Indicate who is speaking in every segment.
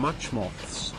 Speaker 1: much moths.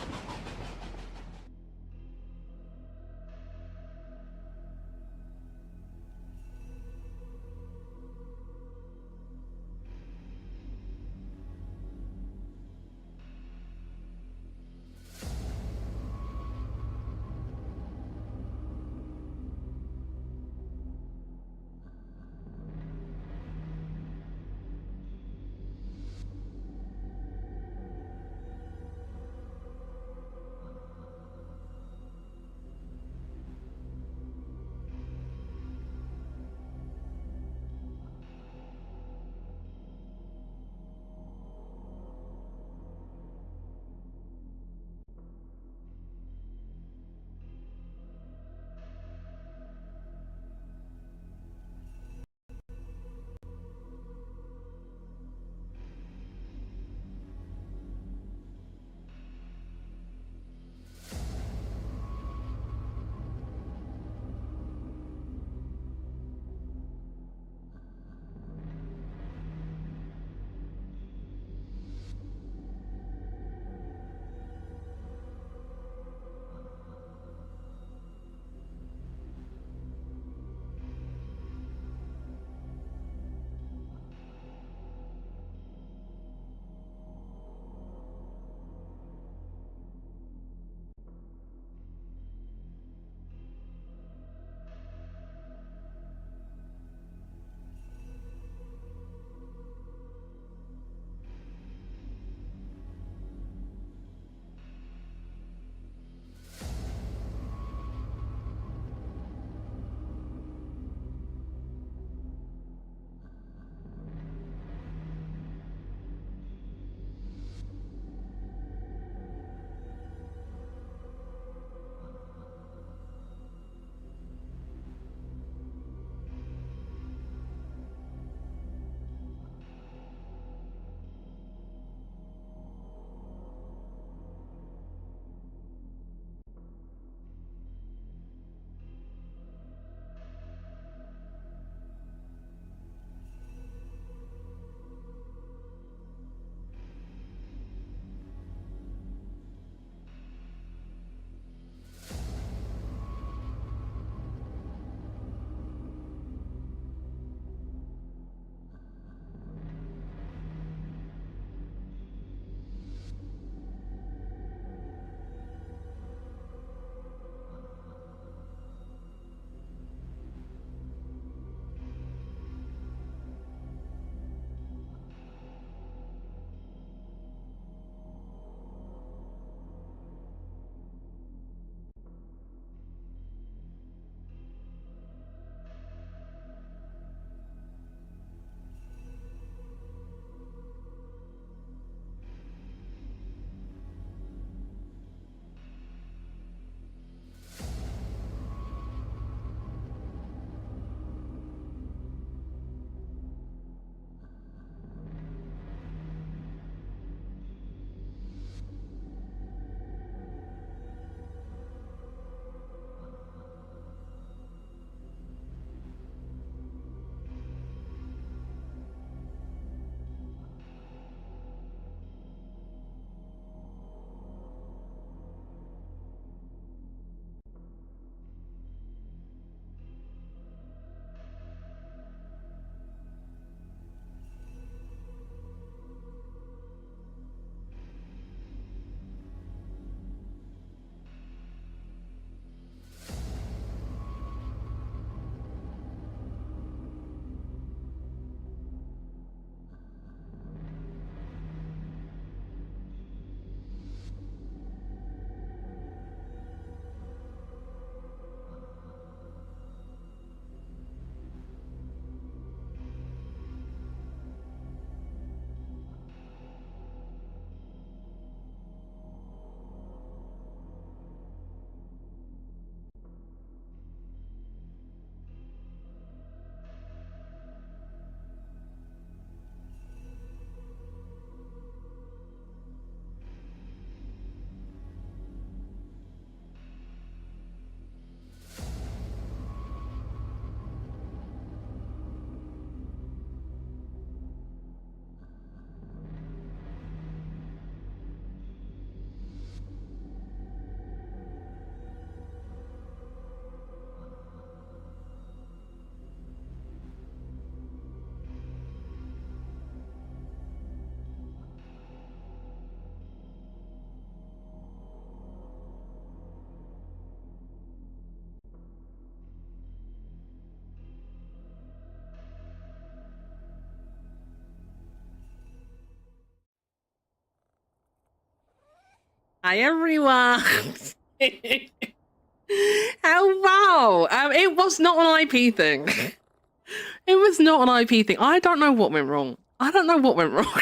Speaker 1: Hi everyone. Oh wow. It was not an IP thing. It was not an IP thing. I don't know what went wrong. I don't know what went wrong.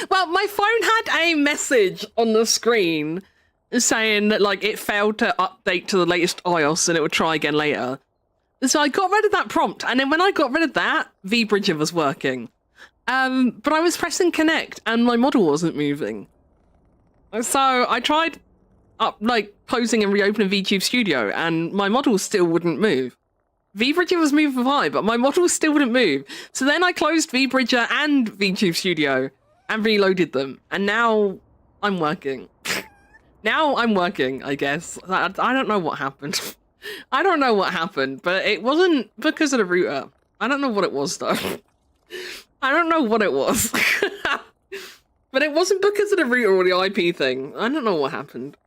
Speaker 1: Well, my phone had a message on the screen saying that like it failed to update to the latest iOS and it would try again later. So I got rid of that prompt, and then when I got rid of that, vBridger was working. But I was pressing connect and my model wasn't moving. So I tried closing and reopening VTube Studio and my model still wouldn't move. vBridger was moving fine, but my model still wouldn't move. So then I closed vBridger and VTube Studio and reloaded them. And now I'm working. Now I'm working, I guess. I don't know what happened. I don't know what happened, but it wasn't because of the router. I don't know what it was though. I don't know what it was. But it wasn't because of the router or the IP thing. I don't know what happened.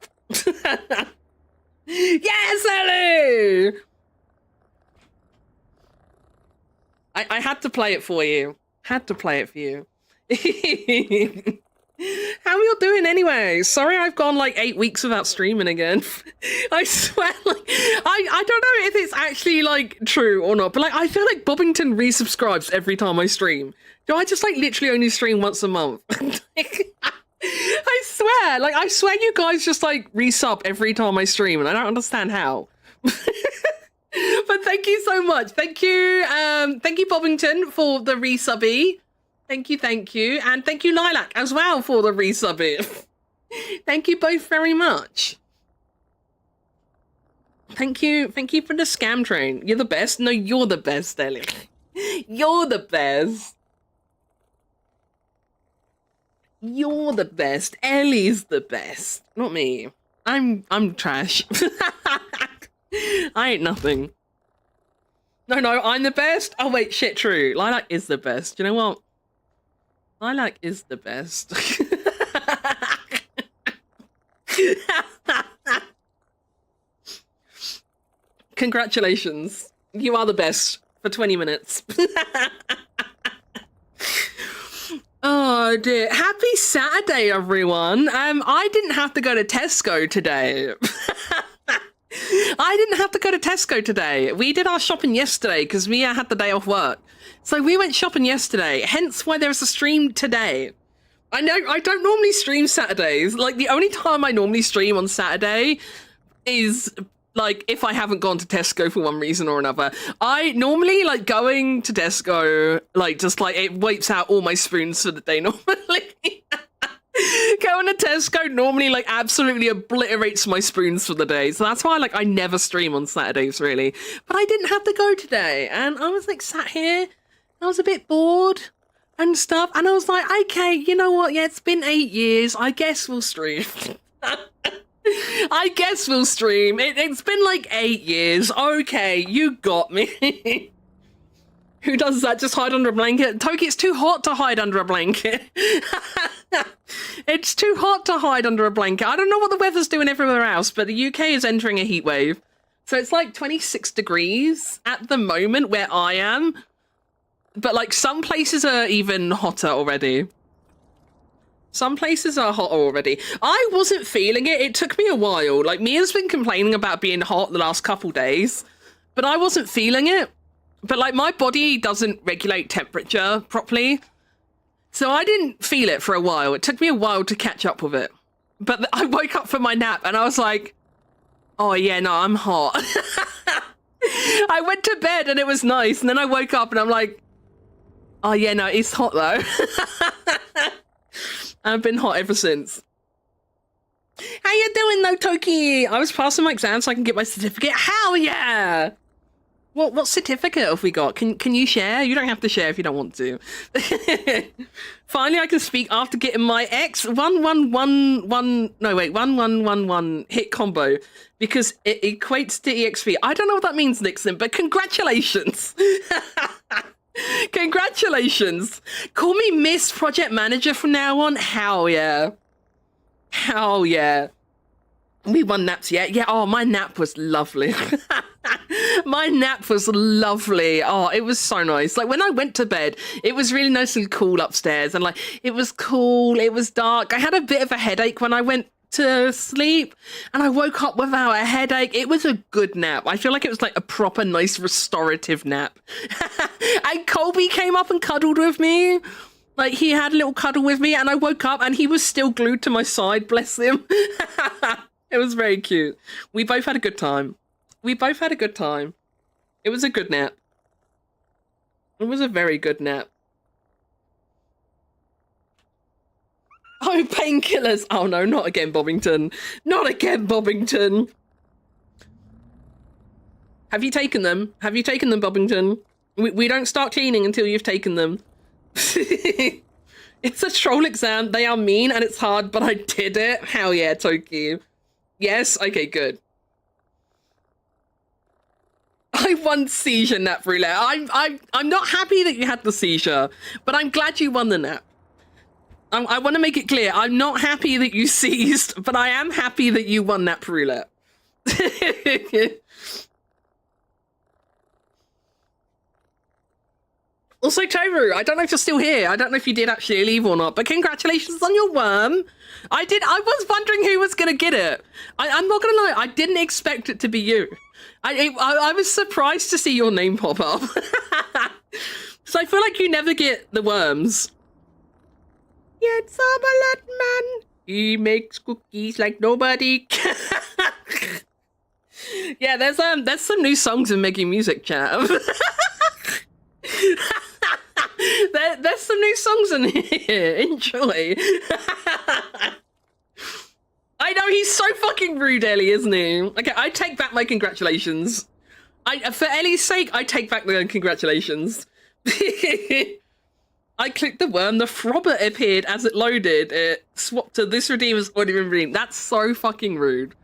Speaker 1: Yes, Ellie! I had to play it for you. Had to play it for you. How are you doing anyway? Sorry I've gone like 8 weeks without streaming again. I swear, like, I don't know if it's actually like true or not, but like I feel like Bobbington resubscribes every time I stream. Do I just like literally only stream once a month? I swear you guys just like resub every time I stream and I don't understand how. But thank you so much. Thank you Bobbington for the resubby. Thank you. And thank you Lilac as well for the resubby. Thank you both very much. Thank you for the scam train. You're the best. No, you're the best, Ellie. You're the best. You're the best. Ellie's the best. Not me. I'm trash. I ain't nothing. No, I'm the best. Oh wait, shit, true. Lilac is the best. You know what? Lilac is the best. Congratulations. You are the best for 20 minutes. Oh dear. Happy Saturday, everyone. I didn't have to go to Tesco today. I didn't have to go to Tesco today. We did our shopping yesterday because Mia had the day off work. So we went shopping yesterday, hence why there's a stream today. I know I don't normally stream Saturdays. Like the only time I normally stream on Saturday is like if I haven't gone to Tesco for one reason or another. I normally like going to Tesco, like just like it wipes out all my spoons for the day normally. Going to Tesco normally like absolutely obliterates my spoons for the day. So that's why like I never stream on Saturdays really. But I didn't have to go today and I was like sat here. I was a bit bored and stuff. And I was like, okay, you know what? Yeah, it's been 8 years. I guess we'll stream. I guess we'll stream. It's been like 8 years. Okay, you got me. Who does that? Just hide under a blanket? Toki, it's too hot to hide under a blanket. It's too hot to hide under a blanket. I don't know what the weather's doing everywhere else, but the UK is entering a heat wave. So it's like 26 degrees at the moment where I am. But like some places are even hotter already. Some places are hotter already. I wasn't feeling it. It took me a while. Like Mia's been complaining about being hot the last couple days, but I wasn't feeling it. But like my body doesn't regulate temperature properly. So I didn't feel it for a while. It took me a while to catch up with it. But I woke up from my nap and I was like, oh yeah, no, I'm hot. I went to bed and it was nice. And then I woke up and I'm like, oh yeah, no, it's hot though. I've been hot ever since. How you doing though, Toki? I was passing my exam so I can get my certificate. Hell yeah! What certificate have we got? Can you share? You don't have to share if you don't want to. Finally, I can speak after getting my 1111 hit combo because it equates to EXP. I don't know what that means, Nixon, but congratulations. Congratulations. Call me Miss Project Manager from now on. Hell yeah. Hell yeah. We won naps yet? Yeah, oh, my nap was lovely. My nap was lovely. Oh, it was so nice. Like when I went to bed, it was really nice and cool upstairs and like it was cool, it was dark. I had a bit of a headache when I went to sleep, and I woke up without a headache. It was a good nap. I feel like it was like a proper nice restorative nap. And Colby came up and cuddled with me. Like, he had a little cuddle with me, and I woke up and he was still glued to my side, bless him. It was very cute. We both had a good time. We both had a good time. It was a good nap. It was a very good nap. Oh, painkillers. Oh no, not again, Bobbington. Not again, Bobbington. Have you taken them? Have you taken them, Bobbington? We don't start cleaning until you've taken them. It's a troll exam. They are mean and it's hard, but I did it. Hell yeah, Toki. Yes? Okay, good. I won seizure nap roulette. I'm not happy that you had the seizure, but I'm glad you won the nap. I want to make it clear, I'm not happy that you seized, but I am happy that you won nap roulette. Also, Toru, I don't know if you're still here. I don't know if you did actually leave or not, but congratulations on your worm. I was wondering who was going to get it. I'm not going to lie, I didn't expect it to be you. I was surprised to see your name pop up. So I feel like you never get the worms. It's Omelette Man. He makes cookies like nobody. Yeah, there's some new songs in Making Music chat. There's some new songs in here. Enjoy. I know, he's so fucking rude, Ellie, isn't he? Okay, I take back my congratulations. For Ellie's sake, I take back the congratulations. I clicked the worm, the Frobber appeared as it loaded. It swapped to this redeemer's already been redeemed. That's so fucking rude.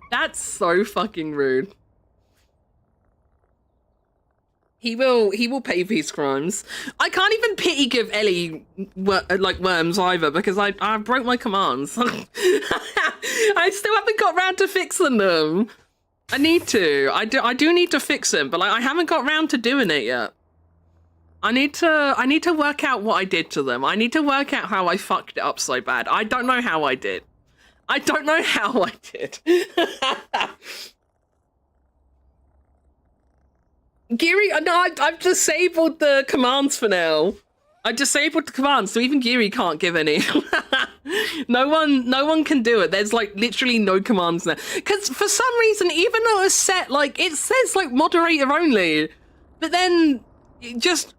Speaker 1: That's so fucking rude. He will pay for his crimes. I can't even pity give Ellie like worms either because I broke my commands. I still haven't got round to fixing them. I need to. I do need to fix them, but like I haven't got round to doing it yet. I need to work out what I did to them. I need to work out how I fucked it up so bad. I don't know how I did. I don't know how I did. Geary, no, I've disabled the commands for now. I disabled the commands, so even Geary can't give any. No one can do it. There's like literally no commands now. Because for some reason, even though it's set, like it says like moderator only, but then just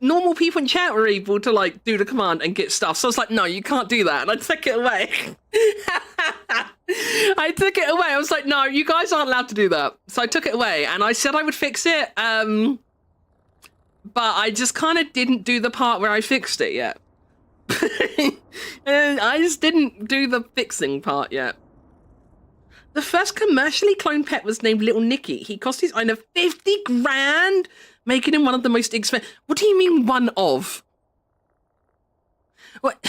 Speaker 1: normal people in chat were able to like do the command and get stuff. So I was like, no, you can't do that. And I took it away. I took it away. I was like, no, you guys aren't allowed to do that. So I took it away and I said I would fix it. But I just kind of didn't do the part where I fixed it yet. And I just didn't do the fixing part yet. The first commercially cloned pet was named Little Nicky. He cost his owner 50 grand, making him one of the most expensive. What do you mean one of? What?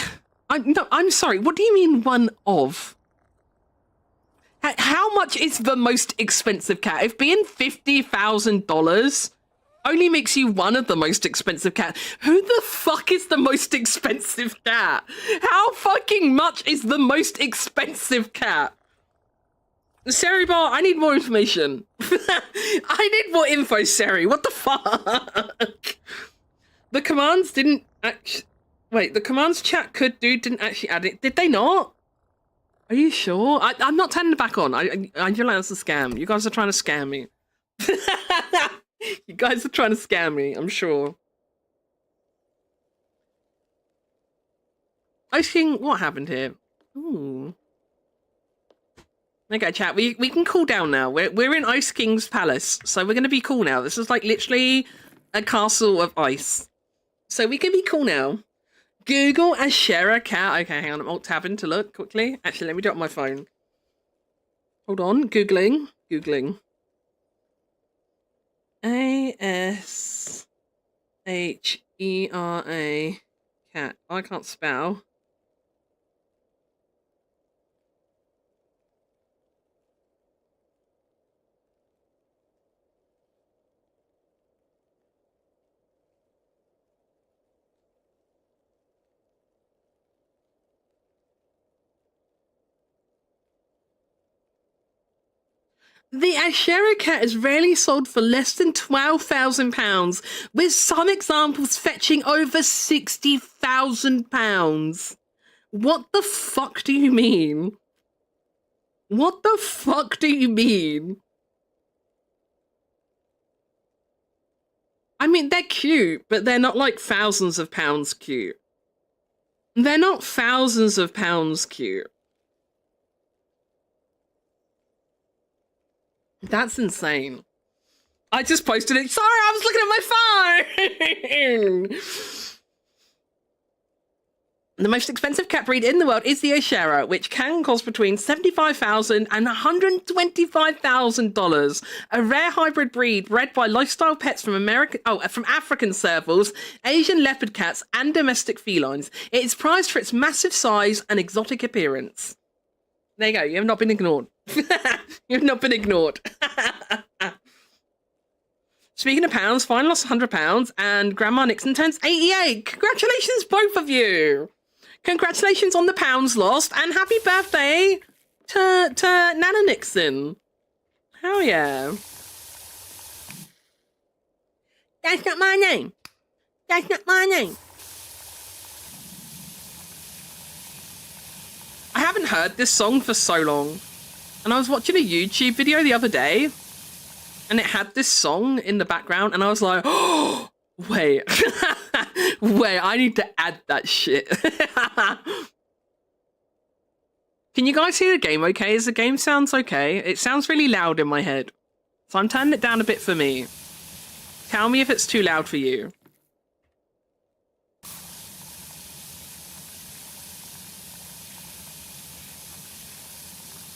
Speaker 1: I'm sorry. What do you mean one of? How much is the most expensive cat? If being $50,000 only makes you one of the most expensive cat, who the fuck is the most expensive cat? How fucking much is the most expensive cat? Seri Bar, I need more information. I need more info, Seri. What the fuck? The commands didn't actually... Wait, the commands chat could do didn't actually add it. Did they not? Are you sure? I'm not turning it back on. I feel like that's a scam. You guys are trying to scam me. You guys are trying to scam me, I'm sure. Ice King, what happened here? Ooh. Okay, chat, we can cool down now. We're in Ice King's palace, so we're gonna be cool now. This is like literally a castle of ice. So we can be cool now. Google and share a cat. Okay, hang on, I'm alt-tabbing to look quickly. Actually, let me do it on my phone. Hold on, Googling. A-S-H-E-R-A cat. I can't spell. The Ashera cat is rarely sold for less than £12,000, with some examples fetching over £60,000. What the fuck do you mean? What the fuck do you mean? I mean, they're cute, but they're not like thousands of pounds cute. They're not thousands of pounds cute. That's insane. I just posted it. Sorry, I was looking at my phone. The most expensive cat breed in the world is the Ashera, which can cost between $75,000 and $125,000. A rare hybrid breed bred by lifestyle pets from African servals, Asian leopard cats, and domestic felines. It is prized for its massive size and exotic appearance. There you go. You have not been ignored. You've not been ignored. Speaking of pounds, Fine lost £100 and Grandma Nixon turns 88. Congratulations, both of you. Congratulations on the pounds lost and happy birthday to Nana Nixon. Hell yeah. That's not my name. That's not my name. I haven't heard this song for so long. And I was watching a YouTube video the other day and it had this song in the background and I was like, oh, wait, wait, I need to add that shit. Can you guys hear the game okay? Is the game sounds okay? It sounds really loud in my head. So I'm turning it down a bit for me. Tell me if it's too loud for you.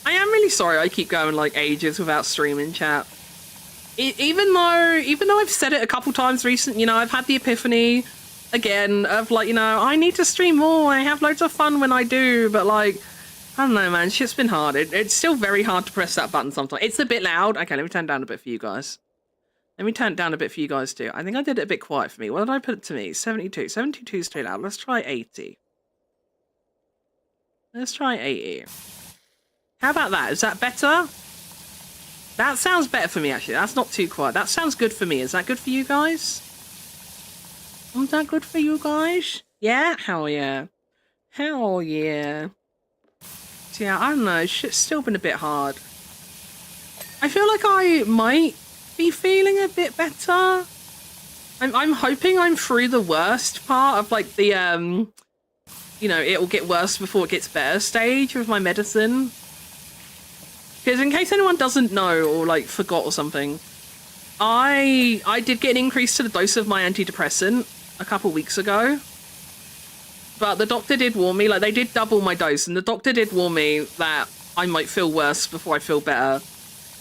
Speaker 1: I am really sorry I keep going like ages without streaming, chat. Even though I've said it a couple times recently, you know, I've had the epiphany again of like, you know, I need to stream more. I have loads of fun when I do, but like, I don't know, man, shit's been hard. It's still very hard to press that button sometimes. It's a bit loud. Okay, let me turn it down a bit for you guys. Let me turn it down a bit for you guys too. I think I did it a bit quiet for me. What did I put it to me? 72. 72 is too loud. Let's try 80. Let's try 80. How about that? Is that better? That sounds better for me, actually. That's not too quiet. That sounds good for me. Is that good for you guys? Is that good for you guys? Yeah? Hell yeah. Hell yeah. So yeah, I don't know. Shit's still been a bit hard. I feel like I might be feeling a bit better. I'm hoping I'm through the worst part of like the, you know, it'll get worse before it gets better stage with my medicine. Because in case anyone doesn't know or like forgot or something, I did get an increase to the dose of my antidepressant a couple weeks ago. But the doctor did warn me, like they did double my dose, and the doctor did warn me that I might feel worse before I feel better.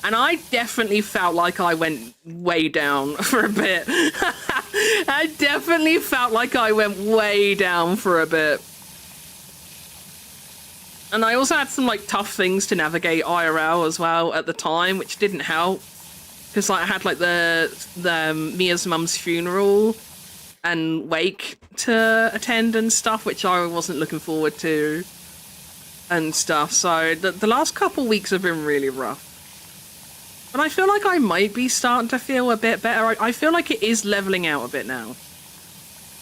Speaker 1: And I definitely felt like I went way down for a bit. I definitely felt like I went way down for a bit. And I also had some like tough things to navigate IRL as well at the time, which didn't help. Because like I had like the Mia's mum's funeral and wake to attend and stuff, which I wasn't looking forward to and stuff. So the last couple weeks have been really rough. But I feel like I might be starting to feel a bit better. I feel like it is leveling out a bit now.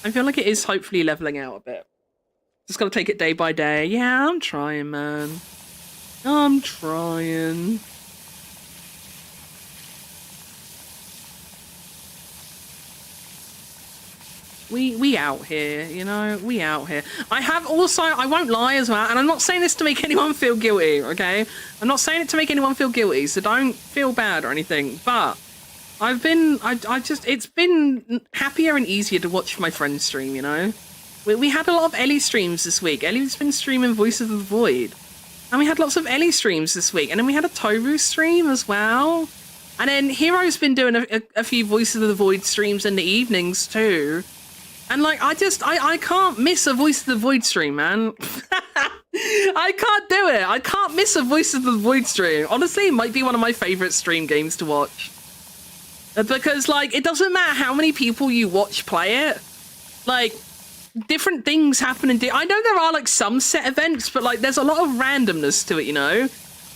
Speaker 1: I feel like it is hopefully leveling out a bit. Just gotta take it day by day. Yeah, I'm trying, man. I'm trying. We out here, you know? We out here. I have also, I won't lie as well, and I'm not saying this to make anyone feel guilty, okay? I'm not saying it to make anyone feel guilty, so don't feel bad or anything, but I've been, it's been happier and easier to watch my friends stream, you know? We had a lot of Ellie streams this week. Ellie's been streaming Voice of the Void. And we had lots of Ellie streams this week. And then we had a Toru stream as well. And then Hero's been doing a few Voice of the Void streams in the evenings too. And like, I can't miss a Voice of the Void stream, man. I can't do it. I can't miss a Voice of the Void stream. Honestly, it might be one of my favorite stream games to watch. Because like, it doesn't matter how many people you watch play it. Like, different things happen. I know there are like some set events, but like there's a lot of randomness to it, you know?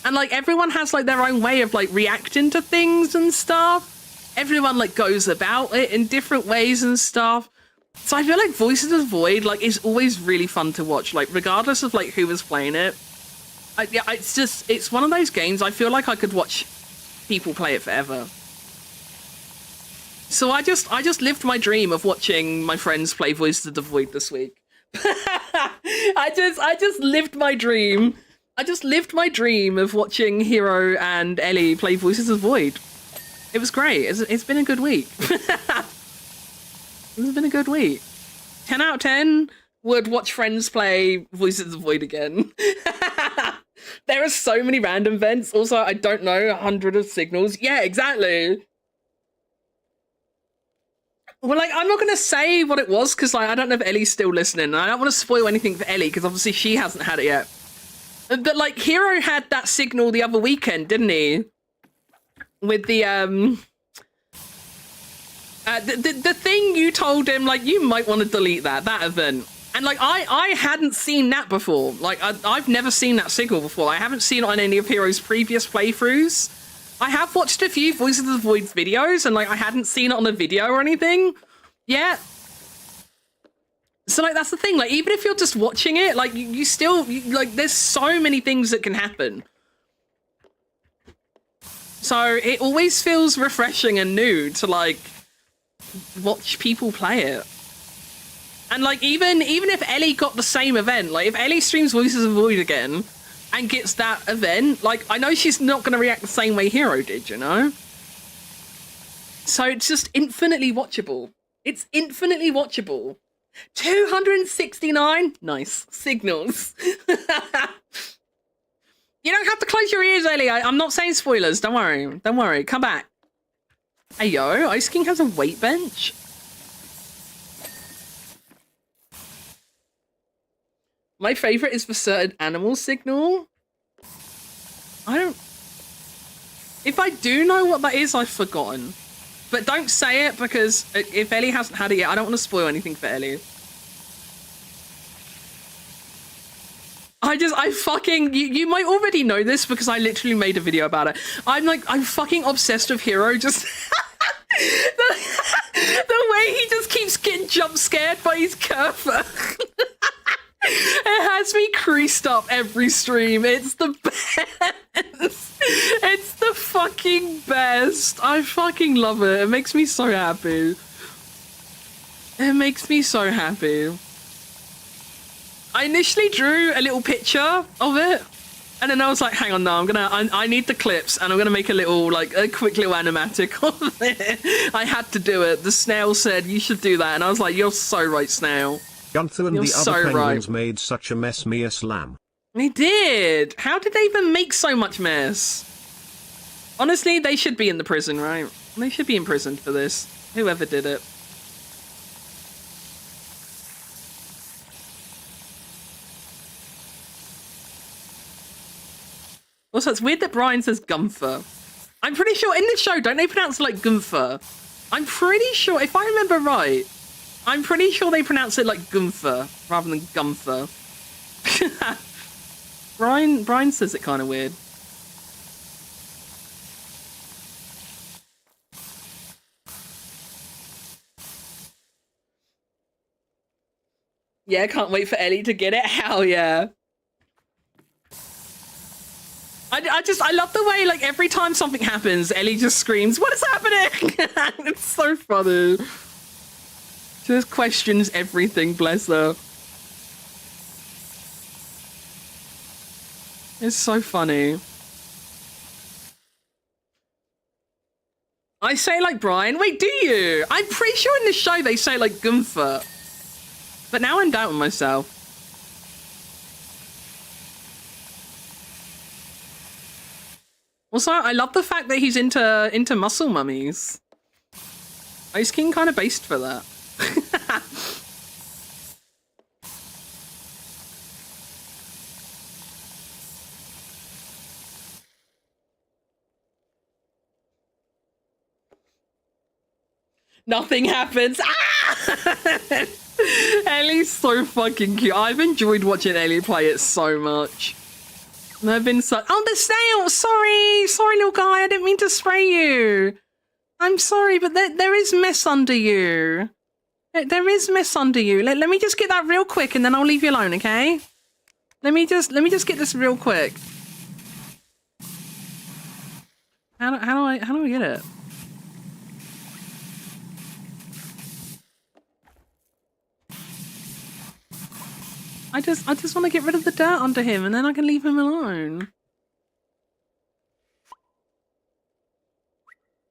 Speaker 1: And like everyone has like their own way of like reacting to things and stuff. Everyone like goes about it in different ways and stuff. So I feel like Voices of the Void like is always really fun to watch, like regardless of like who was playing it. Yeah, it's one of those games I feel like I could watch people play it forever. So I just lived my dream of watching my friends play Voices of the Void this week. I just lived my dream. I just lived my dream of watching Hero and Ellie play Voices of the Void. It was great. It's been a good week. It's been a good week. 10 out of 10 would watch friends play Voices of the Void again. There are so many random vents. Also, I don't know, 100 of signals. Yeah, exactly. Well, like, I'm not going to say what it was because like, I don't know if Ellie's still listening. I don't want to spoil anything for Ellie because obviously she hasn't had it yet. But like, Hero had that signal the other weekend, didn't he? With the the thing you told him, like, you might want to delete that event. And like, I hadn't seen that before. Like, I've never seen that signal before. I haven't seen it on any of Hero's previous playthroughs. I have watched a few Voices of the Void videos and like, I hadn't seen it on a video or anything. Yeah. So like, that's the thing. Like, even if you're just watching it, like you still, like, there's so many things that can happen. So it always feels refreshing and new to like watch people play it. And like, even if Ellie got the same event, like if Ellie streams Voices of the Void again and gets that event, like I know she's not going to react the same way Hero did, you know? So it's just infinitely watchable. It's infinitely watchable. 269 nice signals. You don't have to close your ears, Ellie. I'm not saying spoilers. Don't worry. Don't worry. Come back. Hey, yo. Ice King has a weight bench. My favorite is for certain animal signal. I don't... If I do know what that is, I've forgotten. But don't say it because if Ellie hasn't had it yet, I don't want to spoil anything for Ellie. You might already know this because I literally made a video about it. I'm fucking obsessed with Hero. Just the way he just keeps getting jump scared by his curver. It has me creased up every stream. It's the best. It's the fucking best. I fucking love it. It makes me so happy. It makes me so happy. I initially drew a little picture of it, and then I was like, hang on, no, I need the clips, and I'm gonna make a little, like, a quick little animatic of it. I had to do it. The snail said, you should do that, and I was like, you're so right, snail.
Speaker 2: Gunther and the other penguins made such a mess, Mia Slam.
Speaker 1: They did. How did they even make so much mess? Honestly, they should be in the prison, right? They should be imprisoned for this. Whoever did it. Also, it's weird that Brian says Gunther. I'm pretty sure in the show, don't they pronounce it like Gunther? I'm pretty sure, if I remember right, I'm pretty sure they pronounce it like Gunther rather than Gunther. Brian says it kind of weird. Yeah, can't wait for Ellie to get it. Hell yeah. I love the way, like, every time something happens, Ellie just screams, what is happening? It's so funny. Just questions everything, bless her. It's so funny. I say like Brian. Wait, do you? I'm pretty sure in the show they say like Gunther. But now I'm doubting myself. Also, I love the fact that he's into muscle mummies. Ice King kind of based for that. Nothing happens. Ah! Ellie's so fucking cute. I've enjoyed watching Ellie play it so much. I've been so. Oh, the snail! Sorry, little guy. I didn't mean to spray you. I'm sorry, but there is mess under you. There is mess under you. Let me just get that real quick, and then I'll leave you alone. Okay? Let me just get this real quick. How do I get it? I just want to get rid of the dirt under him, and then I can leave him alone.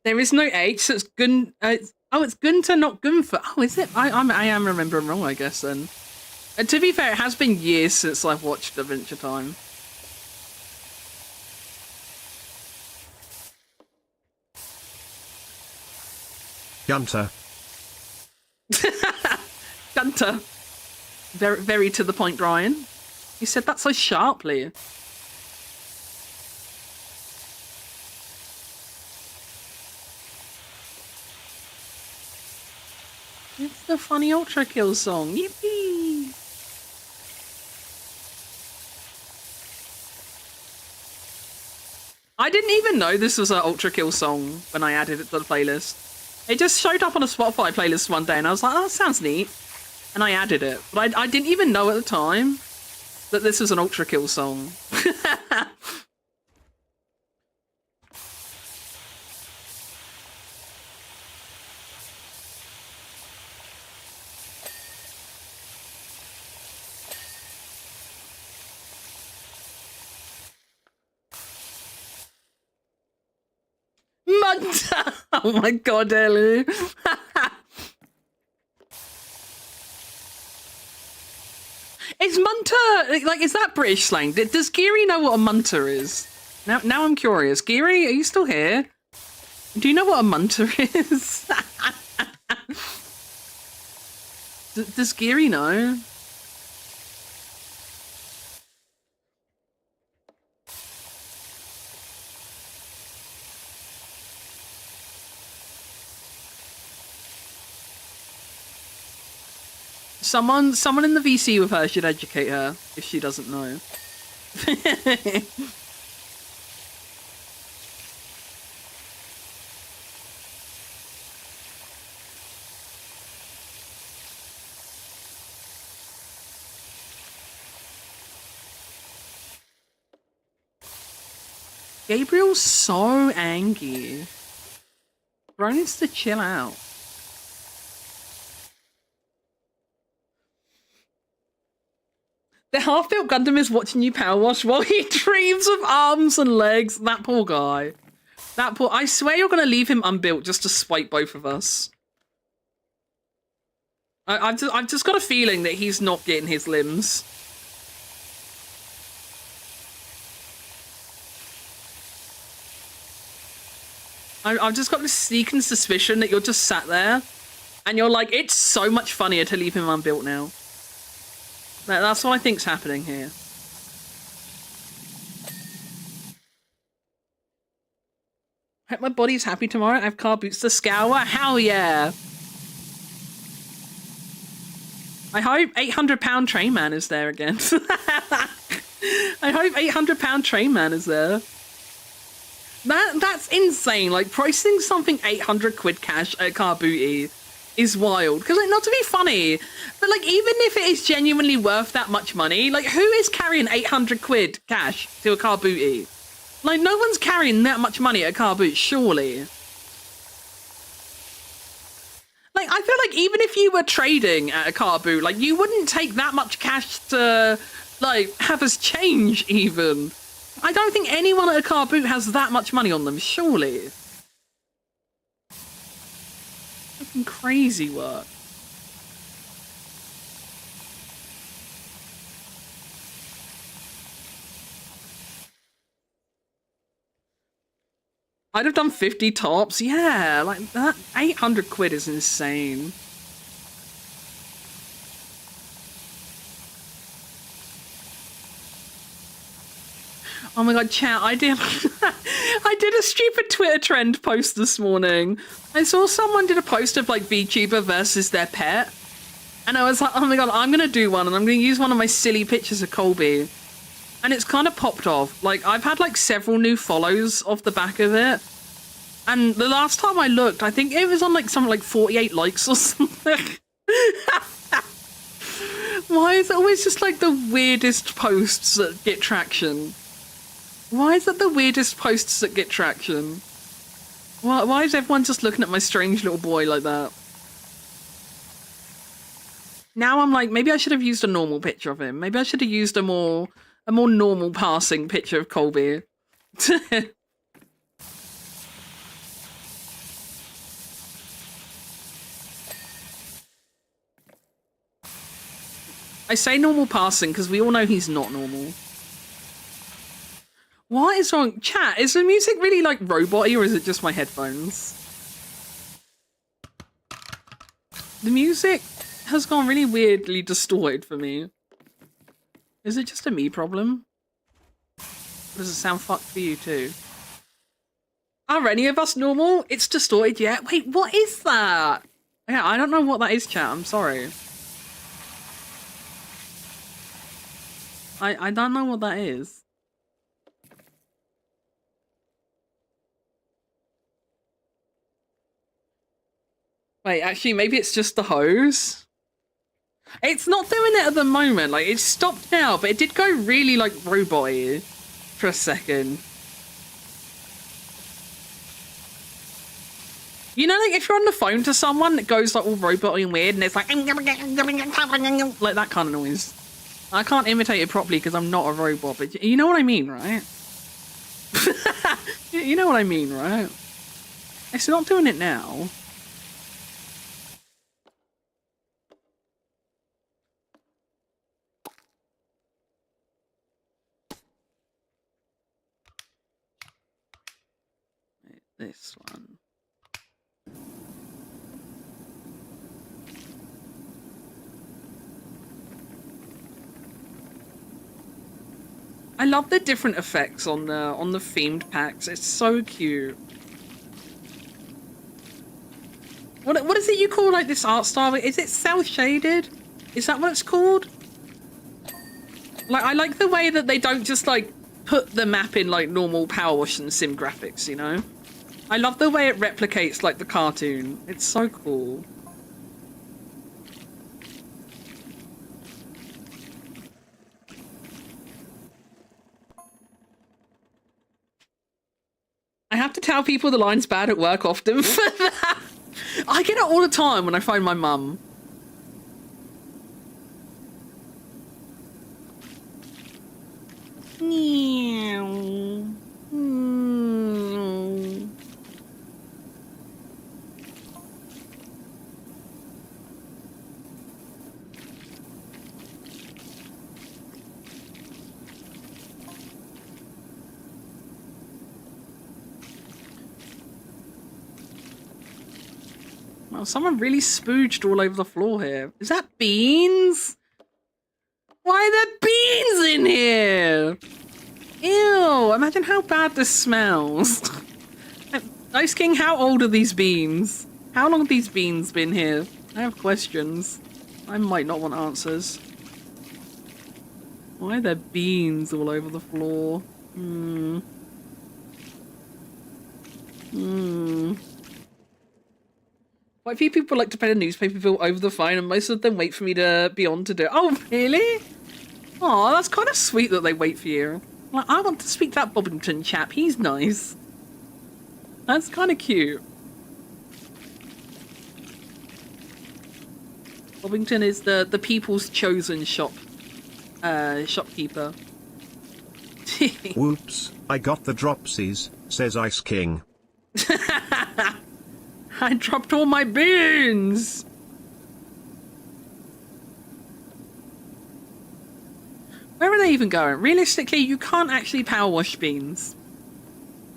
Speaker 1: There is no H, so it's Gun. Oh, it's Gunter, not Gunfer. Oh, is it? I am remembering wrong, I guess. Then. And to be fair, it has been years since I've watched Adventure Time.
Speaker 2: Gunter.
Speaker 1: Gunter. Very, very to the point, Brian. You said that so sharply. It's the funny Ultra Kill song. Yippee! I didn't even know this was an Ultra Kill song when I added it to the playlist. It just showed up on a Spotify playlist one day and I was like, oh, that sounds neat. And I added it. But I didn't even know at the time that this was an Ultra Kill song. Munter! Oh my god, Ellie. Is Munter, like, is that British slang? Does Geary know what a Munter is? Now I'm curious. Geary, are you still here? Do you know what a Munter is? Does Geary know? Someone in the VC with her should educate her if she doesn't know. Gabriel's so angry. Bro needs to chill out. The half-built Gundam is watching you power wash while he dreams of arms and legs. That poor guy. That poor... I swear you're going to leave him unbuilt just to spite both of us. I've just got a feeling that he's not getting his limbs. I've just got this sneaking suspicion that you're just sat there and you're like, it's so much funnier to leave him unbuilt now. That's what I think's happening here. Hope my body's happy tomorrow. I have car boots to scour. Hell yeah. I hope 800-pound train man is there again. I hope 800-pound train man is there. That's insane. Like, pricing something 800 quid cash at car booty is wild. Because, like, not to be funny, but, like, even if it is genuinely worth that much money, like, who is carrying 800 quid cash to a car booty? Like, no one's carrying that much money at a car boot, surely. Like, I feel like even if you were trading at a car boot, like, you wouldn't take that much cash to, like, have us change, even. I don't think anyone at a car boot has that much money on them, surely. Fucking crazy work. I'd have done 50 tops. Yeah, like that 800 quid is insane. Oh my god, chat, I did a stupid Twitter trend post this morning. I saw someone did a post of like VTuber versus their pet. And I was like, oh my god, I'm gonna do one and I'm gonna use one of my silly pictures of Colby. And it's kind of popped off. Like, I've had like several new follows off the back of it. And the last time I looked, I think it was on like something like 48 likes or something. Why is it always just like the weirdest posts that get traction? Why is it the weirdest posts that get traction? Why is everyone just looking at my strange little boy like that? Now I'm like, maybe I should have used a normal picture of him. Maybe I should have used a more normal passing picture of Colby. I say normal passing because we all know he's not normal. What is wrong? Chat, is the music really like robot-y or is it just my headphones? The music has gone really weirdly distorted for me. Is it just a me problem? Does it sound fucked for you too? Are any of us normal? It's distorted yet? Wait, what is that? Yeah, I don't know what that is, chat. I'm sorry. I don't know what that is. Wait, actually, maybe it's just the hose. It's not doing it at the moment. Like, it's stopped now, but it did go really, like, robot-y for a second. You know, like, if you're on the phone to someone, it goes, like, all robot-y and weird, and it's like... like that kind of noise. I can't imitate it properly because I'm not a robot, but you know what I mean, right? You know what I mean, right? It's not doing it now. This one. I love the different effects on the themed packs. It's so cute. What is it you call like this art style? Is it cel shaded? Is that what it's called? Like, I like the way that they don't just like put the map in like normal power wash and sim graphics, you know? I love the way it replicates like the cartoon. It's so cool. I have to tell people the line's bad at work often for that. I get it all the time when I find my mum. Meow. Well, someone really spooged all over the floor here. Is that beans? Why are there beans in here? Ew, imagine how bad this smells. Ice King, how old are these beans? How long have these beans been here? I have questions. I might not want answers. Why are there beans all over the floor? Quite a few people like to pay the newspaper bill over the phone, and most of them wait for me to be on to do it. Oh, really? Oh, that's kind of sweet that they wait for you. Like, I want to speak to that Bobbington chap. He's nice. That's kind of cute. Bobbington is the people's chosen shopkeeper.
Speaker 2: Whoops, I got the dropsies, says Ice King.
Speaker 1: I dropped all my beans! Where are they even going? Realistically, you can't actually power wash beans.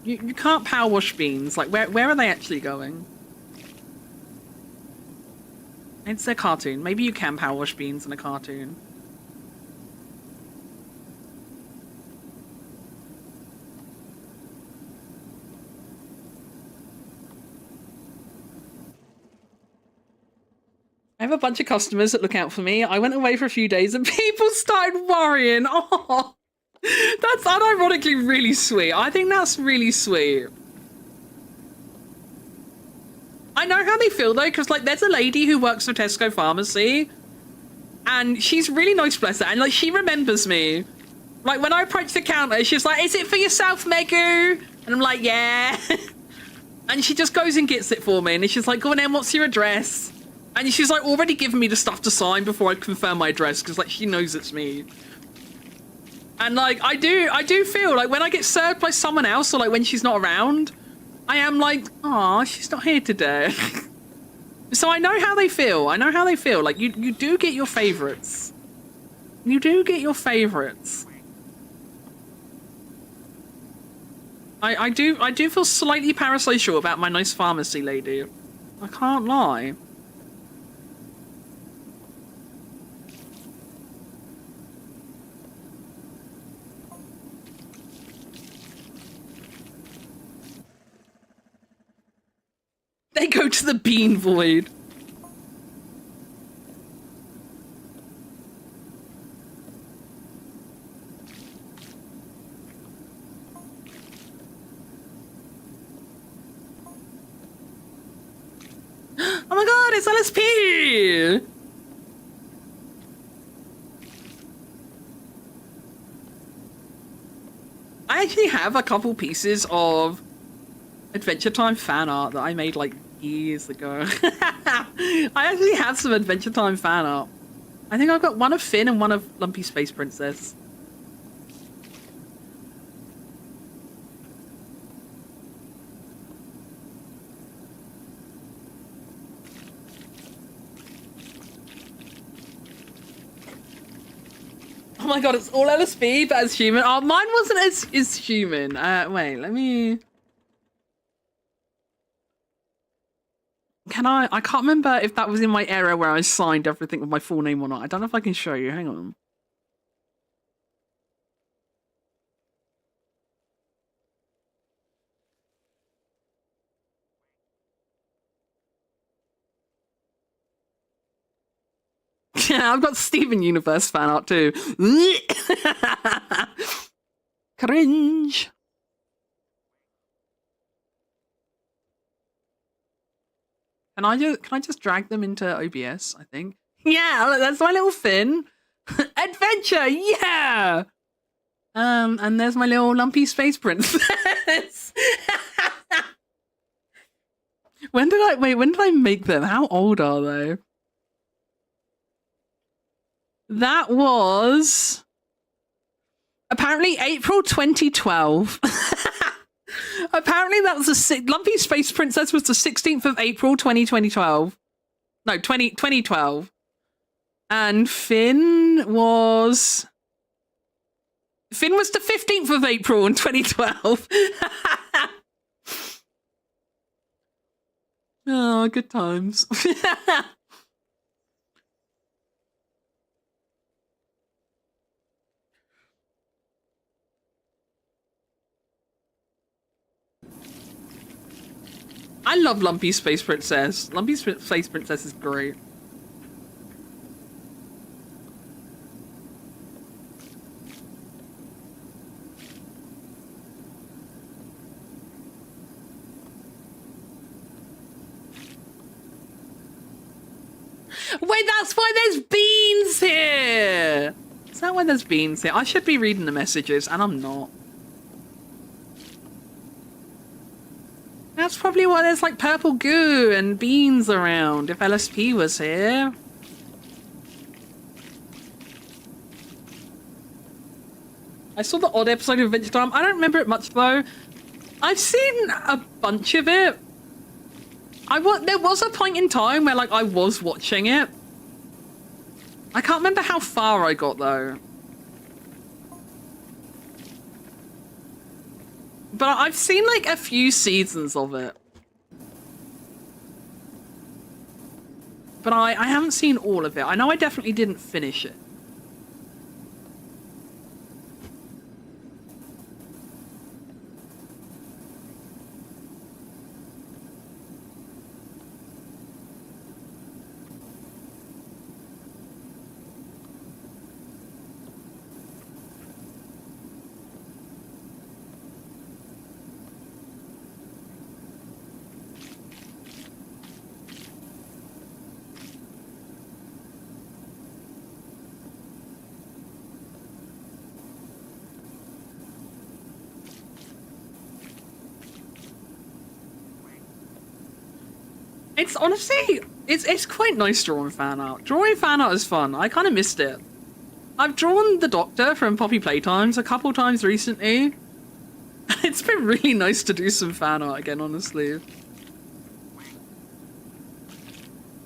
Speaker 1: You can't power wash beans. Like, where are they actually going? It's a cartoon. Maybe you can power wash beans in a cartoon. I have a bunch of customers that look out for me. I went away for a few days and people started worrying. Oh, That's unironically really sweet. I think that's really sweet. I know how they feel though, because like there's a lady who works for Tesco Pharmacy and she's really nice, bless her, and like she remembers me. Like when I approach the counter, she's like, "Is it for yourself, Megu?" And I'm like, "Yeah." And she just goes and gets it for me, and she's like, "Go on then, what's your address?" And she's like already given me the stuff to sign before I confirm my address, because like she knows it's me. And like I do feel like when I get served by someone else, or like when she's not around, I am like, "Oh, she's not here today." So I know how they feel. I know how they feel. Like you do get your favorites. You do get your favorites. I do feel slightly parasocial about my nice pharmacy lady. I can't lie. They go to the bean void. Oh my god, it's LSP! I actually have a couple pieces of Adventure Time fan art that I made like years ago. I actually have some Adventure Time fan art. I think I've got one of Finn and one of Lumpy Space Princess. Oh my god, it's all LSP, but as human. Oh, mine wasn't as human. Wait, let me... Can I can't remember if that was in my era where I signed everything with my full name or not. I don't know if I can show you. Hang on. Yeah, I've got Steven Universe fan art too. Cringe. Can I just drag them into OBS, I think? Yeah, look, that's my little Finn. Adventure, yeah! And there's my little Lumpy Space Princess. When did I make them? How old are they? That was apparently April 2012. Apparently that was Lumpy Space Princess was the 16th of April 2012. No, 2012. And Finn was the 15th of April in 2012. Oh, good times. I love Lumpy Space Princess. Lumpy Space Princess is great. Wait, that's why there's beans here! Is that why there's beans here? I should be reading the messages, and I'm not. That's probably why there's like purple goo and beans around, if LSP was here. I saw the odd episode of Adventure Time. I don't remember it much though. I've seen a bunch of it. There was a point in time where like I was watching it. I can't remember how far I got though. But I've seen like a few seasons of it. But I haven't seen all of it. I know I definitely didn't finish it. It's honestly, it's quite nice drawing fan art. Drawing fan art is fun. I kind of missed it. I've drawn the Doctor from Poppy Playtimes a couple times recently. It's been really nice to do some fan art again, honestly.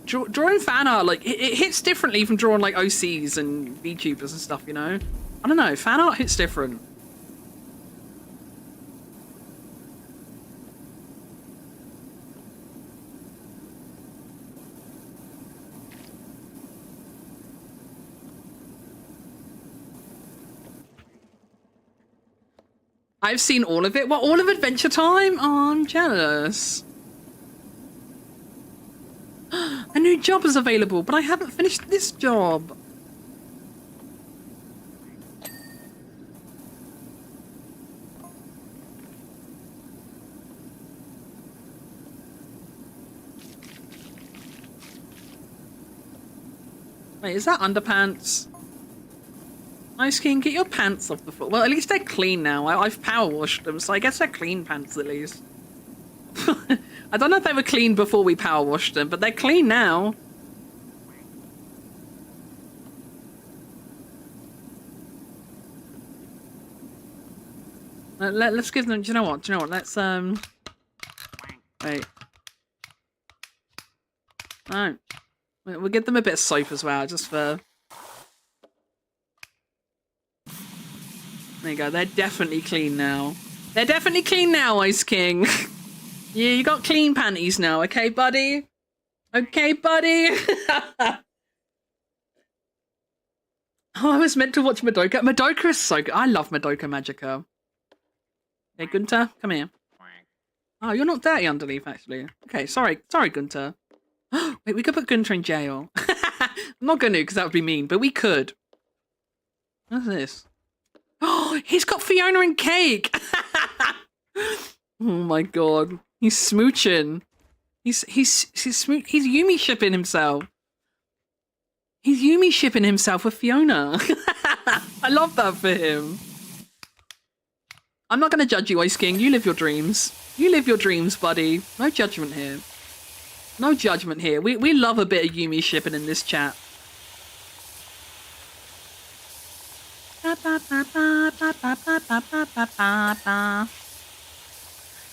Speaker 1: Drawing fan art, like, it hits differently from drawing, like, OCs and VTubers and stuff, you know? I don't know, fan art hits different. I've seen all of it. Well, all of Adventure Time? Oh, I'm jealous. A new job is available, but I haven't finished this job. Wait, is that underpants? Ice King, get your pants off the floor. Well, at least they're clean now. I've power washed them, so I guess they're clean pants at least. I don't know if they were clean before we power washed them, but they're clean now. Let's give them. Do you know what? Let's wait. No, we'll give them a bit of soap as well, just for. There you go. They're definitely clean now. They're definitely clean now, Ice King. Yeah, you got clean panties now, okay, buddy? Okay, buddy? Oh, I was meant to watch Madoka. Madoka is so good. I love Madoka Magica. Hey, Gunter, come here. Oh, you're not dirty underneath, actually. Okay, sorry, Gunter. Wait, we could put Gunter in jail. I'm not going to, because that would be mean, but we could. What's this? Oh, he's got Fiona and Cake. Oh my god, he's smooching. He's Yumi shipping himself. He's Yumi shipping himself with Fiona. I love that for him. I'm not going to judge you, Ice King. You live your dreams. You live your dreams, buddy. No judgment here. No judgment here. We love a bit of Yumi shipping in this chat.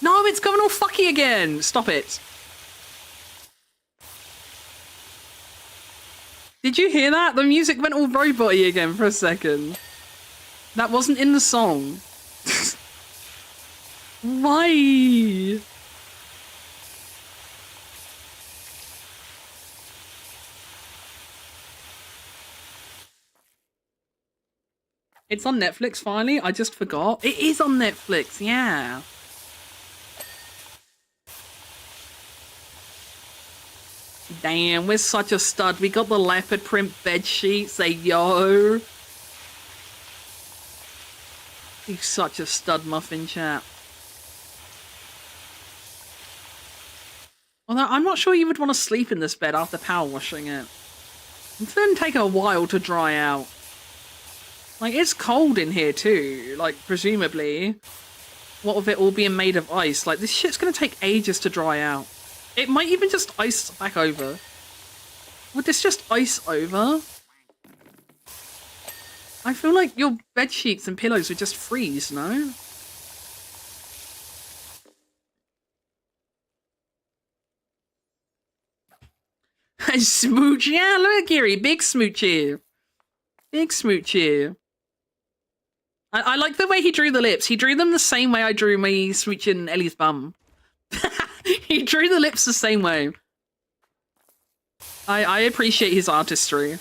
Speaker 1: No, it's going all fucky again. Stop it. Did you hear that? The music went all robot-y again for a second. That wasn't in the song. Why? It's on Netflix finally. I just forgot. It is on Netflix, yeah. Damn, we're such a stud. We got the leopard print bed sheet. Say yo. He's such a stud muffin chap. Although I'm not sure you would want to sleep in this bed after power washing it. It's going to take a while to dry out. Like, it's cold in here too. Like, presumably. What of it all being made of ice? Like, this shit's going to take ages to dry out. It might even just ice back over. Would this just ice over? I feel like your bed sheets and pillows would just freeze, no? Smooch, yeah, look at Gary, big smooch here. Big smooch here. I like the way he drew the lips. He drew them the same way I drew me smooching Ellie's bum. He drew the lips the same way. I appreciate his artistry.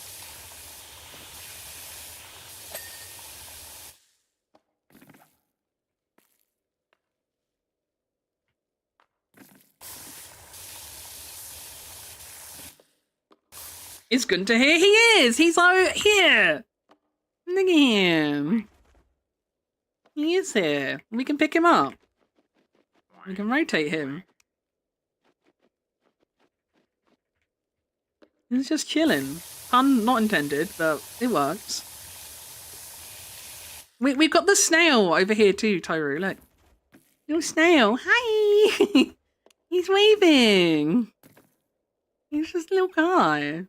Speaker 1: Is Gunter here? He is! He's over here! Look at him. He is here. We can pick him up. We can rotate him. He's just chilling. Pun not intended, but it works. We've got the snail over here too, Toru. Look. Little snail. Hi! He's waving. He's just a little guy.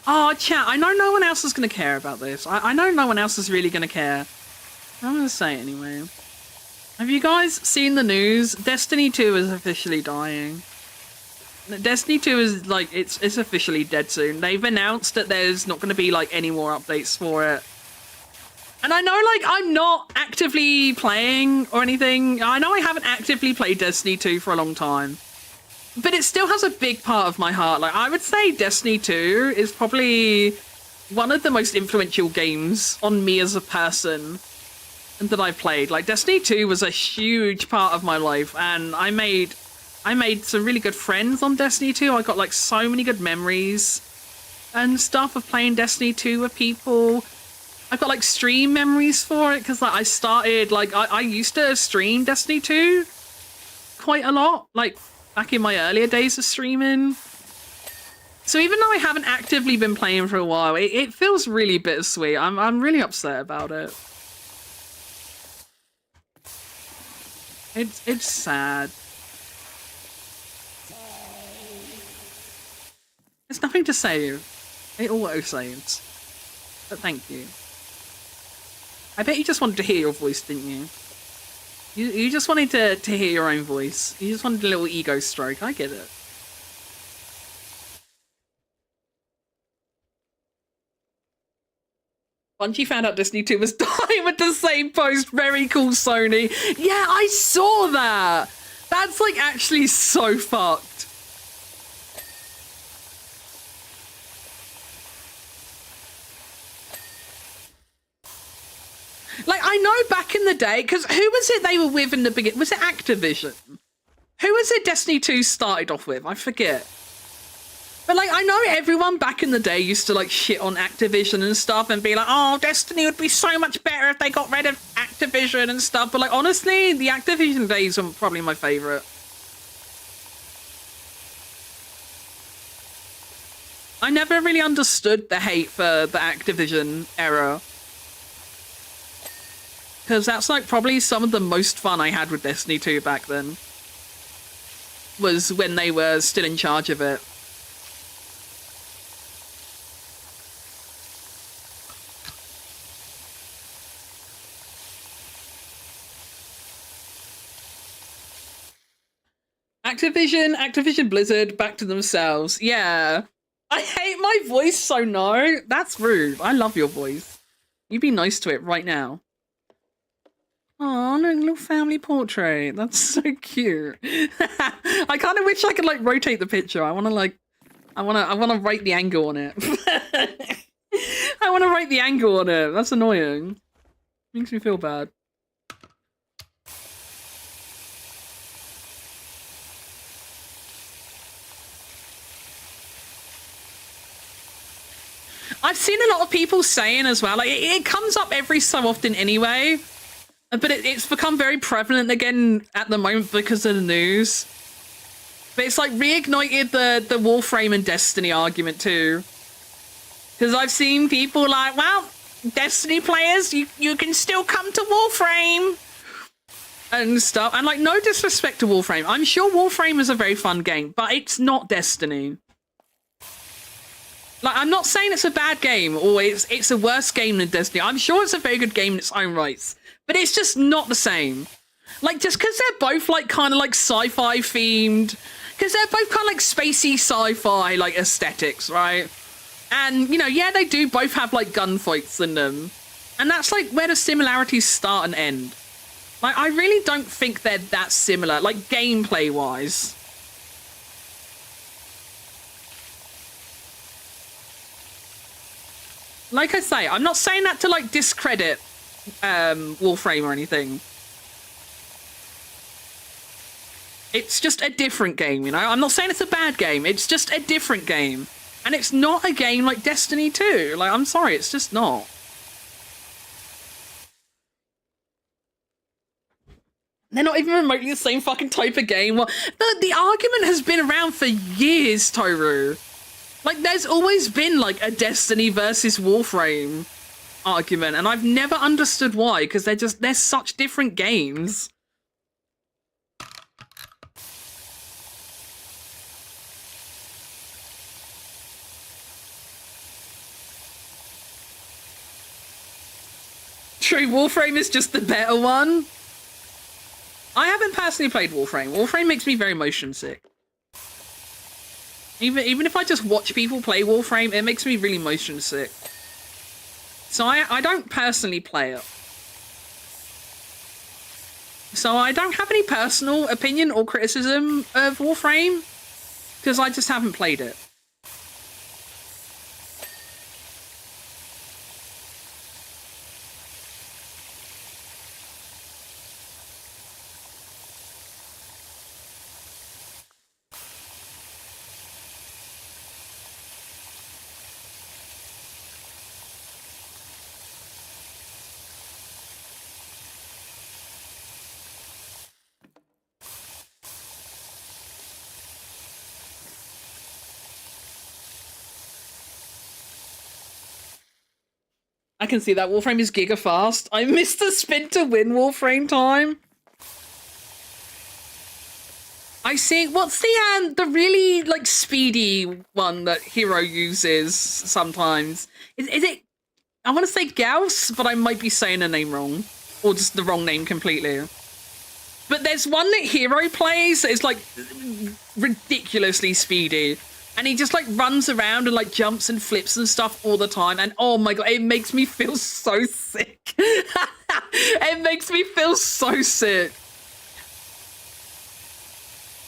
Speaker 1: Oh, chat, I know no one else is going to care about this. I know no one else is really going to care. I'm going to say it anyway. Have you guys seen the news? Destiny 2 is officially dying. Destiny 2 is, like, it's officially dead soon. They've announced that there's not going to be, like, any more updates for it. And I know, like, I'm not actively playing or anything. I know I haven't actively played Destiny 2 for a long time. But it still has a big part of my heart. Like, I would say Destiny 2 is probably one of the most influential games on me as a person that I played. Like, Destiny 2 was a huge part of my life, and I made some really good friends on Destiny 2. I got, like, so many good memories and stuff of playing Destiny 2 with people. I've got, like, stream memories for it, because, like, I started, like, I used to stream Destiny 2 quite a lot, like, back in my earlier days of streaming. So even though I haven't actively been playing for a while, it feels really bittersweet. I'm really upset about it. It's sad. There's nothing to save. It auto-saves. But thank you. I bet you just wanted to hear your voice, didn't you? You just wanted to hear your own voice. You just wanted a little ego stroke. I get it. Bungie found out Destiny 2 was dying with the same post. Very cool, Sony. Yeah, I saw that. That's, like, actually so fucked. Like, I know back in the day, because who was it they were with in the beginning? Was it Activision? Who was it Destiny 2 started off with? I forget. But, like, I know everyone back in the day used to, like, shit on Activision and stuff and be like, oh, Destiny would be so much better if they got rid of Activision and stuff. But, like, honestly, the Activision days are probably my favourite. I never really understood the hate for the Activision era. Because that's, like, probably some of the most fun I had with Destiny 2 back then. Was when they were still in charge of it. Activision Blizzard, back to themselves. Yeah. I hate my voice, so no. That's rude. I love your voice. You be nice to it right now. Oh, little family portrait. That's so cute. I kind of wish I could, like, rotate the picture. I want to rate the angle on it. I want to rate the angle on it. That's annoying. Makes me feel bad. I've seen a lot of people saying as well, like, it comes up every so often anyway, but it's become very prevalent again at the moment because of the news. But it's, like, reignited the Warframe and Destiny argument too. Because I've seen people like, well, Destiny players, you can still come to Warframe and stuff. And, like, no disrespect to Warframe. I'm sure Warframe is a very fun game, but it's not Destiny. Like, I'm not saying it's a bad game or it's a worse game than Destiny. I'm sure it's a very good game in its own rights, but it's just not the same. Like, just because they're both, like, kind of, like, sci-fi themed, because they're both kind of, like, spacey sci-fi, like, aesthetics, right? And, you know, yeah, they do both have, like, gunfights in them. And that's, like, where the similarities start and end. Like, I really don't think they're that similar, like, gameplay-wise. Like I say, I'm not saying that to, like, discredit Warframe or anything. It's just a different game, you know? I'm not saying it's a bad game. It's just a different game. And it's not a game like Destiny 2. Like, I'm sorry, it's just not. They're not even remotely the same fucking type of game. Well, the argument has been around for years, Toru. Like, there's always been, like, a Destiny versus Warframe argument, and I've never understood why, because they're such different games. True, Warframe is just the better one. I haven't personally played Warframe. Warframe makes me very motion sick. Even if I just watch people play Warframe, it makes me really motion sick. So I don't personally play it. So I don't have any personal opinion or criticism of Warframe, because I just haven't played it. I can see that. Warframe is giga fast. I missed the spin to win Warframe time. I see. What's the really, like, speedy one that Hero uses sometimes? Is it... I want to say Gauss, but I might be saying the name wrong. Or just the wrong name completely. But there's one that Hero plays that is, like, ridiculously speedy. And he just, like, runs around and, like, jumps and flips and stuff all the time. And, oh, my God, it makes me feel so sick. It makes me feel so sick.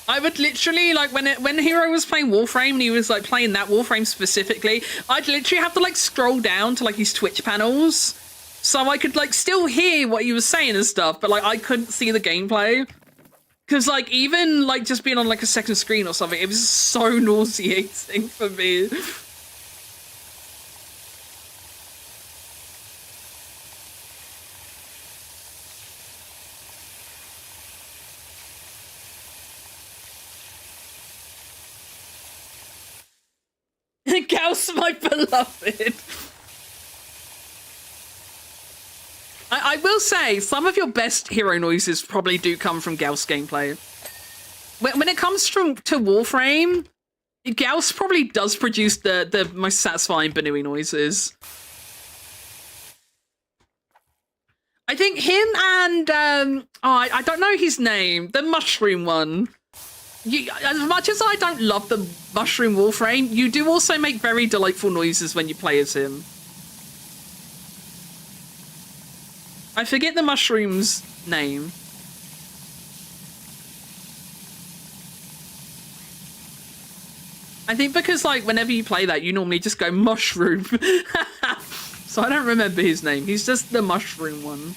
Speaker 1: I would literally, like, when Hero was playing Warframe and he was, like, playing that Warframe specifically, I'd literally have to, like, scroll down to, like, his Twitch panels. So I could, like, still hear what he was saying and stuff, but, like, I couldn't see the gameplay. Because, like, even, like, just being on, like, a second screen or something, it was so nauseating for me. Gauss, my beloved. I will say, some of your best Hero noises probably do come from Gauss gameplay. When it comes to Warframe, Gauss probably does produce the most satisfying Banui noises. I think him and, I don't know his name, the mushroom one. As much as I don't love the mushroom Warframe, you do also make very delightful noises when you play as him. I forget the mushroom's name. I think because, like, whenever you play that, you normally just go mushroom. So I don't remember his name. He's just the mushroom one.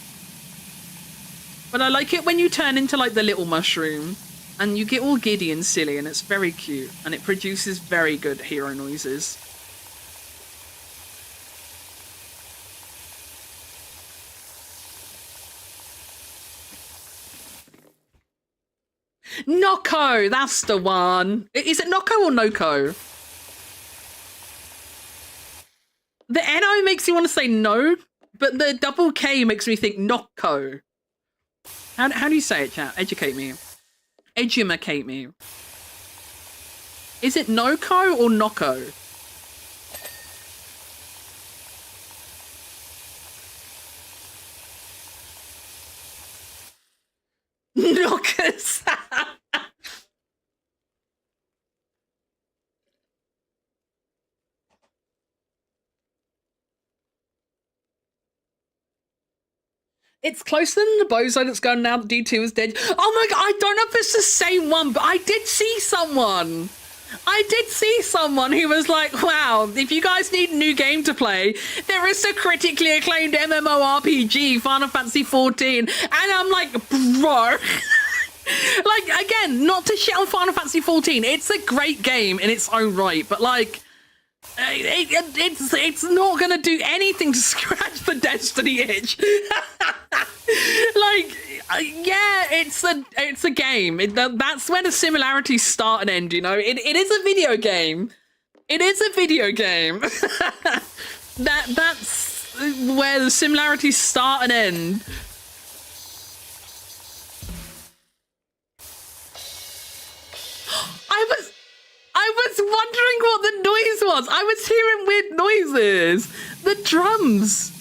Speaker 1: But I like it when you turn into, like, the little mushroom. And you get all giddy and silly, and it's very cute. And it produces very good Hero noises. Noko, that's the one. Is it Noko or Noko? The NO makes you want to say no, but the double K makes me think Noko. How do you say it, chat? Educate me. Edumacate me. Is it Noko or Noko? Knockers. It's closer than the bozo that's going now that D2 is dead. Oh my God, I don't know if it's the same one, but I did see someone. I did see someone who was like, wow, if you guys need a new game to play, there is a critically acclaimed MMORPG, Final Fantasy XIV. And I'm like, bro. Like, again, not to shit on Final Fantasy XIV. It's a great game in its own right, but like, it's not gonna do anything to scratch the Destiny itch. Like, Yeah, it's a game. That's where the similarities start and end. You know, it is a video game. It is a video game. That's where the similarities start and end. I was wondering what the noise was. I was hearing weird noises. The drums.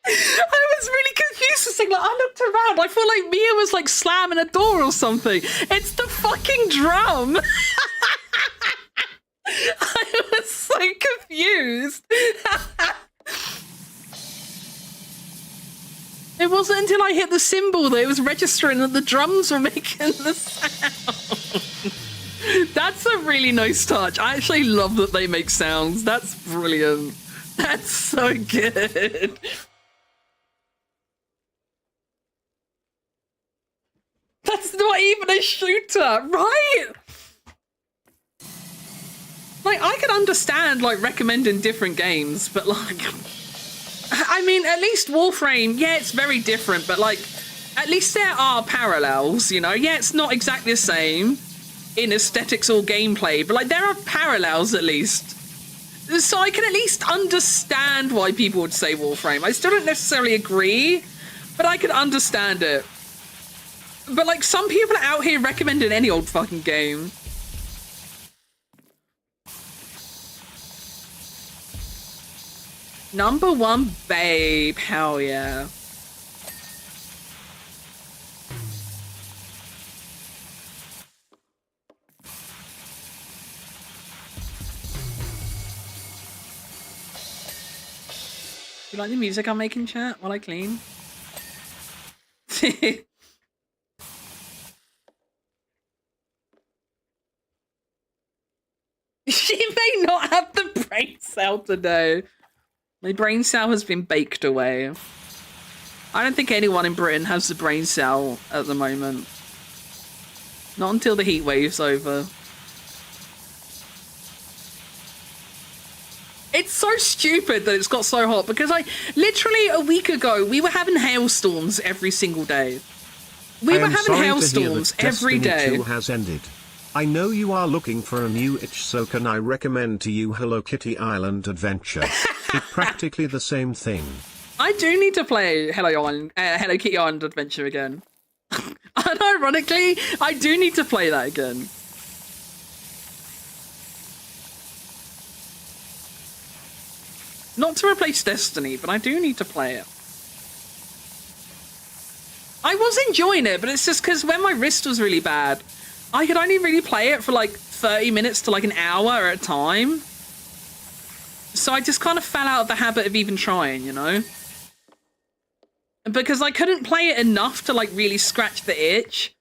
Speaker 1: I was really confused. Like, I looked around. I feel like Mia was like slamming a door or something. It's the fucking drum. I was so confused. It wasn't until I hit the cymbal that it was registering that the drums were making the sound. That's a really nice touch. I actually love that they make sounds. That's brilliant. That's so good. That's not even a shooter, right? Like, I can understand, like, recommending different games, but, like... I mean, at least Warframe, yeah, it's very different, but, like, at least there are parallels, you know? Yeah, it's not exactly the same in aesthetics or gameplay, but, like, there are parallels, at least. So I can at least understand why people would say Warframe. I still don't necessarily agree, but I can understand it. But, like, some people are out here recommending any old fucking game. Number one, babe. Hell yeah. You like the music I'm making, chat, while I clean? She may not have the brain cell today. My brain cell has been baked away. I don't think anyone in Britain has the brain cell at the moment. Not until the heat wave's over. It's so stupid that it's got so hot because literally a week ago, we were having hailstorms every single day. We were having hailstorms every day.
Speaker 2: Destiny 2 has ended. I know you are looking for a new itch, so can I recommend to you Hello Kitty Island Adventure? It's practically the same thing.
Speaker 1: I do need to play Hello Kitty Island Adventure again. Unironically, I do need to play that again. Not to replace Destiny, but I do need to play it. I was enjoying it, but it's just because when my wrist was really bad, I could only really play it for like 30 minutes to like an hour at a time. So I just kind of fell out of the habit of even trying, you know? Because I couldn't play it enough to like really scratch the itch.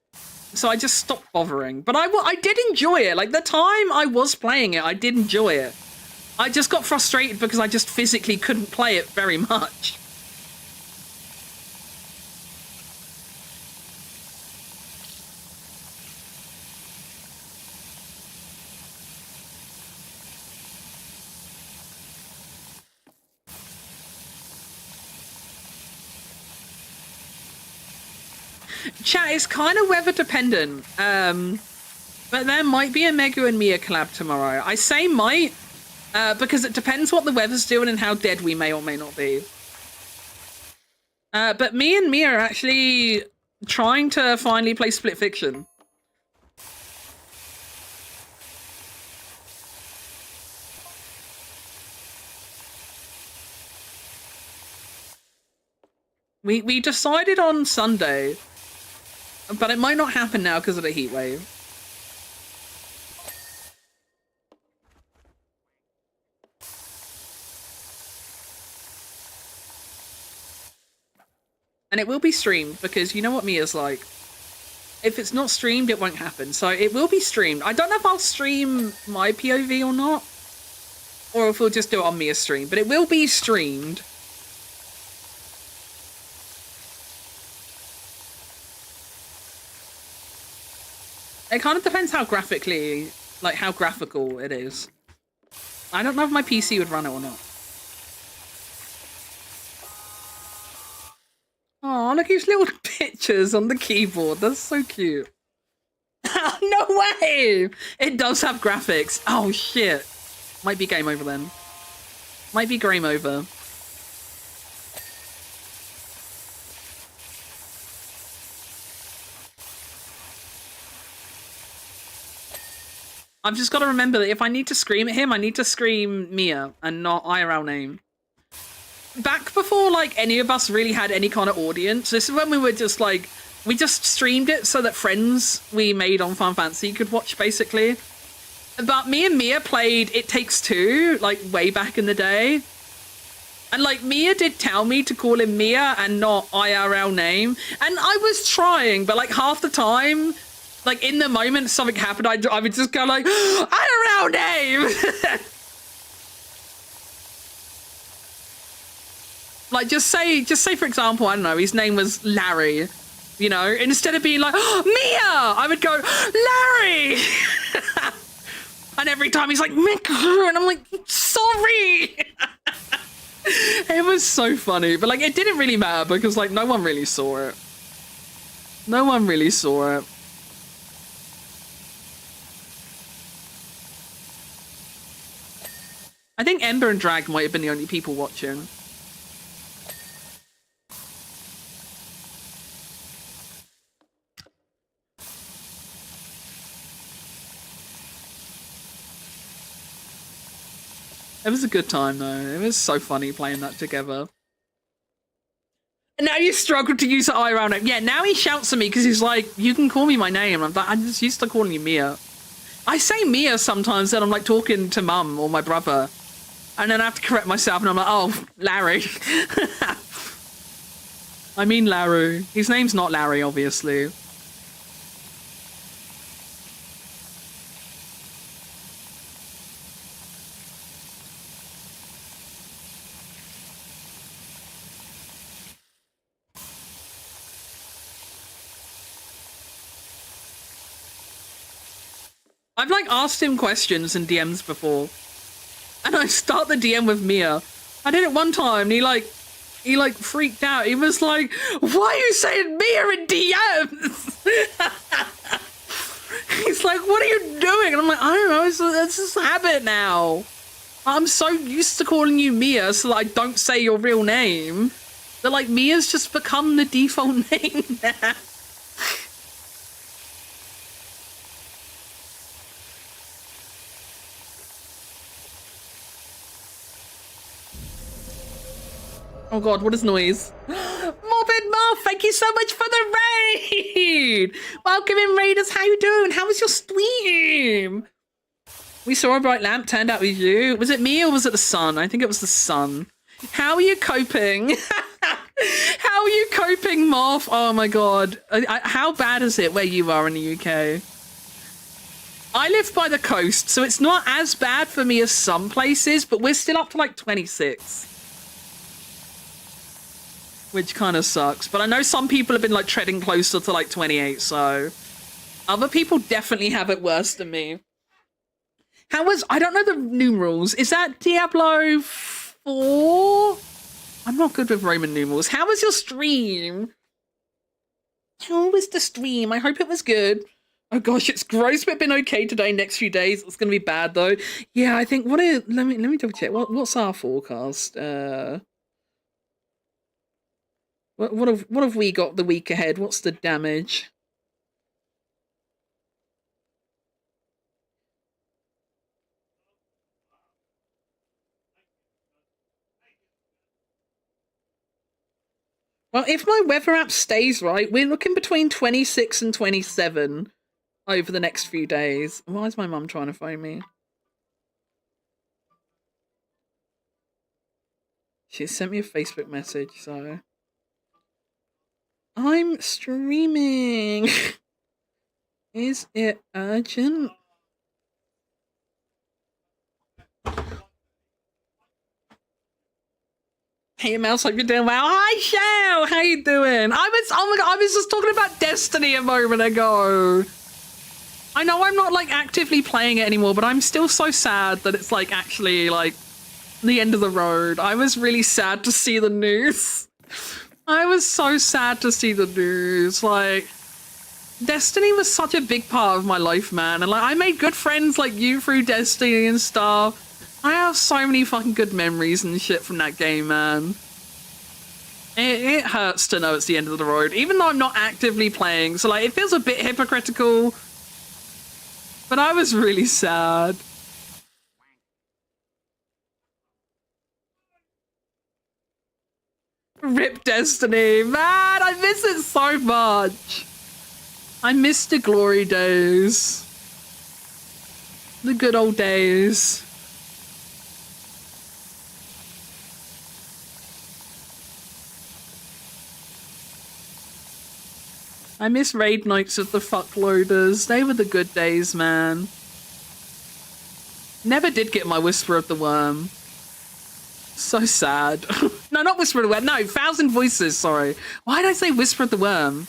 Speaker 1: So I just stopped bothering. But I did enjoy it. Like the time I was playing it, I did enjoy it. I just got frustrated because I just physically couldn't play it very much. Chat is kind of weather dependent, but there might be a Megu and Mia collab tomorrow. I say might, because it depends what the weather's doing and how dead we may or may not be. But me and Mia are actually trying to finally play Split Fiction. We decided on Sunday. But it might not happen now because of the heat wave. And it will be streamed because you know what Mia's like. If it's not streamed, it won't happen. So it will be streamed. I don't know if I'll stream my POV or not. Or if we'll just do it on Mia's stream. But it will be streamed. It kind of depends how graphically, like how graphical it is. I don't know if my PC would run it or not. Oh, look at his little pictures on the keyboard. That's so cute. No way! It does have graphics. Oh, shit. Might be game over then. Might be game over. I've just got to remember that if I need to scream at him, I need to scream Mia and not IRL name. Back before, like, any of us really had any kind of audience, this is when we were just, like, we just streamed it so that friends we made on Final Fantasy could watch, basically. But me and Mia played It Takes Two, like, way back in the day. And, like, Mia did tell me to call him Mia and not IRL name. And I was trying, but, like, half the time... Like, in the moment something happened, I would just go like, IRL name! Like, just say, for example, I don't know, his name was Larry, you know? Instead of being like, oh, Mia! I would go, Larry! And every time he's like, Mika! And I'm like, sorry! It was so funny. But, like, it didn't really matter because, like, no one really saw it. No one really saw it. I think Ember and Drag might have been the only people watching. It was a good time though. It was so funny playing that together. And now you struggle to use the IRL name. Yeah, now he shouts at me because he's like, you can call me my name. I'm like, I'm just used to calling you Mia. I say Mia sometimes then I'm like talking to mum or my brother. And then I have to correct myself and I'm like, oh, Larry. I mean Larry. His name's not Larry, obviously. I've like asked him questions in DMs before. And I start the DM with Mia. I did it one time and he like freaked out. He was like, why are you saying Mia in DMs? He's like, what are you doing? And I'm like, I don't know, it's just a habit now. I'm so used to calling you Mia so that I don't say your real name. That like Mia's just become the default name now. Oh god, what is noise? Morbid Moth, thank you so much for the raid! Welcome in, Raiders, how you doing? How was your stream? We saw a bright lamp, turned out it was you. Was it me or was it the sun? I think it was the sun. How are you coping? How are you coping, Moth? Oh my god. How bad is it where you are in the UK? I live by the coast, so it's not as bad for me as some places, but we're still up to like 26. Which kind of sucks. But I know some people have been like treading closer to like 28, so other people definitely have it worse than me. How was, I don't know the numerals. Is that Diablo 4? I'm not good with Roman numerals. How was your stream? How was the stream? I hope it was good. Oh gosh, it's gross, but been okay today. Next few days, it's gonna be bad though. Yeah, I think let me double check. What's our forecast? What have we got the week ahead? What's the damage? Well, if my weather app stays right, we're looking between 26 and 27 over the next few days. Why is my mum trying to phone me? She sent me a Facebook message, so... I'm streaming. Is it urgent? Hey, Mouse, hope you're doing well. Hi, Shell. How you doing? Oh my god, I was just talking about Destiny a moment ago. I know I'm not like actively playing it anymore, but I'm still so sad that it's like actually like the end of the road. I was really sad to see the news. I was so sad to see the news. Like, Destiny was such a big part of my life, man. And like, I made good friends like you through Destiny and stuff. I have so many fucking good memories and shit from that game, man. It hurts to know it's the end of the road, even though I'm not actively playing. So like, it feels a bit hypocritical. But I was really sad. Rip Destiny, man, I miss it so much. I miss the glory days. The good old days. I miss raid nights with the fuckloaders. They were the good days, man. Never did get my Whisper of the Worm. So sad. No, not Whisper of the Worm. No, 1,000 Voices, sorry. Why did I say Whisper of the Worm?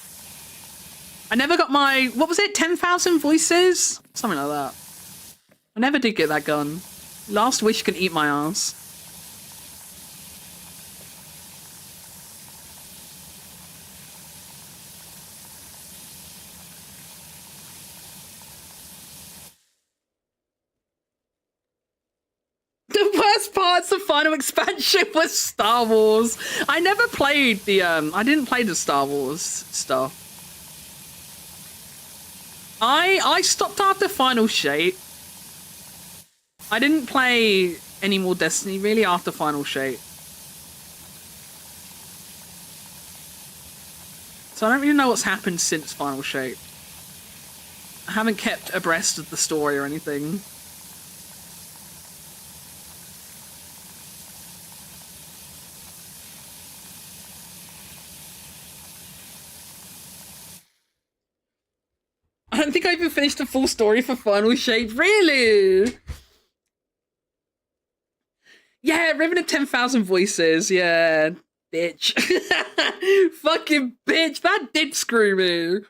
Speaker 1: I never got my... What was it? 10,000 Voices? Something like that. I never did get that gun. Last Wish can eat my ass. The worst parts of final expansion was Star Wars. I never played the I didn't play the Star Wars stuff. I stopped after Final Shape. I didn't play any more Destiny really after Final Shape. So I don't really know what's happened since Final Shape. I haven't kept abreast of the story or anything. I don't think I even finished the full story for Final Shape. Really? Yeah, Riven of 10,000 Voices. Yeah, bitch. Fucking bitch. That did screw me.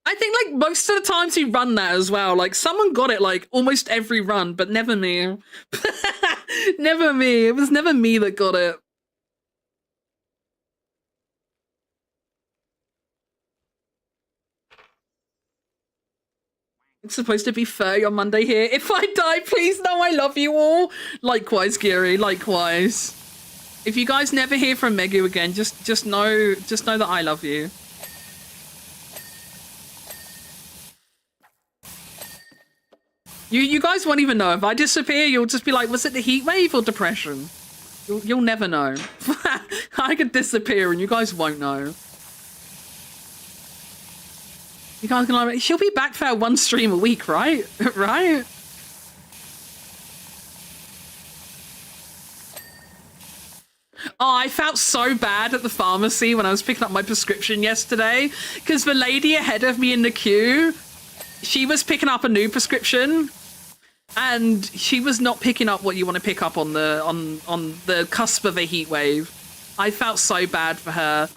Speaker 1: I think, like, most of the times he run that as well. Like, someone got it, like, almost every run, but never me. Never me. It was never me that got it. It's supposed to be furry on Monday here. If I die, please know I love you all. Likewise, Geary. Likewise. If you guys never hear from Megu again, just know that I love you. You guys won't even know. If I disappear, you'll just be like, was it the heat wave or depression? You'll never know. I could disappear and you guys won't know. You guys can like, she'll be back for one stream a week, right? Right? Oh, I felt so bad at the pharmacy when I was picking up my prescription yesterday because the lady ahead of me in the queue, she was picking up a new prescription and she was not picking up what you want to pick up on the cusp of a heat wave. I felt so bad for her.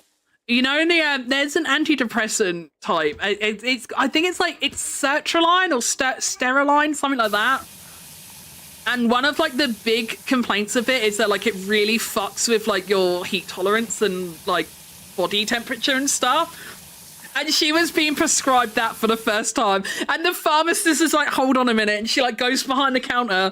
Speaker 1: You know, there's an antidepressant type. I think it's like, it's sertraline or steriline, something like that. And one of like the big complaints of it is that like it really fucks with like your heat tolerance and like body temperature and stuff. And she was being prescribed that for the first time. And the pharmacist is like, hold on a minute. And she like goes behind the counter.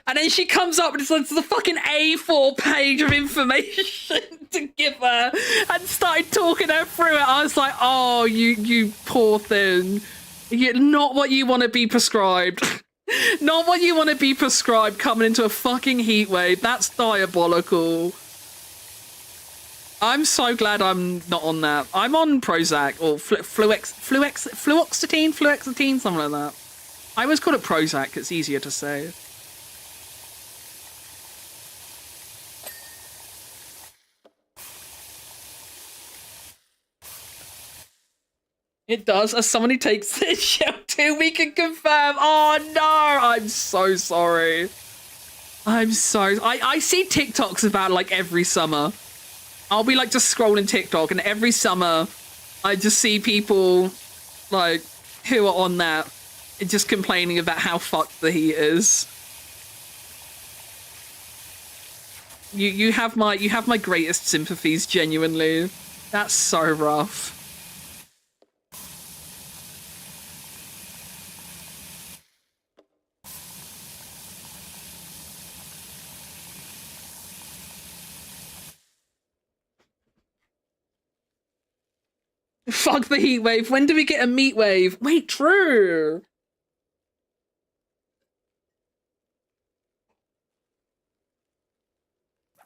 Speaker 1: And then she comes up and it's like the fucking A4 page of information to give her and started talking her through it. I was like, oh, you poor thing. You're not what you want to be prescribed. Not what you want to be prescribed coming into a fucking heat wave. That's diabolical. I'm so glad I'm not on that. I'm on Prozac or fluoxetine, something like that. I always call it Prozac. It's easier to say. It does. As someone who takes this show too, we can confirm. Oh no, I'm so sorry. I'm so... I see TikToks about like every summer. I'll be like just scrolling TikTok and every summer I just see people like who are on that just complaining about how fucked the heat is. You have my greatest sympathies, genuinely. That's so rough. Fuck the heat wave. When do we get a meat wave? Wait, true.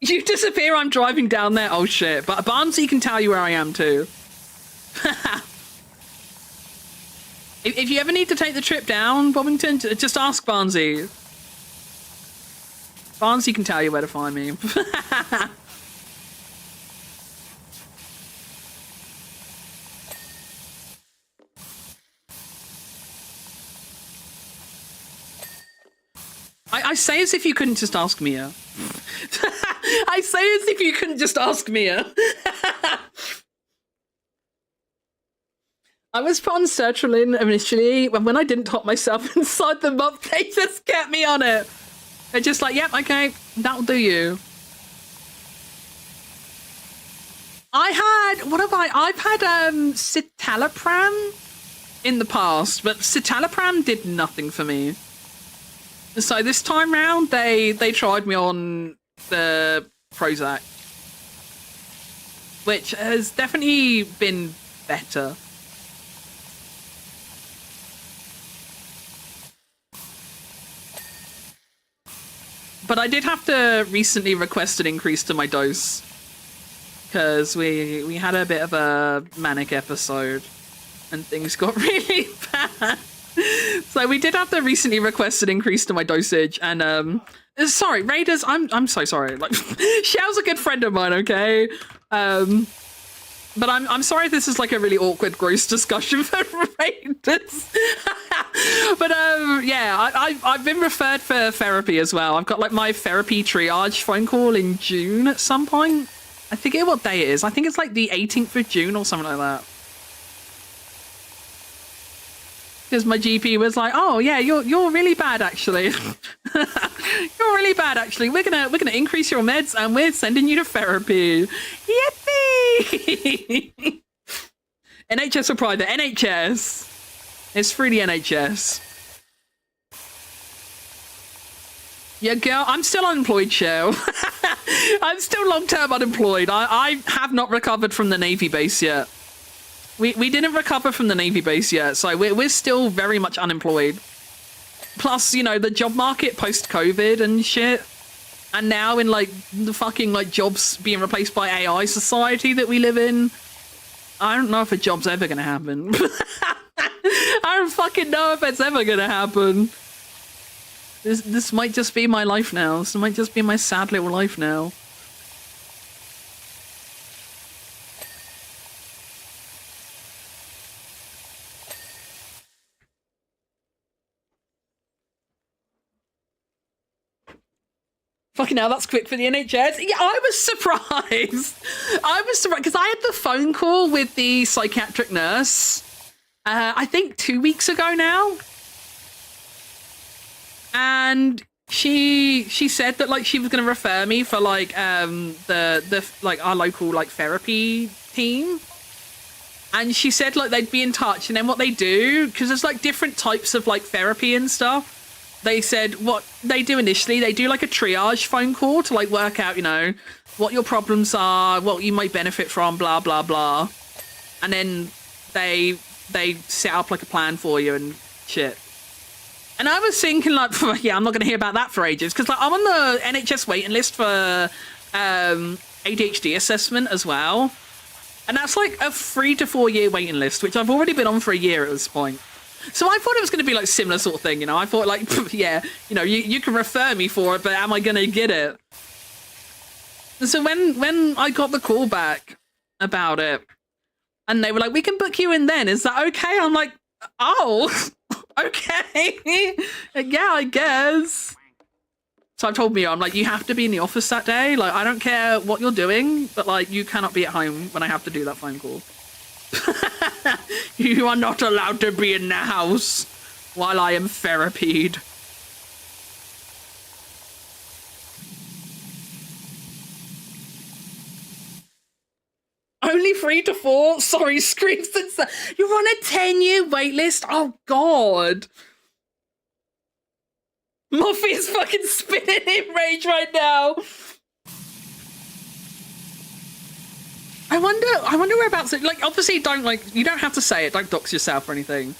Speaker 1: You disappear, I'm driving down there. Oh shit. But Barnesy can tell you where I am too. If you ever need to take the trip down, Bobbington, just ask Barnesy. Barnesy can tell you where to find me. I say as if you couldn't just ask Mia. I say as if you couldn't just ask Mia. I was put on sertraline initially, and when I didn't top myself inside the month, they just kept me on it. They're just like, yep, okay, that'll do you. I've had citalopram in the past, but citalopram did nothing for me. So this time round, they tried me on the Prozac, which has definitely been better. But I did have to recently request an increase to my dose because we had a bit of a manic episode and things got really bad. So we did have to recently request an increase to my dosage, and sorry, Raiders, I'm so sorry. Like, Shell's a good friend of mine, okay? But I'm sorry if this is like a really awkward, gross discussion for Raiders. But yeah, I've been referred for therapy as well. I've got like my therapy triage phone call in June at some point. I forget what day it is. I think it's like the 18th of June or something like that. Because my GP was like, "Oh yeah, you're really bad actually. You're really bad actually. We're gonna increase your meds and we're sending you to therapy. Yippee!" NHS or private? NHS. It's through the NHS. Yeah, girl, I'm still unemployed, Shell. I'm still long-term unemployed. I have not recovered from the Navy base yet. We didn't recover from the Navy base yet, so we're still very much unemployed. Plus, you know, the job market post-COVID and shit. And now in, like, the fucking, like, jobs being replaced by AI society that we live in, I don't know if a job's ever gonna happen. I don't fucking know if it's ever gonna happen. This might just be my life now. This might just be my sad little life now. Fucking hell, that's quick for the NHS. Yeah, I was surprised. I was surprised because I had the phone call with the psychiatric nurse, I think 2 weeks ago now. And she said that like she was going to refer me for like the like our local like therapy team. And she said like they'd be in touch, and then what they do, because there's like different types of like therapy and stuff. They said what they do initially, they do like a triage phone call to like work out, you know, what your problems are, what you might benefit from, blah, blah, blah. And then they set up like a plan for you and shit. And I was thinking like, yeah, I'm not going to hear about that for ages. Because like I'm on the NHS waiting list for ADHD assessment as well. And that's like a 3 to 4 year waiting list, which I've already been on for a year at this point. So I thought it was going to be like similar sort of thing, you know. I thought like, yeah, you know, you can refer me for it, but am I going to get it? And so when I got the call back about it, and they were like, we can book you in then. Is that okay? I'm like, oh, okay. Yeah, I guess. So I've told Mia, I'm like, you have to be in the office that day. Like, I don't care what you're doing, but like, you cannot be at home when I have to do that phone call. You are not allowed to be in the house while I am therapied. 3 to 4. Sorry, screams and you're on a 10-year wait list. Oh God. Muffy is fucking spinning in rage right now. I wonder whereabouts it, like, obviously you don't have to say it, don't dox yourself or anything.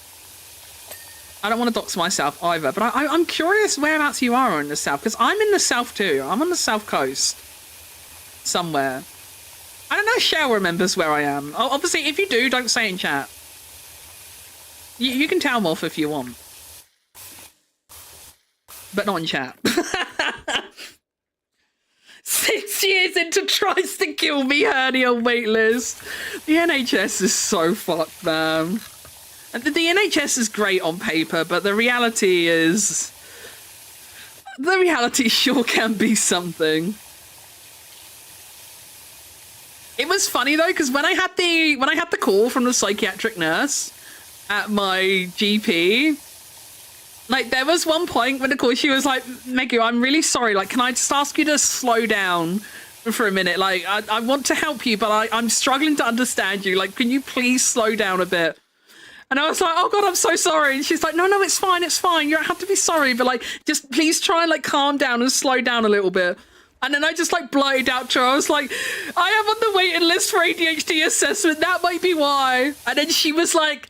Speaker 1: I don't want to dox myself either, but I'm curious whereabouts you are in the south, because I'm in the south too. I'm on the south coast. Somewhere. I don't know if Shell remembers where I am. Obviously, if you do, don't say in chat. You can tell Morph if you want. But not in chat. 6 years into tries to kill me hernia waitlist. The NHS is so fucked, man. And the NHS is great on paper, but the reality is... The reality sure can be something. It was funny though, because when I had the call from the psychiatric nurse at my GP, like there was one point when the call, she was like, Meggy, I'm really sorry, like, can I just ask you to slow down for a minute? Like, I want to help you, but I'm struggling to understand you. Like, can you please slow down a bit? And I was like, oh God, I'm so sorry. And she's like, no, it's fine. You don't have to be sorry, but like, just please try and like calm down and slow down a little bit. And then I just like blurted out to her. I was like, I am on the waiting list for ADHD assessment. That might be why. And then she was like,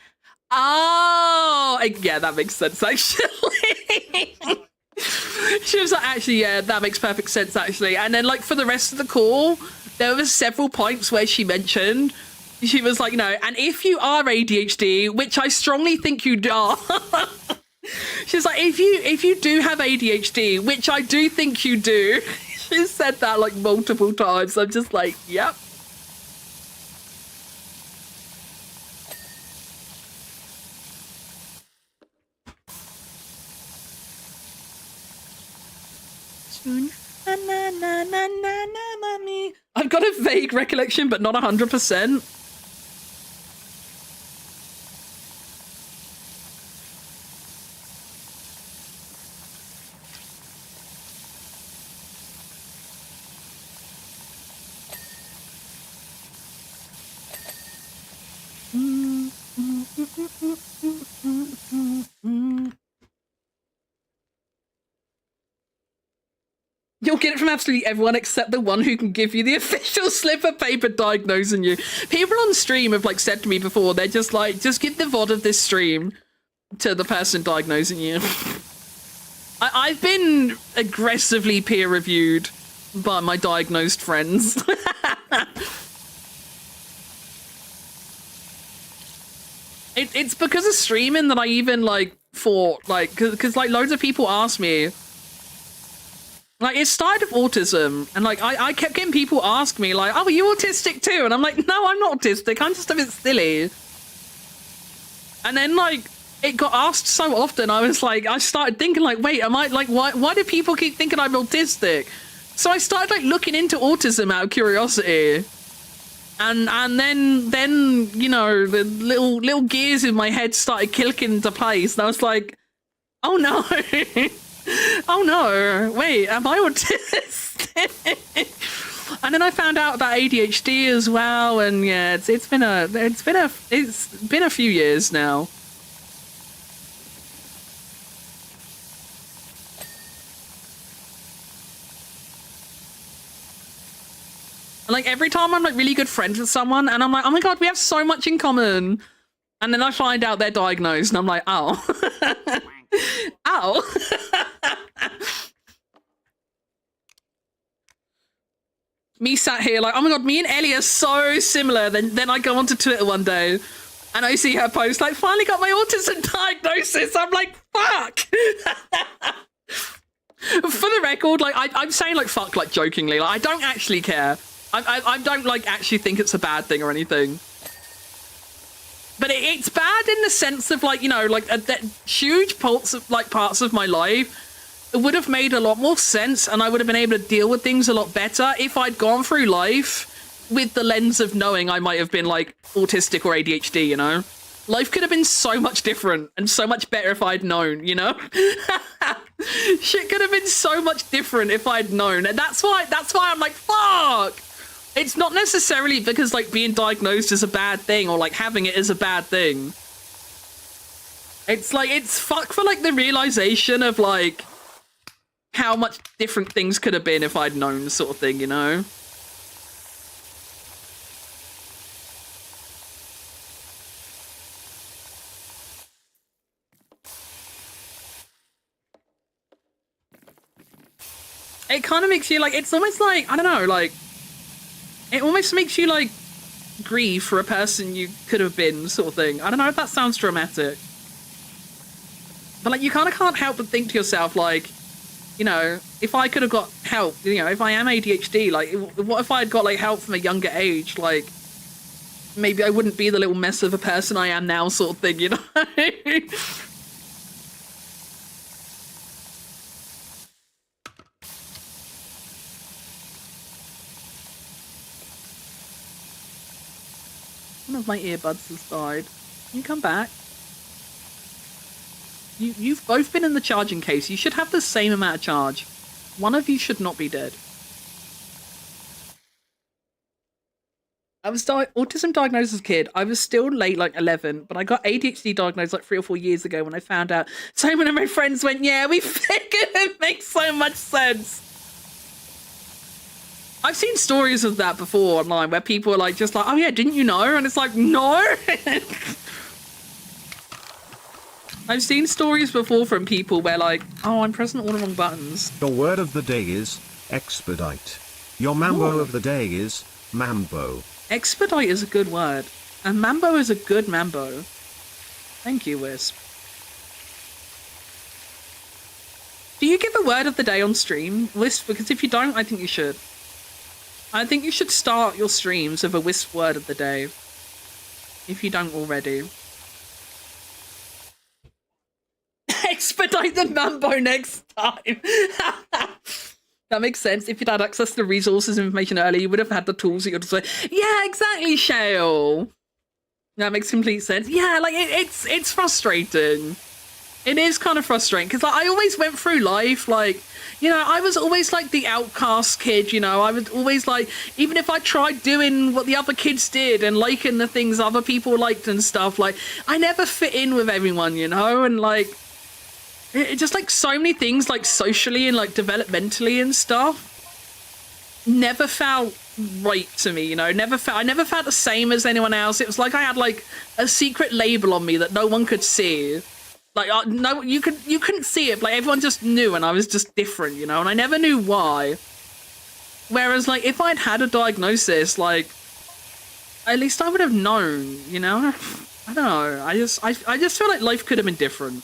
Speaker 1: oh, yeah, that makes sense actually. She was like, actually, yeah, that makes perfect sense actually. And then like for the rest of the call, there was several points where she mentioned, she was like, no, and if you are ADHD, which I strongly think you are, she's like, if you do have ADHD, which I do think you do, she said that like multiple times. I'm just like, yep. I've got a vague recollection, but not 100%. You'll get it from absolutely everyone except the one who can give you the official slip of paper diagnosing you. People on stream have like said to me before, they're just like, just give the VOD of this stream to the person diagnosing you. I've been aggressively peer reviewed by my diagnosed friends. It's because of streaming that I even like thought like, because like loads of people ask me, like, it started with autism, and, like, I kept getting people ask me, like, oh, are you autistic too? And I'm like, no, I'm not autistic, I'm just a bit silly. And then, like, it got asked so often, I was like, I started thinking, like, wait, am I, like, why do people keep thinking I'm autistic? So I started, like, looking into autism out of curiosity. And then, you know, the little gears in my head started clicking into place, and I was like, oh, no. Oh no, wait, am I autistic? And then I found out about ADHD as well, and yeah, it's been a few years now. And like every time I'm like really good friends with someone and I'm like, oh my God, we have so much in common. And then I find out they're diagnosed and I'm like, oh. Ow. Me sat here like, oh my God, me and Ellie are so similar. Then I go onto Twitter one day and I see her post like, finally got my autism diagnosis. I'm like, fuck. For the record, like I'm saying like fuck like jokingly. Like I don't actually care. I don't like actually think it's a bad thing or anything. But it's bad in the sense of like, you know, like that huge parts of my life, it would have made a lot more sense and I would have been able to deal with things a lot better if I'd gone through life with the lens of knowing I might have been like autistic or ADHD, you know? Life could have been so much different and so much better if I'd known, you know? Shit could have been so much different if I'd known. And that's why I'm like, fuck! It's not necessarily because like being diagnosed is a bad thing or like having it is a bad thing. It's like, it's fuck for like the realization of like how much different things could have been if I'd known, sort of thing, you know? It kind of makes you like, it's almost like, I don't know, like, it almost makes you like grieve for a person you could have been, sort of thing. I don't know if that sounds dramatic. But like, you kind of can't help but think to yourself, like, you know, if I could have got help, you know, if I am ADHD, like, what if I had got like help from a younger age? Like, maybe I wouldn't be the little mess of a person I am now, sort of thing, you know? One of my earbuds has died. Can you come back? You've both been in the charging case. You should have the same amount of charge. One of you should not be dead. I was autism diagnosed as a kid. I was still late, like 11, but I got ADHD diagnosed like 3 or 4 years ago when I found out. So many of my friends went, yeah, we figured it makes so much sense. I've seen stories of that before online where people are like, just like, oh yeah, didn't you know? And it's like, no. I've seen stories before from people where like, oh, I'm pressing all the wrong buttons.
Speaker 2: Your word of the day is expedite. Your mambo of the day is mambo.
Speaker 1: Expedite is a good word. And mambo is a good mambo. Thank you, Wisp. Do you give a word of the day on stream, Wisp? Because if you don't, I think you should. I think you should start your streams with a Wisp word of the day. If you don't already. Expedite the mambo next time. That makes sense. If you'd had access to the resources and information earlier, you would have had the tools that you'd say, yeah, exactly, Shale. That makes complete sense. Yeah, like, it's frustrating. It is kind of frustrating, because like, I always went through life, like, you know, I was always like the outcast kid, you know, I was always like, even if I tried doing what the other kids did and liking the things other people liked and stuff, like, I never fit in with everyone, you know, and like, it just like so many things like socially and like developmentally and stuff never felt right to me, you know. I never felt the same as anyone else. It was like I had like a secret label on me that no one could see. Like no, you couldn't see it. Like everyone just knew, and I was just different, you know. And I never knew why. Whereas like if I'd had a diagnosis, like at least I would have known, you know. I don't know. I just feel like life could have been different.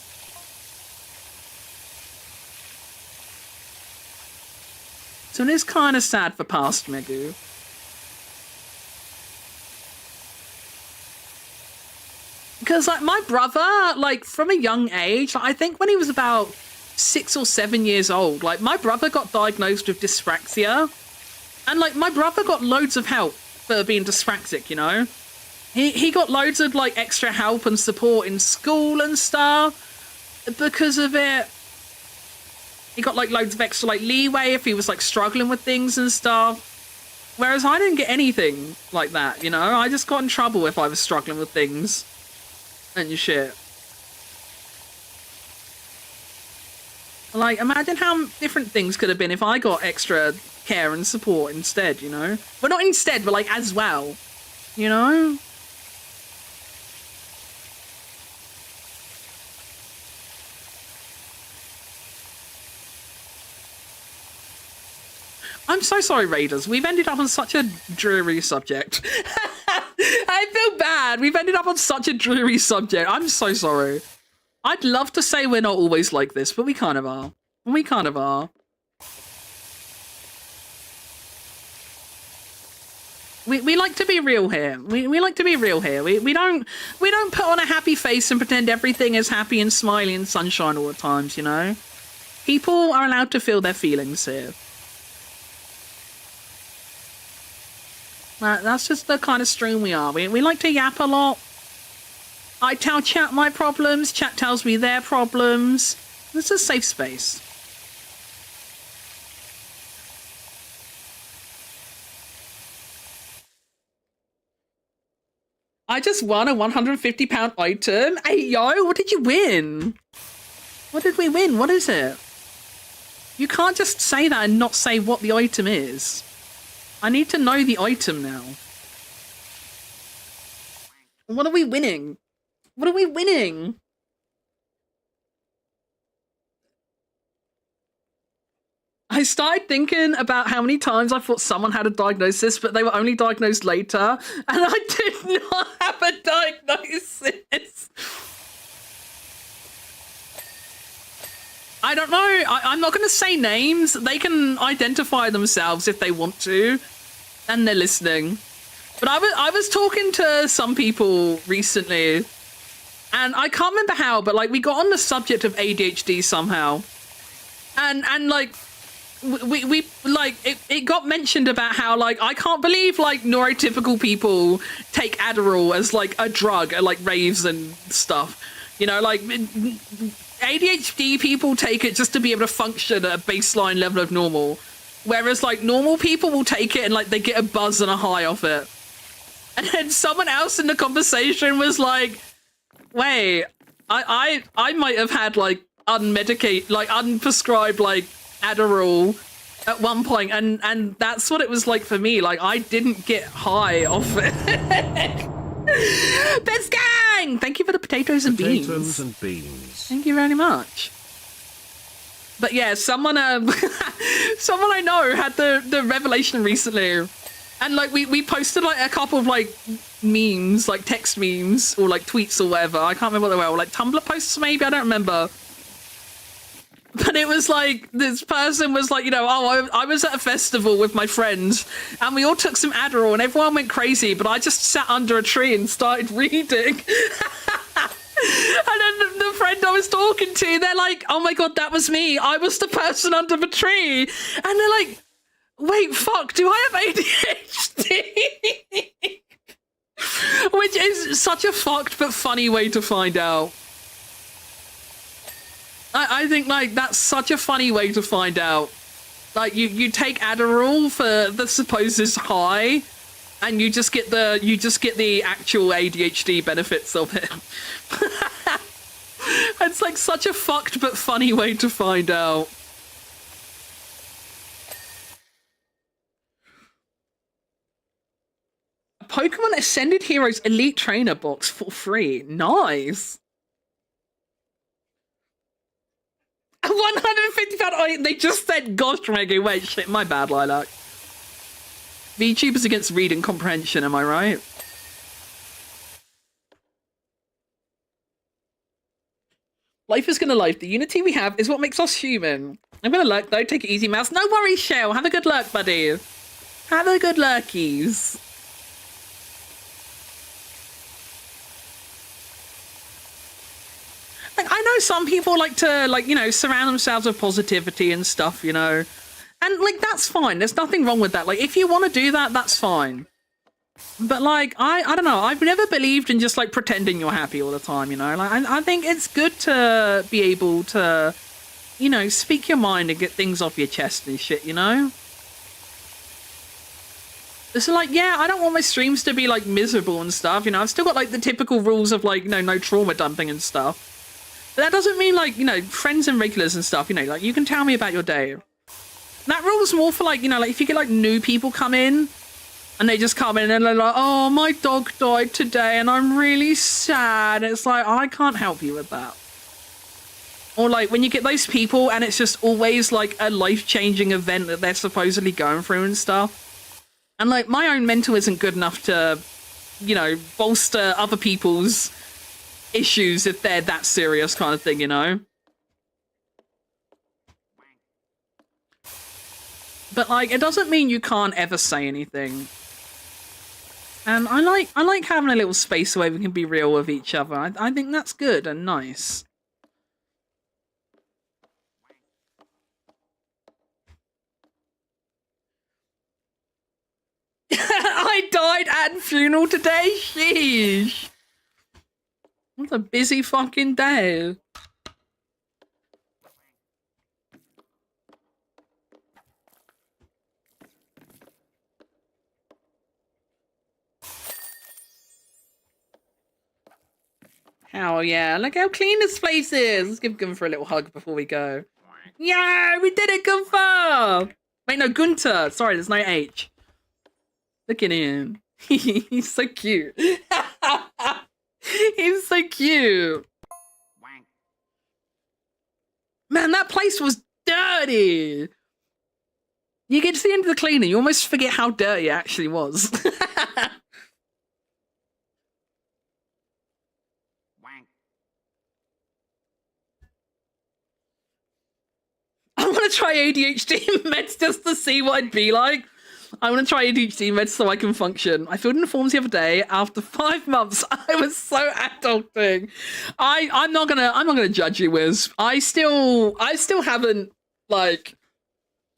Speaker 1: So it is kind of sad for past Megu. Because, like, my brother, like, from a young age, like, I think when he was about 6 or 7 years old, like, my brother got diagnosed with dyspraxia. And, like, my brother got loads of help for being dyspraxic, you know? He got loads of, like, extra help and support in school and stuff because of it. He got, like, loads of extra, like, leeway if he was, like, struggling with things and stuff. Whereas I didn't get anything like that, you know? I just got in trouble if I was struggling with things and shit. Like, imagine how different things could have been if I got extra care and support instead, you know? Well, not instead, but, like, as well, you know? I'm so sorry, Raiders. We've ended up on such a dreary subject. I feel bad. We've ended up on such a dreary subject. I'm so sorry. I'd love to say we're not always like this, but we kind of are. We kind of are. We like to be real here. We like to be real here. We don't put on a happy face and pretend everything is happy and smiley and sunshine all the times, you know? People are allowed to feel their feelings here. That's just the kind of stream we are. We like to yap a lot. I tell chat my problems. Chat tells me their problems. It's a safe space. I just won a £150 item. Hey, yo, what did you win? What did we win? What is it? You can't just say that and not say what the item is. I need to know the item now. What are we winning? What are we winning? I started thinking about how many times I thought someone had a diagnosis, but they were only diagnosed later, and I did not have a diagnosis. I don't know. I'm not going to say names. They can identify themselves if they want to, and they're listening. But I was talking to some people recently, and I can't remember how, but like we got on the subject of ADHD somehow, and like. We like it got mentioned about how like I can't believe like neurotypical people take Adderall as like a drug at like raves and stuff, you know, like ADHD people take it just to be able to function at a baseline level of normal, whereas like normal people will take it and like they get a buzz and a high off it. And then someone else in the conversation was like, wait, I might have had like unprescribed like Adderall at one point, and that's what it was like for me. Like I didn't get high off it. Best gang! Thank you for the potatoes and beans.
Speaker 2: Potatoes and beans.
Speaker 1: Thank you very much. But yeah, someone someone I know had the revelation recently. And like we posted like a couple of like memes, like text memes or like tweets or whatever. I can't remember what they were, or like Tumblr posts maybe, I don't remember. But it was like, this person was like, you know, oh, I was at a festival with my friends and we all took some Adderall and everyone went crazy, but I just sat under a tree and started reading. And then the friend I was talking to, they're like, oh my God, that was me. I was the person under the tree. And they're like, wait, fuck, do I have ADHD? Which is such a fucked but funny way to find out. I think like that's such a funny way to find out. Like you take Adderall for the supposed high, and you just get the actual ADHD benefits of it. It's like such a fucked but funny way to find out. Pokemon Ascended Heroes Elite Trainer box for free. Nice. £150. Oh, they just said gosh, Reggie. Wait, shit, my bad, Lilac. VTubers against reading comprehension, am I right? Life is gonna life. The unity we have is what makes us human. I'm gonna lurk though. Take it easy, mouse. No worries, Shell. Have a good lurk, buddy. Have a good lurkies. Like, I know some people like to, like, you know, surround themselves with positivity and stuff, you know. And, like, that's fine. There's nothing wrong with that. Like, if you want to do that, that's fine. But, like, I don't know. I've never believed in just, like, pretending you're happy all the time, you know. Like, I think it's good to be able to, you know, speak your mind and get things off your chest and shit, you know? So, like, yeah, I don't want my streams to be, like, miserable and stuff, you know. I've still got, like, the typical rules of, like, you know, no trauma dumping and stuff. But that doesn't mean, like, you know, friends and regulars and stuff, you know, like, you can tell me about your day. That rule's more for, like, you know, like, if you get, like, new people come in, and they just come in and they're like, oh, my dog died today, and I'm really sad. It's like, I can't help you with that. Or, like, when you get those people, and it's just always, like, a life-changing event that they're supposedly going through and stuff. And, like, my own mental isn't good enough to, you know, bolster other people's issues if they're that serious kind of thing, you know? But, like, it doesn't mean you can't ever say anything. And I like having a little space where we can be real with each other. I think that's good and nice. I died at funeral today? Sheesh. What a busy fucking day. Hell yeah. Look how clean this place is. Let's give Gunther a little hug before we go. Yeah, we did it, Gunther! Wait, no, Gunter. Sorry, there's no H. Look at him. He's so cute. He's so cute. Man, that place was dirty. You get to the end of the cleaning, you almost forget how dirty it actually was. I want to try ADHD meds just to see what it'd be like. I want to try ADHD meds so I can function. I filled in the forms the other day. After 5 months, I was so adulting. I'm not gonna judge you, Wiz. I still haven't like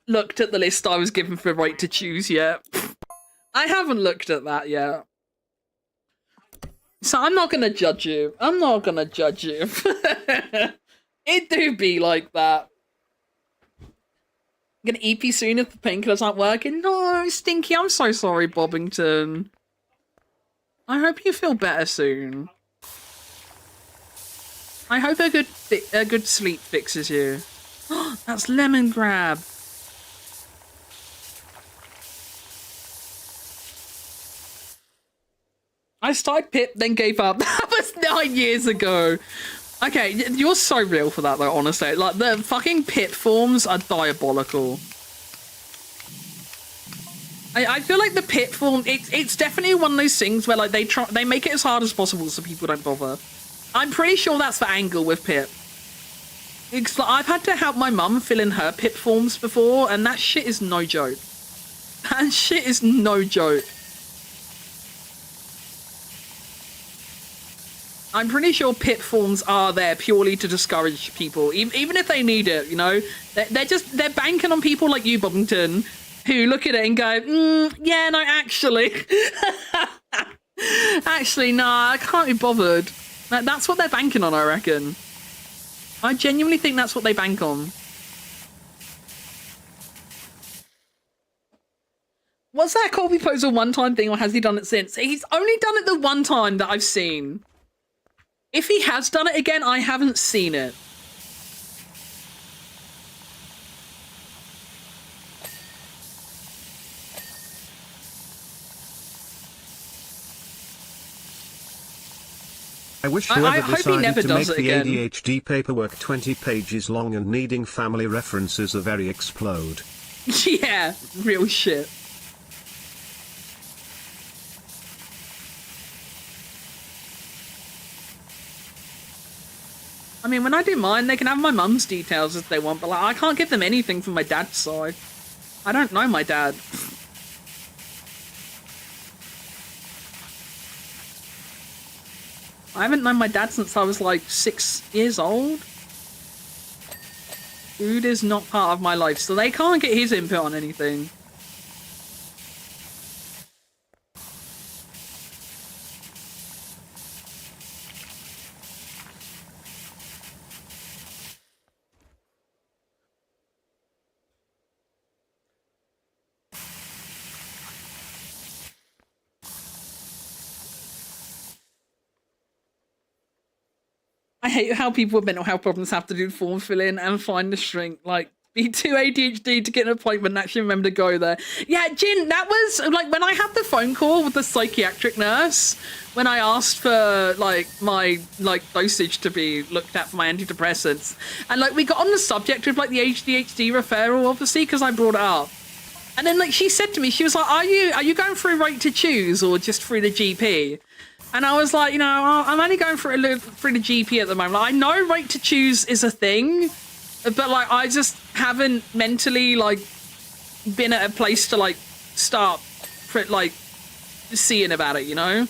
Speaker 1: looked at the list I was given for right to choose yet. I haven't looked at that yet. So I'm not gonna judge you. I'm not gonna judge you. It do be like that. Gonna EP soon if the painkillers aren't working. No, Stinky, I'm so sorry, Bobbington. I hope you feel better soon. I hope a good sleep fixes you. That's lemon grab. I started Pip, then gave up. That was 9 years ago. Okay, you're so real for that though, honestly. Like, the fucking Pip forms are diabolical. I feel like the Pip form, it's definitely one of those things where like they make it as hard as possible so people don't bother. I'm pretty sure that's the angle with Pip. It's like, I've had to help my mum fill in her Pip forms before, and that shit is no joke. That shit is no joke. I'm pretty sure Pip forms are there purely to discourage people, even if they need it, you know? They're banking on people like you, Bobbington, who look at it and go, yeah, no, actually. Actually, nah, I can't be bothered. That's what they're banking on, I reckon. I genuinely think that's what they bank on. Was that Colby Pose a one-time thing, or has he done it since? He's only done it the one time that I've seen. If he has done it again, I haven't seen it.
Speaker 2: I wish whoever decided to make the ADHD paperwork 20 pages long and needing family references a very explode.
Speaker 1: Yeah, real shit. I mean, when I do mine, they can have my mum's details if they want, but like, I can't give them anything from my dad's side. I don't know my dad. I haven't known my dad since I was like 6 years old. Food is not part of my life, so they can't get his input on anything. I hate how people with mental health problems have to do form fill-in and find the shrink. Like, be too ADHD to get an appointment and actually remember to go there. Yeah, Jin, that was, like, when I had the phone call with the psychiatric nurse, when I asked for, like, my, like, dosage to be looked at for my antidepressants. And, like, we got on the subject of, like, the ADHD referral, obviously, because I brought it up. And then, like, she said to me, she was like, are you going through right to choose or just through the GP? And I was like, you know, I'm only going through the GP at the moment. Like, I know right to choose is a thing, but like, I just haven't mentally like been at a place to like start like seeing about it, you know.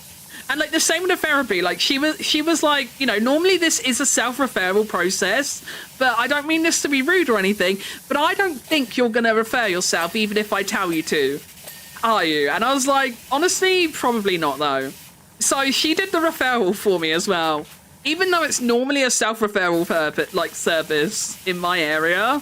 Speaker 1: And like the same with the therapy. Like she was like, you know, normally this is a self-referral process, but I don't mean this to be rude or anything, but I don't think you're gonna refer yourself even if I tell you to. Are you? And I was like, honestly, probably not though. So she did the referral for me as well. Even though it's normally a self-referral like service in my area,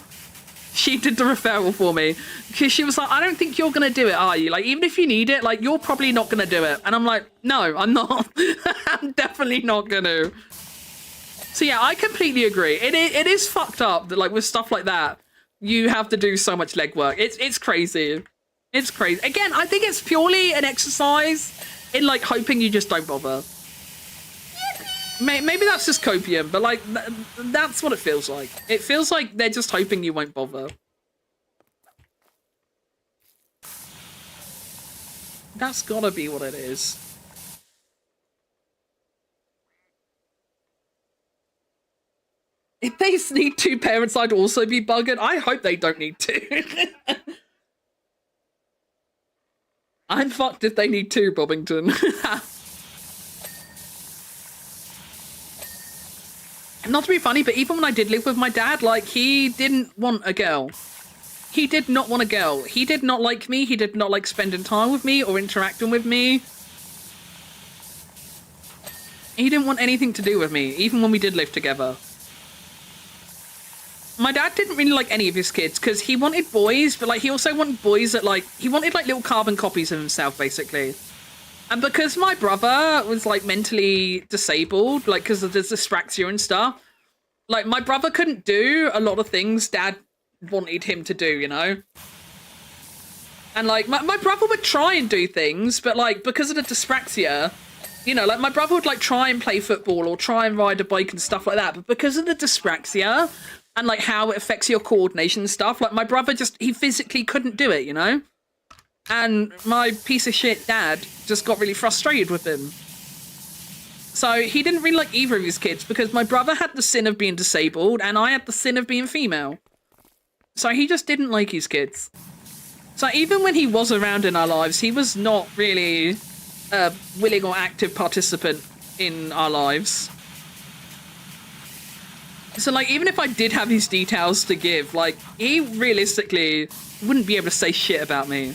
Speaker 1: she did the referral for me because she was like, I don't think you're going to do it, are you? Like, even if you need it, like, you're probably not going to do it. And I'm like, no, I'm not. I'm definitely not going to. So yeah, I completely agree. It is fucked up that, like, with stuff like that, you have to do so much legwork. It's crazy. It's crazy. Again, I think it's purely an exercise in, like, hoping you just don't bother. Maybe that's just copium, but, like, that's what it feels like. It feels like they're just hoping you won't bother. That's gotta be what it is. If they need two parents, I'd also be buggered. I hope they don't need two. I'm fucked if they need two, Bobbington. Not to be funny, but even when I did live with my dad, like, he didn't want a girl. He did not want a girl. He did not like me. He did not like spending time with me or interacting with me. He didn't want anything to do with me, even when we did live together. My dad didn't really like any of his kids because he wanted boys, but, like, he also wanted boys that, like, he wanted, like, little carbon copies of himself, basically. And because my brother was, like, mentally disabled, like, because of the dyspraxia and stuff, like, my brother couldn't do a lot of things Dad wanted him to do, you know? And, like, my brother would try and do things, but, like, because of the dyspraxia, you know, like, my brother would, like, try and play football or try and ride a bike and stuff like that, but because of the dyspraxia and, like, how it affects your coordination and stuff, like, my brother just, he physically couldn't do it, you know? And my piece of shit dad just got really frustrated with him. So he didn't really like either of his kids because my brother had the sin of being disabled and I had the sin of being female. So he just didn't like his kids. So even when he was around in our lives, he was not really a willing or active participant in our lives. So, like, even if I did have his details to give, like, he realistically wouldn't be able to say shit about me.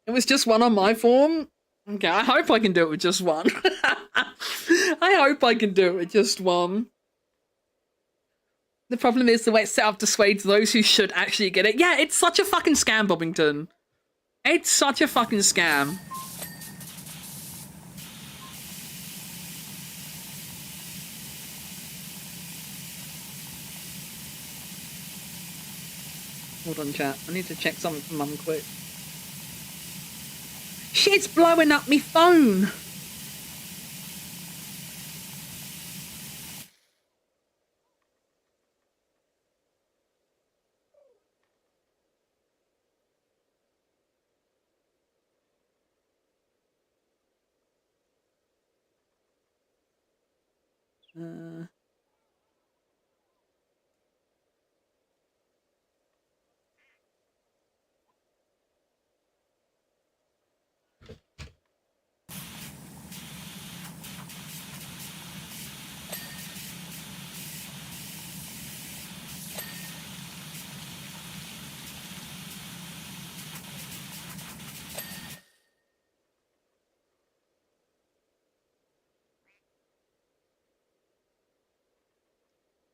Speaker 1: It was just one on my form. Okay, I hope I can do it with just one. I hope I can do it with just one. The problem is the way it's set up dissuades those who should actually get it. Yeah, it's such a fucking scam, Bobbington. It's such a fucking scam. Hold on, chat. I need to check something for Mum quick. Shit's blowing up me phone.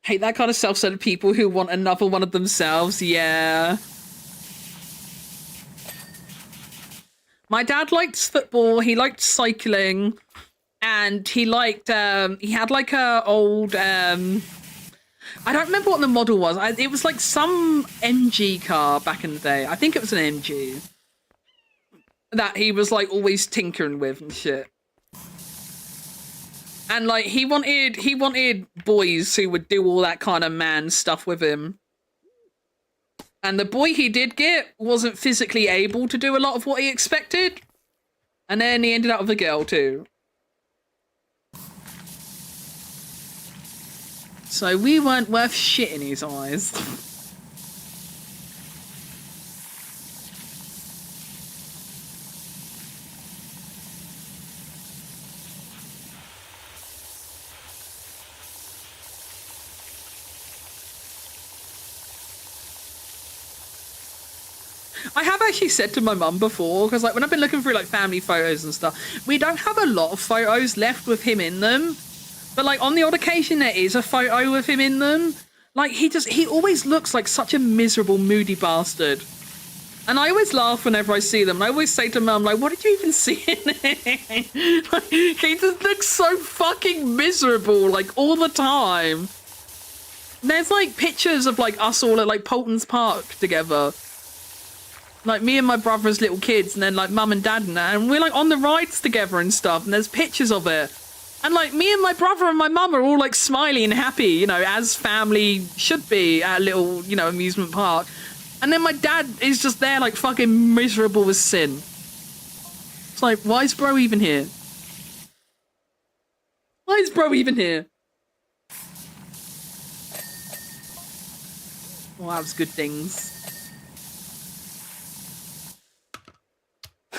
Speaker 1: Hate that kind of self-centered people who want another one of themselves. Yeah. My dad liked football. He liked cycling, and he liked. He had like a old. I don't remember what the model was. It was like some MG car back in the day. I think it was an MG that he was like always tinkering with and shit. And, like, he wanted boys who would do all that kind of man stuff with him. And the boy he did get wasn't physically able to do a lot of what he expected. And then he ended up with a girl, too. So we weren't worth shit in his eyes. I have actually said to my mum before, because, like, when I've been looking through, like, family photos and stuff, we don't have a lot of photos left with him in them. But, like, on the odd occasion there is a photo with him in them. Like, he always looks like such a miserable, moody bastard. And I always laugh whenever I see them. And I always say to Mum, like, what did you even see in it? Like, he just looks so fucking miserable, like, all the time. There's, like, pictures of, like, us all at, like, Polton's Park together. Like, me and my brother as little kids, and then, like, Mum and Dad and that. And we're, like, on the rides together and stuff. And there's pictures of it. And, like, me and my brother and my mum are all, like, smiley and happy, you know, as family should be at a little, you know, amusement park. And then my dad is just there, like, fucking miserable as sin. It's like, why is bro even here? Why is bro even here? Oh, that was good things.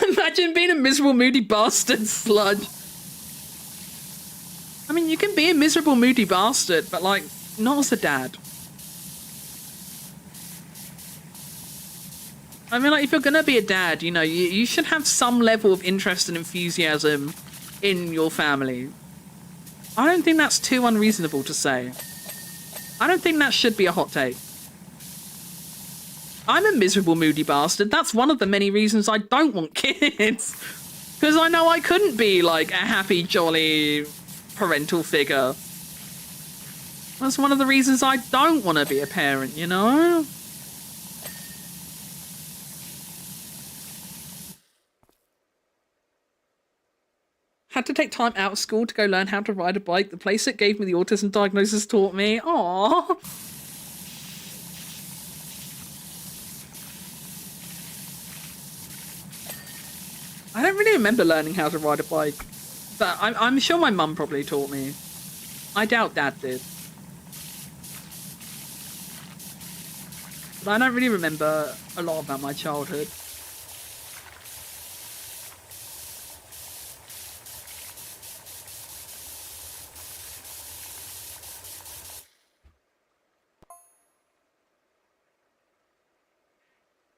Speaker 1: Imagine being a miserable, moody bastard, Sludge. I mean, you can be a miserable, moody bastard, but, like, not as a dad. I mean, like, if you're gonna be a dad, you know, you should have some level of interest and enthusiasm in your family. I don't think that's too unreasonable to say. I don't think that should be a hot take. I'm a miserable, moody bastard. That's one of the many reasons I don't want kids. Because I know I couldn't be, like, a happy, jolly parental figure. That's one of the reasons I don't want to be a parent, you know? Had to take time out of school to go learn how to ride a bike. The place that gave me the autism diagnosis taught me. Aww. I don't really remember learning how to ride a bike. But I'm sure my mum probably taught me. I doubt Dad did. But I don't really remember a lot about my childhood.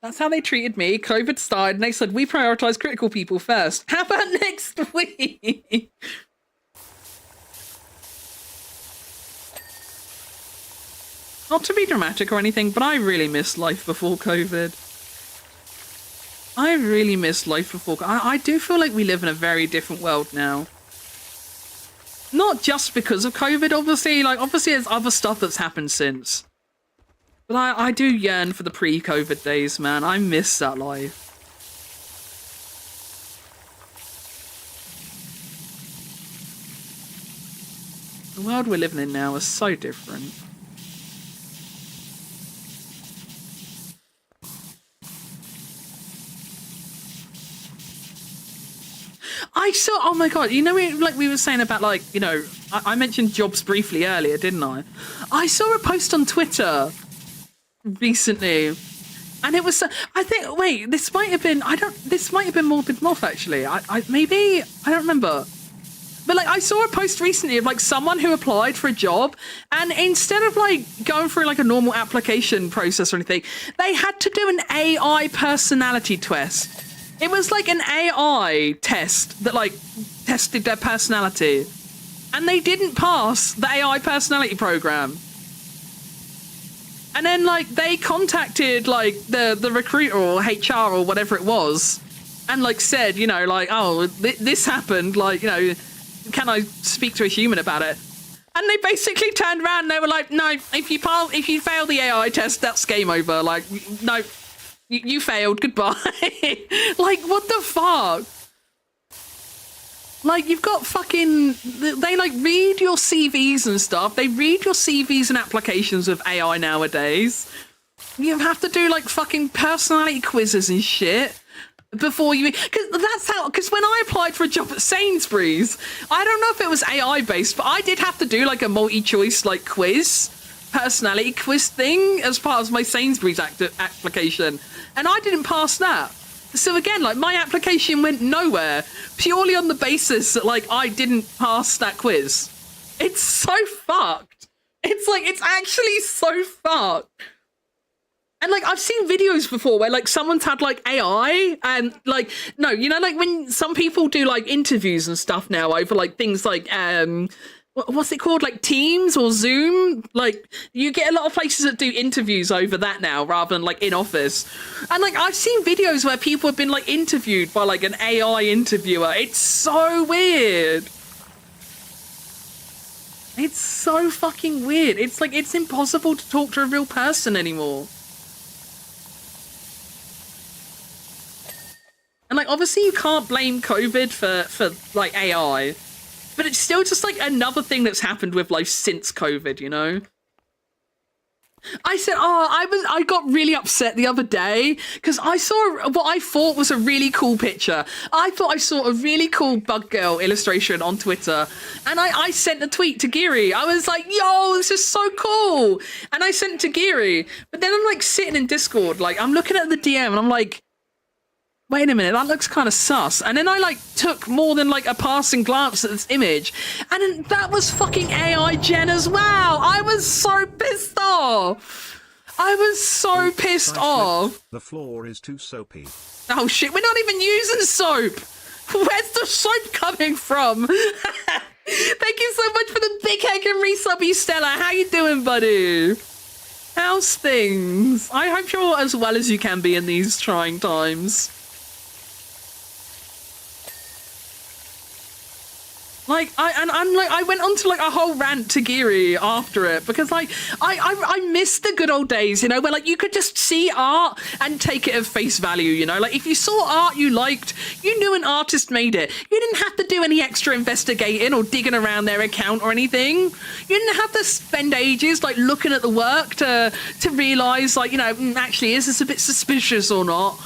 Speaker 1: That's how they treated me. COVID started and they said, we prioritize critical people first. How about next week? Not to be dramatic or anything, but I really miss life before COVID. I really miss life before. I do feel like we live in a very different world now. Not just because of COVID, obviously. Like, obviously there's other stuff that's happened since. But I do yearn for the pre-COVID days, man. I miss that life. The world we're living in now is so different. I saw, oh my god, you know, like we were saying about, like, you know, I mentioned jobs briefly earlier, didn't I? I saw a post on Twitter recently, and it was, I think, wait, this might have been, this might have been Morbid Moth, actually. Maybe, I don't remember. But, like, I saw a post recently of, like, someone who applied for a job, and instead of, like, going through, like, a normal application process or anything, they had to do an AI personality test. It was, like, an AI test that, like, tested their personality. And they didn't pass the AI personality program. And then, like, they contacted, like, the recruiter or HR or whatever it was, and, like, said, you know, like, oh, this happened, like, you know, can I speak to a human about it? And they basically turned around and they were like, no, if you fail the AI test, that's game over. Like, no, you failed, goodbye. Like, what the fuck? Like, you've got fucking, they, like, read your CVs and stuff. They read your CVs and applications with AI nowadays. You have to do, like, fucking personality quizzes and shit before you, because when I applied for a job at Sainsbury's, I don't know if it was AI based, but I did have to do, like, a multi-choice, like, quiz, personality quiz thing as part of my Sainsbury's application. And I didn't pass that. So again, like, my application went nowhere purely on the basis that, like, I didn't pass that quiz. It's so fucked. It's like, it's actually so fucked. And, like, I've seen videos before where, like, someone's had, like, AI and, like, no, you know, like, when some people do, like, interviews and stuff now over, like, things like, what's it called, like Teams or Zoom? Like, you get a lot of places that do interviews over that now rather than like in office. And like, I've seen videos where people have been like interviewed by like an AI interviewer. It's so weird. It's so fucking weird. It's like, it's impossible to talk to a real person anymore. And like, obviously you can't blame COVID for like AI, but it's still just like another thing that's happened with life since COVID, you know? I said, I got really upset the other day because I saw what I thought was a really cool picture. I thought I saw a really cool bug girl illustration on Twitter, and I sent a tweet to Giri. I was like, yo, this is so cool. And I sent it to Giri, but then I'm like sitting in Discord, like I'm looking at the DM and I'm like, wait a minute, that looks kind of sus. And then I like took more than like a passing glance at this image, and then that was fucking AI Jen as well. I was so pissed off. I was so pissed off.
Speaker 2: The floor is too soapy.
Speaker 1: Oh shit, we're not even using soap. Where's the soap coming from? Thank you so much for the big egg and resub, Stella. How you doing, buddy? How's things? I hope you're as well as you can be in these trying times. Like, I went on to like a whole rant to Giri after it because like I missed the good old days, you know, where like you could just see art and take it at face value, you know, like if you saw art you liked, you knew an artist made it. You didn't have to do any extra investigating or digging around their account or anything. You didn't have to spend ages like looking at the work to realize like, you know, actually is this a bit suspicious or not?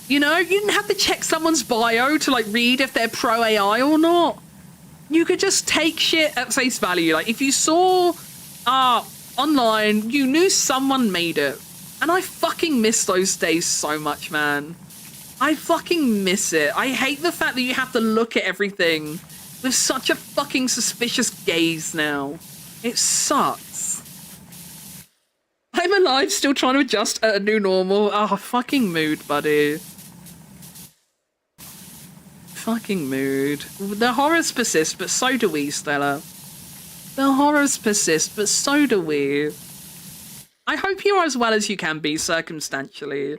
Speaker 1: You know, you didn't have to check someone's bio to like read if they're pro AI or not. You could just take shit at face value. Like, if you saw art online, you knew someone made it. And I fucking miss those days so much, man. I fucking miss it. I hate the fact that you have to look at everything with such a fucking suspicious gaze now. It sucks. I'm alive, still trying to adjust at a new normal. Oh, fucking mood, buddy. Fucking mood. The horrors persist, but so do we, Stella. The horrors persist, but so do we. I hope you're as well as you can be, circumstantially.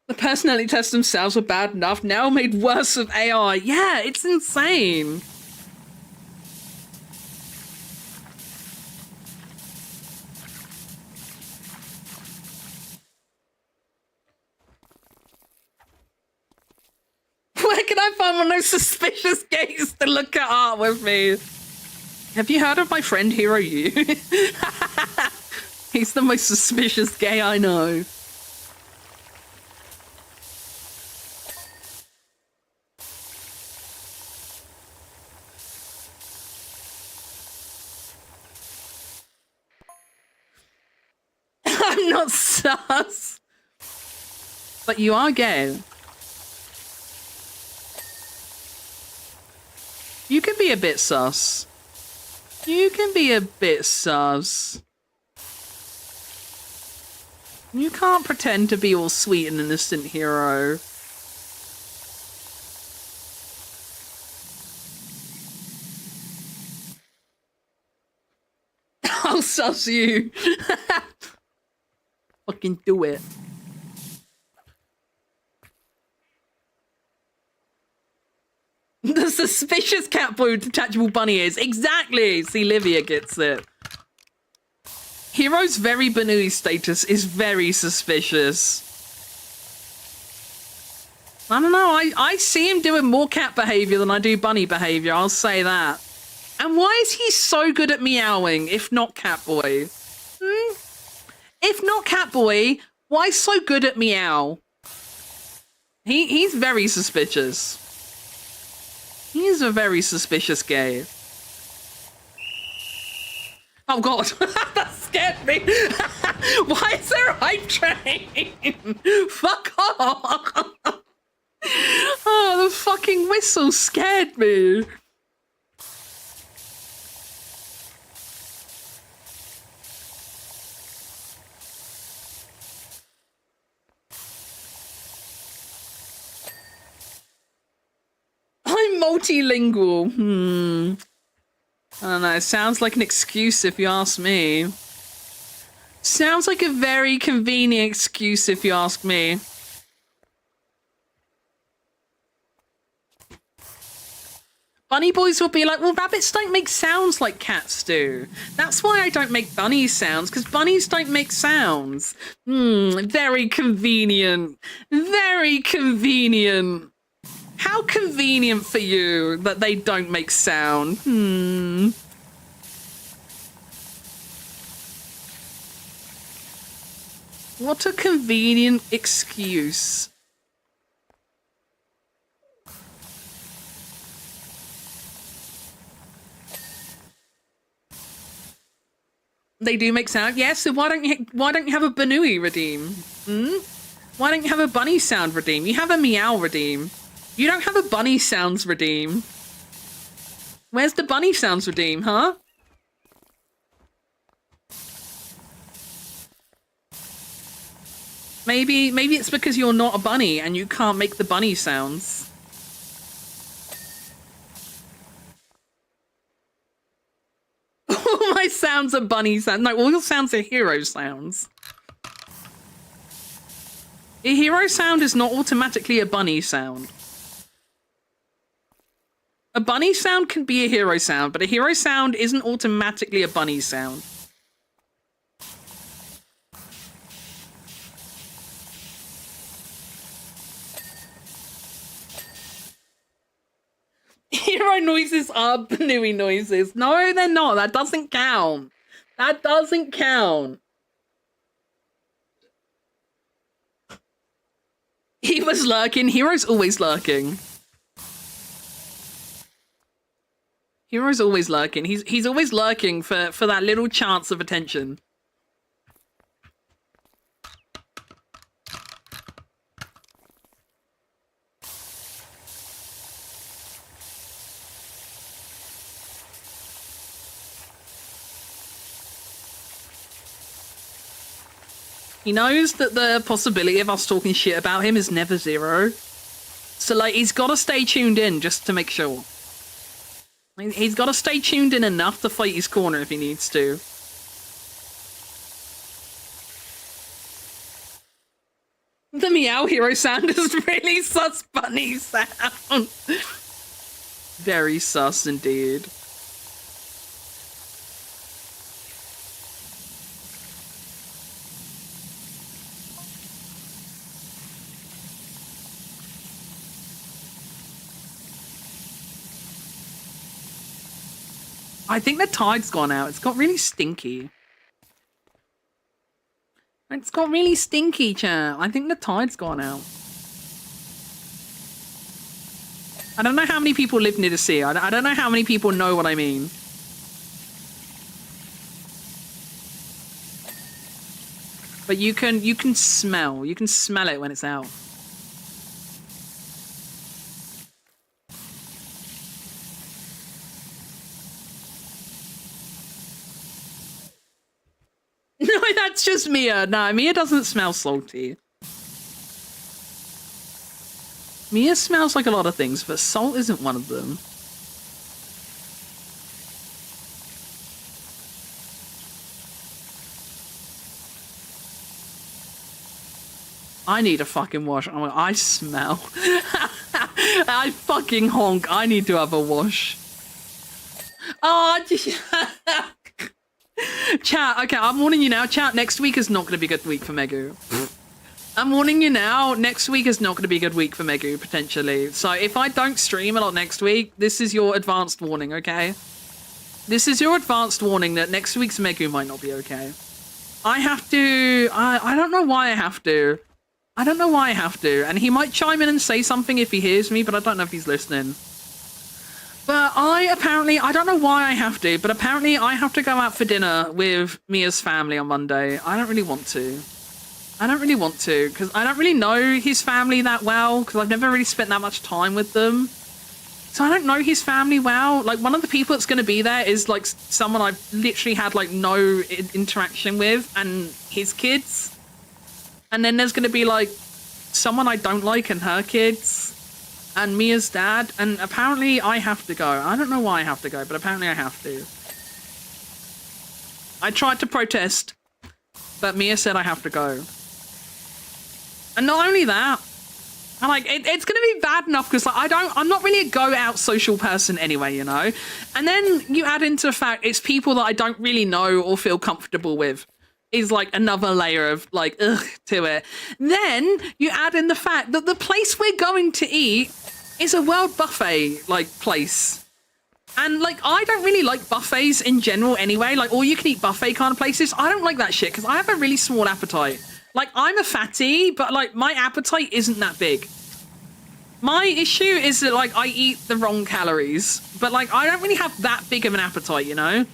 Speaker 1: The personality tests themselves were bad enough, now made worse with AI. Yeah, it's insane. Where can I find one of those suspicious gays to look at art with me? Have you heard of my friend Hero U? He's the most suspicious gay I know. I'm not sus. But you are gay. You can be a bit sus. You can be a bit sus. You can't pretend to be all sweet and innocent, Hero. I'll sus you. Fucking do it. The suspicious cat boy with detachable bunny ears. Exactly. See, Livia gets it. Hero's very Banui status is very suspicious. I don't know. I see him doing more cat behavior than I do bunny behavior. I'll say that. And why is he so good at meowing, if not Catboy? If not Catboy, why so good at meow? He's very suspicious. He's a very suspicious gay. Oh god, that scared me. Why is there a hype train? Fuck off. Oh, the fucking whistle scared me. Multilingual. I don't know. It sounds like an excuse if you ask me. Sounds like a very convenient excuse if you ask me. Bunny boys will be like, well, rabbits don't make sounds like cats do. That's why I don't make bunny sounds, because bunnies don't make sounds. Very convenient. Very convenient. How convenient for you that they don't make sound. What a convenient excuse. They do make sound, yes. So why don't you have a Banui redeem? Why don't you have a bunny sound redeem? You have a meow redeem. You don't have a bunny sounds redeem. Where's the bunny sounds redeem, huh? Maybe it's because you're not a bunny and you can't make the bunny sounds. All my sounds are bunny sounds. No, all your sounds are hero sounds. A hero sound is not automatically a bunny sound. A bunny sound can be a hero sound, but a hero sound isn't automatically a bunny sound. Hero noises are Banui noises. No, they're not. That doesn't count. That doesn't count. He was lurking. Hero's always lurking. Hero's always lurking. He's always lurking for that little chance of attention. He knows that the possibility of us talking shit about him is never zero. So, like, he's got to stay tuned in just to make sure. He's got to stay tuned in enough to fight his corner if he needs to. The meow hero sound is really sus bunny sound. Very sus indeed. I think the tide's gone out. It's got really stinky. It's got really stinky, chat. I think the tide's gone out. I don't know how many people live near the sea. I don't know how many people know what I mean. But you can smell it when it's out. No, that's just Mia. No, Mia doesn't smell salty. Mia smells like a lot of things, but salt isn't one of them. I need a fucking wash. I smell. I fucking honk. I need to have a wash. Oh, chat, okay, I'm warning you now. Chat, next week is not going to be a good week for Megu. I'm warning you now. Next week is not going to be a good week for Megu, potentially. So if I don't stream a lot next week, this is your advanced warning, okay? This is your advanced warning that next week's Megu might not be okay. I have to... I don't know why I have to. I don't know why I have to. And he might chime in and say something if he hears me, but I don't know if he's listening. But I don't know why I have to, but apparently I have to go out for dinner with Mia's family on Monday. I don't really want to. Because I don't really know his family that well, because I've never really spent that much time with them. So I don't know his family well. Like, one of the people that's going to be there is, like, someone I've literally had, like, no interaction with, and his kids. And then there's going to be, like, someone I don't like and her kids. and Mia's dad, and apparently I have to go. I don't know why I have to go, but apparently I have to. I tried to protest, but Mia said I have to go. And not only that, I'm like, it's going to be bad enough because like, I'm not really a go out social person anyway, you know? And then you add into the fact it's people that I don't really know or feel comfortable with is like another layer of like, ugh, to it. Then you add in the fact that the place we're going to eat is a world buffet like place. And like, I don't really like buffets in general anyway, like all you can eat buffet kind of places. I don't like that shit because I have a really small appetite. Like I'm a fatty, but like my appetite isn't that big. My issue is that like I eat the wrong calories, but like I don't really have that big of an appetite, you know?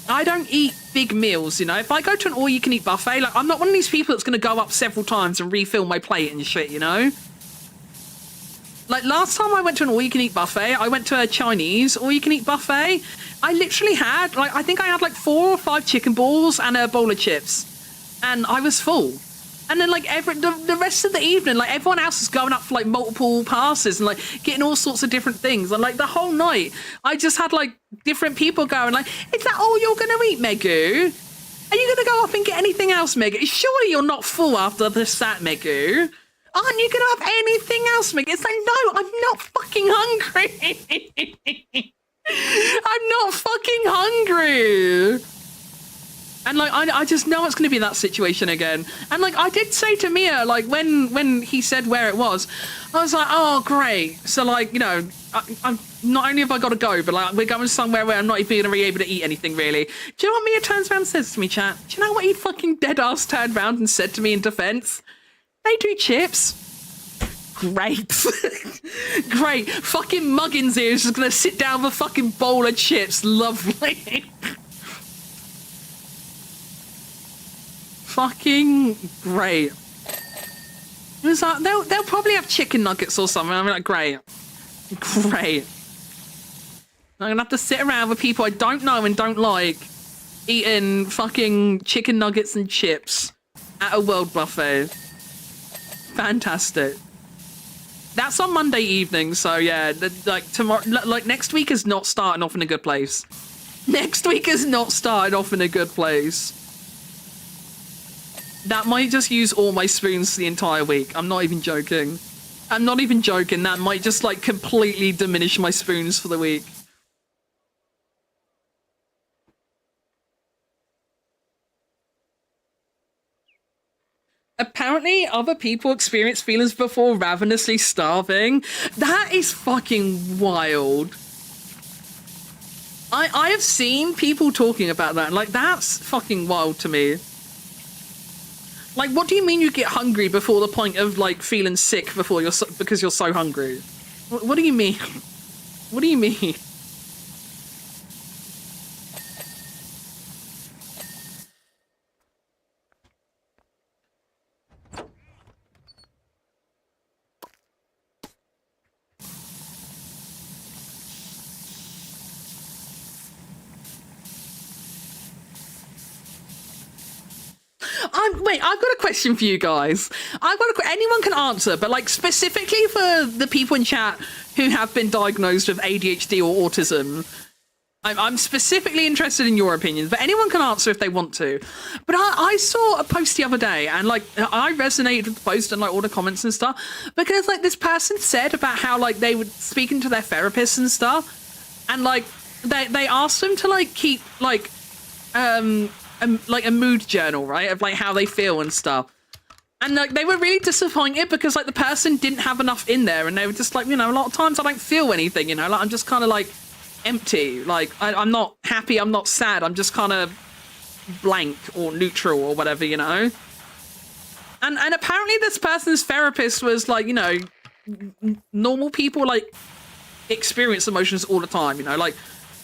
Speaker 1: I don't eat big meals, you know? If I go to an all-you-can-eat buffet, like I'm not one of these people that's going to go up several times and refill my plate and shit, you know? Like last time I went to an all-you-can-eat buffet, I went to a Chinese all-you-can-eat buffet. I literally had, like, I think I had like 4 or 5 chicken balls and a bowl of chips. And I was full. And then like the rest of the evening, like everyone else is going up for like multiple passes and like getting all sorts of different things. And like the whole night, I just had like different people going like, is that all you're going to eat, Megu? Are you going to go up and get anything else, Megu? Surely you're not full after this, that, Megu. Aren't you going to have anything else, Megu? It's like, no, I'm not fucking hungry. I'm not fucking hungry. And like, I just know it's going to be that situation again. And like, I did say to Mia, like when he said where it was, I was like, oh, great. So like, you know, I'm not only have I got to go, but like we're going somewhere where I'm not even going to be able to eat anything really. Do you know what Mia turns around and says to me, chat? Do you know what he fucking dead ass turned around and said to me in defense? They do chips. Great. Great. Fucking Muggins here is just going to sit down with a fucking bowl of chips. Lovely. Fucking great. It was like, they'll probably have chicken nuggets or something. I'm like, great. Great. I'm gonna have to sit around with people I don't know and don't like eating fucking chicken nuggets and chips at a world buffet. Fantastic. That's on Monday evening, so yeah, like tomorrow, like next week is not starting off in a good place. Next week is not starting off in a good place. That might just use all my spoons the entire week. I'm not even joking. I'm not even joking. That might just like completely diminish my spoons for the week. Apparently, other people experience feelings before ravenously starving. That is fucking wild. I have seen people talking about that. Like, that's fucking wild to me. Like, what do you mean you get hungry before the point of, like, feeling sick before because you're so hungry? What do you mean? What do you mean? Wait, I've got a question for you guys. Anyone can answer, but like specifically for the people in chat who have been diagnosed with ADHD or autism, I'm specifically interested in your opinions, but anyone can answer if they want to. But I saw a post the other day and like I resonated with the post and like all the comments and stuff because like this person said about how like they would speaking to their therapists and stuff and like they asked them to like keep like a mood journal, right, of like how they feel and stuff, and like they were really disappointed because like the person didn't have enough in there, and they were just like, you know, a lot of times I don't feel anything, you know, like I'm just kind of like empty, like I'm not happy, I'm not sad, I'm just kind of blank or neutral or whatever, you know. And apparently this person's therapist was like, you know, normal people like experience emotions all the time, you know, like.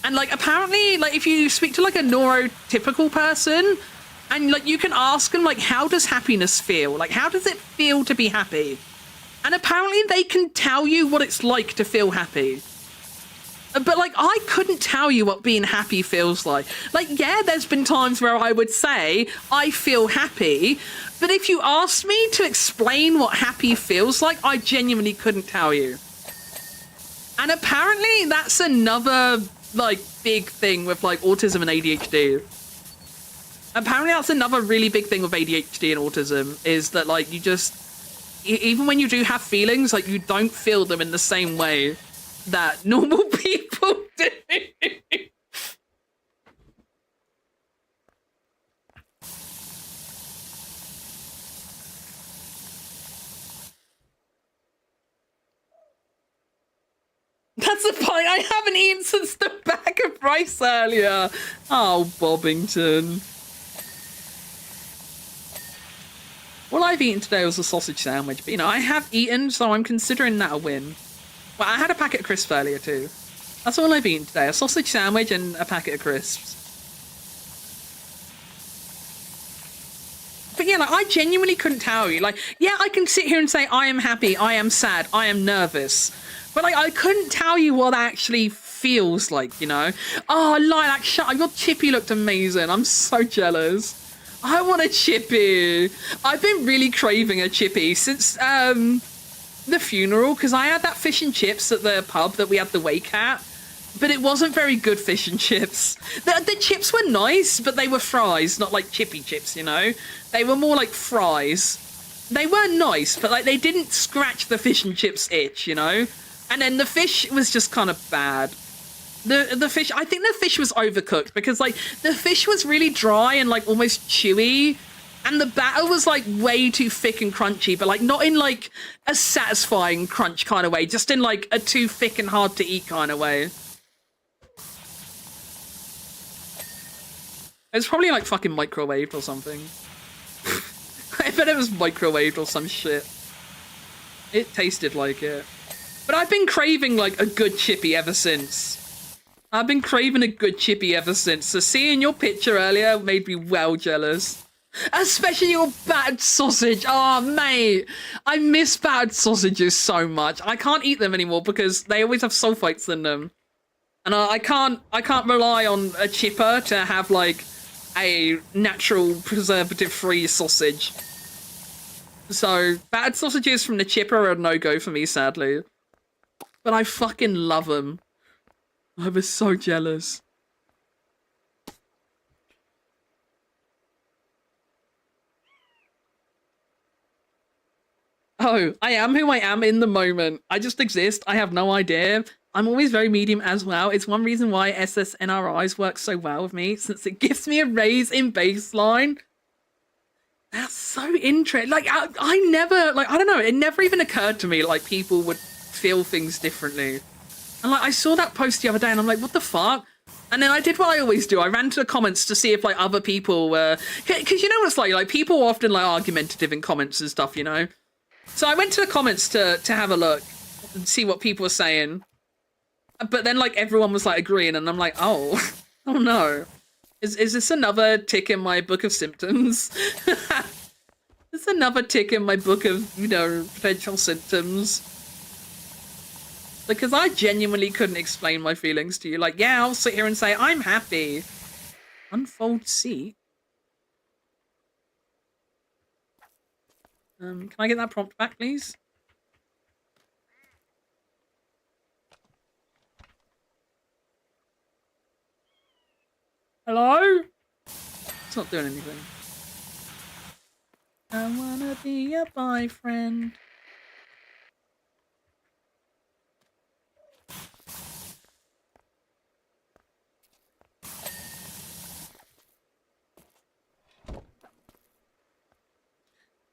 Speaker 1: And like apparently like if you speak to like a neurotypical person and like you can ask them like how does happiness feel? Like how does it feel to be happy? And apparently they can tell you what it's like to feel happy. But like, I couldn't tell you what being happy feels like. Like, yeah, there's been times where I would say I feel happy, but if you asked me to explain what happy feels like, I genuinely couldn't tell you. And apparently that's another like big thing with like autism and ADHD. Apparently that's another really big thing with ADHD and autism, is that like you just, even when you do have feelings, like you don't feel them in the same way that normal people do. That's the point. I haven't eaten since the bag of rice earlier. Oh, Bobbington. All I've eaten today was a sausage sandwich, but you know, I have eaten, so I'm considering that a win. Well, I had a packet of crisps earlier too. That's all I've eaten today, a sausage sandwich and a packet of crisps. But yeah, like, I genuinely couldn't tell you. Like, yeah, I can sit here and say I am happy, I am sad, I am nervous. But like, I couldn't tell you what that actually feels like, you know? Oh, Lilac, shut up. Your chippy looked amazing. I'm so jealous. I want a chippy. I've been really craving a chippy since the funeral, because I had that fish and chips at the pub that we had the wake at, but it wasn't very good fish and chips. The chips were nice, but they were fries, not like chippy chips, you know? They were more like fries. They were nice, but like they didn't scratch the fish and chips itch, you know? And then the fish was just kind of bad. The fish, I think the fish was overcooked, because like the fish was really dry and like almost chewy, and the batter was like way too thick and crunchy, but like not in like a satisfying crunch kind of way, just in like a too thick and hard to eat kind of way. It's probably like fucking microwaved or something. I bet it was microwaved or some shit. It tasted like it. But I've been craving like a good chippy ever since. I've been craving a good chippy ever since. So seeing your picture earlier made me well jealous. Especially your battered sausage. Oh, mate. I miss battered sausages so much. I can't eat them anymore because they always have sulfites in them. And I can't rely on a chipper to have like a natural preservative-free sausage. So battered sausages from the chipper are a no-go for me, sadly. But I fucking love them. I was so jealous. Oh, I am who I am in the moment. I just exist. I have no idea. I'm always very medium as well. It's one reason why SSNRIs work so well with me, since it gives me a raise in baseline. That's so interesting. Like, I never, like, I don't know. It never even occurred to me, like, people would feel things differently. And, like, I saw that post the other day and I'm like, what the fuck? And then I did what I always do. I ran to the comments to see if, like, other people were... Because you know what it's like? Like, people are often, like, argumentative in comments and stuff, you know? So I went to the comments to have a look and see what people were saying. But then, like, everyone was, like, agreeing, and I'm like, oh, oh no. Is this another tick in my book of symptoms? Is another tick in my book of, you know, potential symptoms? Because I genuinely couldn't explain my feelings to you. Like, yeah, I'll sit here and say, I'm happy. Unfold seat. Can I get that prompt back, please? Hello? It's not doing anything. I wanna be your boyfriend.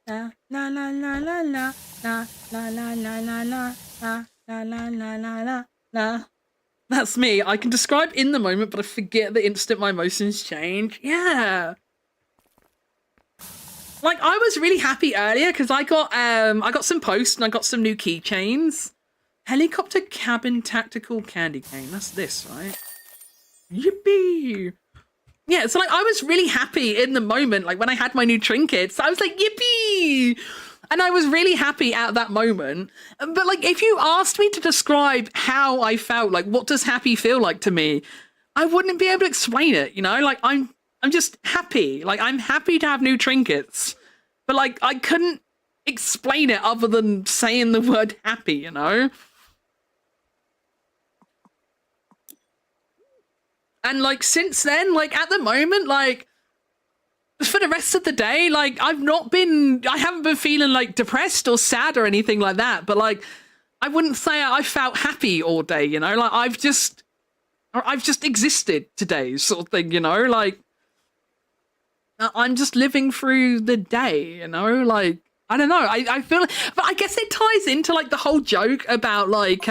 Speaker 1: La la la la la la la la la la la la la la la la la la. That's me. I can describe in the moment, but I forget the instant my emotions change. Yeah. Like, I was really happy earlier because I got some posts and I got some new keychains. Helicopter cabin tactical candy cane. That's this, right? Yippee! Yeah, so like I was really happy in the moment, like when I had my new trinkets, I was like, yippee! And I was really happy at that moment. But like if you asked me to describe how I felt, like what does happy feel like to me, I wouldn't be able to explain it, you know? Like I'm just happy. Like I'm happy to have new trinkets. But like I couldn't explain it other than saying the word happy, you know? And like since then, like at the moment, like for the rest of the day, like I haven't been feeling like depressed or sad or anything like that. But like I wouldn't say I felt happy all day, you know? Like I've just existed today, sort of thing, you know? Like I'm just living through the day, you know? Like I don't know. I feel, but I guess it ties into like the whole joke about like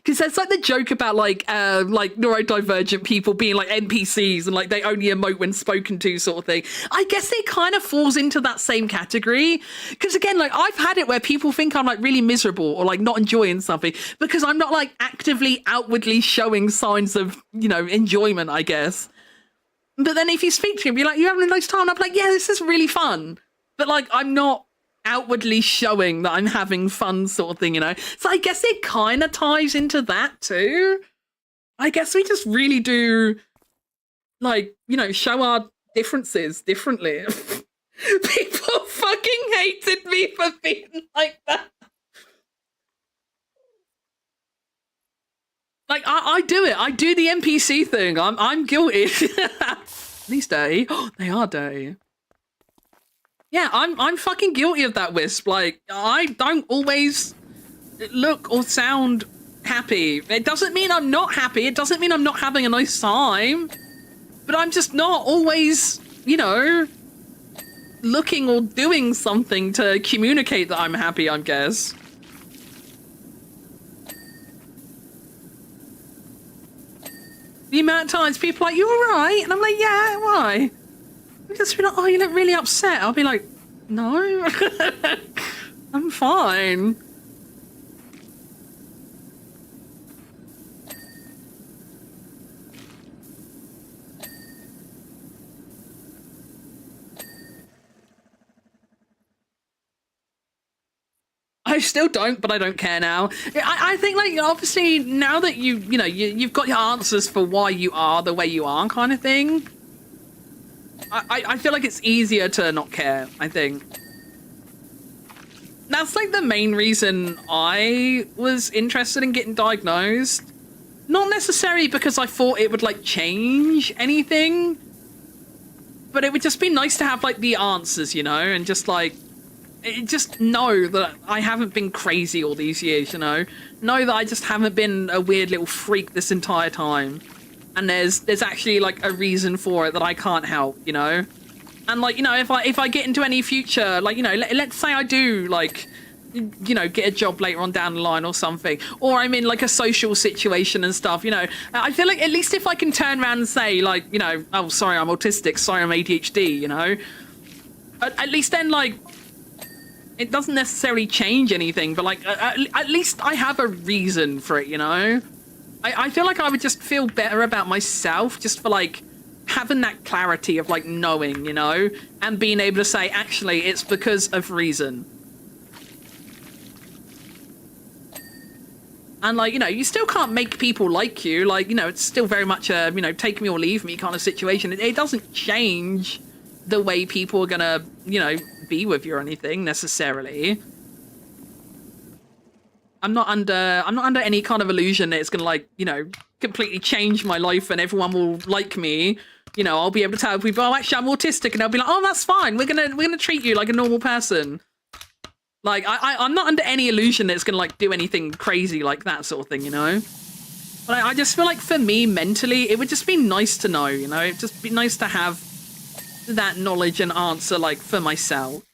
Speaker 1: because there's like the joke about like neurodivergent people being like NPCs and like they only emote when spoken to, sort of thing. I guess it kind of falls into that same category because again, like I've had it where people think I'm like really miserable or like not enjoying something because I'm not like actively outwardly showing signs of, you know, enjoyment, I guess. But then if you speak to him, you're like, you're having a nice time. I'm like, yeah, this is really fun. But like, I'm not outwardly showing that I'm having fun, sort of thing, you know? So I guess it kind of ties into that too. I guess we just really do, like, you know, show our differences differently. People fucking hated me for being like that. Like, I do it. I do the NPC thing. I'm guilty. These dirty. Oh, they are dirty. Yeah, I'm fucking guilty of that, Wisp. Like, I don't always look or sound happy. It doesn't mean I'm not happy. It doesn't mean I'm not having a nice time. But I'm just not always, you know, looking or doing something to communicate that I'm happy, I guess. The amount of times people are like, you alright? And I'm like, yeah, why? They just be like, oh, you look really upset. I'll be like, no, I'm fine. I still don't, but I don't care now. I think, like, obviously, now that you've got your answers for why you are the way you are, kind of thing. I feel like it's easier to not care, I think. That's, like, the main reason I was interested in getting diagnosed. Not necessarily because I thought it would, like, change anything. But it would just be nice to have, like, the answers, you know? And just, like, just know that I haven't been crazy all these years, you know? Know that I just haven't been a weird little freak this entire time. And there's actually, like, a reason for it that I can't help, you know? And, like, you know, if I get into any future, like, you know, let's say I do, like, you know, get a job later on down the line or something, or I'm in, like, a social situation and stuff, you know, I feel like at least if I can turn around and say, like, you know, oh, sorry, I'm autistic, sorry, I'm ADHD, you know? At least then, like, it doesn't necessarily change anything, but, like, at least I have a reason for it, you know? I feel like I would just feel better about myself just for, like, having that clarity of, like, knowing, you know? And being able to say, actually, it's because of reason. And, like, you know, you still can't make people like you. Like, you know, it's still very much a, you know, take me or leave me kind of situation. It doesn't change the way people are gonna, you know, be with you or anything necessarily. I'm not under any kind of illusion that it's gonna, like, you know, completely change my life and everyone will like me. You know, I'll be able to tell people, oh, actually, I'm autistic, and they'll be like, oh, that's fine. We're gonna treat you like a normal person. Like, I'm not under any illusion that it's gonna, like, do anything crazy like that sort of thing, you know? But I just feel like for me, mentally, it would just be nice to know, you know? It'd just be nice to have that knowledge and answer, like, for myself.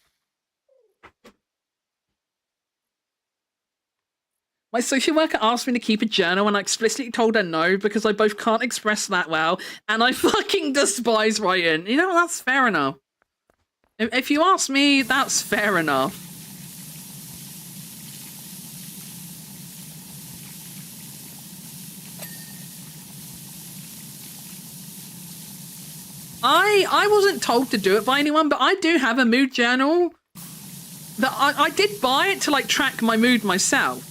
Speaker 1: My social worker asked me to keep a journal and I explicitly told her no because I both can't express that well and I fucking despise writing. You know, that's fair enough. If you ask me, that's fair enough. I wasn't told to do it by anyone, but I do have a mood journal that I did buy it to like track my mood myself.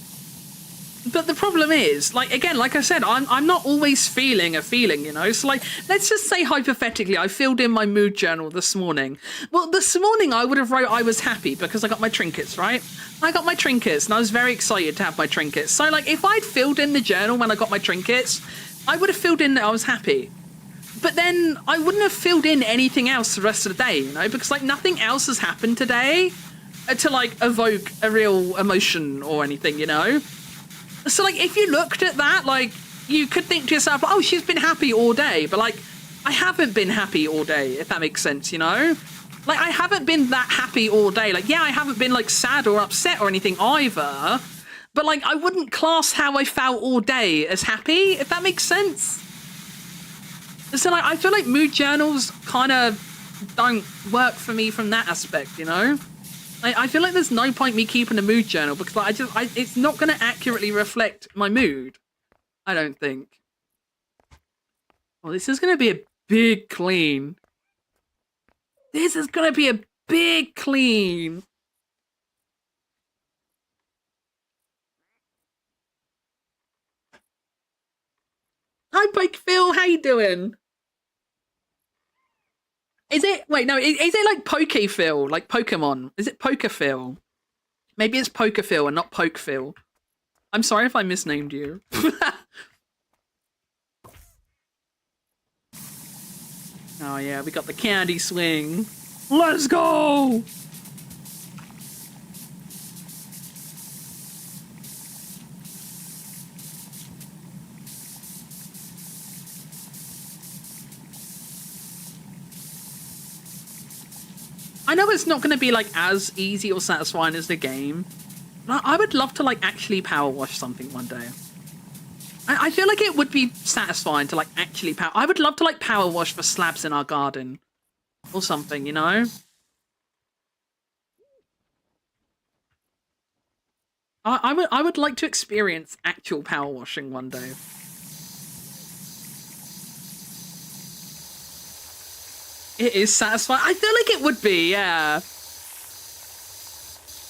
Speaker 1: But the problem is, like, again, like I said, I'm not always feeling a feeling, you know? So, like, let's just say hypothetically, I filled in my mood journal this morning. Well, this morning I would have wrote I was happy because I got my trinkets, right? I got my trinkets and I was very excited to have my trinkets. So, like, if I'd filled in the journal when I got my trinkets, I would have filled in that I was happy. But then I wouldn't have filled in anything else the rest of the day, you know? Because, like, nothing else has happened today to, like, evoke a real emotion or anything, you know? So, like, if you looked at that, like, you could think to yourself, oh, she's been happy all day. But, like, I haven't been happy all day, if that makes sense, you know? Like, I haven't been that happy all day. Like, yeah, I haven't been, like, sad or upset or anything either. But, like, I wouldn't class how I felt all day as happy, if that makes sense. So, like, I feel like mood journals kind of don't work for me from that aspect, you know? I feel like there's no point me keeping a mood journal because like, it's not going to accurately reflect my mood. I don't think. Well, this is going to be a big clean. This is going to be a big clean. Hi, Bike Phil. How you doing? Is it, wait, no, is it like Poke Phil, like Pokemon? Is it Poker Phil? Maybe it's Poker Phil and not Poke Phil. I'm sorry if I misnamed you. Oh yeah, we got the candy swing. Let's go! I know it's not going to be like as easy or satisfying as the game, but I would love to like actually power wash something one day. I feel like it would be satisfying to like actually power. I would love to like power wash for slabs in our garden or something, you know? I would like to experience actual power washing one day. It is satisfying. I feel like it would be, yeah.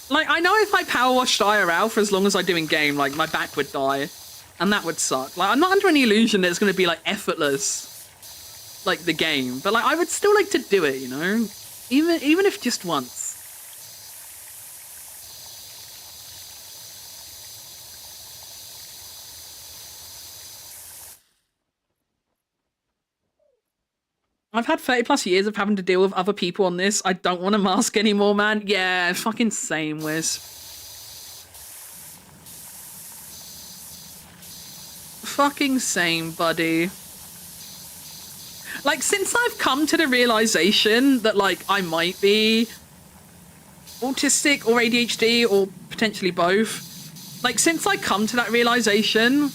Speaker 1: Like, I know if I power washed IRL for as long as I do in game, like, my back would die. And that would suck. Like, I'm not under any illusion that it's going to be, like, effortless, like, the game. But, like, I would still like to do it, you know? Even if just once. I've had 30 plus years of having to deal with other people on this. I don't want to mask anymore, man. Yeah, fucking same, Wiz. Fucking same, buddy. Like, since I've come to the realization that, like, I might be autistic or ADHD or potentially both, like, since I come to that realization,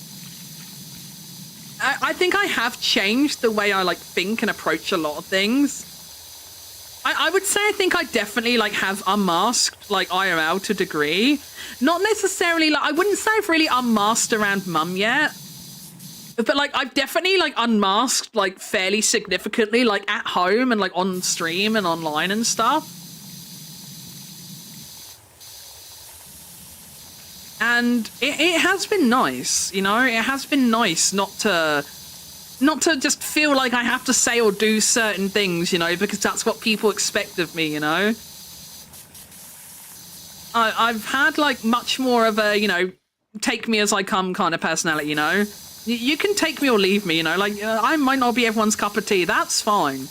Speaker 1: I think I have changed the way I, like, think and approach a lot of things. I would say I think I definitely, like, have unmasked, like, IRL to a degree. Not necessarily, like, I wouldn't say I've really unmasked around mum yet. But, like, I've definitely, like, unmasked, like, fairly significantly, like, at home and, like, on stream and online and stuff. And it has been nice, you know? It has been nice not to just feel like I have to say or do certain things, you know, because that's what people expect of me, you know? I've had, like, much more of a, you know, take me as I come kind of personality, you know? You can take me or leave me, you know? Like, I might not be everyone's cup of tea. That's fine.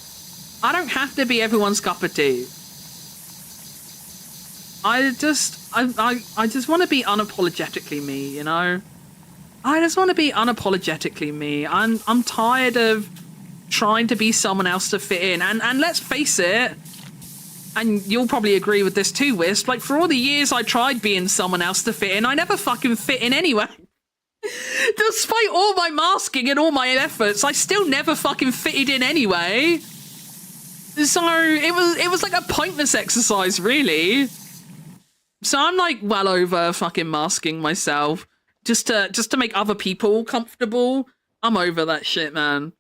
Speaker 1: I don't have to be everyone's cup of tea. I just want to be unapologetically me, you know? I just want to be unapologetically me. I'm tired of trying to be someone else to fit in. And let's face it, and you'll probably agree with this too, Wisp, like, for all the years I tried being someone else to fit in, I never fucking fit in anyway. Despite all my masking and all my efforts, I still never fucking fitted in anyway. So it was like a pointless exercise, really. So I'm like well over fucking masking myself just to make other people comfortable. I'm over that shit, man.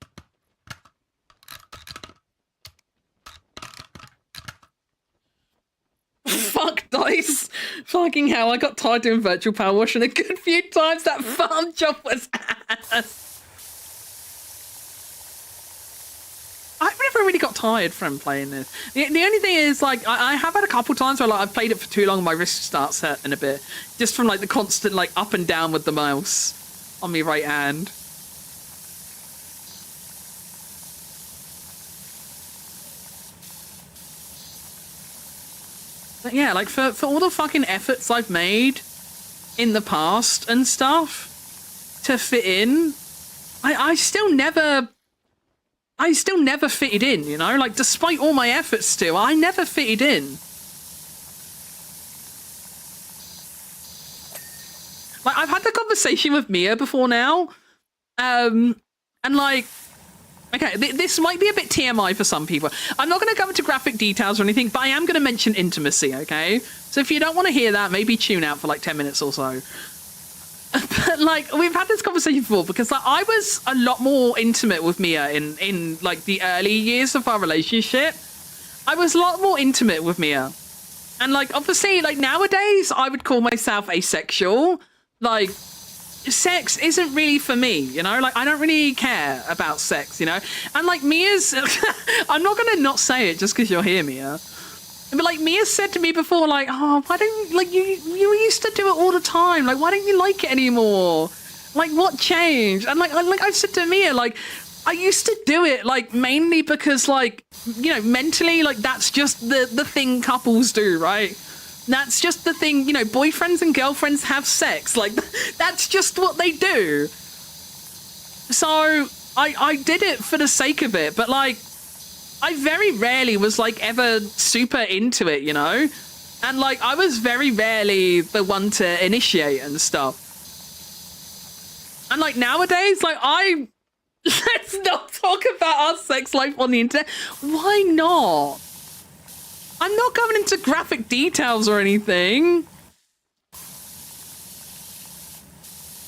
Speaker 1: guys. Fucking hell, I got tired doing virtual power washing a good few times. That farm job was ass. I've never really got tired from playing this. The only thing is, like, I have had a couple times where, like, I've played it for too long and my wrist starts hurting a bit. Just from, like, the constant, like, up and down with the mouse on my right hand. But yeah, like, for all the fucking efforts I've made in the past and stuff to fit in, I still never fitted in, you know? Like, despite all my efforts still, I never fitted in. Like, I've had the conversation with Mia before now. And, like, okay, this might be a bit TMI for some people. I'm not going to go into graphic details or anything, but I am going to mention intimacy, okay? So if you don't want to hear that, maybe tune out for, like, 10 minutes or so. But, like, we've had this conversation before because, like, I was a lot more intimate with Mia in like, the early years of our relationship. I was a lot more intimate with Mia. And, like, obviously, like, nowadays, I would call myself asexual. Like, sex isn't really for me, you know? Like, I don't really care about sex, you know? And, like, Mia's... I'm not going to not say it just because you're here, Mia. But, like, Mia said to me before, like, oh, why don't you, like, you used to do it all the time. Like, why don't you like it anymore? Like, what changed? And, like I said to Mia, like, I used to do it, like, mainly because, like, you know, mentally, like, that's just the thing couples do, right? That's just the thing, you know, boyfriends and girlfriends have sex. Like, that's just what they do. So, I did it for the sake of it, but, like, I very rarely was, like, ever super into it, you know? And, like, I was very rarely the one to initiate and stuff. And, like, nowadays, like, let's not talk about our sex life on the internet. Why not? I'm not going into graphic details or anything.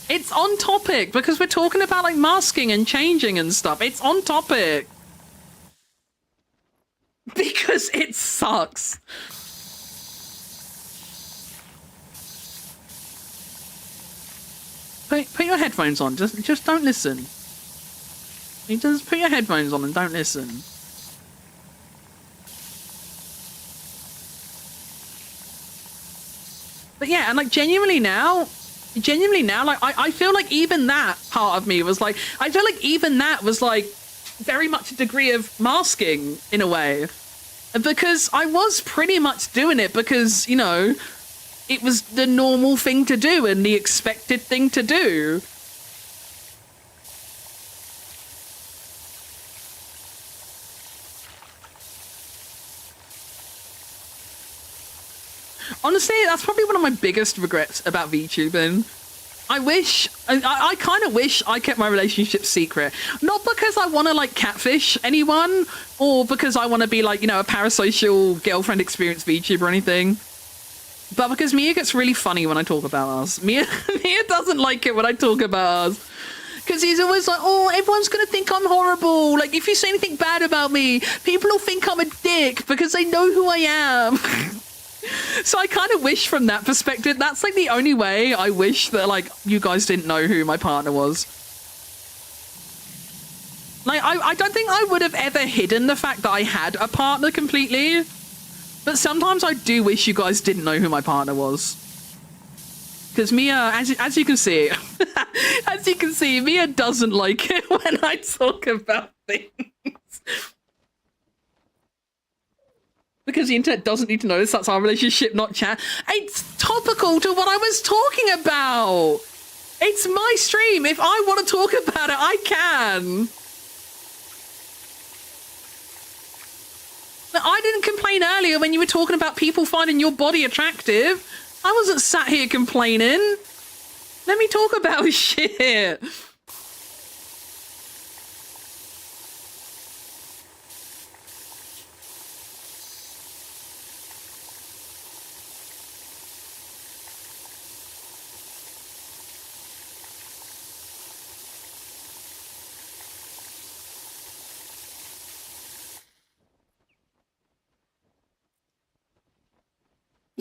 Speaker 1: It's on topic because we're talking about, like, masking and changing and stuff. It's on topic. Because it sucks. Put your headphones on. Just don't listen. You just put your headphones on and don't listen. But yeah, and like genuinely now, like I feel like even that part of me was like, I feel like even that was like very much a degree of masking in a way. Because I was pretty much doing it because, you know, it was the normal thing to do and the expected thing to do. Honestly, that's probably one of my biggest regrets about VTubing. I kind of wish I kept my relationship secret. Not because I want to, like, catfish anyone, or because I want to be, like, you know, a parasocial girlfriend experience VTuber or anything. But because Mia gets really funny when I talk about us. Mia doesn't like it when I talk about us. Because he's always like, oh, everyone's going to think I'm horrible. Like, if you say anything bad about me, people will think I'm a dick because they know who I am. So I kind of wish from that perspective, that's like the only way I wish that, like, you guys didn't know who my partner was. Like, I don't think I would have ever hidden the fact that I had a partner completely. But sometimes I do wish you guys didn't know who my partner was. Because Mia, as you can see, as you can see, Mia doesn't like it when I talk about things. Because the internet doesn't need to know this. That's our relationship, not chat. It's topical to what I was talking about. It's my stream. If I want to talk about it, I can. But I didn't complain earlier when you were talking about people finding your body attractive. I wasn't sat here complaining. Let me talk about shit.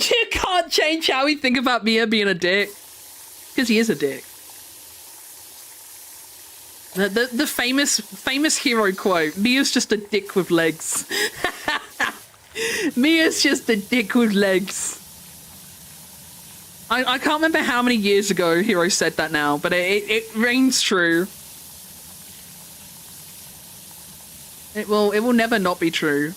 Speaker 1: You can't can't change how we think about Mia being a dick. Because he is a dick. The famous hero quote, Mia's just a dick with legs. Mia's just a dick with legs. I can't remember how many years ago Hero said that now, but it rings true. It will never not be true.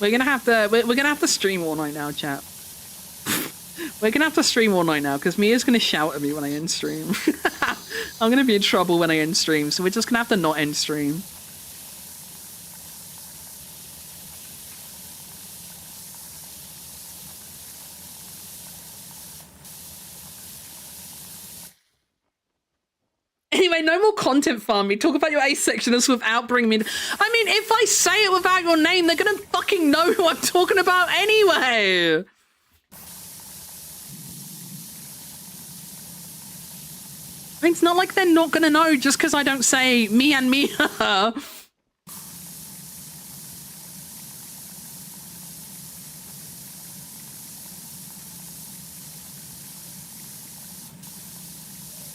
Speaker 1: We're gonna have to stream all night now, chat. We're gonna have to stream all night now because Mia's gonna shout at me when I end stream. I'm gonna be in trouble when I end stream, so we're just gonna have to not end stream. Anyway, no more content farming. Talk about your asexualness without bringing me. I mean, if I say it without your name, they're gonna fucking know who I'm talking about anyway. It's not like they're not gonna know just because I don't say me and Mia.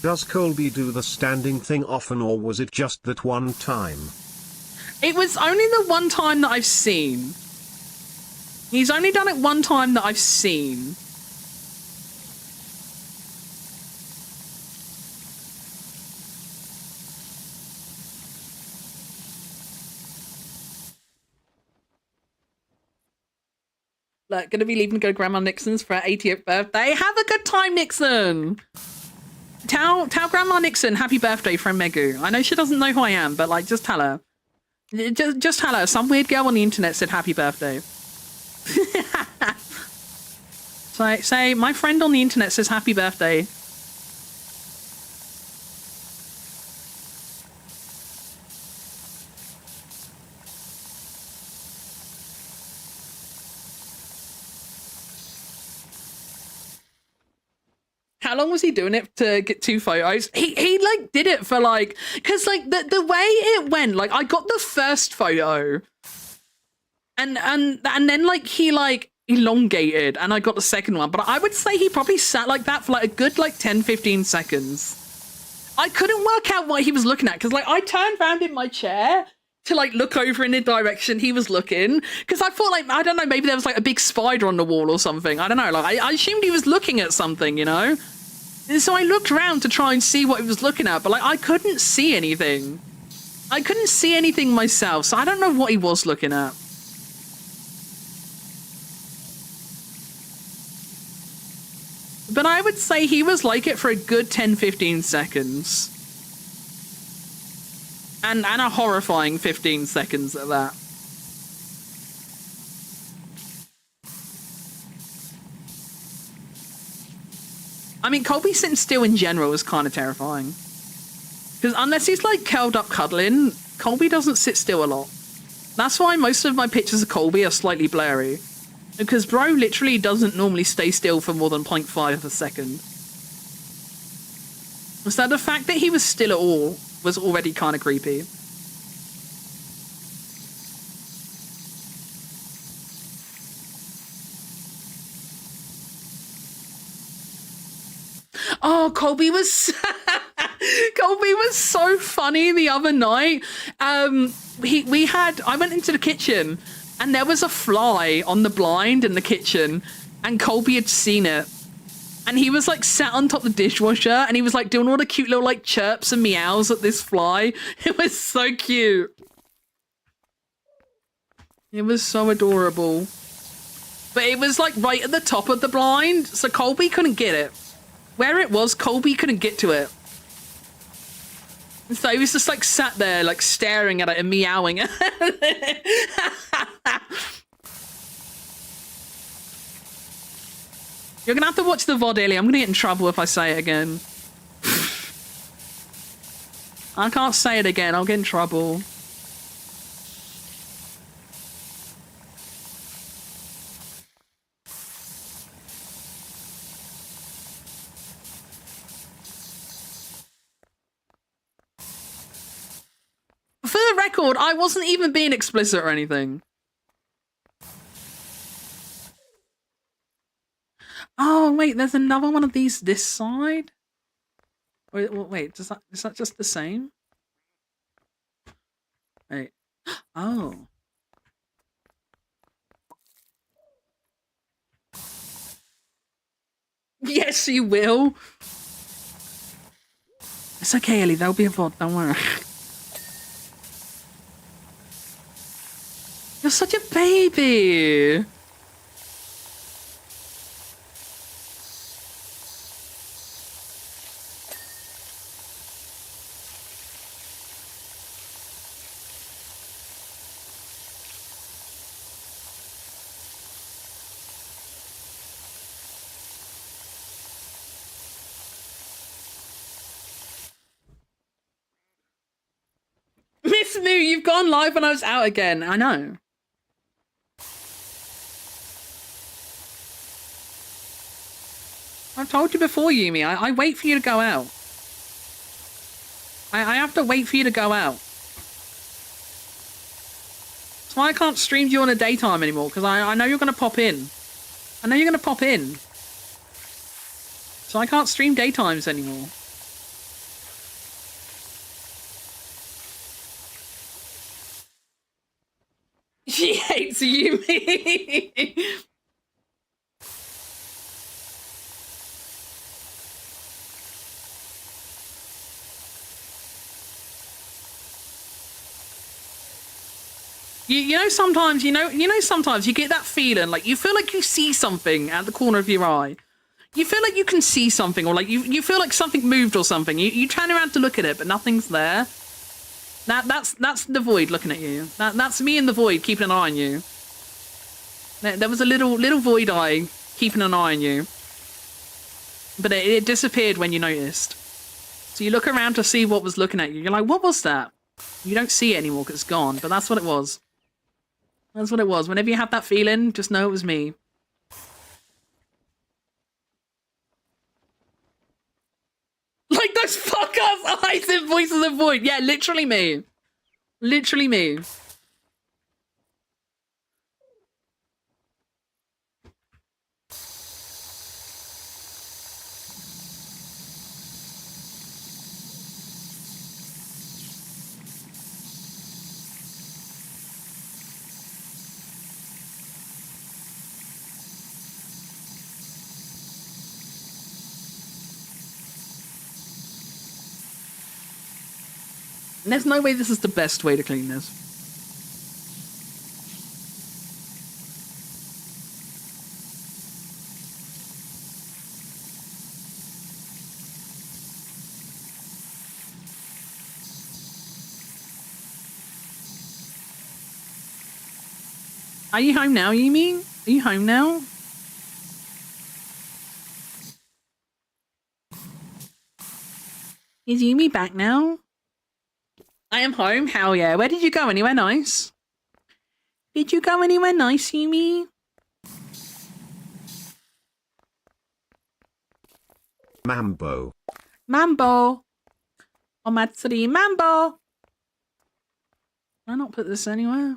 Speaker 2: Does Colby do the standing thing often, or was it just that one time?
Speaker 1: It was only the one time that I've seen. He's only done it one time that I've seen. Like, gonna be leaving to go to Grandma Nixon's for her 80th birthday. Have a good time, Nixon! Tell Grandma Nixon happy birthday from Megu. I know she doesn't know who I am, but like, just tell her. Just tell her. Some weird girl on the internet said happy birthday. So say my friend on the internet says happy birthday. How long was he doing it to get 2 photos? He like did it for like, cause like the way it went, like I got the first photo and then like he like elongated and I got the second one, but I would say he probably sat like that for like a good like 10-15 seconds. I couldn't work out what he was looking at because like I turned around in my chair to like look over in the direction he was looking because I thought like, I don't know, maybe there was like a big spider on the wall or something. I don't know, like I assumed he was looking at something, you know? And so I looked around to try and see what he was looking at, but like I couldn't see anything. I couldn't see anything myself, so I don't know what he was looking at. But I would say he was like it for a good 10-15 seconds. And a horrifying 15 seconds at that. I mean, Colby sitting still in general is kind of terrifying. Because unless he's like curled up cuddling, Colby doesn't sit still a lot. That's why most of my pictures of Colby are slightly blurry. Because bro literally doesn't normally stay still for more than 0.5 of a second. So the fact that he was still at all was already kind of creepy. Oh, Colby was Colby was so funny the other night. I went into the kitchen and there was a fly on the blind in the kitchen and Colby had seen it. And he was like sat on top of the dishwasher and he was like doing all the cute little like chirps and meows at this fly. It was so cute. It was so adorable. But it was like right at the top of the blind, so Colby couldn't get it. Where it was, Colby couldn't get to it. So he was just like sat there like staring at it and meowing. You're gonna have to watch the VOD, Ellie. I'm gonna get in trouble if I say it again. I can't say it again, I'll get in trouble. record, I wasn't even being explicit or anything. Oh, wait, there's another one of these this side? Wait, is that just the same? Wait. Oh. Yes, you will. It's okay, Ellie. There'll be a VOD. Don't worry. You're such a baby. Miss Moo, you've gone live when I was out again. I know. I've told you before, Yumi. I wait for you to go out. I have to wait for you to go out. That's why I can't stream you on a daytime anymore, because I know you're going to pop in. I know you're going to pop in. So I can't stream daytimes anymore. She hates Yumi. You know sometimes sometimes you get that feeling like you feel like you see something at the corner of your eye. You feel like you can see something, or like you feel like something moved or something. You turn around to look at it, but nothing's there. That's the void looking at you. That's me in the void keeping an eye on you. There was a little void eye keeping an eye on you, but it disappeared when you noticed. So you look around to see what was looking at you. You're like, what was that? You don't see it anymore because it's gone. But that's what it was. That's what it was. Whenever you have that feeling, just know it was me. Like those fuck-ass eyes and voices of the void. Yeah, literally me. Literally me. And there's no way this is the best way to clean this. Are you home now, Yumi? Are you home now? Is Yumi back now? I am home. Hell yeah. Where did you go? Anywhere nice? Did you go anywhere nice, Yumi?
Speaker 2: Mambo.
Speaker 1: Mambo. Omatsuri Mambo. Can I not put this anywhere?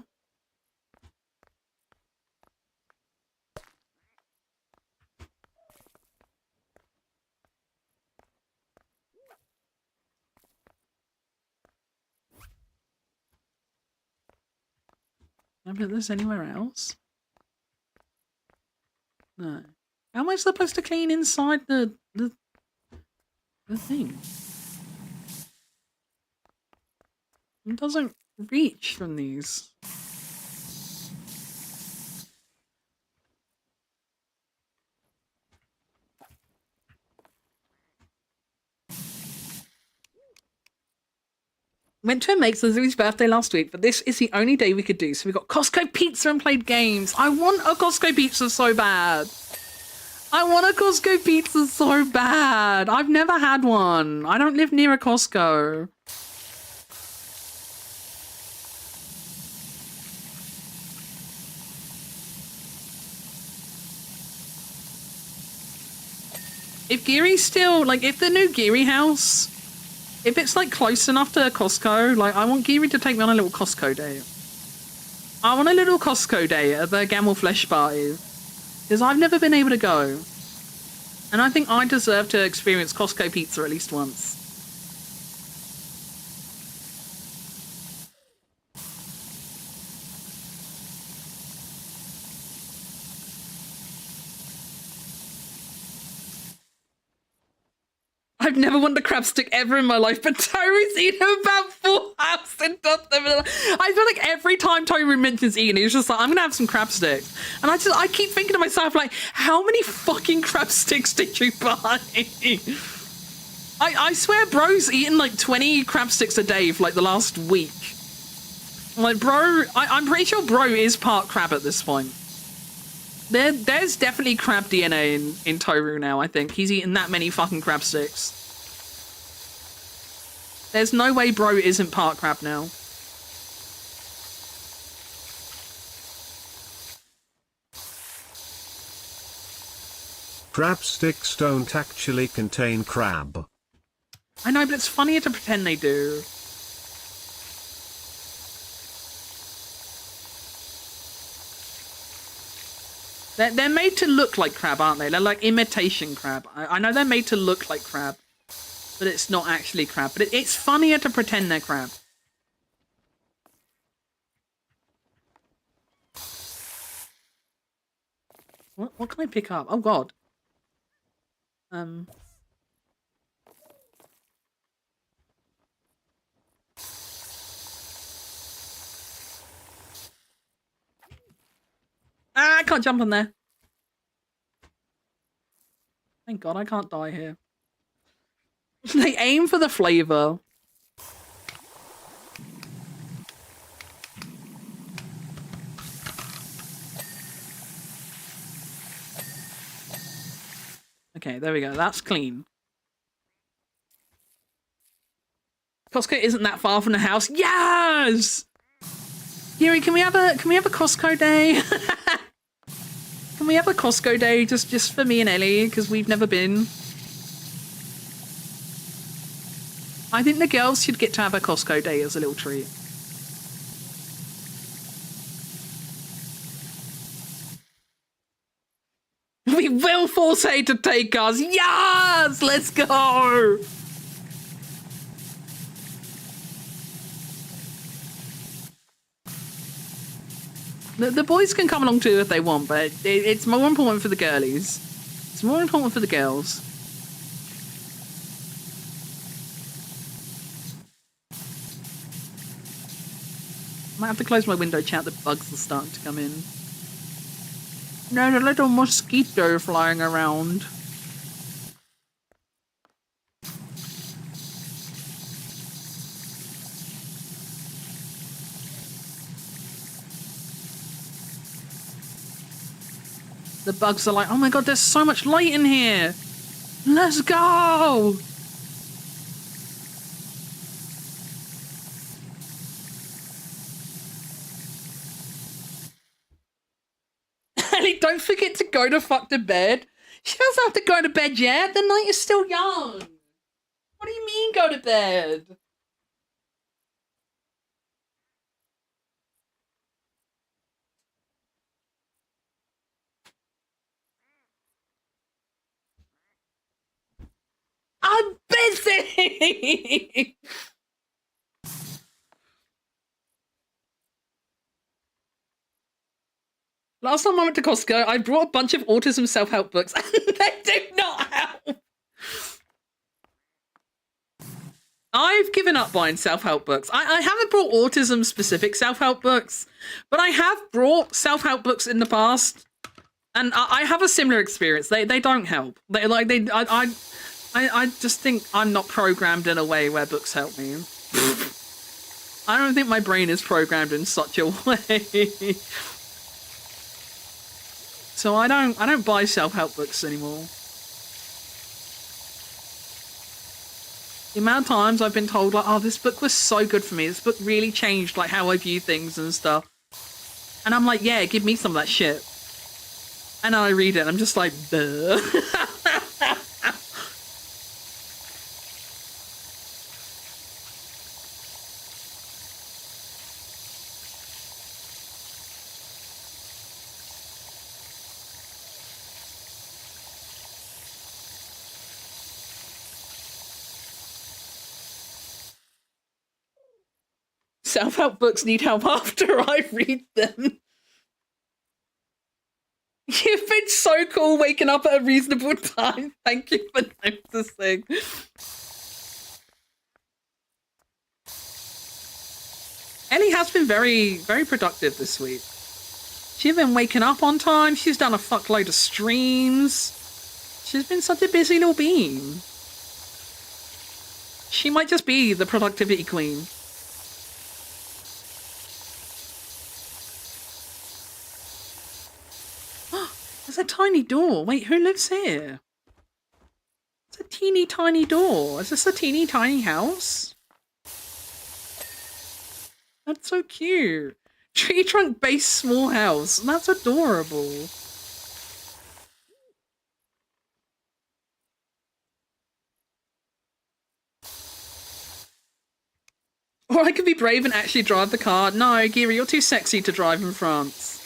Speaker 1: Can I put this anywhere else? No. How am I supposed to clean inside the thing? It doesn't reach from these. Went to a mate's on Zoe's birthday last week, but this is the only day we could do. So we got Costco pizza and played games. I want a Costco pizza so bad. I want a Costco pizza so bad. I've never had one. I don't live near a Costco. If Geary's still, like, if the new Geary house If it's like close enough to Costco, like I want Geary to take me on a little Costco day. I want a little Costco day at the Gamble Flesh Party. Because I've never been able to go. And I think I deserve to experience Costco pizza at least once. I've never wanted a crab stick ever in my life, but Toru's eaten about 4 hours and does them. I feel like every time Toru mentions eating, he's just like, I'm gonna have some crab sticks. And I keep thinking to myself, like, how many fucking crab sticks did you buy? I swear bro's eaten like 20 crab sticks a day for like the last week. Like, bro, I'm pretty sure bro is part crab at this point. There's definitely crab DNA in Toru now, I think. He's eaten that many fucking crab sticks. There's no way bro isn't part crab now.
Speaker 2: Crab sticks don't actually contain crab.
Speaker 1: I know, but it's funnier to pretend they do. They're made to look like crab, aren't they? They're like imitation crab. I know they're made to look like crab, but it's not actually crab. But it's funnier to pretend they're crab. What can I pick up? Oh, God. I can't jump on there. Thank God I can't die here. They aim for the flavor. Okay, there we go. That's clean. Costco isn't that far from the house. Yes! Yuri, can we have a Costco day? Can we have a Costco day just for me and Ellie? Because we've never been. I think the girls should get to have a Costco day as a little treat. We will force Hay to take us. Yes! Let's go! The boys can come along too if they want, but it's more important for the girlies. It's more important for the girls. Might have to close my window, chat. The bugs are starting to come in. There's a little mosquito flying around. The bugs are like, oh my God, there's so much light in here. Let's go. Ellie, don't forget to go to fuck to bed. She doesn't have to go to bed yet. The night is still young. What do you mean go to bed? I'm busy! Last time I went to Costco, I brought a bunch of autism self-help books, and they do not help. I've given up buying self-help books. I haven't brought autism-specific self-help books, but I have brought self-help books in the past, and I have a similar experience. They don't help. I just think I'm not programmed in a way where books help me. I don't think my brain is programmed in such a way. So I don't buy self-help books anymore. The amount of times I've been told, like, oh, this book was so good for me. This book really changed, like, how I view things and stuff. And I'm like, yeah, give me some of that shit. And then I read it, and I'm just like, duh. Self-help books need help after I read them. You've been so cool waking up at a reasonable time. Thank you for noticing. Ellie has been very, very productive this week. She's been waking up on time. She's done a fuckload of streams. She's been such a busy little bean. She might just be the productivity queen. There's a tiny door. Wait, who lives here? It's a teeny tiny door. Is this a teeny tiny house? That's so cute. Tree trunk base small house. That's adorable. Or I could be brave and actually drive the car. No, Giri, you're too sexy to drive in France.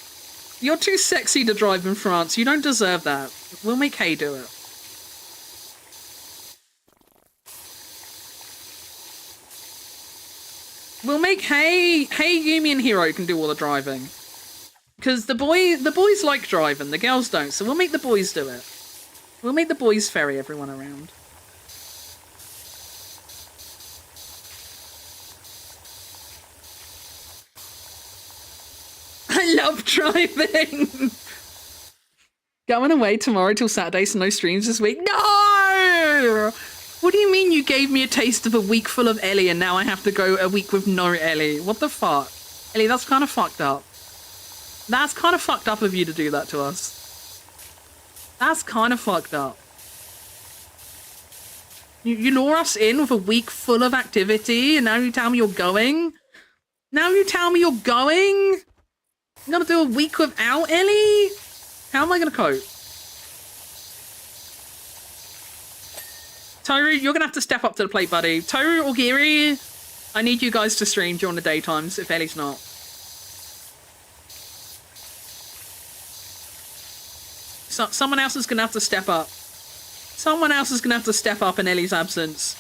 Speaker 1: You're too sexy to drive in France. You don't deserve that. We'll make Hay do it. We'll make Hay, Yumi, and Hiro can do all the driving. Because the boys like driving, the girls don't. So we'll make the boys do it. We'll make the boys ferry everyone around. I love driving. Going away tomorrow till Saturday, so no streams this week. No! What do you mean you gave me a taste of a week full of Ellie and now I have to go a week with no Ellie? What the fuck? Ellie, that's kind of fucked up. That's kind of fucked up of you to do that to us. That's kind of fucked up. You lure us in with a week full of activity and now you tell me you're going? Now you tell me you're going? I'm gonna do a week without Ellie? How am I gonna cope? Toru, you're gonna have to step up to the plate, buddy. Toru or Giri, I need you guys to stream during the daytimes if Ellie's not. So, someone else is gonna have to step up. Someone else is gonna have to step up in Ellie's absence.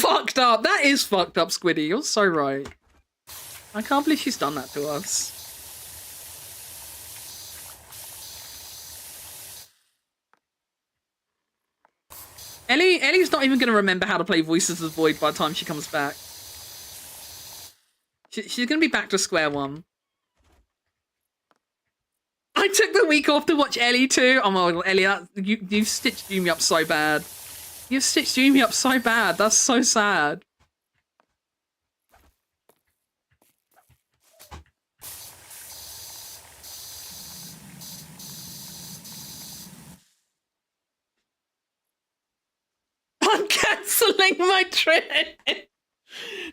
Speaker 1: Fucked up. That is fucked up, Squiddy. You're so right. I can't believe she's done that to us. Ellie's not even going to remember how to play Voices of the Void by the time she comes back. She's going to be back to square one. I took the week off to watch Ellie too. Oh my god, Ellie, you've stitched me up so bad. You've stitched me up so bad. That's so sad. I'm cancelling my trip.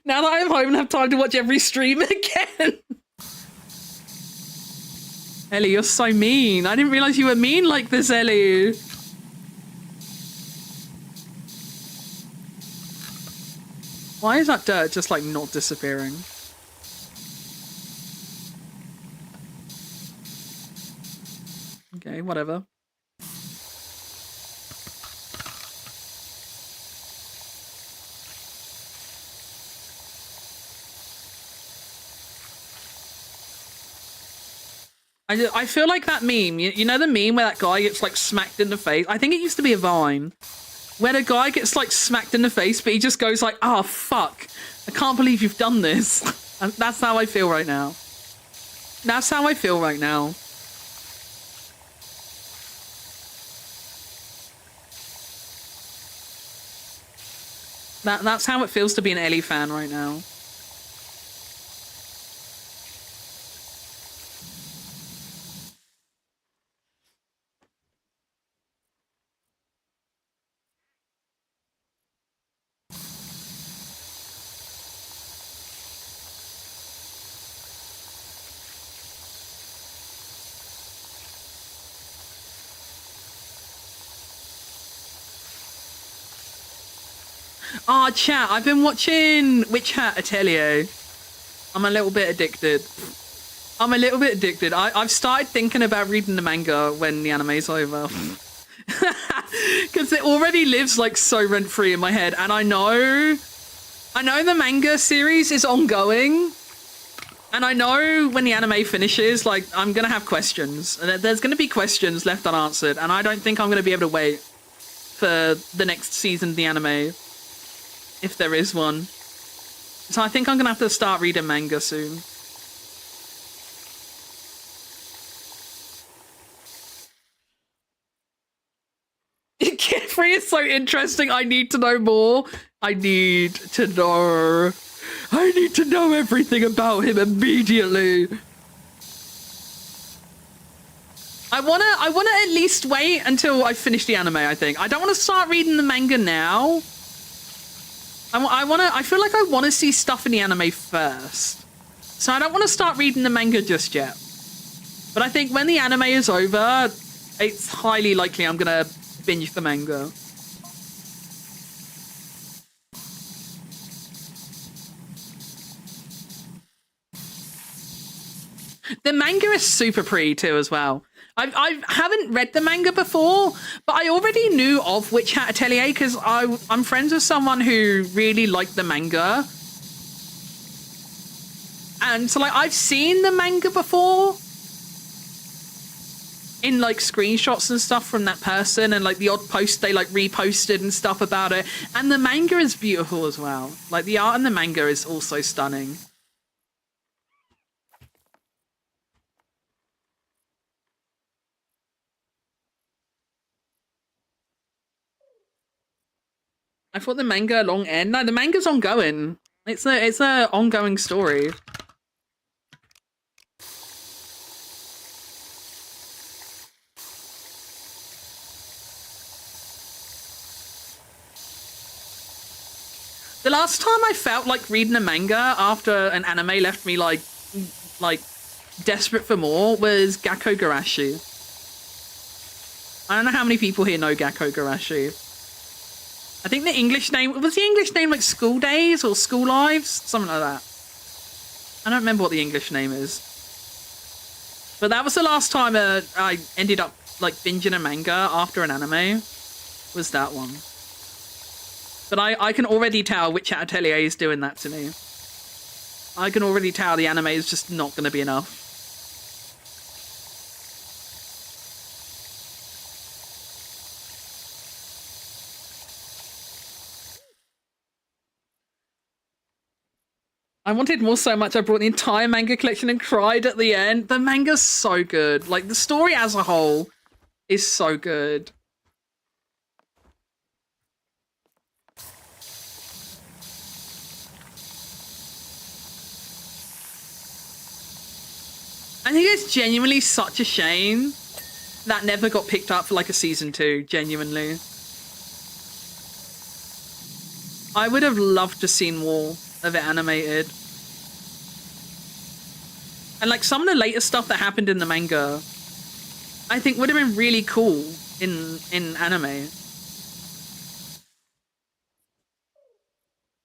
Speaker 1: Now that I'm home and have time to watch every stream again. Ellie, you're so mean. I didn't realize you were mean like this, Ellie. Why is that dirt just, like, not disappearing? Okay, whatever. I feel like that meme, you know the meme where that guy gets, like, smacked in the face? I think it used to be a Vine. Where the guy gets, like, smacked in the face, but he just goes like, oh, fuck. I can't believe you've done this. And that's how I feel right now. That's how I feel right now. That's how it feels to be an Ellie fan right now. Oh, chat, I've been watching Witch Hat Atelier. I'm a little bit addicted. I've started thinking about reading the manga when the anime's over. Because it already lives like so rent-free in my head. And I know the manga series is ongoing. And I know when the anime finishes, like, I'm going to have questions. There's going to be questions left unanswered. And I don't think I'm going to be able to wait for the next season of the anime, if there is one. So I think I'm going to have to start reading manga soon. Jeffrey is so interesting. I need to know more. I need to know everything about him immediately. I wanna at least wait until I finish the anime, I think. I don't want to start reading the manga now. I feel like I want to see stuff in the anime first. So I don't want to start reading the manga just yet. But I think when the anime is over, it's highly likely I'm gonna binge the manga. The manga is super pretty too as well. I haven't read the manga before, but I already knew of Witch Hat Atelier because I'm friends with someone who really liked the manga. And so, like, I've seen the manga before in, like, screenshots and stuff from that person and, like, the odd post they, like, reposted and stuff about it. And the manga is beautiful as well. Like, the art in the manga is also stunning. I thought the manga long end. No, the manga's ongoing. It's a ongoing story. The last time I felt like reading a manga after an anime left me like desperate for more was Gakko Garashi. I don't know how many people here know Gakko Garashi. I think the English name, was the English name like School Days or School Lives? Something like that. I don't remember what the English name is. But that was the last time I ended up like binging a manga after an anime, was that one. But I can already tell Witch Hat Atelier is doing that to me. I can already tell the anime is just not going to be enough. I wanted more so much I brought the entire manga collection and cried at the end. The manga's so good. Like, the story as a whole is so good. I think it's genuinely such a shame that never got picked up for like a season 2, genuinely. I would have loved to see more of it animated. And like some of the later stuff that happened in the manga, I think would have been really cool in anime.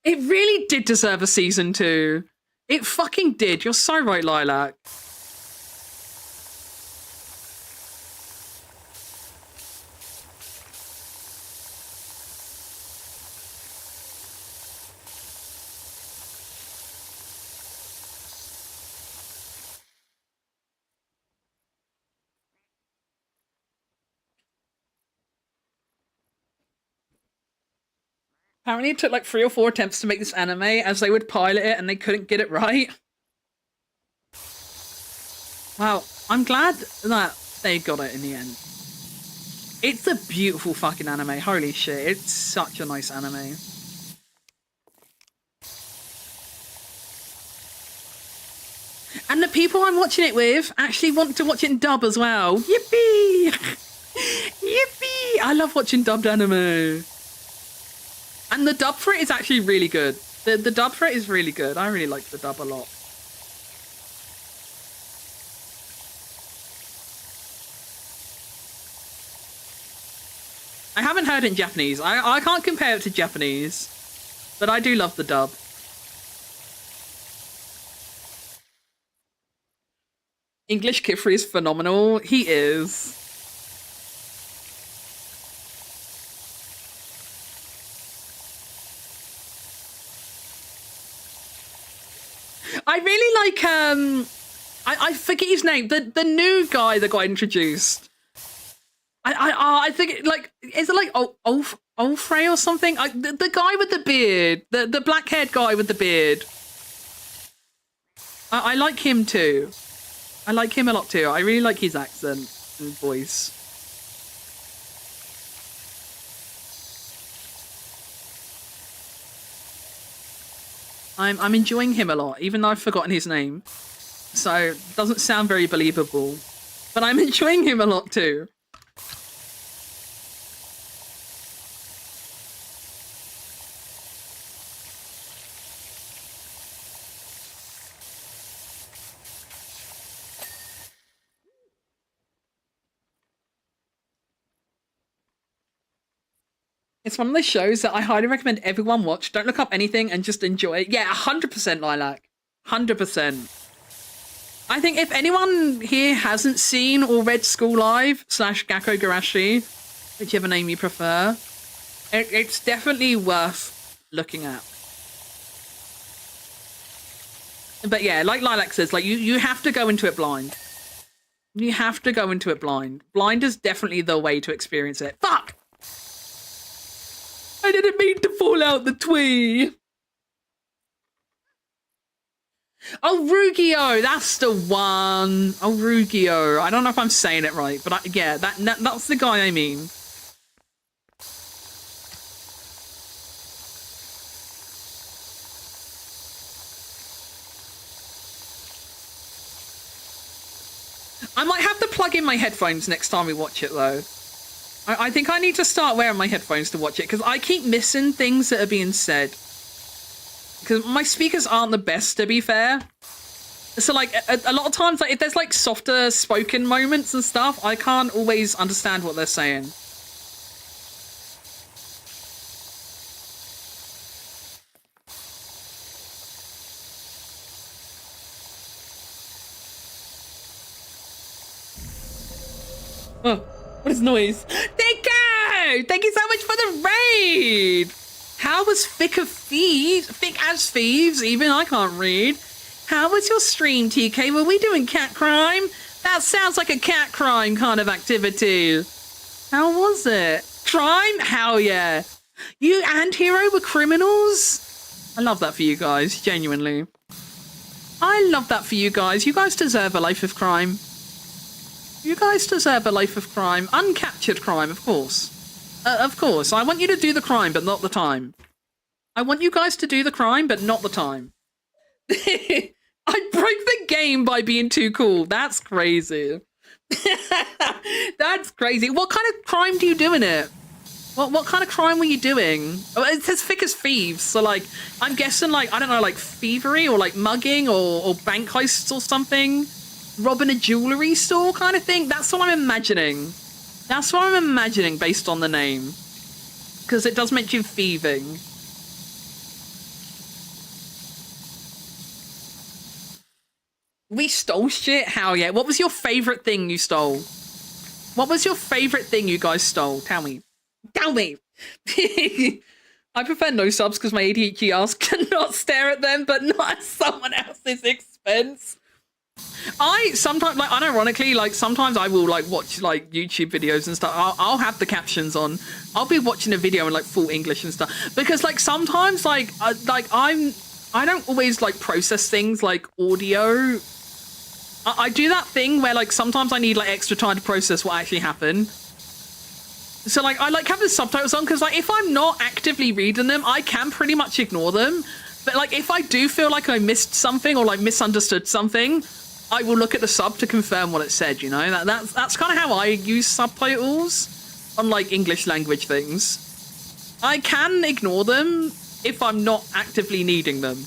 Speaker 1: It really did deserve a season 2. It fucking did. You're so right, Lilac. Apparently it took like 3 or 4 attempts to make this anime as they would pilot it and they couldn't get it right. Wow, I'm glad that they got it in the end. It's a beautiful fucking anime, holy shit, it's such a nice anime. And the people I'm watching it with actually want to watch it in dub as well. Yippee! Yippee! I love watching dubbed anime. And the dub for it is actually really good. The dub for it is really good. I really like the dub a lot. I haven't heard it in Japanese. I can't compare it to Japanese. But I do love the dub. English Kifri is phenomenal. He is. I forget his name. The new guy that got introduced. I think like is it like Olfrey or something? The guy with the beard, the black haired guy with the beard. I like him too. I like him a lot too. I really like his accent and voice. I'm enjoying him a lot, even though I've forgotten his name. So it doesn't sound very believable. But I'm enjoying him a lot too. It's one of those shows that I highly recommend everyone watch. Don't look up anything and just enjoy it. Yeah, 100% Lilac. 100%. I think if anyone here hasn't seen or read School Live / Gakko Garashi, whichever name you prefer, it's definitely worth looking at. But yeah, like Lilac says, like you have to go into it blind. You have to go into it blind. Blind is definitely the way to experience it. Fuck! I didn't mean to fall out the twee. Oh, Rugio, that's the one. Oh, Rugio. I don't know if I'm saying it right, but yeah, that's the guy I mean. I might have to plug in my headphones next time we watch it, though. I think I need to start wearing my headphones to watch it, because I keep missing things that are being said. Because my speakers aren't the best, to be fair. So, like, a lot of times, like, if there's, like, softer spoken moments and stuff, I can't always understand what they're saying. Oh. What is noise? Thank you! Thank you so much for the raid! How was Thick as Thieves? Even I can't read. How was your stream, TK? Were we doing cat crime? That sounds like a cat crime kind of activity. How was it? Crime? Hell yeah. You and Hero were criminals? I love that for you guys, genuinely. I love that for you guys. You guys deserve a life of crime. You guys deserve a life of crime. Uncaptured crime, of course. Of course. I want you to do the crime, but not the time. I want you guys to do the crime, but not the time. I broke the game by being too cool. That's crazy. That's crazy. What kind of crime do you do in it? What kind of crime were you doing? Oh, it says Thick as Thieves. So, like, I'm guessing, like, I don't know, like thievery or, like, mugging or bank heists or something. Robbing a jewelry store kind of thing. That's what I'm imagining. That's what I'm imagining based on the name. Because it does mention thieving. We stole shit? Hell yeah. What was your favorite thing you stole? What was your favorite thing you guys stole? Tell me. Tell me. I prefer no subs because my ADHD ass cannot stare at them, but not at someone else's expense. I sometimes, like, unironically, like, sometimes I will, like, watch, like, YouTube videos and stuff. I'll have the captions on. I'll be watching a video in, like, full English and stuff. Because, like, sometimes, like, I don't always, like, process things like audio. I do that thing where, like, sometimes I need, like, extra time to process what actually happened. So, like, I, like, have the subtitles on because, like, if I'm not actively reading them, I can pretty much ignore them. But, like, if I do feel like I missed something or, like, misunderstood something, I will look at the sub to confirm what it said, you know? That's kind of how I use subtitles on, like, English language things. I can ignore them if I'm not actively needing them.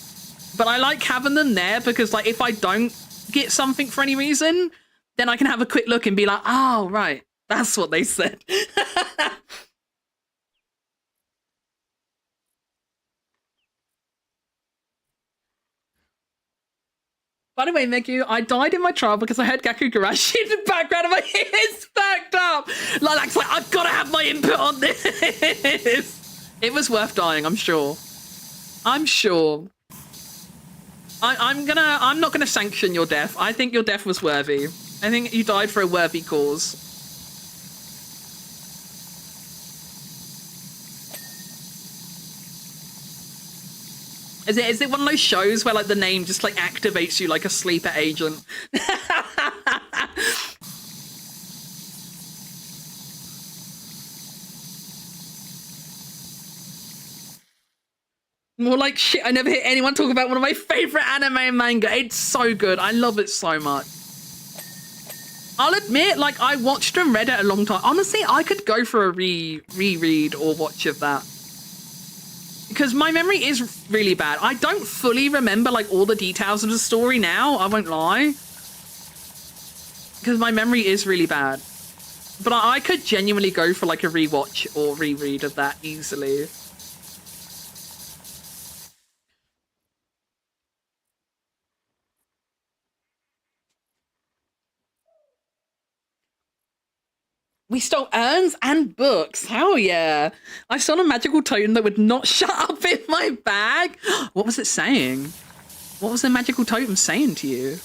Speaker 1: But I like having them there because, like, if I don't get something for any reason, then I can have a quick look and be like, oh, right, that's what they said. By the way, Megu, I died in my trial because I heard Gaku Garashi in the background and my ears backed up. Lilac's like, I've got to have my input on this. It was worth dying, I'm sure. I'm sure. I'm not gonna sanction your death. I think your death was worthy. I think you died for a worthy cause. Is it one of those shows where like the name just like activates you like a sleeper agent? More like shit. I never hear anyone talk about one of my favorite anime and manga. It's so good. I love it so much. I'll admit, like, I watched and read it a long time. Honestly, I could go for a reread or watch of that. Because my memory is really bad. I don't fully remember, like, all the details of the story now. I won't lie. Because my memory is really bad. But I could genuinely go for, like, a rewatch or reread of that easily. We stole urns and books. Hell yeah. I saw a magical totem that would not shut up in my bag. What was it saying? What was the magical totem saying to you?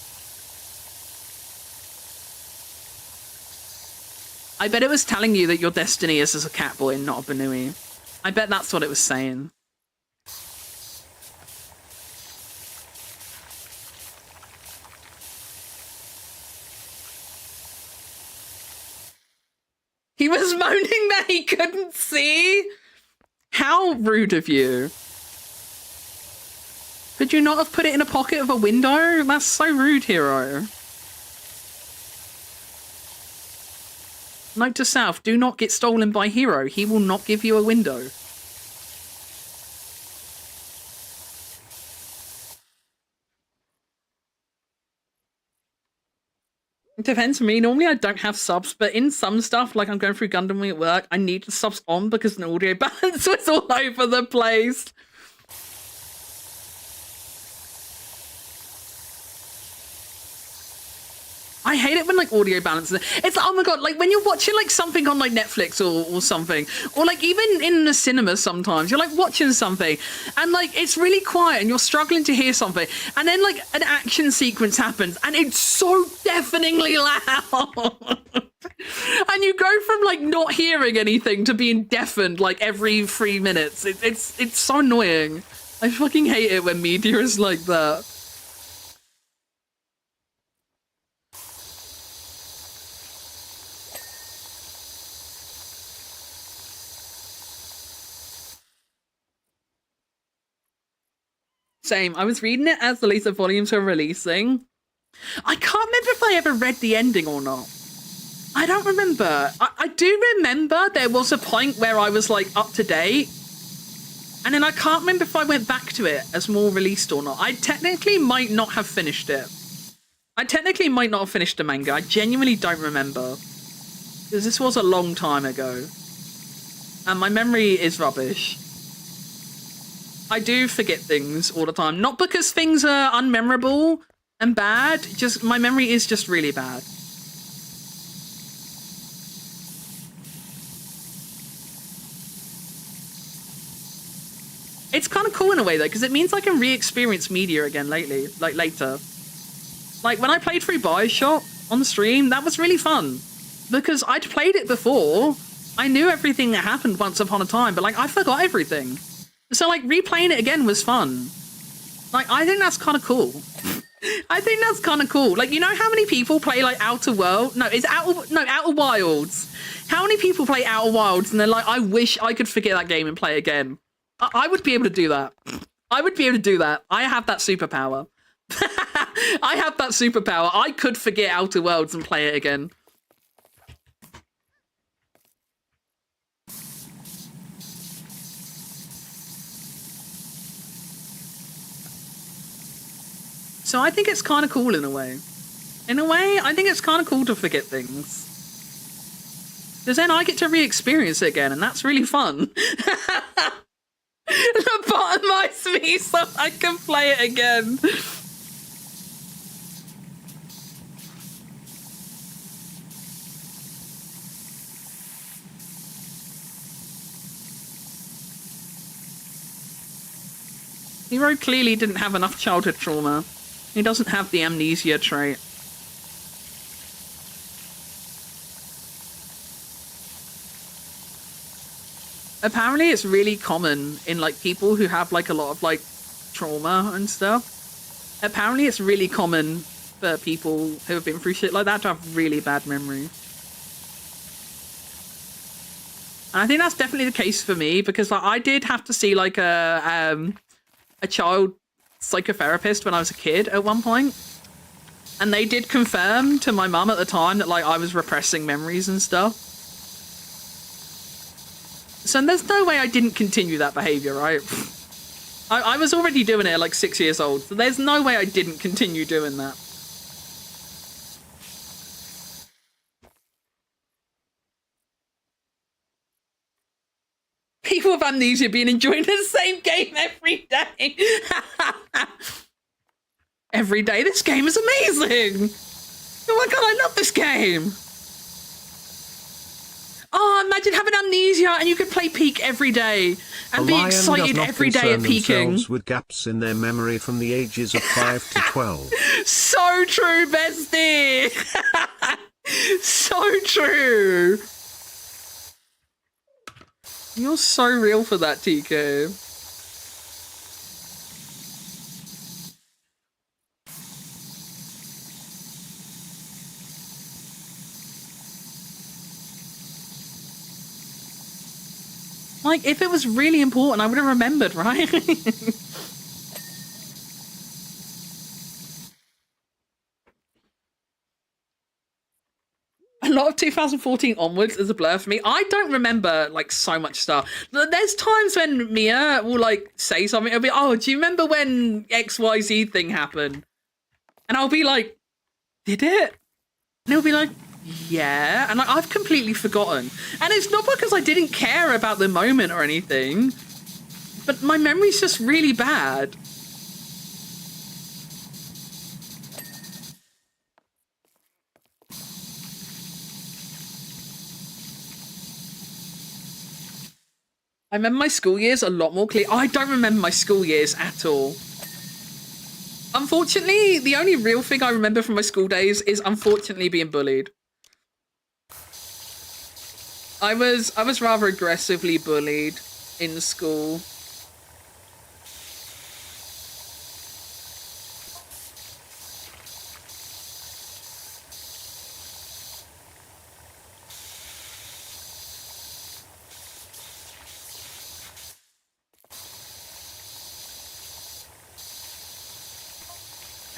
Speaker 1: I bet it was telling you that your destiny is as a catboy and not a Banui. I bet that's what it was saying. He was moaning that he couldn't see? How rude of you. Could you not have put it in a pocket of a window? That's so rude, hero. Note to self, do not get stolen by Hero. He will not give you a window. It depends for me. Normally I don't have subs, but in some stuff, like I'm going through Gundam Wing at work, I need the subs on because the audio balance was all over the place. I hate it when like audio balances. It's like, oh my god, like when you're watching like something on like Netflix or something, or like even in the cinema sometimes, you're like watching something and like it's really quiet and you're struggling to hear something, and then like an action sequence happens and it's so deafeningly loud. And you go from like not hearing anything to being deafened like every 3 minutes. It's so annoying. I fucking hate it when media is like that. Same. I was reading it as the later volumes were releasing. I can't remember if I ever read the ending or not. I don't remember. I do remember there was a point where I was like up to date. And then I can't remember if I went back to it as more released or not. I technically might not have finished it. I technically might not have finished the manga. I genuinely don't remember. Because this was a long time ago. And my memory is rubbish. I do forget things all the time. Not because things are unmemorable and bad, just my memory is just really bad. It's kind of cool in a way though, because it means I can re-experience media again later. Like when I played through Bioshock on the stream, that was really fun. Because I'd played it before. I knew everything that happened once upon a time, but like I forgot everything. So, like, replaying it again was fun. Like, I think that's kind of cool. I think that's kind of cool. Like, you know how many people play, like, Outer World? No, it's Outer Wilds. How many people play Outer Wilds and they're like, I wish I could forget that game and play it again. I would be able to do that. I would be able to do that. I have that superpower. I have that superpower. I could forget Outer Worlds and play it again. So I think it's kind of cool in a way. In a way, I think it's kind of cool to forget things. Because then I get to re-experience it again, and that's really fun. Lobotomize me so I can play it again. Hero clearly didn't have enough childhood trauma. He doesn't have the amnesia trait. Apparently it's really common in like people who have like a lot of like trauma and stuff. Apparently it's really common for people who have been through shit like that to have really bad memory. And I think that's definitely the case for me because like, I did have to see like a child psychotherapist when I was a kid at one point. And they did confirm to my mum at the time that like I was repressing memories and stuff. So there's no way I didn't continue that behavior, right? I was already doing it at like 6 years old, so there's no way I didn't continue doing that. People with amnesia being enjoying the same game every day. Every day, this game is amazing. Oh my god, I love this game. Oh, imagine having amnesia and you could play Peak every day and be excited every day at peaking.
Speaker 2: With gaps in their memory from the ages of 5 to 12.
Speaker 1: So true, bestie. So true. You're so real for that, TK. Like, if it was really important, I would have remembered, right? A lot of 2014 onwards is a blur for me. I don't remember, like, so much stuff. There's times when Mia will, like, say something. It'll be, oh, do you remember when XYZ thing happened? And I'll be like, did it? And he'll be like, yeah. And like, I've completely forgotten. And it's not because I didn't care about the moment or anything, but my memory's just really bad. I remember my school years a lot more clear. I don't remember my school years at all. Unfortunately, the only real thing I remember from my school days is unfortunately being bullied. I was rather aggressively bullied in school.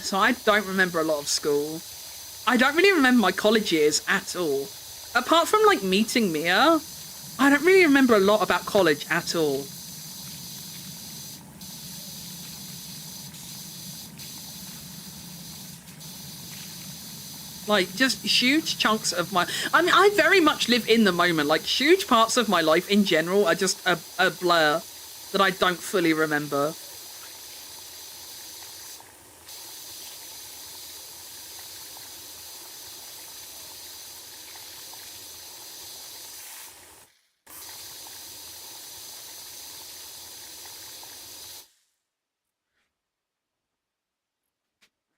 Speaker 1: So I don't remember a lot of school. I don't really remember my college years at all. Apart from like meeting Mia, I don't really remember a lot about college at all. Like, just huge chunks of my... I mean, I very much live in the moment. Like, huge parts of my life in general are just a blur that I don't fully remember.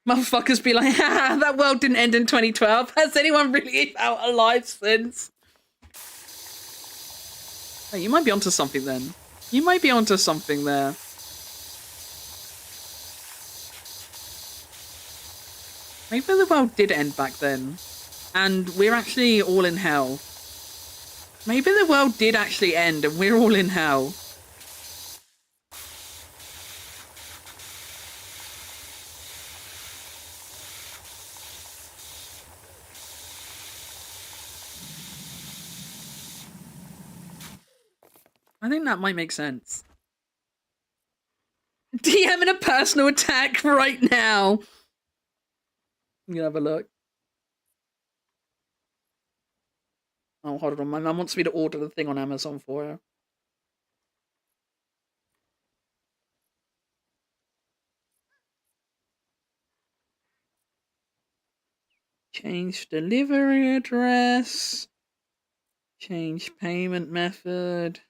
Speaker 1: Motherfuckers be like, ha, that world didn't end in 2012. Has anyone really felt alive since? Hey, you might be onto something then. You might be onto something there. Maybe the world did end back then. And we're actually all in hell. Maybe the world did actually end and we're all in hell. I think that might make sense. DMing a personal attack right now. I'm gonna have a look. Oh, hold on. My mum wants me to order the thing on Amazon for her. Change delivery address. Change payment method.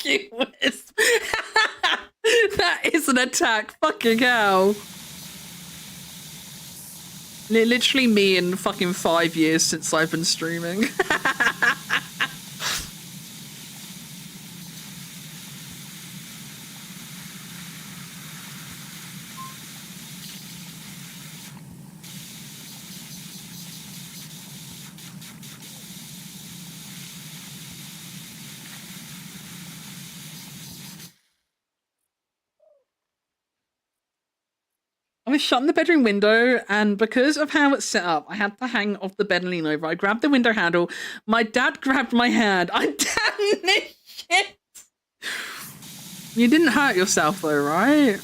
Speaker 1: Fuck you, Wisp. That is an attack. Fucking hell. Literally me in fucking 5 years since I've been streaming. I was shutting the bedroom window, and because of how it's set up, I had to hang off the bed and lean over. I grabbed the window handle. My dad grabbed my hand. I damn this shit. You didn't hurt yourself though, right?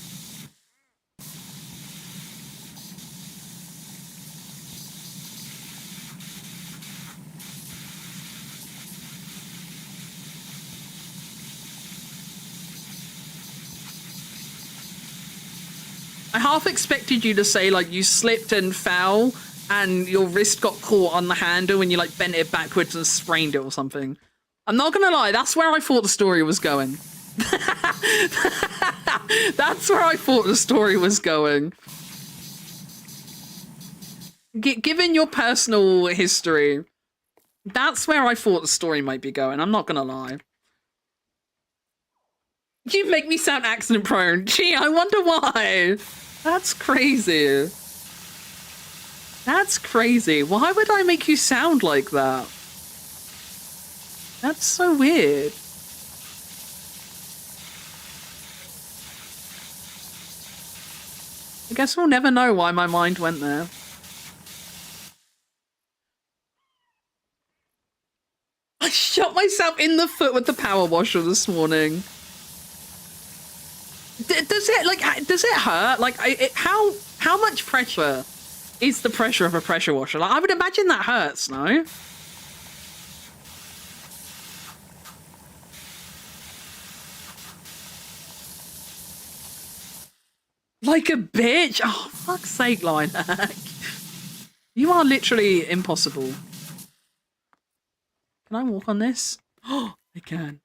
Speaker 1: I half expected you to say, like, you slipped and fell and your wrist got caught on the handle and you, like, bent it backwards and sprained it or something. I'm not gonna lie, that's where I thought the story was going. That's where I thought the story was going. Given your personal history, that's where I thought the story might be going. I'm not gonna lie. You make me sound accident prone. Gee, I wonder why. That's crazy. That's crazy. Why would I make you sound like that? That's so weird. I guess we'll never know why my mind went there. I shot myself in the foot with the power washer this morning. Does it hurt? Like, how much pressure is the pressure of a pressure washer? Like, I would imagine that hurts, no? Like a bitch? Oh, fuck's sake, Lilac. You are literally impossible. Can I walk on this? Oh, I can.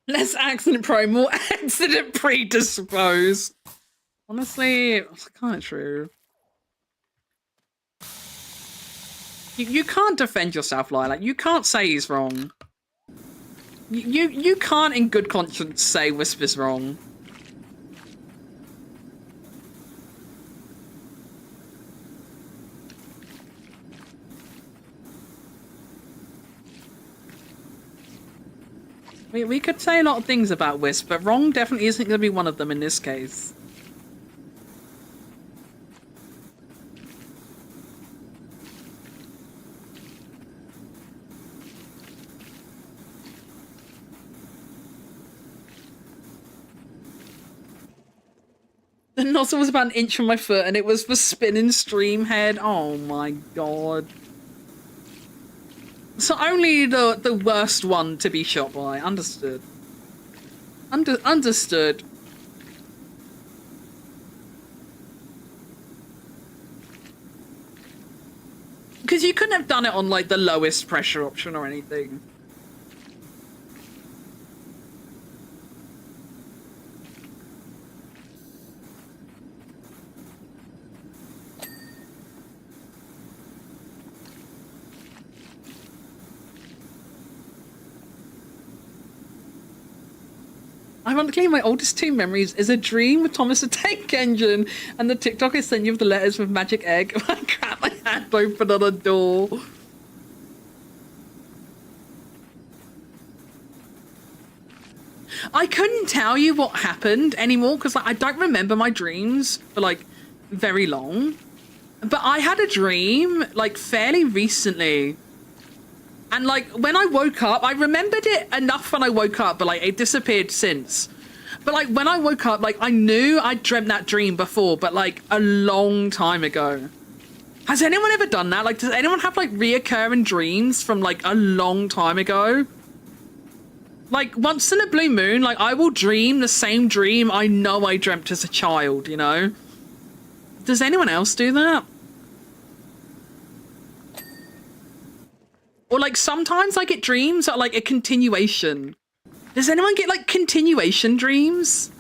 Speaker 1: Less accident prone, more accident predisposed. Honestly, it's kind of true. You can't defend yourself, Lilac. You can't say he's wrong. You can't in good conscience say Wisp is wrong. We could say a lot of things about Wisp, but wrong definitely isn't going to be one of them in this case. The nozzle was about an inch from my foot, and it was the spinning stream head. Oh my god. So only the worst one to be shot by. Understood. Understood. Because you couldn't have done it on, like, the lowest pressure option or anything. Ironically, my oldest two memories is a dream with Thomas the Tank Engine and the TikTok I sent you of the letters with magic egg. I crap my hand open on a door. I couldn't tell you what happened anymore because, like, I don't remember my dreams for, like, very long. But I had a dream, like, fairly recently And like when I woke up, I remembered it enough when I woke up, but like it disappeared since. But like when I woke up, like I knew I dreamt that dream before, but like a long time ago. Has anyone ever done that? Like, does anyone have like reoccurring dreams from like a long time ago? Like once in a blue moon, like I will dream the same dream I know I dreamt as a child, you know? Does anyone else do that? Or like sometimes I get dreams that are like a continuation. Does anyone get like continuation dreams?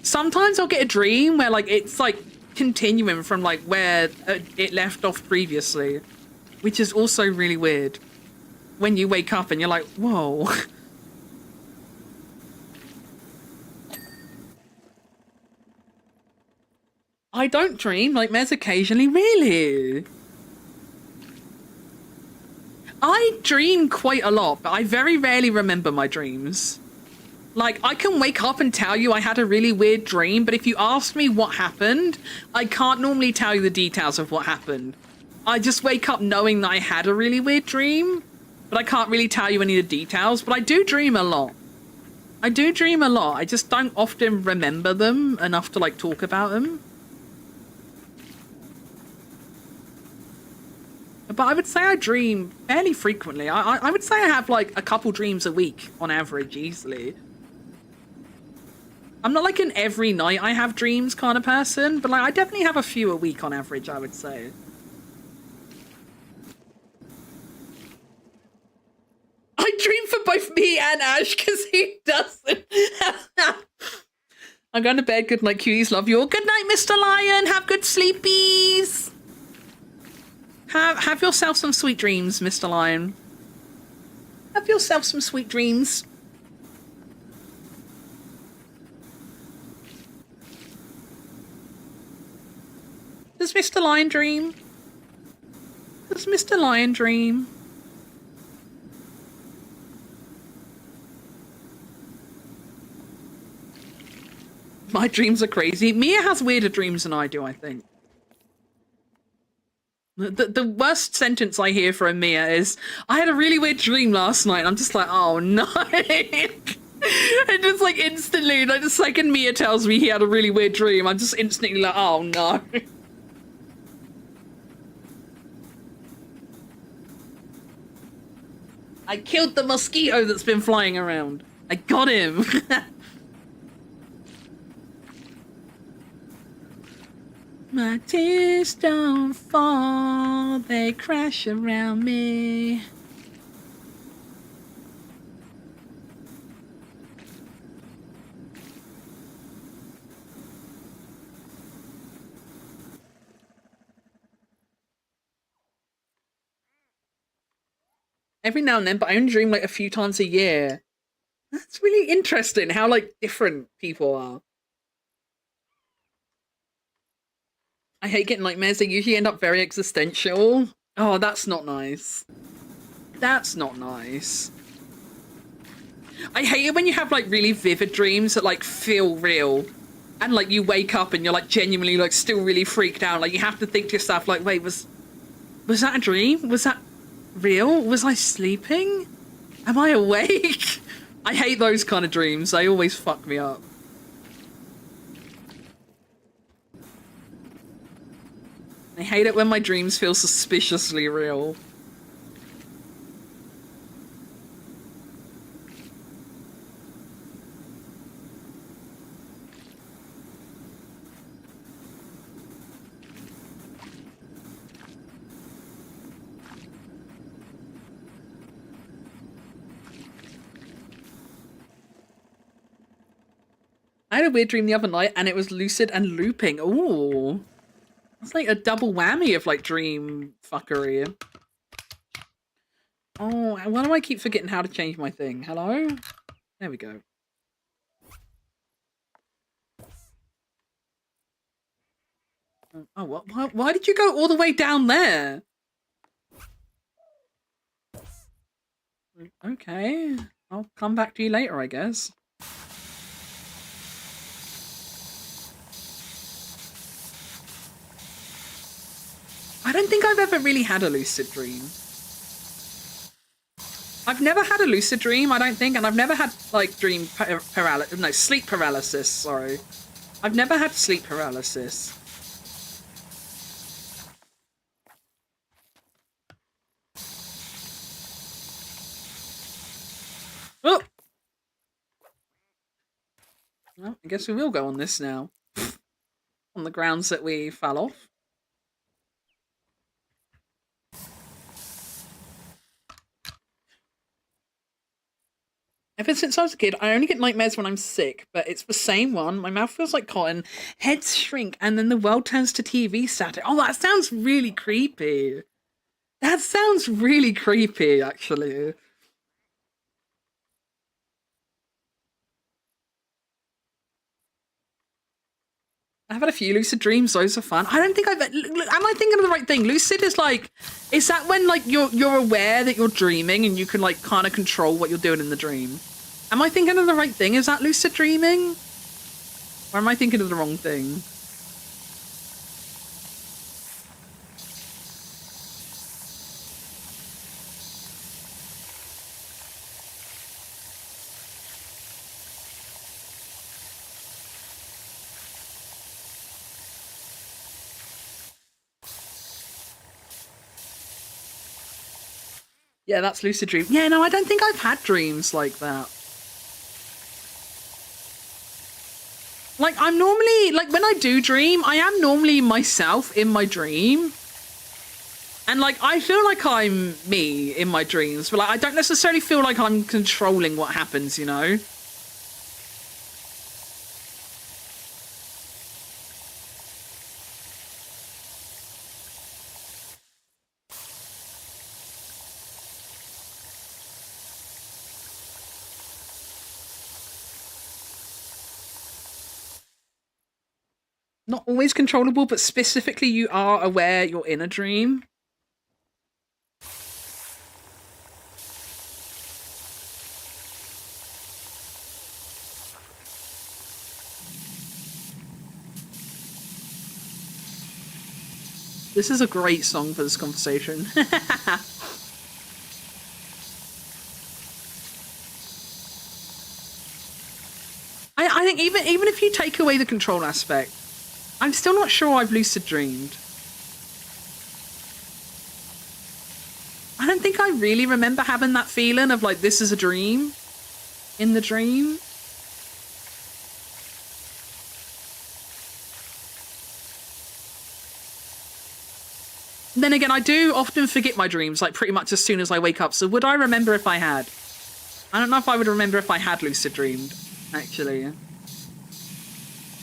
Speaker 1: Sometimes I'll get a dream where like it's like continuing from like where it left off previously, which is also really weird. When you wake up and you're like, whoa. I don't dream like Mez occasionally, really. I dream quite a lot, but I very rarely remember my dreams. Like, I can wake up and tell you I had a really weird dream, but if you ask me what happened, I can't normally tell you the details of what happened. I just wake up knowing that I had a really weird dream, but I can't really tell you any of the details, but I do dream a lot. I do dream a lot. I just don't often remember them enough to, like, talk about them. But I would say I dream fairly frequently. I would say I have, like, a couple dreams a week on average, easily. I'm not like an every night I have dreams kind of person, but like I definitely have a few a week on average, I would say. I dream for both me and Ash because he doesn't. I'm going to bed. Good night, cuties. Love you all. Good night, Mr. Lion. Have good sleepies. Have yourself some sweet dreams, Mr. Lion. Have yourself some sweet dreams. Does Mr. Lion dream? Does Mr. Lion dream? My dreams are crazy. Mia has weirder dreams than I do, I think. The worst sentence I hear from Mia is, I had a really weird dream last night. I'm just like, oh no. And just like instantly, like the second Mia tells me he had a really weird dream, I'm just instantly like, oh no. I killed the mosquito that's been flying around. I got him. My tears don't fall, they crash around me. Every now and then, but I only dream like a few times a year. That's really interesting how like different people are. I hate getting nightmares. They usually end up very existential. Oh, that's not nice. That's not nice. I hate it when you have like really vivid dreams that like feel real. And like you wake up and you're like genuinely like still really freaked out. Like you have to think to yourself like, wait, was that a dream? Was that real? Was I sleeping? Am I awake? I hate those kind of dreams. They always fuck me up. I hate it when my dreams feel suspiciously real. I had a weird dream the other night and it was lucid and looping. Ooh. It's like a double whammy of like dream fuckery. Oh, why do I keep forgetting how to change my thing? Hello? There we go. Oh, what? Why did you go all the way down there? Okay. I'll come back to you later, I guess. I don't think I've ever really had a lucid dream. I've never had a lucid dream, I don't think, and I've never had like paralysis. No, sleep paralysis. Sorry, I've never had sleep paralysis. Oh, well, I guess we will go on this now, on the grounds that we fell off. Ever since I was a kid, I only get nightmares when I'm sick, but it's the same one. My mouth feels like cotton, heads shrink, and then the world turns to TV static. Oh, that sounds really creepy. That sounds really creepy, actually. I've had a few lucid dreams. Those are fun. I don't think I've. Am I thinking of the right thing? Lucid is like, is that when like you're aware that you're dreaming and you can like kind of control what you're doing in the dream? Am I thinking of the right thing? Is that lucid dreaming? Or am I thinking of the wrong thing? Yeah, that's lucid dream. Yeah, no, I don't think I've had dreams like that. Like, I'm normally, like, when I do dream, I am normally myself in my dream. And, like, I feel like I'm me in my dreams, but, like, I don't necessarily feel like I'm controlling what happens, you know? Not always controllable, but specifically you are aware you're in a dream. This is a great song for this conversation. I think even if you take away the control aspect, I'm still not sure I've lucid dreamed. I don't think I really remember having that feeling of like, this is a dream in the dream. Then again, I do often forget my dreams, like pretty much as soon as I wake up. So would I remember if I had? I don't know if I would remember if I had lucid dreamed, actually.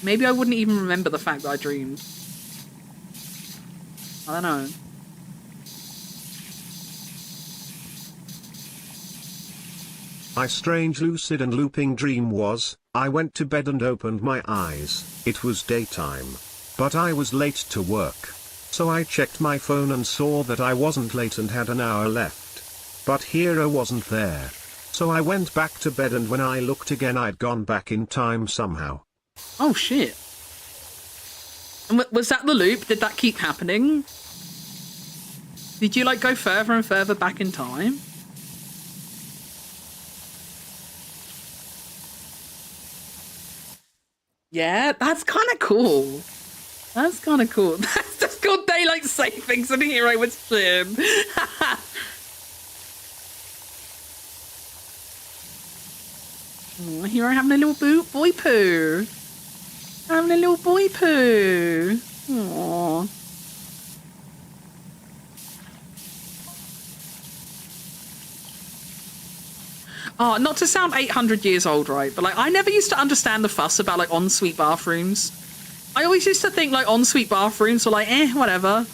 Speaker 1: Maybe I wouldn't even remember the fact that I dreamed. I don't know.
Speaker 2: My strange lucid and looping dream was, I went to bed and opened my eyes. It was daytime. But I was late to work. So I checked my phone and saw that I wasn't late and had an hour left. But Hero wasn't there. So I went back to bed, and when I looked again, I'd gone back in time somehow.
Speaker 1: Oh shit. And was that the loop? Did that keep happening? Did you like go further and further back in time? Yeah, that's kind of cool. That's kind of cool. That's just called daylight savings and Hero was Jim. Oh, Hero having a little boy poo. Having a little boy poo. Aww. Oh, not to sound 800 years old, right? But like, I never used to understand the fuss about like ensuite bathrooms. I always used to think like ensuite bathrooms were like, whatever.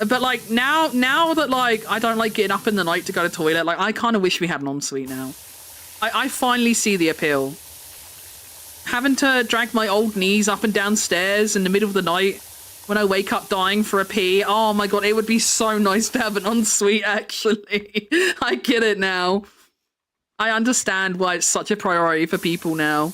Speaker 1: But like now that like I don't like getting up in the night to go to the toilet, like I kind of wish we had an ensuite now. I finally see the appeal. Having to drag my old knees up and down stairs in the middle of the night when I wake up dying for a pee. Oh my god, it would be so nice to have an ensuite, actually. I get it now. I understand why it's such a priority for people now.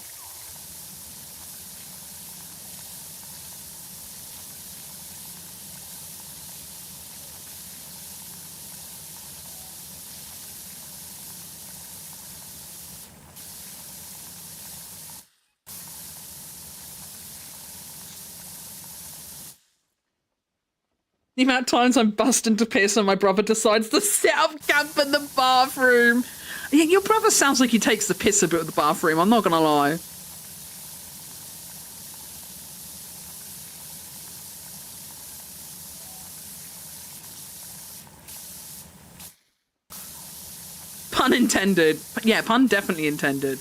Speaker 1: The amount of times I'm busting to piss and my brother decides to set up camp in the bathroom. Your brother sounds like he takes the piss a bit of the bathroom, I'm not gonna lie. Pun intended. Yeah, pun definitely intended.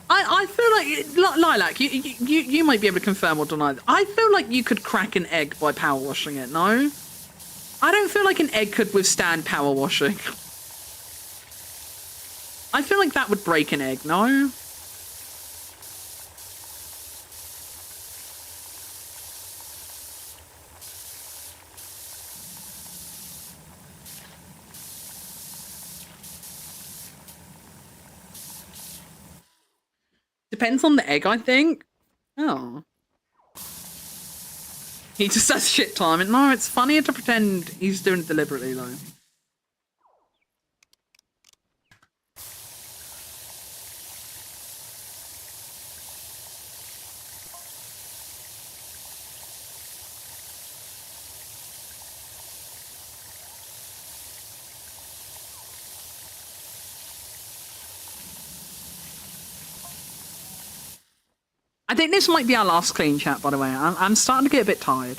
Speaker 1: I feel like, Lilac, you might be able to confirm or deny that. I feel like you could crack an egg by power washing it, no? I don't feel like an egg could withstand power washing. I feel like that would break an egg, no? Depends on the egg, I think. Oh. He just says shit time. And no, it's funnier to pretend he's doing it deliberately, though. I think this might be our last clean chat, by the way. I'm starting to get a bit tired.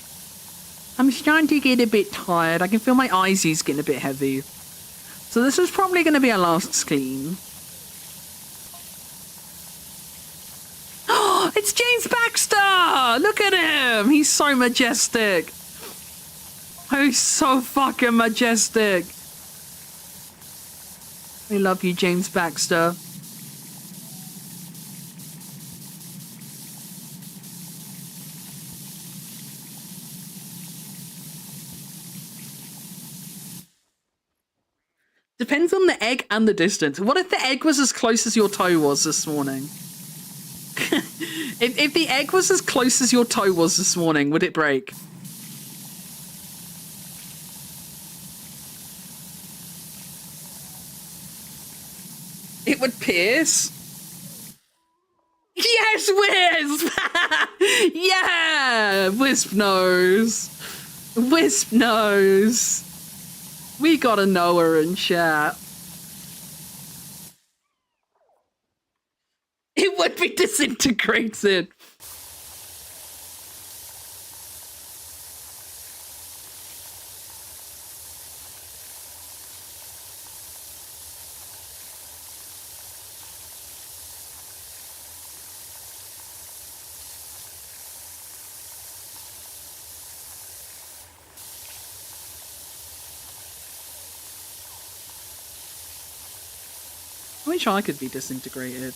Speaker 1: I'm starting to get a bit tired. I can feel my eyesies getting a bit heavy. So this is probably going to be our last clean. Oh, it's James Baxter! Look at him! He's so majestic. Oh, he's so fucking majestic. We love you, James Baxter. Depends on the egg and the distance. What if the egg was as close as your toe was this morning? if the egg was as close as your toe was this morning, would it break? It would pierce? Yes, Wisp! Yeah! Wisp knows. Wisp knows. We gotta know her in chat. It would be disintegrated. I wish I could be disintegrated.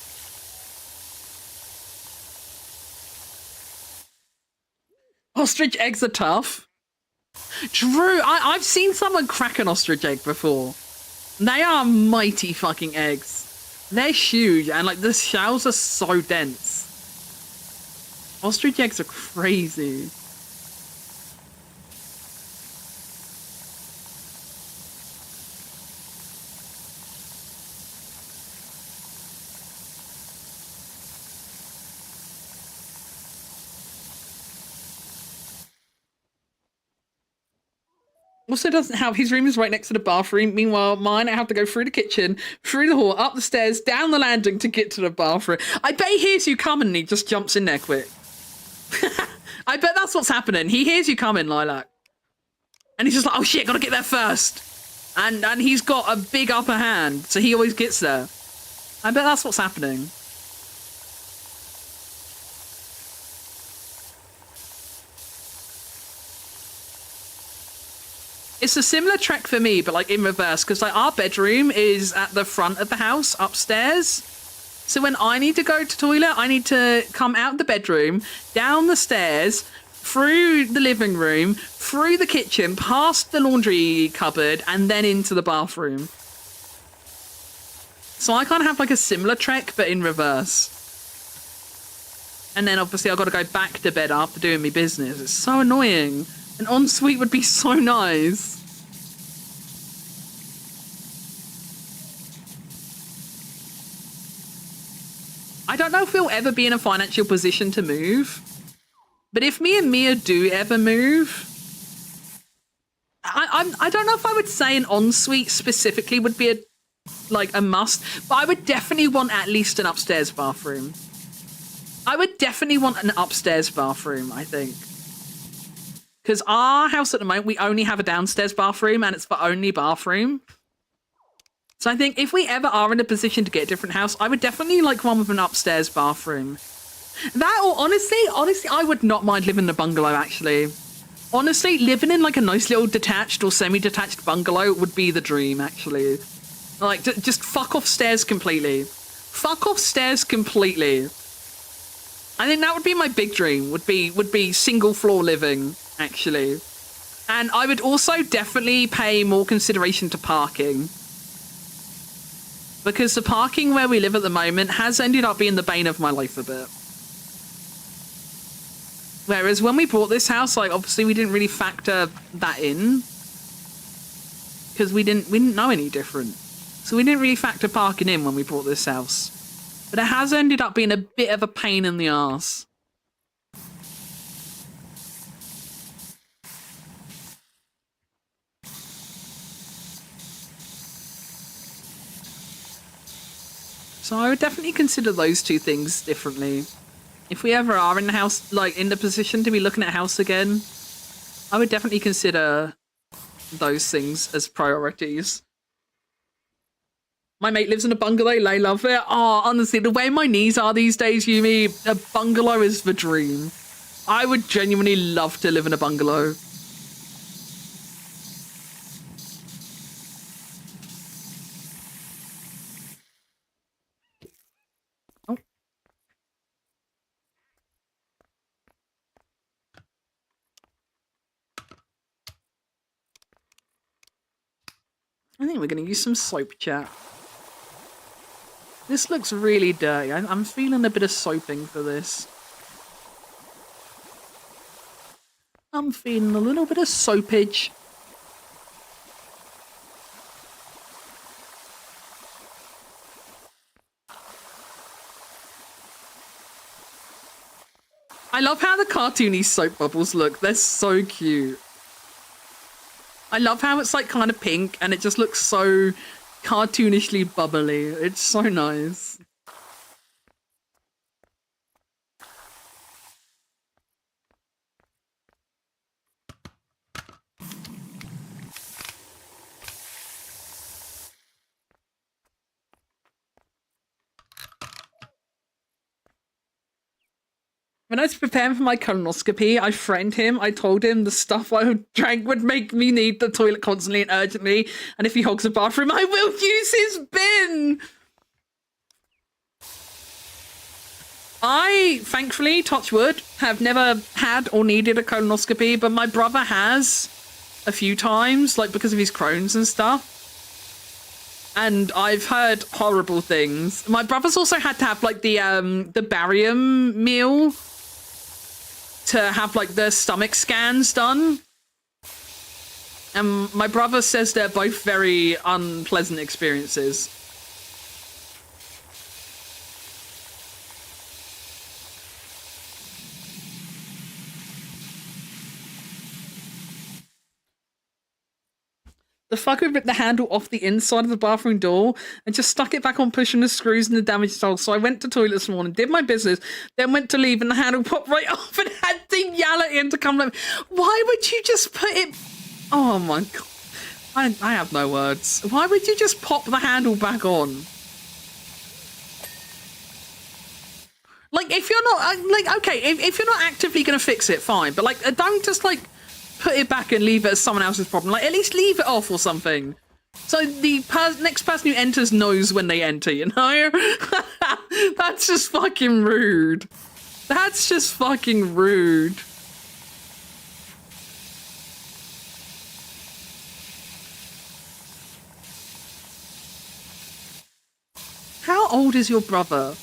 Speaker 1: Ostrich eggs are tough. True, I've seen someone crack an ostrich egg before. They are mighty fucking eggs. They're huge and like the shells are so dense. Ostrich eggs are crazy. Also doesn't have, his room is right next to the bathroom. Meanwhile, mine, I have to go through the kitchen, through the hall, up the stairs, down the landing to get to the bathroom. I bet he hears you coming and he just jumps in there quick. I bet that's what's happening. He hears you coming, Lilac. And he's just like, oh shit, gotta get there first. And he's got a big upper hand, so he always gets there. I bet that's what's happening. It's a similar trek for me, but like in reverse, because like our bedroom is at the front of the house upstairs. So when I need to go to toilet, I need to come out the bedroom, down the stairs, through the living room, through the kitchen, past the laundry cupboard, and then into the bathroom. So I kind of have like a similar trek, but in reverse. And then obviously I've got to go back to bed after doing my business. It's so annoying. An ensuite would be so nice. don't know if we'll ever be in a financial position to move. But if me and Mia do ever move, I don't know if I would say an ensuite specifically would be a must, but I would definitely want at least an upstairs bathroom. I would definitely want an upstairs bathroom, I think. Because our house at the moment, we only have a downstairs bathroom and it's the only bathroom. So I think if we ever are in a position to get a different house, I would definitely like one with an upstairs bathroom. That, or honestly, I would not mind living in a bungalow, actually. Honestly, living in like a nice little detached or semi-detached bungalow would be the dream, actually. Like, just fuck off stairs completely. Fuck off stairs completely. I think that would be my big dream, would be single floor living, actually. And I would also definitely pay more consideration to parking. Because the parking where we live at the moment has ended up being the bane of my life a bit. Whereas when we bought this house, like, obviously we didn't really factor that in. Because we didn't know any different. So we didn't really factor parking in when we bought this house. But it has ended up being a bit of a pain in the arse. So I would definitely consider those two things differently. If we ever are in the house, like in the position to be looking at a house again, I would definitely consider those things as priorities. My mate lives in a bungalow, they love it. Oh, honestly, the way my knees are these days, Yumi, a bungalow is the dream. I would genuinely love to live in a bungalow. Oh. I think we're going to use some soap, chat. This looks really dirty. I'm feeling a bit of soaping for this. I'm feeling a little bit of soapage. I love how the cartoony soap bubbles look. They're so cute. I love how it's like kind of pink and it just looks so cartoonishly bubbly. It's so nice. When I was preparing for my colonoscopy, I friended him. I told him the stuff I drank would make me need the toilet constantly and urgently. And if he hogs a bathroom, I will use his bin. I, thankfully, touch wood, have never had or needed a colonoscopy, but my brother has a few times, like because of his Crohn's and stuff. And I've heard horrible things. My brother's also had to have like the barium meal to have like the stomach scans done. And my brother says they're both very unpleasant experiences. The fucker ripped the handle off the inside of the bathroom door and just stuck it back on, pushing the screws in the damaged hole. So I went to the toilet this morning, did my business, then went to leave and the handle popped right off and had to yell at him to come. Why would you just put it... Oh my God. I have no words. Why would you just pop the handle back on? Like, if you're not... Like, okay, if you're not actively going to fix it, fine. But, like, don't just, like... put it back and leave it as someone else's problem. Like, at least leave it off or something. So the next person who enters knows when they enter, you know? That's just fucking rude. That's just fucking rude. How old is your brother?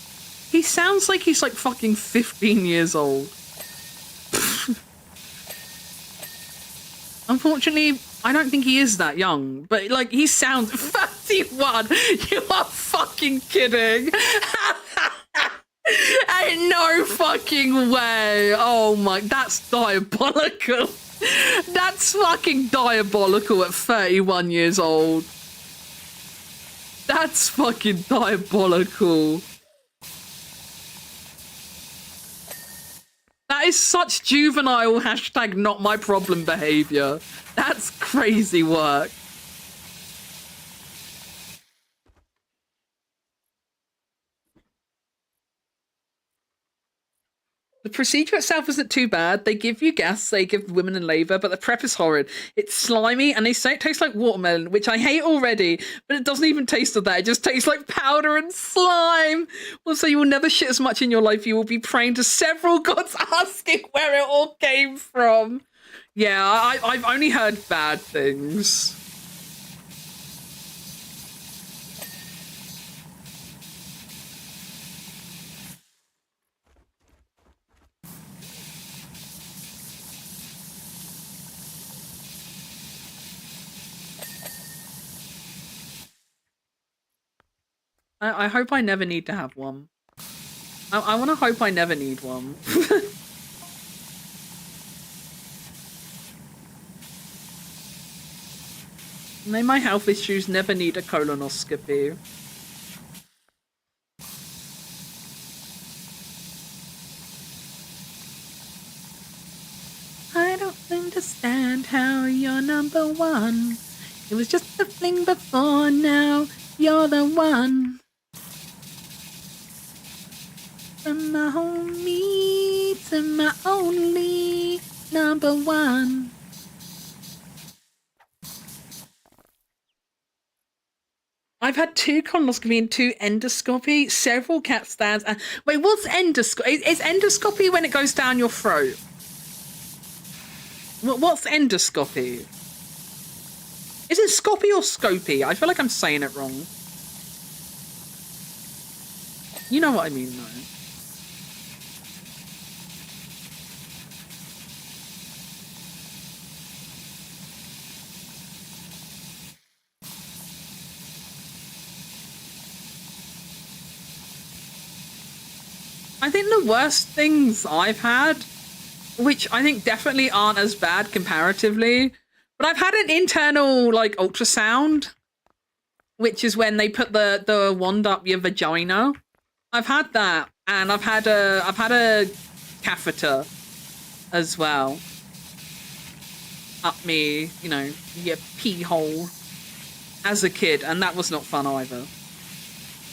Speaker 1: He sounds like he's like fucking 15 years old. Unfortunately, I don't think he is that young, but like he sounds 31. You are fucking kidding. Ain't no fucking way. Oh my, that's diabolical. That's fucking diabolical at 31 years old. That's fucking diabolical. That is such juvenile hashtag not my problem behavior. That's crazy work. The procedure itself isn't too bad. They give you gas, they give women in labour, but the prep is horrid. It's slimy, and they say it tastes like watermelon, which I hate already, but it doesn't even taste of that. It just tastes like powder and slime. Also, you will never shit as much in your life. You will be praying to several gods asking where it all came from. Yeah, I've only heard bad things. I hope I never need to have one. I want to hope I never need one. May my health issues never need a colonoscopy. I don't understand how you're number one. It was just a fling before, now you're the one. From my homie to my only number one. I've had 2 colonoscopy and 2 endoscopy, several CAT scans. Wait, what's endoscopy? Is endoscopy when it goes down your throat? What's endoscopy? Is it scopy or scopy? I feel like I'm saying it wrong. You know what I mean, though. I think the worst things I've had, which I think definitely aren't as bad comparatively, but I've had an internal like ultrasound, which is when they put the wand up your vagina. I've had that, and I've had a catheter as well up me, you know, your pee hole as a kid, and that was not fun either.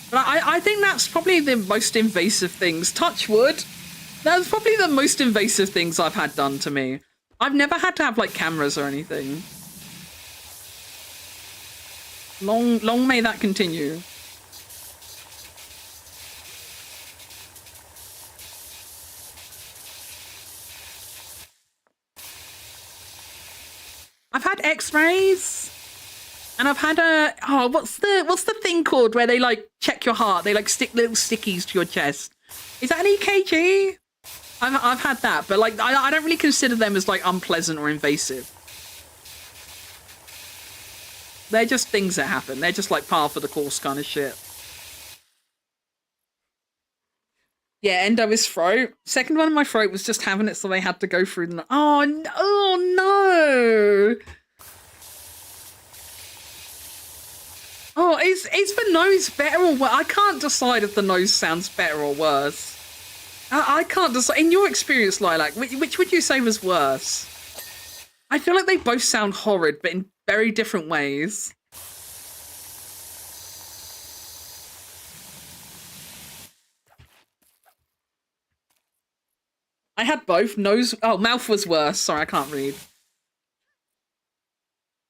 Speaker 1: But I think that's probably the most invasive things. Touch wood. That's probably the most invasive things I've had done to me. I've never had to have like cameras or anything. Long may that continue. I've had X-rays. And I've had what's the thing called where they like check your heart? They like stick little stickies to your chest. Is that an EKG? I've had that, but like I don't really consider them as like unpleasant or invasive. They're just things that happen. They're just like par for the course kind of shit. Yeah, endo is throat. Second one in my throat was just having it, so they had to go through the. Oh no. Oh, is the nose better or worse? I can't decide if the nose sounds better or worse. I can't decide. In your experience, Lilac, which would you say was worse? I feel like they both sound horrid, but in very different ways. I had both. Mouth was worse. Sorry, I can't read.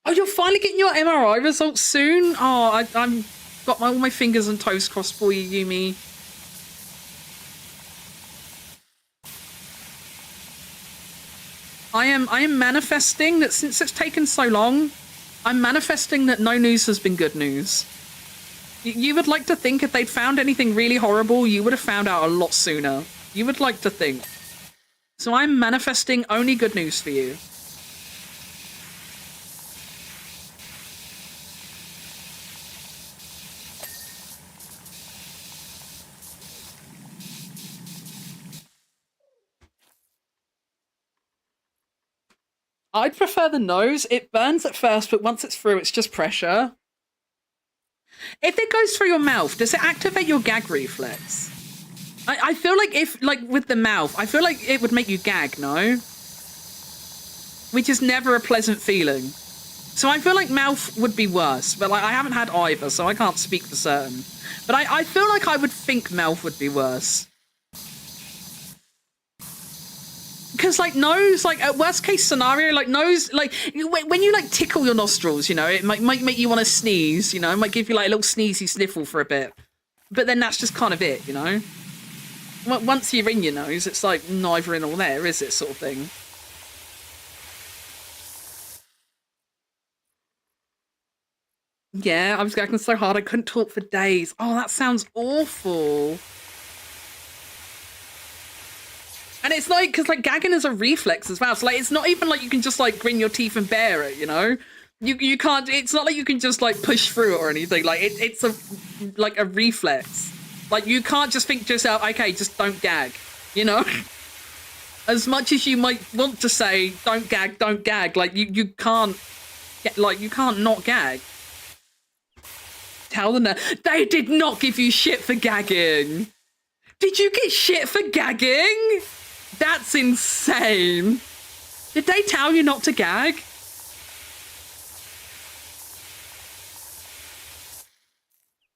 Speaker 1: Oh, you're finally getting your MRI results soon? Oh, I'm got all my fingers and toes crossed for you, Yumi. I am manifesting that since it's taken so long, I'm manifesting that no news has been good news. You would like to think if they'd found anything really horrible, you would have found out a lot sooner. You would like to think. So I'm manifesting only good news for you. I'd prefer the nose. It burns at first, but once it's through, it's just pressure. If it goes through your mouth, does it activate your gag reflex? I feel like if, like, with the mouth, I feel like it would make you gag, no? Which is never a pleasant feeling. So I feel like mouth would be worse, but like I haven't had either, so I can't speak for certain. But I feel like I would think mouth would be worse. Because like nose, like at worst case scenario, like nose, like when you like tickle your nostrils, you know, it might make you want to sneeze, you know, it might give you like a little sneezy sniffle for a bit. But then that's just kind of it, you know? Once you're in your nose, it's like neither in or there, is it, sort of thing. Yeah, I was gagging so hard I couldn't talk for days. Oh, that sounds awful. And it's like, because like gagging is a reflex as well. So like, it's not even like you can just like grin your teeth and bear it, you know? You can't, it's not like you can just like push through it or anything. Like it's like a reflex. Like you can't just think to yourself, okay, just don't gag, you know? As much as you might want to say, don't gag, like you can't get, like you can't not gag. Tell them that they did not give you shit for gagging. Did you get shit for gagging? That's insane. Did they tell you not to gag?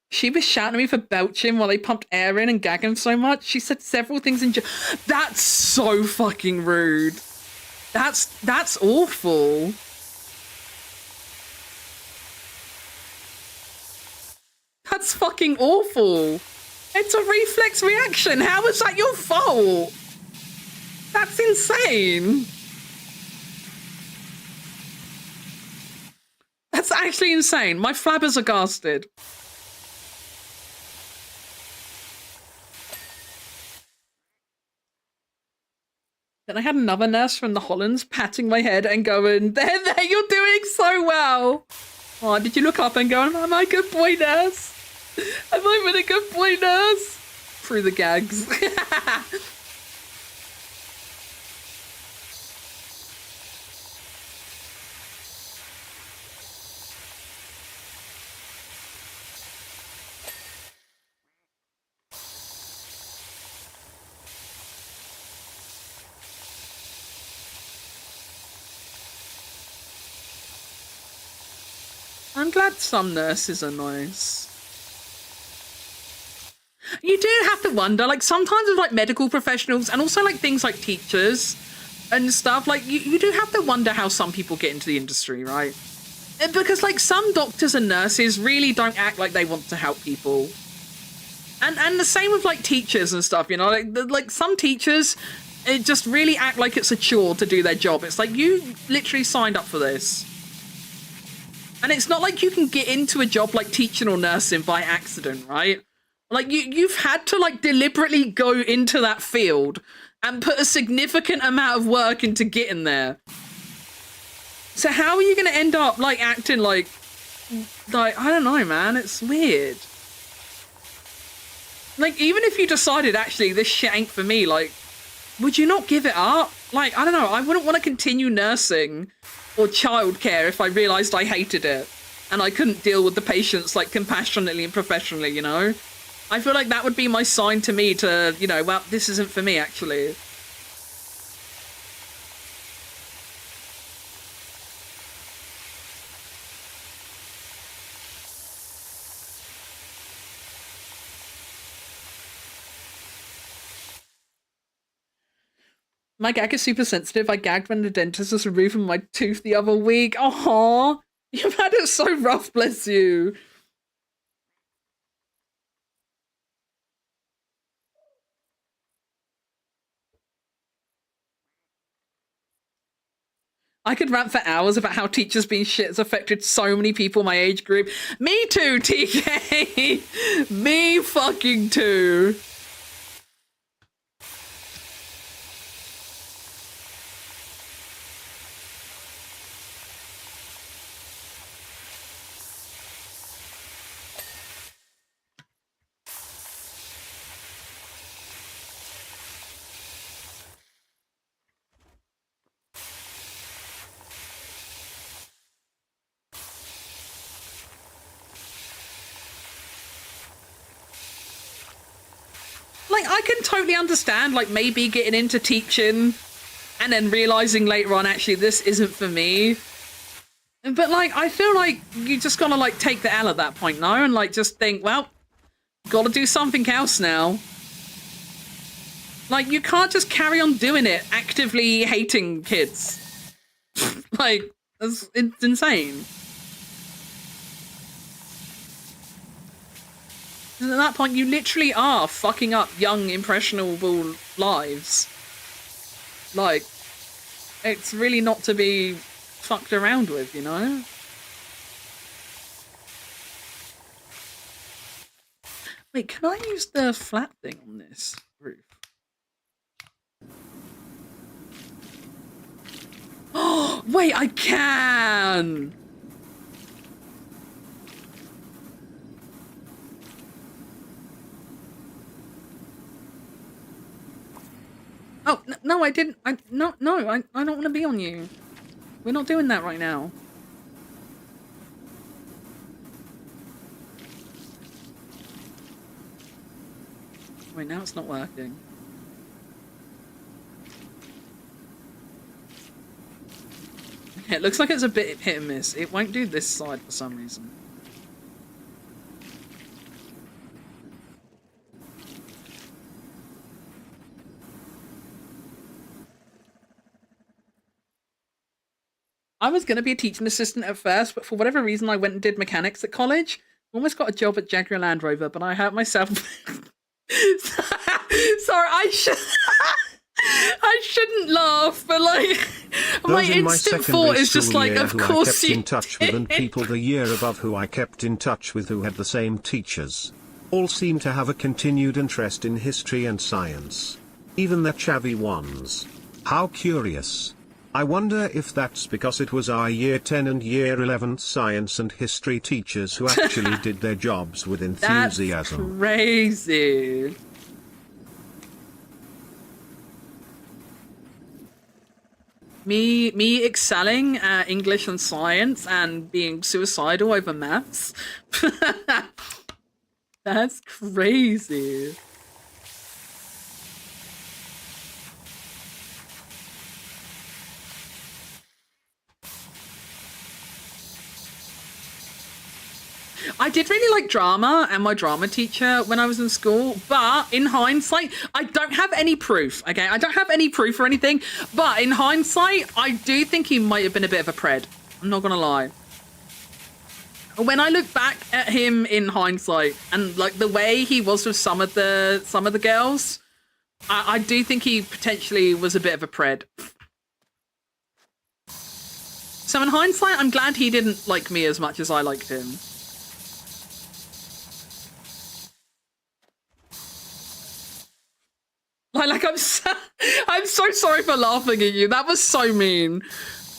Speaker 1: She was shouting at me for belching while they pumped air in and gagging so much. She said several things in. That's so fucking rude. That's awful. That's fucking awful. It's a reflex reaction. How is that your fault? That's insane. That's actually insane. My flabbers are ghasted. Then I had another nurse from the Hollands patting my head and going, there, you're doing so well. Oh, did you look up and go, am I a good boy, nurse? Have I been a good boy, nurse? Through the gags. I'm glad some nurses are nice. You do have to wonder, like sometimes with like medical professionals and also like things like teachers and stuff, like you do have to wonder how some people get into the industry, right? Because like some doctors and nurses really don't act like they want to help people. And the same with like teachers and stuff, you know, like some teachers just really act like it's a chore to do their job. It's like you literally signed up for this. And it's not like you can get into a job like teaching or nursing by accident, right? Like you've had to like deliberately go into that field and put a significant amount of work into getting there. So how are you going to end up like acting like I don't know, man, it's weird. Like even if you decided actually this shit ain't for me, like would you not give it up? Like, I don't know, I wouldn't want to continue nursing or childcare if I realized I hated it and I couldn't deal with the patients like compassionately and professionally, you know? I feel like that would be my sign to me to, you know, well, this isn't for me, actually. My gag is super sensitive. I gagged when the dentist was removing my tooth the other week. Aww, you've had it so rough, bless you. I could rant for hours about how teachers being shit has affected so many people my age group. Me too, TK. Me fucking too. I can totally understand, like, maybe getting into teaching and then realizing later on, actually, this isn't for me. But, like, I feel like you just gotta, like, take the L at that point, no? And, like, just think, well, gotta do something else now. Like, you can't just carry on doing it, actively hating kids. Like, it's insane. And at that point, you literally are fucking up young, impressionable lives. Like, it's really not to be fucked around with, you know? Wait, can I use the flat thing on this roof? Oh, wait, I can! Oh, no, I didn't. I don't want to be on you. We're not doing that right now. Wait, now it's not working. Okay, it looks like it's a bit hit and miss. It won't do this side for some reason. I was going to be a teaching assistant at first, but for whatever reason, I went and did mechanics at college. Almost got a job at Jaguar Land Rover, but I hurt myself. Sorry, I shouldn't laugh, but like, my instant thought is just like, of course you
Speaker 2: kept in touch with, and people the year above who I kept in touch with who had the same teachers. All seem to have a continued interest in history and science. Even the chavvy ones. How curious. I wonder if that's because it was our year 10 and year 11 science and history teachers who actually did their jobs with enthusiasm.
Speaker 1: That's crazy. Me excelling at English and science and being suicidal over maths. That's crazy. I did really like drama and my drama teacher when I was in school, but in hindsight, I don't have any proof, okay? I don't have any proof or anything, but in hindsight, I do think he might have been a bit of a pred. I'm not gonna lie. When I look back at him in hindsight and like the way he was with some of the girls, I do think he potentially was a bit of a pred. So in hindsight, I'm glad he didn't like me as much as I liked him. Like I'm so sorry for laughing at you. That was so mean.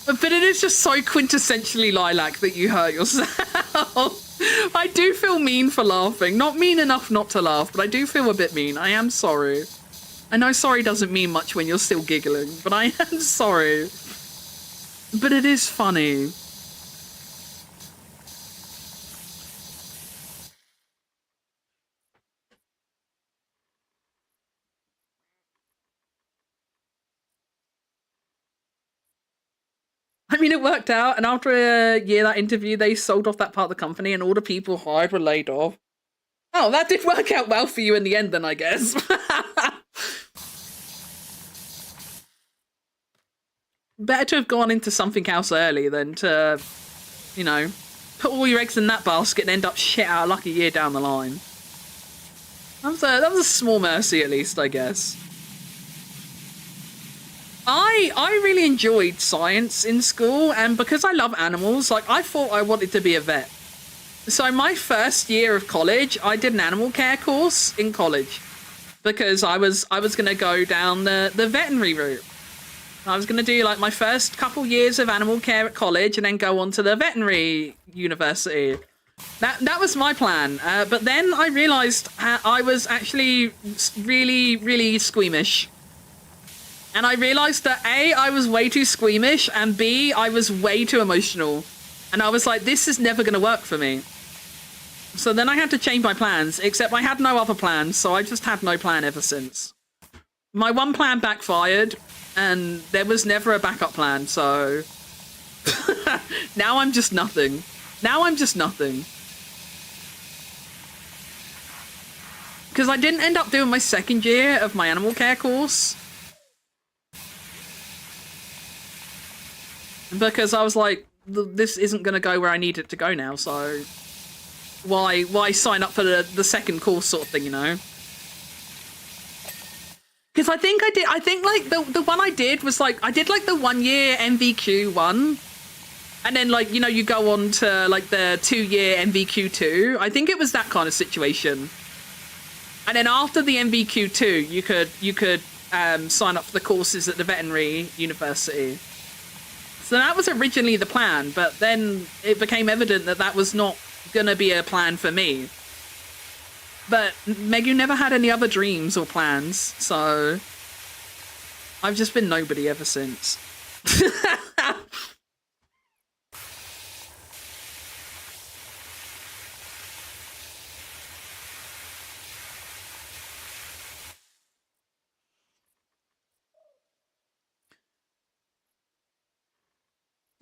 Speaker 1: But it is just so quintessentially lilac that you hurt yourself. I do feel mean for laughing. Not mean enough not to laugh, but I do feel a bit mean. I am sorry. I know sorry doesn't mean much when you're still giggling, but I am sorry. But it is funny. I mean, it worked out, and after a year that interview, they sold off that part of the company, and all the people hired were laid off. Oh, that did work out well for you in the end, then, I guess. Better to have gone into something else early than to, you know, put all your eggs in that basket and end up shit out of luck a year down the line. That was a small mercy, at least, I guess. I really enjoyed science in school, and because I love animals, like, I thought I wanted to be a vet. So my first year of college, I did an animal care course in college because I was going to go down the veterinary route. I was going to do like my first couple years of animal care at college and then go on to the veterinary university. That was my plan. But then I realized I was actually really, really squeamish. And I realized that A, I was way too squeamish, and B, I was way too emotional. And I was like, this is never going to work for me. So then I had to change my plans, except I had no other plans, so I just had no plan ever since. My one plan backfired, and there was never a backup plan, so... Now I'm just nothing. Now I'm just nothing. Because I didn't end up doing my second year of my animal care course. Because I was like, this isn't going to go where I need it to go now, so... Why sign up for the second course sort of thing, you know? Because I think like the one I did was like, I did like the 1 year MVQ 1. And then like, you know, you go on to like the 2 year MVQ 2. I think it was that kind of situation. And then after the MVQ 2, you could sign up for the courses at the veterinary university. So that was originally the plan, but then it became evident that that was not gonna be a plan for me. But Megu never had any other dreams or plans, so I've just been nobody ever since.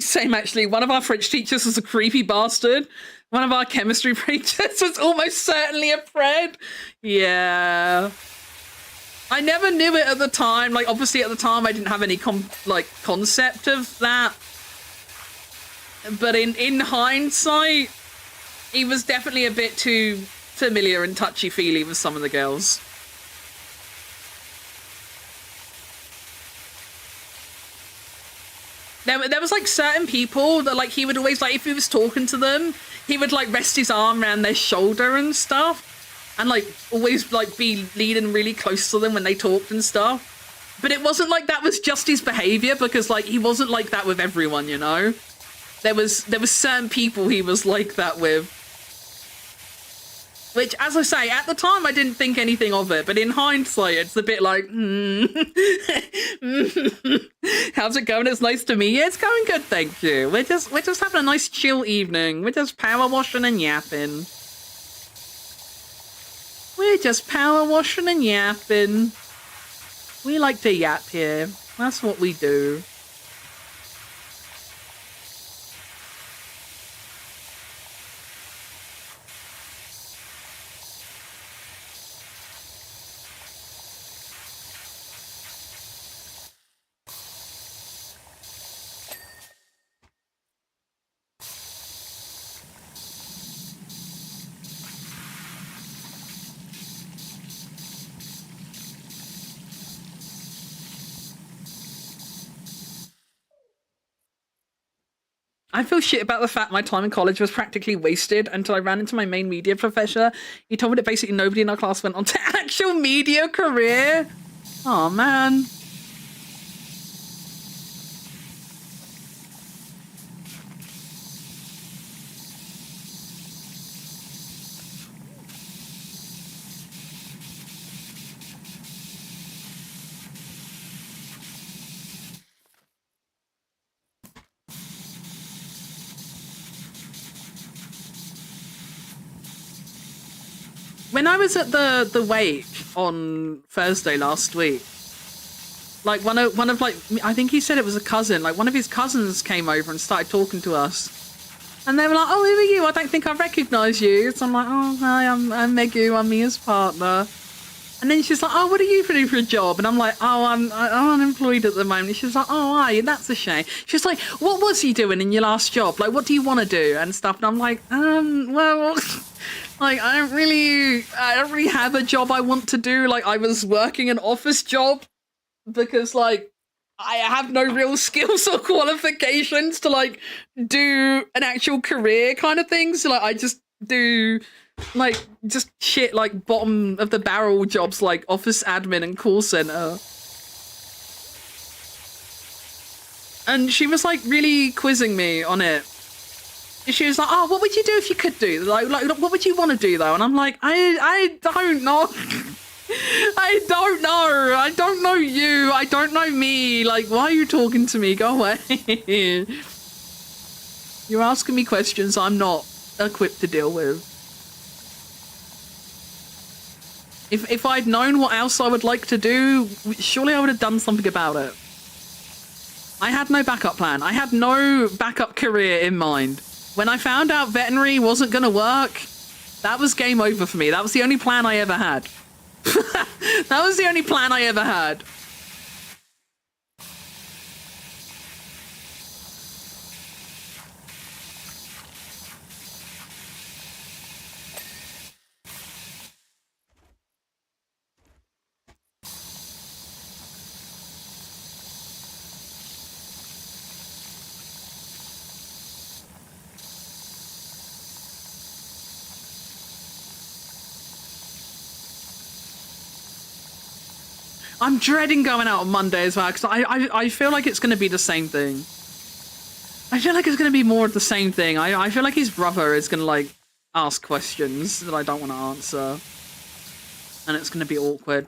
Speaker 1: Same, actually. One of our French teachers was a creepy bastard. One of our chemistry teachers was almost certainly a Fred. Yeah. I never knew it at the time. Like, obviously at the time I didn't have any concept of that. But in hindsight, he was definitely a bit too familiar and touchy-feely with some of the girls. There was like certain people that like he would always like, if he was talking to them, he would like rest his arm around their shoulder and stuff, and like always like be leaning really close to them when they talked and stuff. But it wasn't like that was just his behavior, because like he wasn't like that with everyone, you know. There was certain people he was like that with. Which, as I say, at the time I didn't think anything of it, but in hindsight it's a bit like, how's it going? It's nice to meet you. It's going good, thank you. We're just having a nice chill evening. We're just power washing and yapping. We're just power washing and yapping. We like to yap here. That's what we do. I feel shit about the fact my time in college was practically wasted until I ran into my main media professor. He told me that basically nobody in our class went on to actual media career. Oh man. When I was at the wake on Thursday last week, like one of like, I think he said it was a cousin, like one of his cousins came over and started talking to us. And they were like, oh, who are you? I don't think I recognise you. So I'm like, oh, hi, I'm Megu, I'm Mia's partner. And then she's like, oh, what are you doing for a job? And I'm like, oh, I'm unemployed at the moment. She's like, oh, are you? That's a shame. She's like, what was you doing in your last job? Like, what do you want to do? And stuff. And I'm like, well, like, I don't really have a job I want to do. Like, I was working an office job because, like, I have no real skills or qualifications to, like, do an actual career kind of thing. So, like, I just do... like just shit like bottom of the barrel jobs like office admin and call center. And she was like really quizzing me on it. She was like, oh, what would you do if you could do? Like what would you want to do though? And I'm like, I don't know. I don't know. I don't know you. I don't know me. Like, why are you talking to me? Go away. You're asking me questions I'm not equipped to deal with. If I'd known what else I would like to do, surely I would have done something about it. I had no backup plan. I had no backup career in mind. When I found out veterinary wasn't going to work, that was game over for me. That was the only plan I ever had. That was the only plan I ever had. I'm dreading going out on Monday as well, because I feel like it's going to be the same thing. I feel like it's going to be more of the same thing. I feel like his brother is going to, like, ask questions that I don't want to answer. And it's going to be awkward.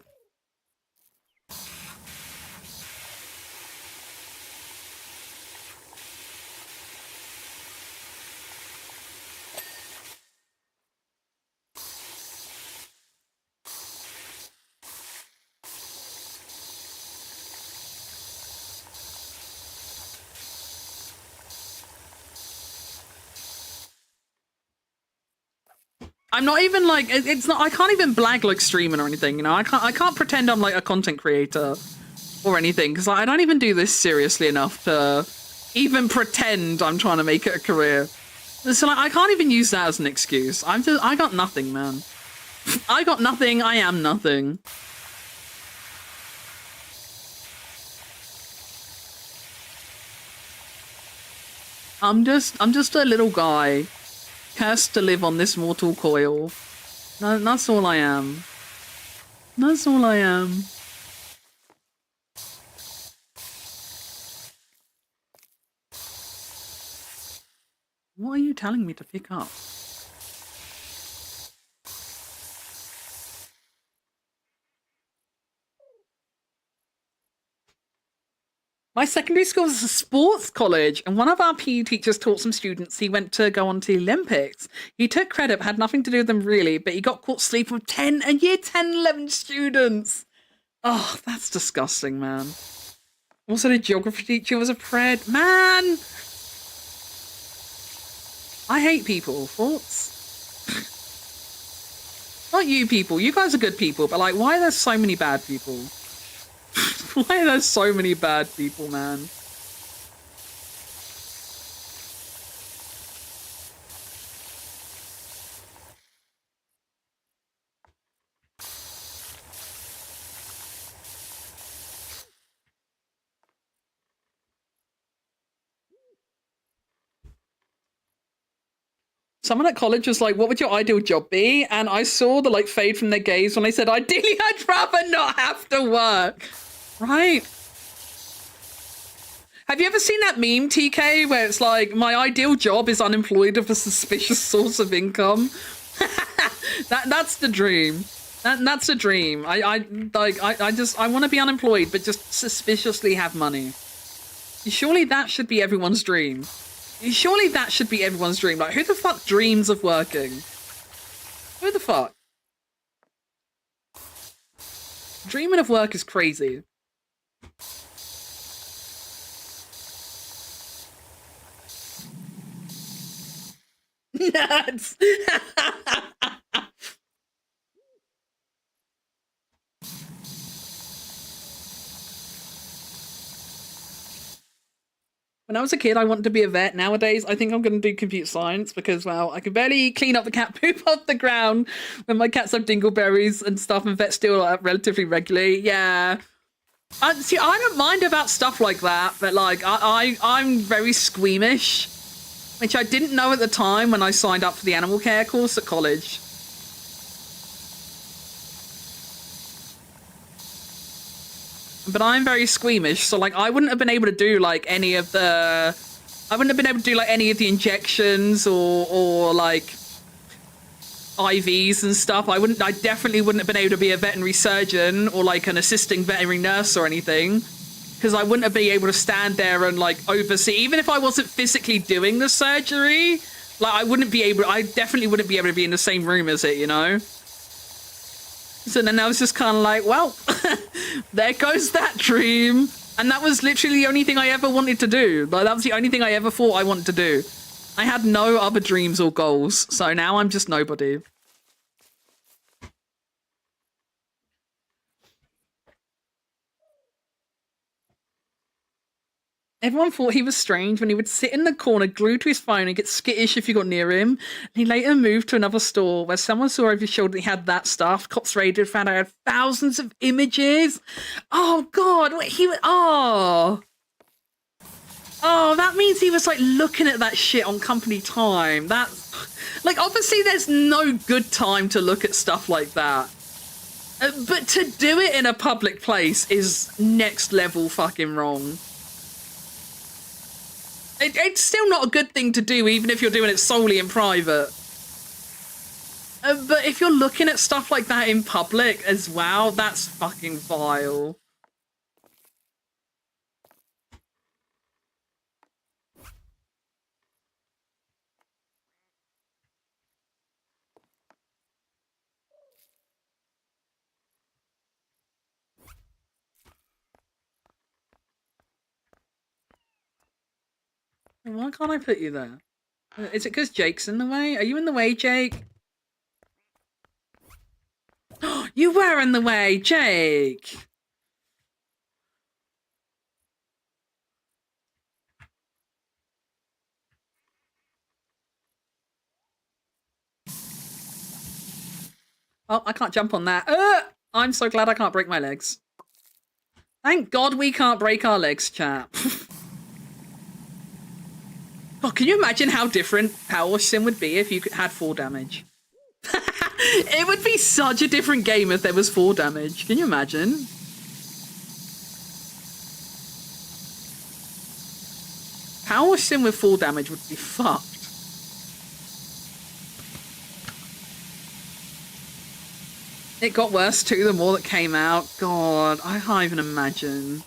Speaker 1: I'm not even like, it's not, I can't even blag like streaming or anything, you know. I can't pretend I'm like a content creator or anything, because I don't even do this seriously enough to even pretend I'm trying to make it a career. So like, I can't even use that as an excuse. I got nothing, man. I got nothing. I am nothing. I'm just a little guy, cursed to live on this mortal coil. No, that's all I am. That's all I am. What are you telling me to pick up? My secondary school was a sports college, and one of our PE teachers taught some students he went to go on to the Olympics. He took credit, had nothing to do with them really, but he got caught sleeping with 10 and year 10, 11 students. Oh, that's disgusting, man. Also, the geography teacher was a pred. Man! I hate people. Thoughts? Not you people. You guys are good people, but like, why are there so many bad people? Why are there so many bad people, man? Someone at college was like, what would your ideal job be? And I saw the like fade from their gaze when I said, ideally, I'd rather not have to work. Right? Have you ever seen that meme, TK, where it's like, my ideal job is unemployed with a suspicious source of income? That's the dream. That's the dream. I want to be unemployed, but just suspiciously have money. Surely that should be everyone's dream. Surely that should be everyone's dream. Like, who the fuck dreams of working? Who the fuck? Dreaming of work is crazy. Nuts! When I was a kid, I wanted to be a vet. Nowadays, I think I'm going to do computer science because, well, I can barely clean up the cat poop off the ground when my cats have dingleberries and stuff, and vets still like, relatively regularly. Yeah. See, I don't mind about stuff like that, but like, I'm very squeamish, which I didn't know at the time when I signed up for the animal care course at college. But I'm very squeamish, so like I wouldn't have been able to do like any of the injections or like IVs and stuff. I definitely wouldn't have been able to be a veterinary surgeon or like an assisting veterinary nurse or anything, because I wouldn't have been able to stand there and like oversee, even if I wasn't physically doing the surgery. Like I definitely wouldn't be able to be in the same room as it, you know? So then I was just kind of like, well, there goes that dream. And that was literally the only thing I ever wanted to do. Like, that was the only thing I ever thought I wanted to do. I had no other dreams or goals. So now I'm just nobody. Everyone thought he was strange when he would sit in the corner glued to his phone and get skittish if you got near him. And he later moved to another store where someone saw over his shoulder he had that stuff. Cops raided, found out he had thousands of images. Oh, God. Oh, that means he was, like, looking at that shit on company time. That's... Like, obviously there's no good time to look at stuff like that. But to do it in a public place is next level fucking wrong. It's still not a good thing to do, even if you're doing it solely in private. But if you're looking at stuff like that in public as well, that's fucking vile. Why can't I put you there? Is it because Jake's in the way? Are you in the way, Jake? You were in the way, Jake! Oh, I can't jump on that. I'm so glad I can't break my legs. Thank God we can't break our legs, chap. Oh, can you imagine how different Power Sim would be if you had 4 damage? It would be such a different game if there was 4 damage. Can you imagine? Power Sim with 4 damage would be fucked. It got worse too the more that came out. God, I can't even imagine.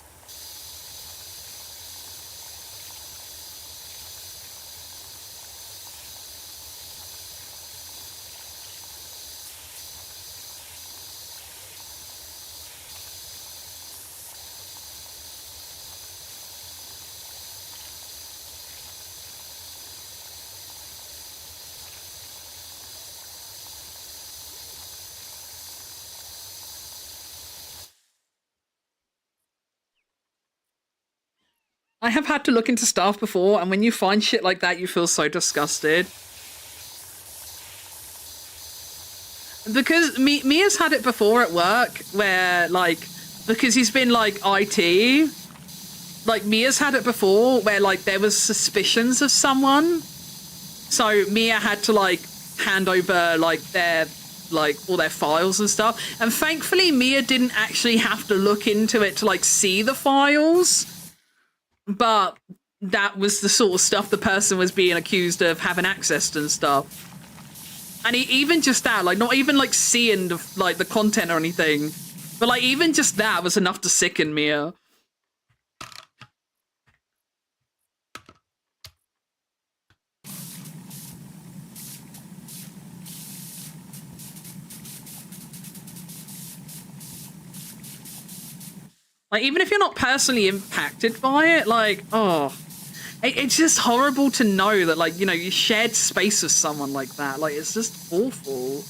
Speaker 1: I have had to look into stuff before, and when you find shit like that, you feel so disgusted. Because Mia's had it before at work, where, like, because he's been, like, IT, like, Mia's had it before where, like, there was suspicions of someone. So Mia had to, like, hand over, like, their, like, all their files and stuff. And thankfully, Mia didn't actually have to look into it to, like, see the files. But that was the sort of stuff the person was being accused of having access to and stuff. And even just that, like, not even, like, seeing, like, the content or anything, but, like, even just that was enough to sicken Mia. Like, even if you're not personally impacted by it, like, oh, it's just horrible to know that, like, you know, you shared space with someone like that. Like, it's just awful.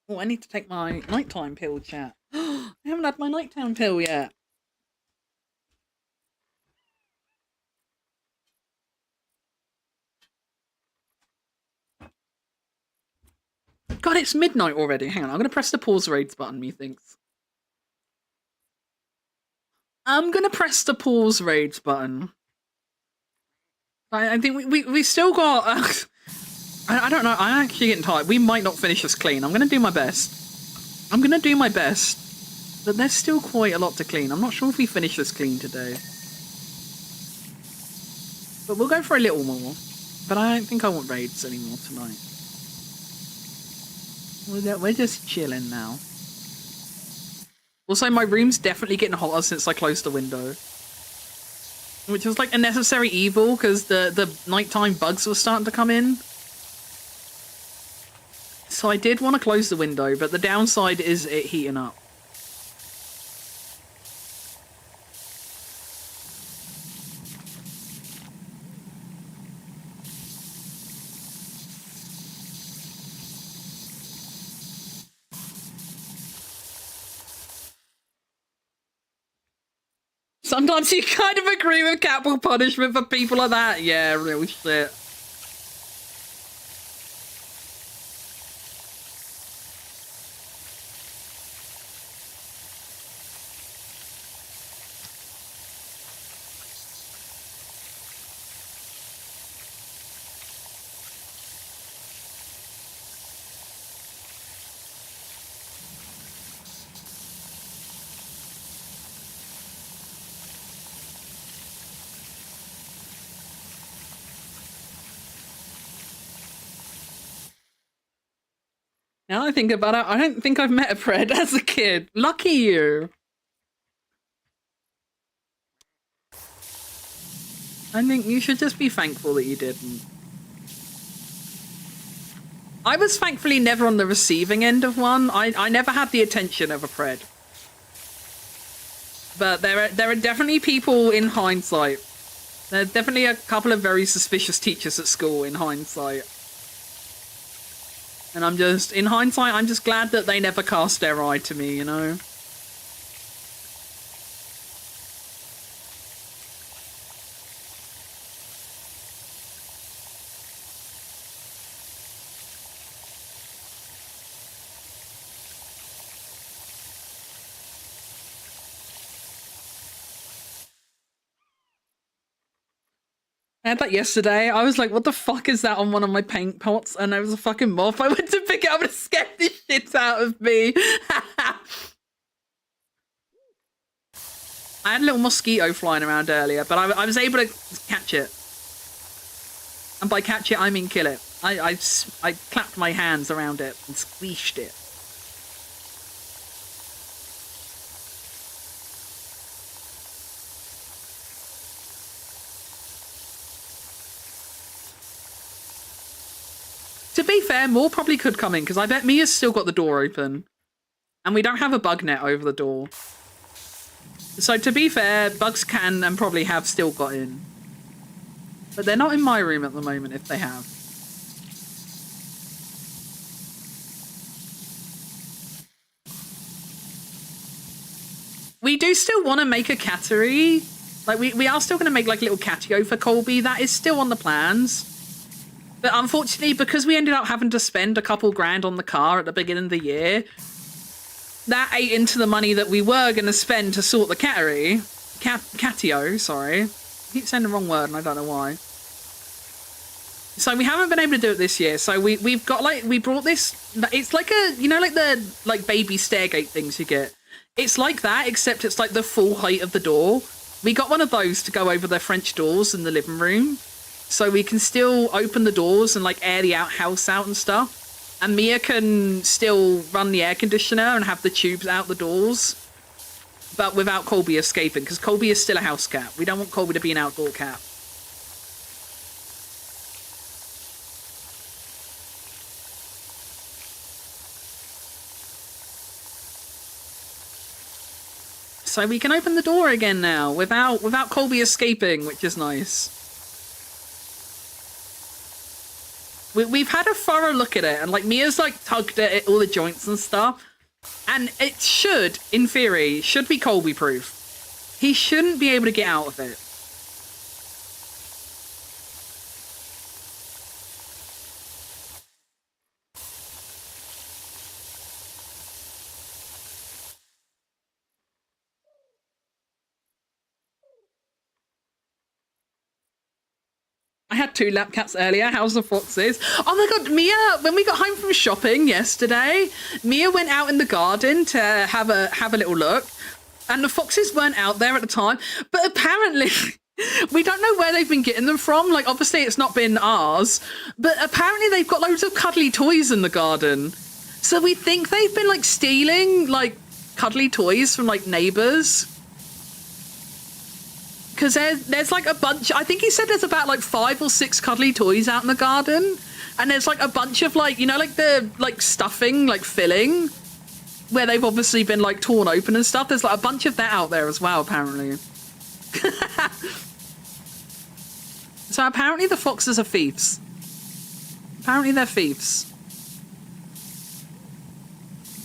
Speaker 1: Oh, I need to take my nighttime pill, chat. I haven't had my nighttime pill yet. God, it's midnight already. Hang on, I'm going to press the pause raids button, methinks. I'm going to press the pause raids button. I think we still got... I don't know, I'm actually getting tired. We might not finish this clean. I'm going to do my best. I'm going to do my best. But there's still quite a lot to clean. I'm not sure if we finish this clean today. But we'll go for a little more. But I don't think I want raids anymore tonight. We're just chilling now. Also, my room's definitely getting hotter since I closed the window. Which was like a necessary evil, because the nighttime bugs were starting to come in. So I did want to close the window, but the downside is it heating up. Sometimes you kind of agree with capital punishment for people like that. Yeah, real shit. Now I think about it, I don't think I've met a pred as a kid. Lucky you. I think you should just be thankful that you didn't. I was thankfully never on the receiving end of one. I never had the attention of a pred. But there are definitely people in hindsight. There are definitely a couple of very suspicious teachers at school in hindsight. And in hindsight, I'm just glad that they never cast their eye to me, you know? I had that yesterday. I was like, what the fuck is that on one of my paint pots? And there was a fucking moth. I went to pick it up and it scared the shit out of me. I had a little mosquito flying around earlier, but I was able to catch it. And by catch it, I mean kill it. I clapped my hands around it and squeezed it. To be fair, more probably could come in, because I bet Mia's still got the door open. And we don't have a bug net over the door. So to be fair, bugs can and probably have still got in. But they're not in my room at the moment, if they have. We do still want to make a cattery. Like, we are still going to make, like, a little catio for Colby. That is still on the plans. But unfortunately, because we ended up having to spend a couple grand on the car at the beginning of the year, that ate into the money that we were going to spend to sort the cattery. Catio, sorry. I keep saying the wrong word and I don't know why. So we haven't been able to do it this year. So we've got, like, we brought this, it's like a, you know, like the, like, baby stairgate things you get. It's like that, except it's like the full height of the door. We got one of those to go over the French doors in the living room. So we can still open the doors and, like, air the house out and stuff. And Mia can still run the air conditioner and have the tubes out the doors. But without Colby escaping, because Colby is still a house cat. We don't want Colby to be an outdoor cat. So we can open the door again now without Colby escaping, which is nice. We've had a thorough look at it, and, like, Mia's, like, tugged at all the joints and stuff. And it should, in theory, should be Colby proof. He shouldn't be able to get out of it. I had 2 lap cats earlier. How's the foxes? Oh my god, Mia, when we got home from shopping yesterday, Mia went out in the garden to have a little look. And the foxes weren't out there at the time. But apparently, we don't know where they've been getting them from. Like, obviously it's not been ours. But apparently they've got loads of cuddly toys in the garden. So we think they've been, like, stealing, like, cuddly toys from like neighbors. Because there's like a bunch, I think he said there's about like 5 or 6 cuddly toys out in the garden. And there's like a bunch of like, you know, like the like stuffing, like filling, where they've obviously been like torn open and stuff. There's like a bunch of that out there as well, apparently. So apparently the foxes are thieves. Apparently they're thieves.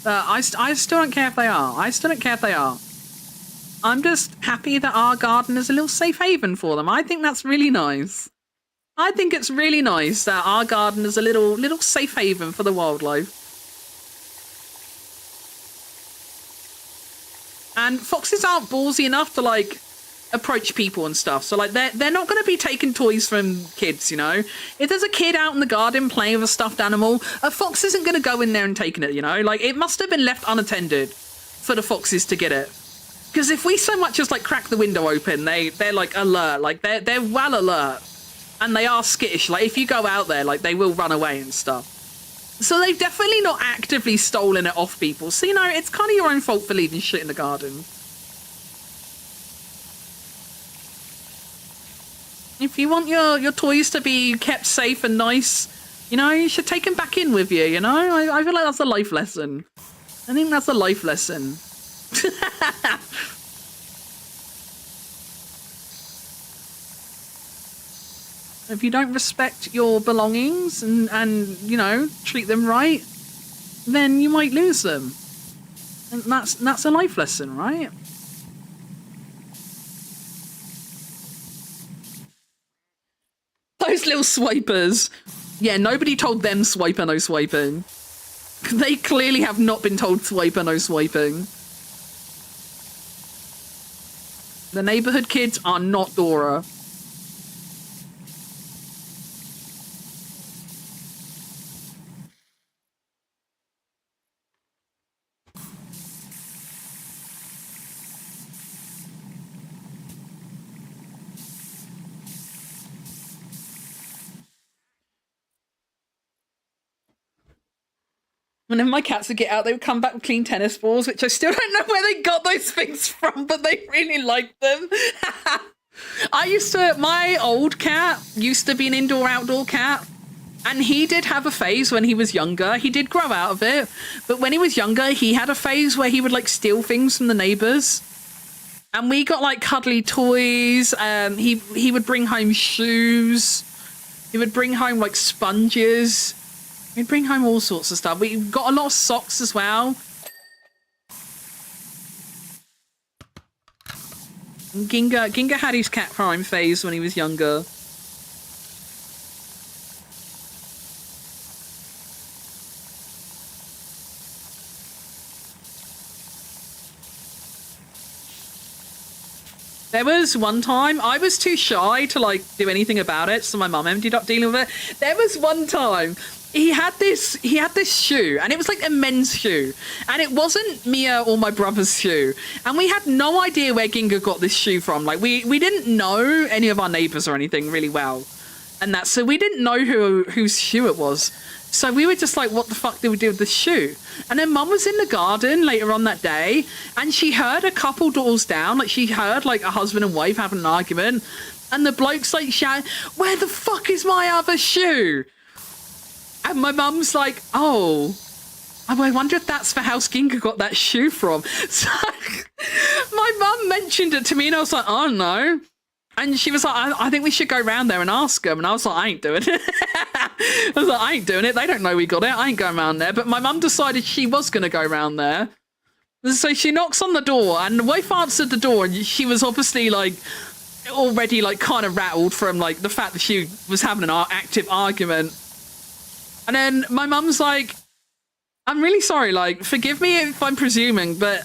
Speaker 1: I still don't care if they are. I still don't care if they are. I'm just happy that our garden is a little safe haven for them. I think that's really nice. I think it's really nice that our garden is a little safe haven for the wildlife. And foxes aren't ballsy enough to like approach people and stuff. So like they're not going to be taking toys from kids, you know. If there's a kid out in the garden playing with a stuffed animal, a fox isn't going to go in there and taking it, you know. Like it must have been left unattended for the foxes to get it. Because if we so much as like crack the window open, they're like alert, like they're well alert, and they are skittish. Like if you go out there, like they will run away and stuff. So they've definitely not actively stolen it off people. So you know, it's kind of your own fault for leaving shit in the garden. If you want your toys to be kept safe and nice, you know, you should take them back in with you. You know, I feel like that's a life lesson. I think that's a life lesson. If you don't respect your belongings and you know, treat them right, then you might lose them. And that's a life lesson, right? Those little swipers. Yeah, nobody told them swiper no swiping. They clearly have not been told swiper no swiping. The neighborhood kids are not Dora. Whenever my cats would get out, they would come back with clean tennis balls, which I still don't know where they got those things from, but they really liked them. My old cat used to be an indoor-outdoor cat, and he did have a phase when he was younger. He did grow out of it, but when he was younger, he had a phase where he would, like, steal things from the neighbors. And we got, like, cuddly toys. He would bring home shoes. He would bring home, like, sponges. We'd bring home all sorts of stuff. We got a lot of socks as well. Ginga had his cat crime phase when he was younger. There was one time, I was too shy to like do anything about it, so my mum ended up dealing with it. There was one time he had this shoe, and it was like a men's shoe, and it wasn't Mia or my brother's shoe, and we had no idea where Ginga got this shoe from. Like we didn't know any of our neighbors or anything really well, and that, so we didn't know whose shoe it was. So we were just like, what the fuck do we do with this shoe? And then mum was in the garden later on that day, and she heard a couple doors down, like she heard like a husband and wife having an argument, and the bloke's like shouting, "Where the fuck is my other shoe?" And my mum's like, "Oh, I wonder if that's the house Ginga got that shoe from." So my mum mentioned it to me, and I was like, "Oh no." And she was like, I think we should go round there and ask them. And I was like, I ain't doing it. I was like, I ain't doing it. They don't know we got it. I ain't going round there. But my mum decided she was going to go round there. So she knocks on the door, and the wife answered the door, and she was obviously like already like kind of rattled from like the fact that she was having an active argument. And then my mum's like, "I'm really sorry, like, forgive me if I'm presuming, but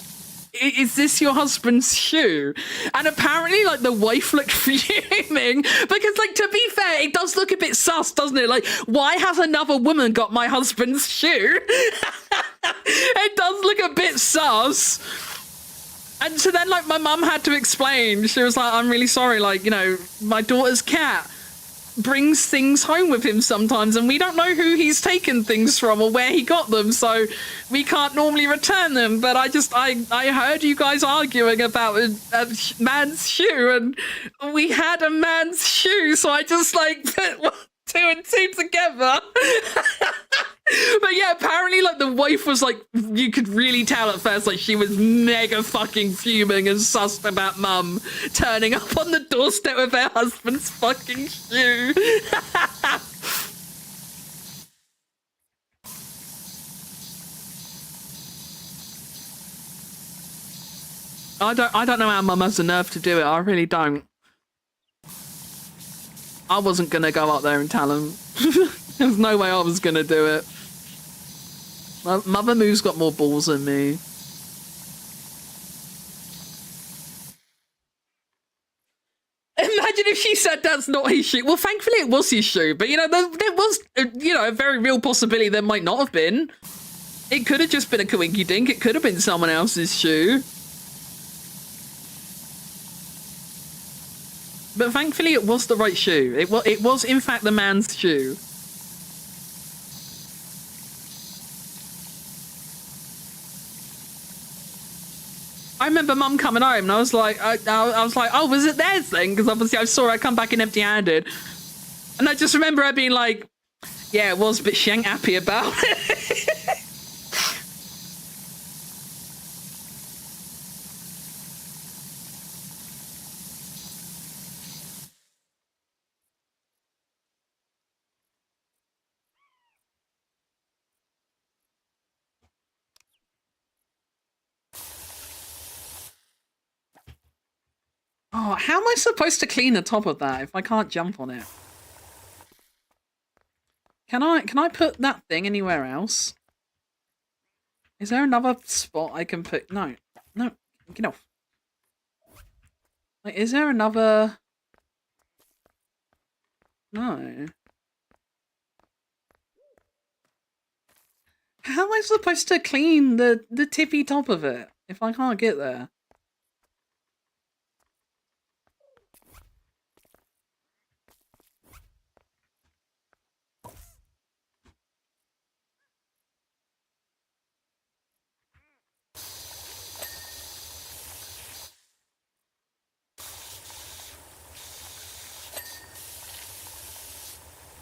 Speaker 1: is this your husband's shoe?" And apparently, like, the wife looked fuming because, like, to be fair, it does look a bit sus, doesn't it? Like, why has another woman got my husband's shoe? It does look a bit sus. And so then, like, my mum had to explain. She was like, "I'm really sorry, like, you know, my daughter's cat brings things home with him sometimes, and we don't know who he's taken things from or where he got them, so we can't normally return them. But I heard you guys arguing about a man's shoe, and we had a man's shoe, so I just like put 2 and 2 together. But yeah, apparently, like, the wife was like, you could really tell at first, like, she was mega fucking fuming and sussed about mum turning up on the doorstep with her husband's fucking shoe. I don't know how mum has the nerve to do it. I really don't. I wasn't gonna go up there and tell him. There's no way I was gonna do it. Mother Moo's got more balls than me. Imagine if she said that's not his shoe. Well, thankfully it was his shoe, but you know, there was, you know, a very real possibility there might not have been. It could have just been a coinky dink. It could have been someone else's shoe. But thankfully it was the right shoe. It was in fact the man's shoe. I remember mum coming home and I was like, oh, was it theirs then? Because obviously I saw her come back in empty-handed. And I just remember her being like, yeah, it was, but she ain't happy about it. Oh, how am I supposed to clean the top of that if I can't jump on it? Can I put that thing anywhere else? Is there another spot I can put? No, get off. Like, is there another? No. How am I supposed to clean the tippy top of it if I can't get there?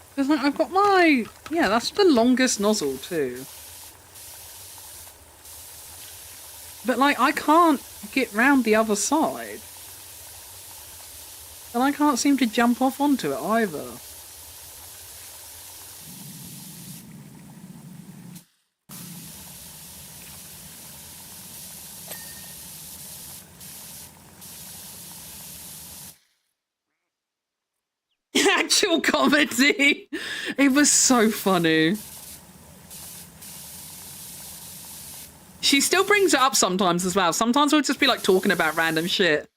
Speaker 1: Because like, I've got my... Yeah, that's the longest nozzle too. But like, I can't get round the other side. And I can't seem to jump off onto it either. Actual comedy! It was so funny. She still brings it up sometimes as well. Sometimes we'll just be like talking about random shit.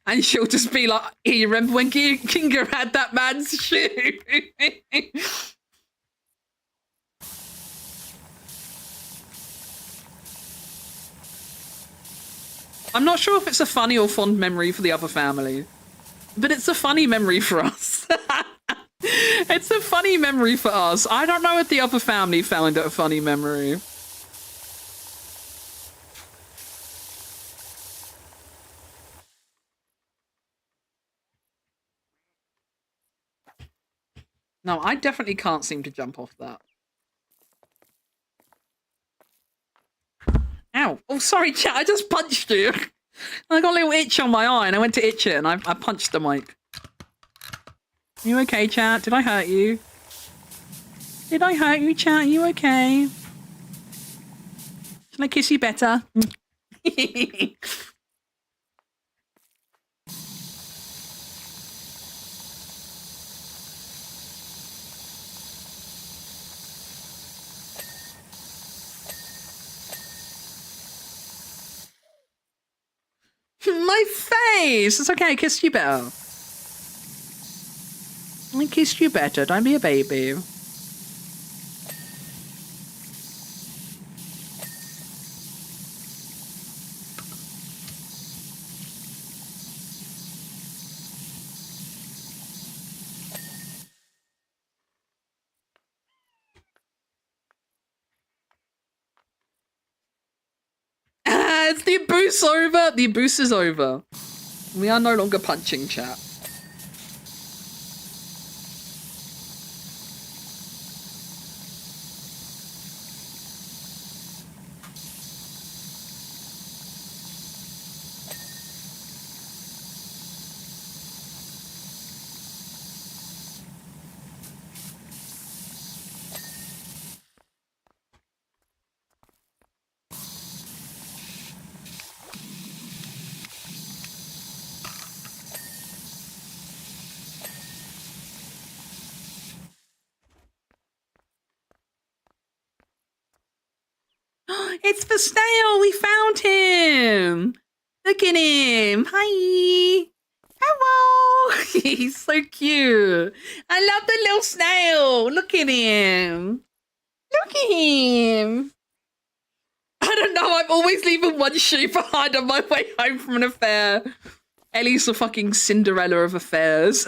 Speaker 1: And she'll just be like, hey, you remember when Kinga had that man's shoe? I'm not sure if it's a funny or fond memory for the other family. But it's a funny memory for us. It's a funny memory for us. I don't know if the other family found it a funny memory. No, I definitely can't seem to jump off that. Ow. Oh, sorry, chat. I just punched you. I got a little itch on my eye and I went to itch it and I punched the mic. You okay, chat? Did I hurt you? Did I hurt you, chat? You okay? Can I kiss you better? My face! It's okay, I kissed you better. I kissed you better, don't be a baby. Yes, the abuse over. The abuse is over. We are no longer punching, chat. It's the snail! We found him! Look at him! Hi! Hello! He's so cute! I love the little snail! Look at him! Look at him! I don't know, I'm always leaving one shoe behind on my way home from an affair. Ellie's the fucking Cinderella of affairs.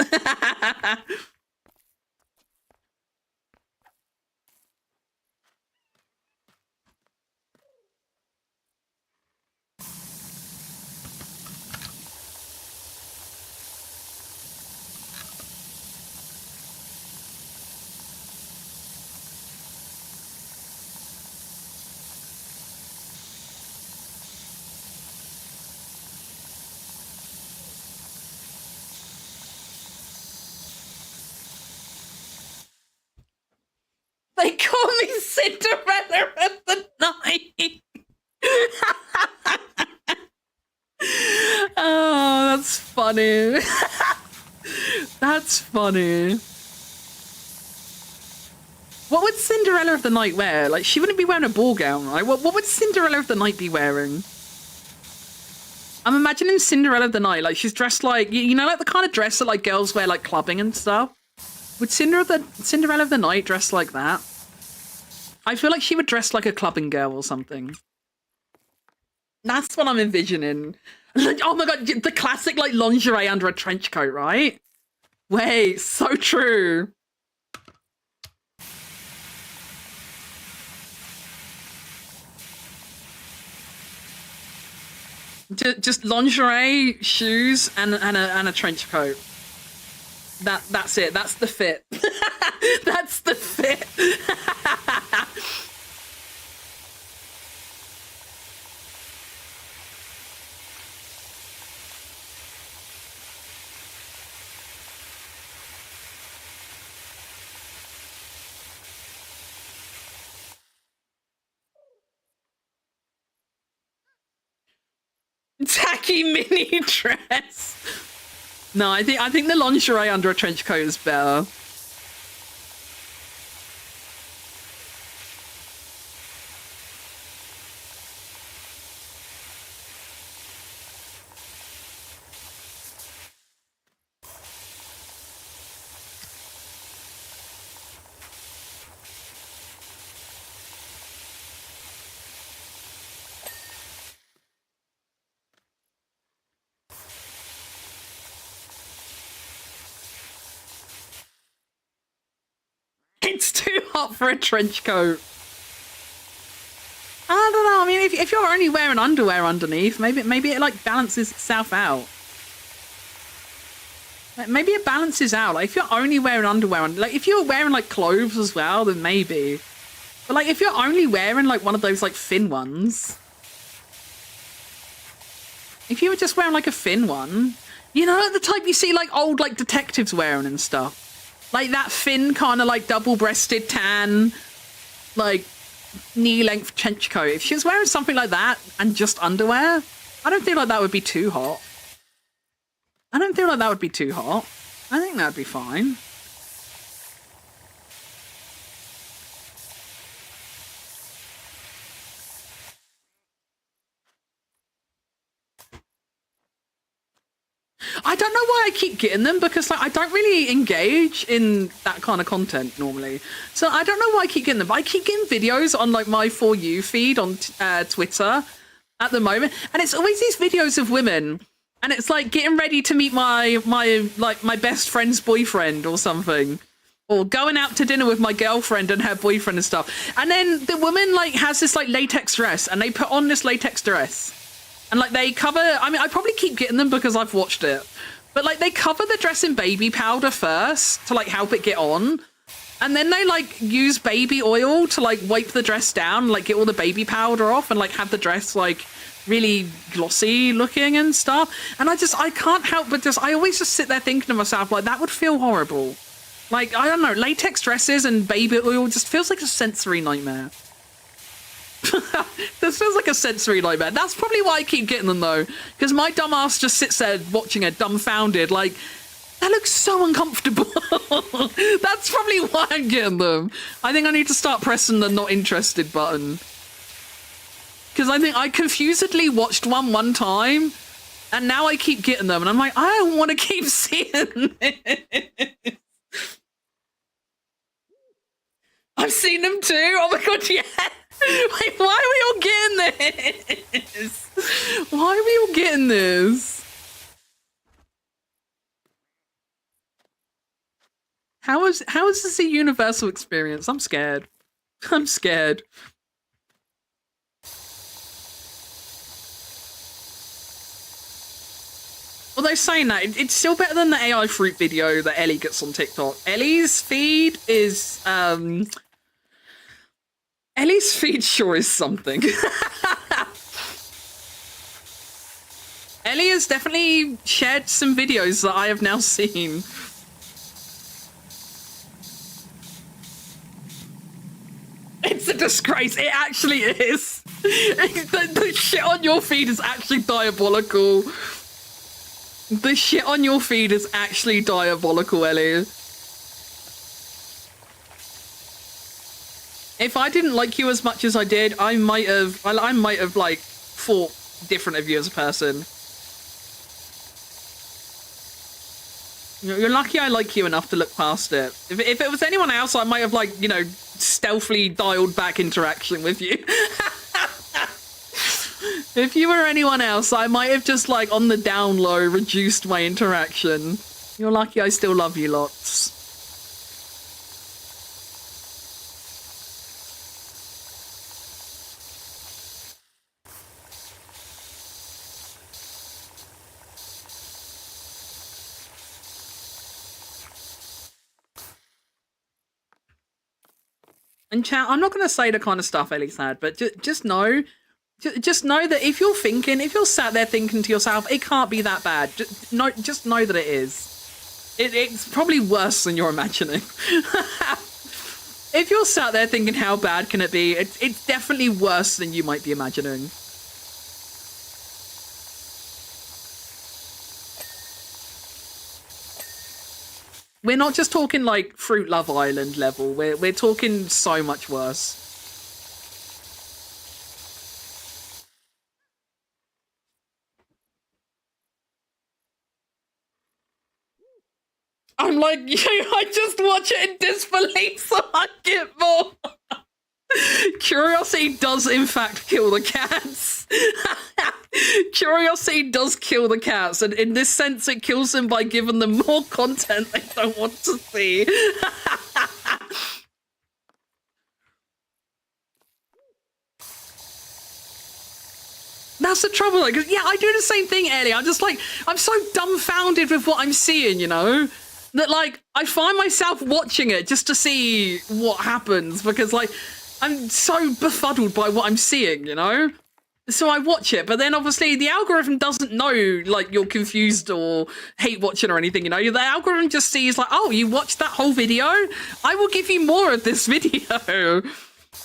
Speaker 1: They call me Cinderella of the night. Oh, that's funny. That's funny. What would Cinderella of the night wear? Like, she wouldn't be wearing a ball gown, right? What would Cinderella of the night be wearing? I'm imagining Cinderella of the night, like she's dressed like, you know, like the kind of dress that like girls wear like clubbing and stuff. Would Cinderella of the night dress like that? I feel like she would dress like a clubbing girl or something. That's what I'm envisioning. Oh my god, the classic like lingerie under a trench coat, right? Wait, so true. Just lingerie, shoes, and a trench coat. That's it. That's the fit. That's the fit. Tacky mini dress. No, I think the lingerie under a trench coat is better. It's too hot for a trench coat. I don't know. I mean, if you're only wearing underwear underneath, maybe it like balances itself out. Like, maybe it balances out. Like if you're only wearing underwear, like if you're wearing like clothes as well, then maybe. But like if you're only wearing like one of those like thin ones, if you were just wearing like a thin one, you know, like the type you see like old like detectives wearing and stuff. Like that thin kind of like double-breasted tan, like knee-length trench coat. If she was wearing something like that and just underwear, I don't feel like that would be too hot. I don't feel like that would be too hot. I think that'd be fine. I don't know why I keep getting them because like I don't really engage in that kind of content normally. So I don't know why I keep getting them, but I keep getting videos on like my For You feed on Twitter at the moment. And it's always these videos of women and it's like getting ready to meet my best friend's boyfriend or something. Or going out to dinner with my girlfriend and her boyfriend and stuff. And then the woman like has this like latex dress and they put on this latex dress. And like they cover, I mean, I probably keep getting them because I've watched it, but like they cover the dress in baby powder first to like help it get on. And then they like use baby oil to like wipe the dress down, like get all the baby powder off and like have the dress like really glossy looking and stuff. And I can't help but I always just sit there thinking to myself, like, that would feel horrible. Like, I don't know, latex dresses and baby oil just feels like a sensory nightmare. This feels like a sensory nightmare. That's probably why I keep getting them though, because my dumb ass just sits there watching it dumbfounded, like, that looks so uncomfortable. That's probably why I'm getting them. I think I need to start pressing the not interested button. Because I think I confusedly watched one time, and now I keep getting them, and I'm like, I don't want to keep seeing this. I've seen them too. Oh my god, yeah. Wait, why are we all getting this? Why are we all getting this? How is this a universal experience? I'm scared. I'm scared. Although saying that, it's still better than the AI fruit video that Ellie gets on TikTok. Ellie's feed sure is something. Ellie has definitely shared some videos that I have now seen. It's a disgrace. It actually is. The shit on your feed is actually diabolical. The shit on your feed is actually diabolical, Ellie. If I didn't like you as much as I did, I might have like thought different of you as a person. You're lucky I like you enough to look past it. If it was anyone else, I might have, like, you know, stealthily dialed back interaction with you. If you were anyone else, I might have just, like, on the down low, reduced my interaction. You're lucky I still love you lots. And chat, I'm not going to say the kind of stuff Ellie said, but just know that if you're sat there thinking to yourself, it can't be that bad. Just know that it is. It's probably worse than you're imagining. If you're sat there thinking, how bad can it be? It's definitely worse than you might be imagining. We're not just talking like Fruit Love Island level. We're talking so much worse. I'm like, I just watch it in disbelief so I get more. Curiosity does in fact kill the cats. Curiosity does kill the cats, and in this sense it kills them by giving them more content they don't want to see. That's the trouble, like, yeah, I do the same thing, Ellie. I'm just like, I'm so dumbfounded with what I'm seeing, you know? That, like, I find myself watching it just to see what happens, because, like, I'm so befuddled by what I'm seeing, you know? So I watch it, but then obviously the algorithm doesn't know, like, you're confused or hate watching or anything, you know? The algorithm just sees, like, oh, you watched that whole video? I will give you more of this video.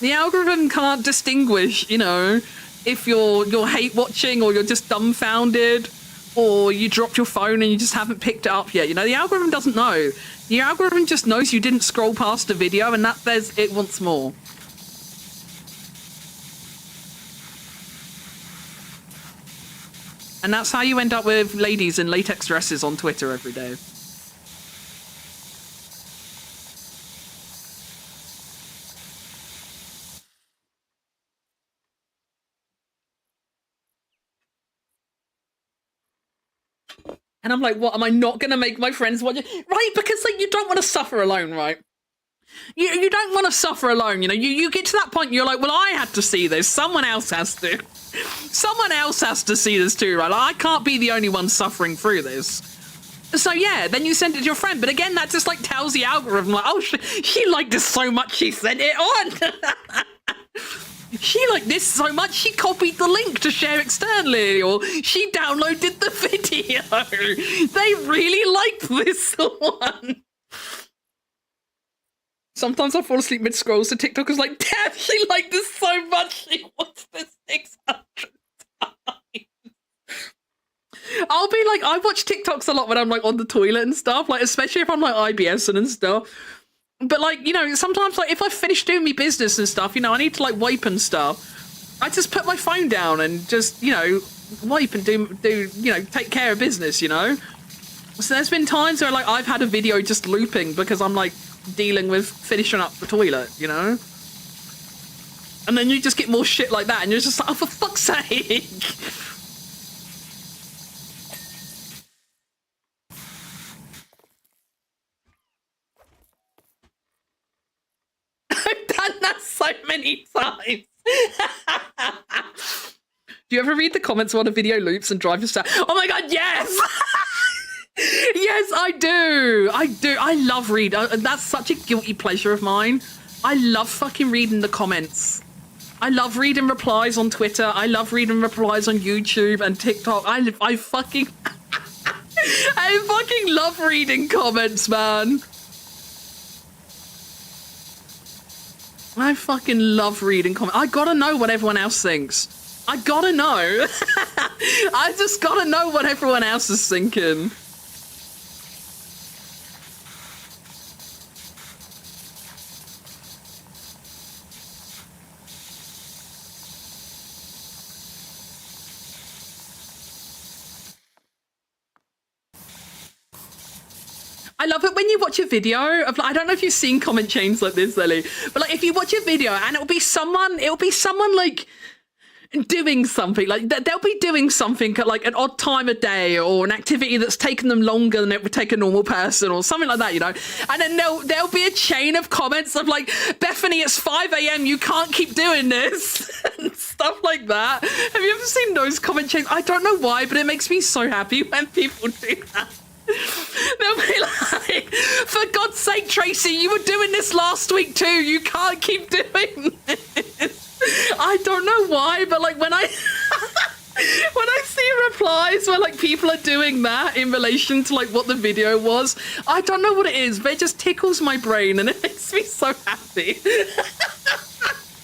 Speaker 1: The algorithm can't distinguish, you know, if you're hate watching or you're just dumbfounded or you dropped your phone and you just haven't picked it up yet. You know, the algorithm doesn't know. The algorithm just knows you didn't scroll past the video and that says it wants more. And that's how you end up with ladies in latex dresses on Twitter every day. And I'm like, what, am I not going to make my friends watch it? Right, because like, you don't want to suffer alone, right? You don't want to suffer alone, you know? You get to that point, you're like, well, I had to see this. Someone else has to. Someone else has to see this too, right? Like, I can't be the only one suffering through this. So yeah, then you send it to your friend. But again, that just like tells the algorithm like, oh, she liked this so much, she sent it on. She liked this so much, she copied the link to share externally, or she downloaded the video. They really liked this one. Sometimes I fall asleep mid-scroll, so TikTok is like, damn, she liked this so much, she watched this 600 times. I'll be like, I watch TikToks a lot when I'm like on the toilet and stuff, like especially if I'm like IBSing and stuff. But like, you know, sometimes like if I finish doing my business and stuff, you know, I need to like wipe and stuff. I just put my phone down and just, you know, wipe and do you know, take care of business, you know. So there's been times where like I've had a video just looping because I'm like dealing with finishing up the toilet, you know. And then you just get more shit like that and you're just like, oh, for fuck's sake. I've done that so many times. Do you ever read the comments while a video loops and drive yourself? Oh my god, yes! Yes, I do. I love reading. That's such a guilty pleasure of mine. I love fucking reading the comments. I love reading replies on Twitter. I love reading replies on YouTube and TikTok. I fucking... I fucking love reading comments, man. I fucking love reading comments. I gotta know what everyone else thinks. I gotta know. I just gotta know what everyone else is thinking. I love it when you watch a video of, like, I don't know if you've seen comment chains like this, Ellie, but like if you watch a video and it'll be someone like doing something, like they'll be doing something at like an odd time of day or an activity that's taken them longer than it would take a normal person or something like that, you know, and then there'll be a chain of comments of like, Bethany, it's 5 a.m, you can't keep doing this and stuff like that. Have you ever seen those comment chains? I don't know why, but it makes me so happy when people do that. They'll be like, for God's sake, Tracy, you were doing this last week too. You can't keep doing this. I don't know why, but like when I when I see replies where like people are doing that in relation to like what the video was, I don't know what it is, but it just tickles my brain and it makes me so happy.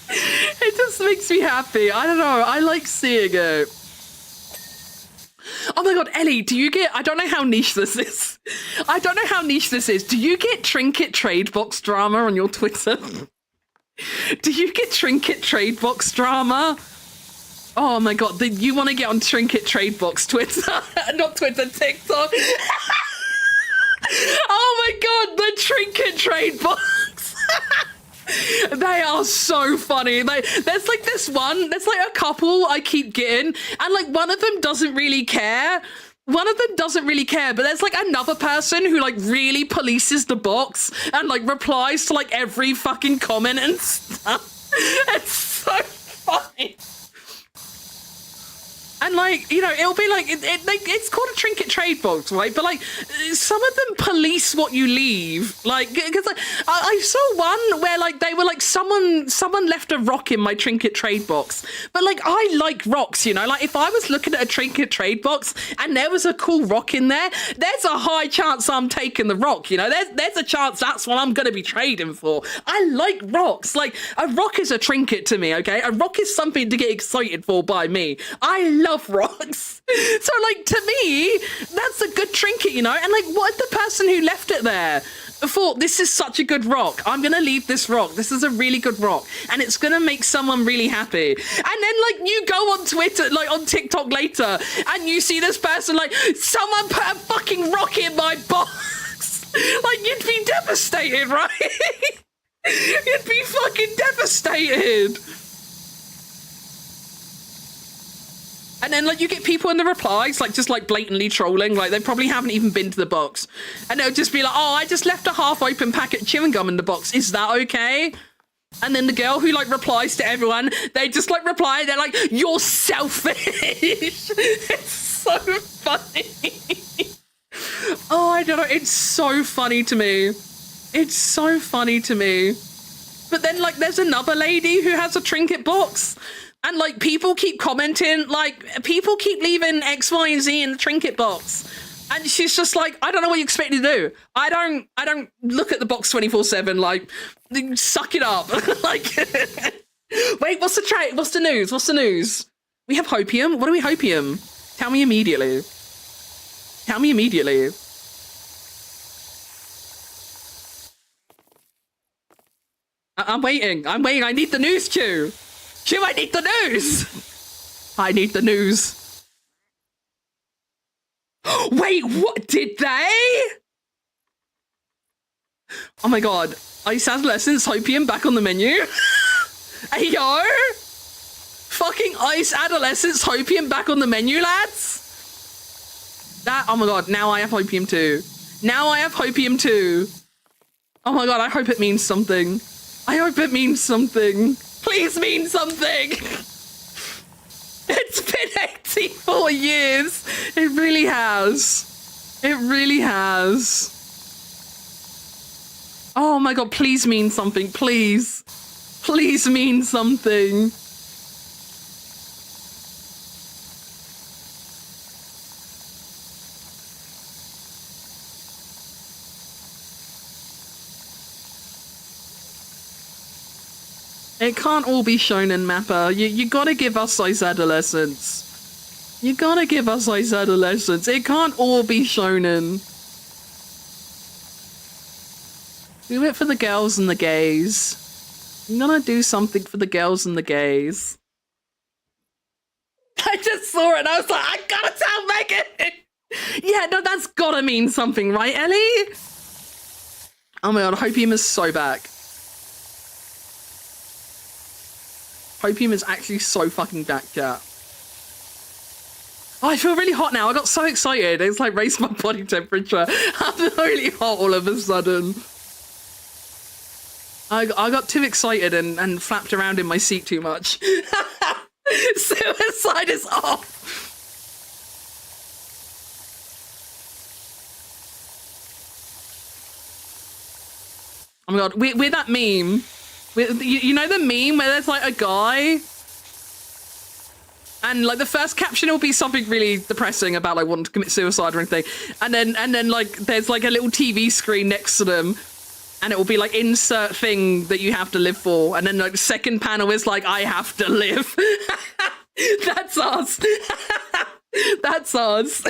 Speaker 1: It just makes me happy. I don't know. I like seeing it. Oh my god, Ellie, do you get... I don't know how niche this is. I don't know how niche this is. Do you get Trinket Trade Box drama on your Twitter? Do you get Trinket Trade Box drama? Oh my god, you want to get on Trinket Trade Box Twitter? Not Twitter, TikTok. Oh my god, the Trinket Trade Box. They are so funny. There's like this one, there's like a couple I keep getting, and like one of them doesn't really care. One of them doesn't really care, but there's like another person who like really polices the box and like replies to like every fucking comment and stuff. It's so funny. And like, you know, it'll be like, it's called a Trinket Trade Box, right? But like, some of them police what you leave. Like, because like, I saw one where like they were like, someone left a rock in my Trinket Trade Box. But like, I like rocks, you know? Like, if I was looking at a Trinket Trade Box and there was a cool rock in there, there's a high chance I'm taking the rock, you know? There's a chance that's what I'm going to be trading for. I like rocks. Like, a rock is a trinket to me, okay? A rock is something to get excited for by me. I love rocks. So like, to me, that's a good trinket, you know? And like, what if the person who left it there thought, this is such a good rock, I'm gonna leave this rock, this is a really good rock, and it's gonna make someone really happy. And then like, you go on Twitter, like on TikTok later, and you see this person like, someone put a fucking rock in my box. Like, you'd be devastated, right? You'd be fucking devastated. And then, like, you get people in the replies, like, just, like, blatantly trolling. Like, they probably haven't even been to the box. And they'll just be like, oh, I just left a half-open packet of chewing gum in the box. Is that okay? And then the girl who like replies to everyone, they just like reply, they're like, you're selfish. It's so funny. Oh, I don't know. It's so funny to me. It's so funny to me. But then like there's another lady who has a trinket box and like people keep commenting, like people keep leaving X, Y, and Z in the trinket box. And she's just like, I don't know what you expect me to do. I don't look at the box 24/7. Like, suck it up. Like, wait, what's the trade? What's the news? What's the news? We have hopium. What do we hopium? Tell me immediately. Tell me immediately. I'm waiting. I'm waiting. I need the news, Chew. Chew, I need the news. I need the news. Wait, what did they? Oh my god. Ice Adolescence Hopium back on the menu. Hey yo. Fucking Ice Adolescence Hopium back on the menu, lads. That, oh my god, now I have Hopium too. Now I have Hopium too. Oh my god, I hope it means something. I hope it means something. Please mean something. It's been 84 years. It really has. It really has. Oh my god, please mean something, please. Please mean something. It can't all be shonen, Mappa. You gotta give us Ice Adolescence. You gotta give us Ice Adolescence. It can't all be shonen. Do it for the girls and the gays. I'm gonna do something for the girls and the gays. I just saw it and I was like, I gotta tell Megan! Yeah, no, that's gotta mean something, right, Ellie? Oh my god, Hopium is so back. Hopium is actually so fucking back, chat. Oh, I feel really hot now. I got so excited. It's like raised my body temperature. I'm really hot all of a sudden. I got too excited and flapped around in my seat too much. Suicide is off. Oh my god, with that meme. You know the meme where there's like a guy and like the first caption will be something really depressing about like wanting to commit suicide or anything, and then like there's like a little TV screen next to them and it will be like insert thing that you have to live for, and then like the second panel is like I have to live. That's us. That's us.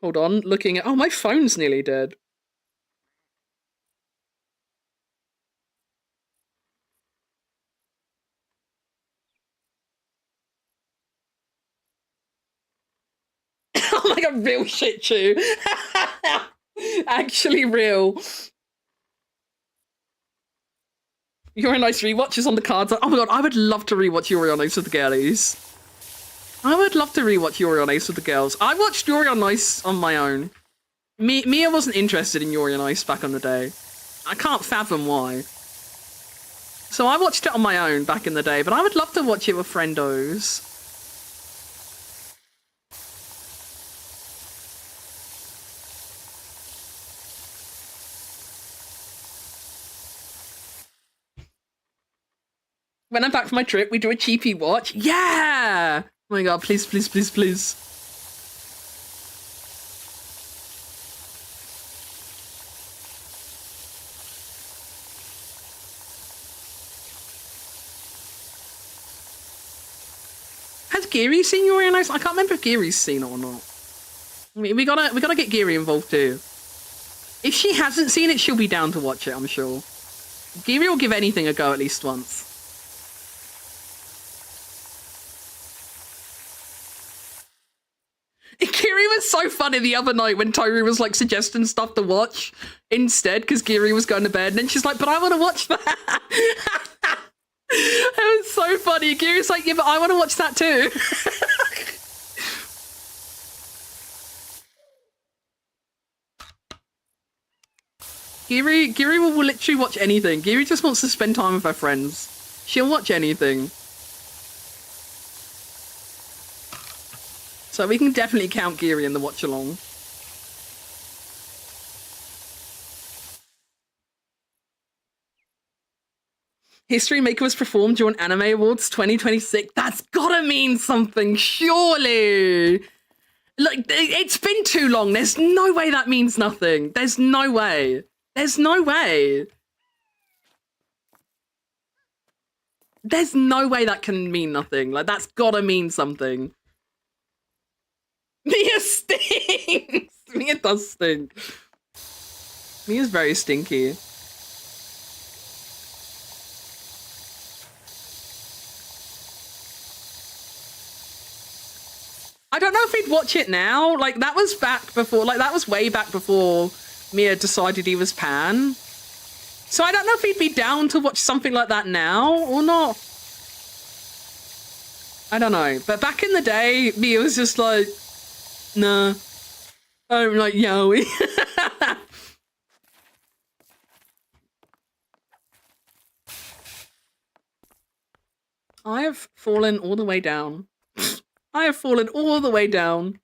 Speaker 1: Hold on, looking at, oh, my phone's nearly dead. Oh my god, real shit, Chew. Actually real. Yuri on Ice rewatches on the cards. Oh my god, I would love to rewatch Yuri on Ice with the girlies. I would love to rewatch Yuri on Ice with the girls. I watched Yuri on Ice on my own. Mia wasn't interested in Yuri on Ice back in the day. I can't fathom why. So I watched it on my own back in the day, but I would love to watch it with friendos. When I'm back from my trip, we do a cheapy watch. Yeah! Oh my god, please, please, please, please. Has Geary seen Yuri on Ice? I can't remember if Geary's seen it or not. We gotta get Geary involved too. If she hasn't seen it, she'll be down to watch it, I'm sure. Geary will give anything a go at least once. Geary was so funny the other night when Tori was like suggesting stuff to watch instead because Geary was going to bed, and then she's like, but I want to watch that. It was so funny. Geary's like, yeah, but I want to watch that too. Giri will literally watch anything. Giri just wants to spend time with her friends. She'll watch anything. So we can definitely count Giri in the watch along. History Maker was performed during Anime Awards 2026. That's gotta mean something, surely. Like, it's been too long. There's no way that means nothing. There's no way. There's no way. There's no way that can mean nothing. Like, that's gotta mean something. Mia stinks. Mia does stink. Mia's very stinky. I don't know if he'd watch it now. Like, that was back before, like, that was way back before Mia decided he was pan. So I don't know if he'd be down to watch something like that now or not. I don't know. But back in the day, Mia was just like, nah. I don't like yaoi. I have fallen all the way down. I have fallen all the way down.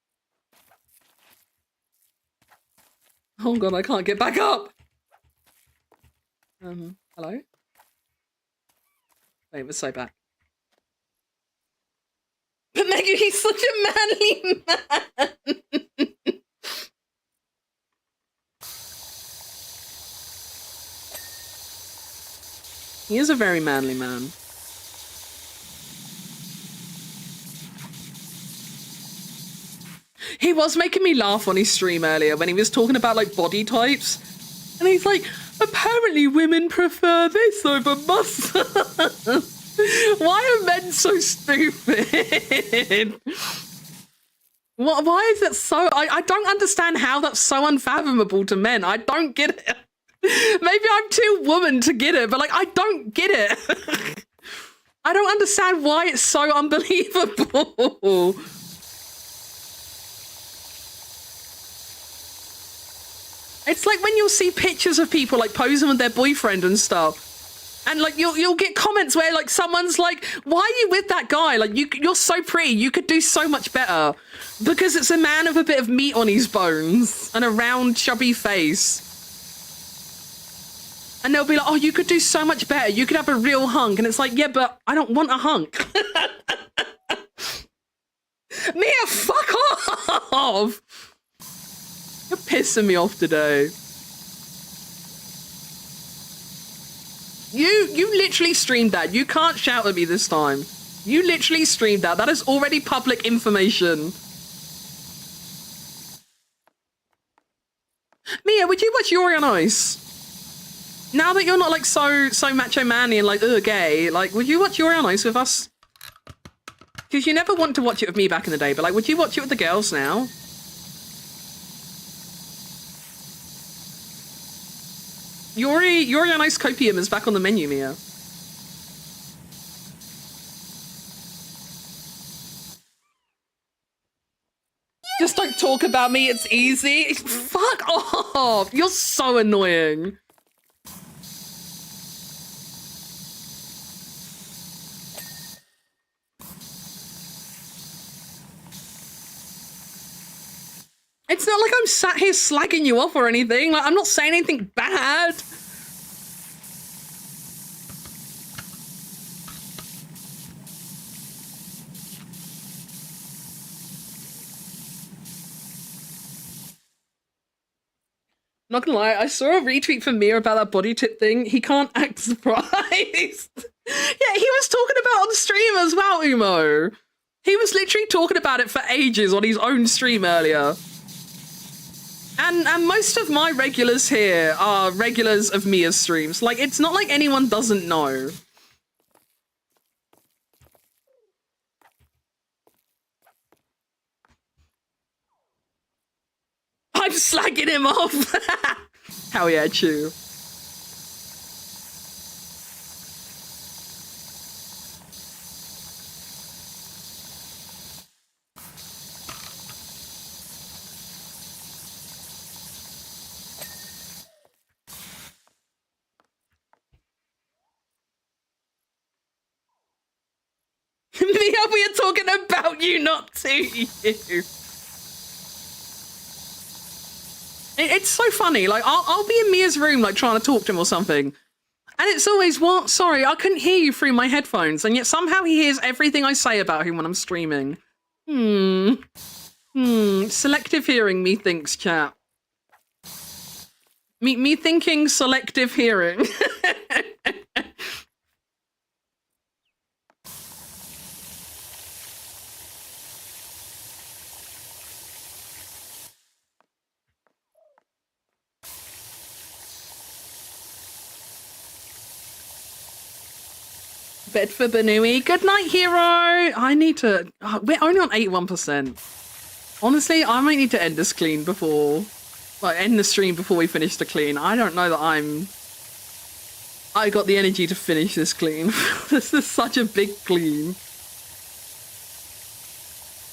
Speaker 1: Oh god, I can't get back up. Hello? Wait, it was so bad. But Megan, he's such a manly man. He is a very manly man. He was making me laugh on his stream earlier when he was talking about like body types. And he's like, apparently women prefer this over muscle. Why are men so stupid? Why is it so... I don't understand how that's so unfathomable to men. I don't get it. Maybe I'm too woman to get it, but like, I don't get it. I don't understand why it's so unbelievable. It's like when you'll see pictures of people like posing with their boyfriend and stuff. And like you'll get comments where like someone's like, why are you with that guy? Like you're so pretty, you could do so much better. Because it's a man with a bit of meat on his bones and a round chubby face. And they'll be like, oh, you could do so much better. You could have a real hunk. And it's like, yeah, but I don't want a hunk. Mia, fuck off. You're pissing me off today. You literally streamed that. You can't shout at me this time. You literally streamed that. That is already public information. Mia, would you watch Yuri on Ice? Now that you're not like so macho manly and like gay, like would you watch Yuri on Ice with us? Because you never want to watch it with me back in the day, but like would you watch it with the girls now? Yuri on Ice Copium is back on the menu, Mia. Just don't talk about me, it's easy. Fuck off! You're so annoying. It's not like I'm sat here slagging you off or anything. Like, I'm not saying anything bad. Not gonna lie, I saw a retweet from Mia about that body tip thing. He can't act surprised. Yeah, he was talking about on stream as well, Umo. He was literally talking about it for ages on his own stream earlier. And most of my regulars here are regulars of Mia's streams. Like, it's not like anyone doesn't know. I'm slagging him off. Hell yeah, Chew. we are talking about you, not to you. It's so funny. Like, I'll be in Mia's room, like, trying to talk to him or something. And it's always, what? Sorry, I couldn't hear you through my headphones. And yet somehow he hears everything I say about him when I'm streaming. Selective hearing, methinks, chat. Me thinking selective hearing. Bedford Benui. Good night, hero. I need to... we're only on 81%. Honestly, I might need to end this clean before... like, end the stream before we finish the clean. I don't know that I got the energy to finish this clean. This is such a big clean.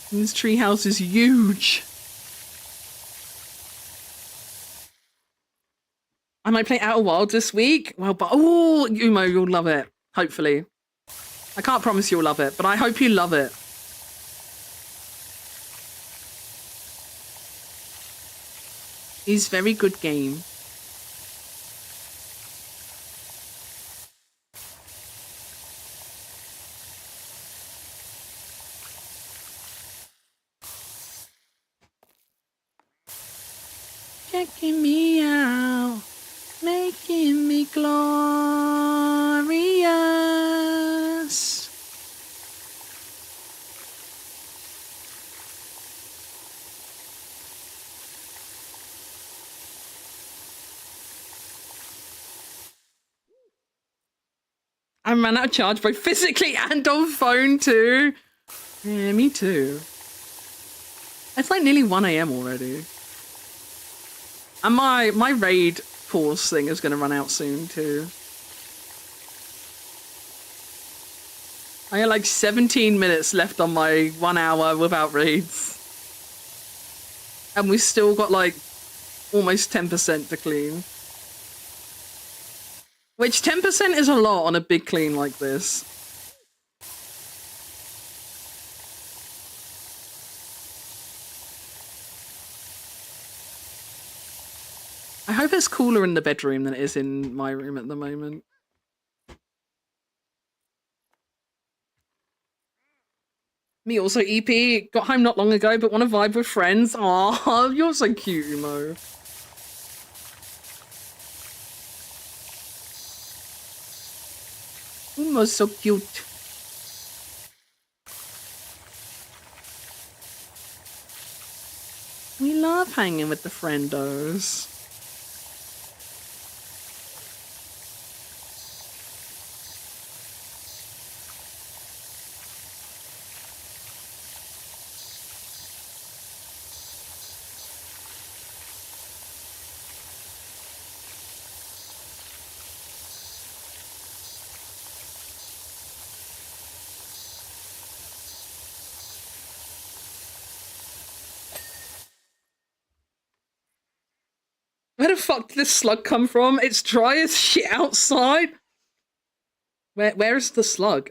Speaker 1: This treehouse is huge. I might play Outer Wilds this week. Well, but... oh, Umo, you'll love it. Hopefully. I can't promise you'll love it, but I hope you love it. It's a very good game. Checking me out, making me glorious. I ran out of charge both physically and on phone too. Yeah, me too. It's like nearly 1 AM already. And my raid pause thing is going to run out soon too. I got like 17 minutes left on my 1 hour without raids. And we still got like almost 10% to clean. Which 10% is a lot on a big clean like this. I hope it's cooler in the bedroom than it is in my room at the moment. Me also, EP. Got home not long ago, but want to vibe with friends. Aw, you're so cute, Umo. Umo's so cute. We love hanging with the friendos. Where the fuck did this slug come from? It's dry as shit outside. Where is the slug?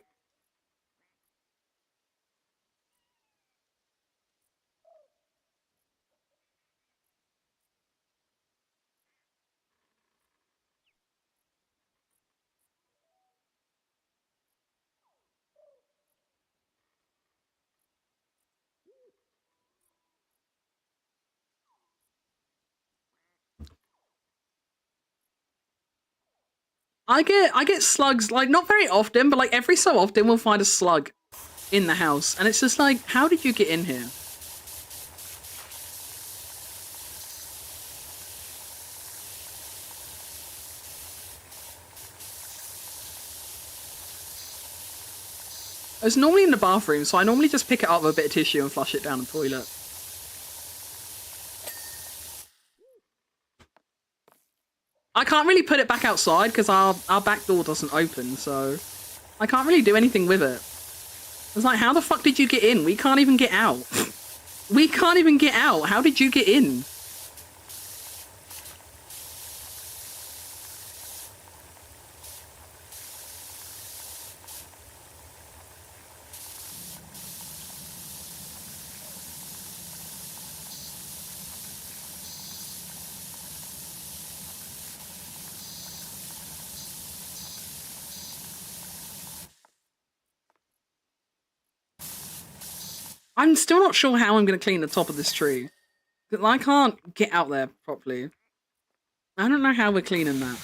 Speaker 1: I get slugs, like, not very often, but like every so often we'll find a slug in the house. And it's just like, how did you get in here? It's normally in the bathroom, so I normally just pick it up with a bit of tissue and flush it down the toilet. I can't really put it back outside because our back door doesn't open, so I can't really do anything with it. It's like, how the fuck did you get in? We can't even get out. We can't even get out. How did you get in? I'm still not sure how I'm going to clean the top of this tree. I can't get out there properly. I don't know how we're cleaning that.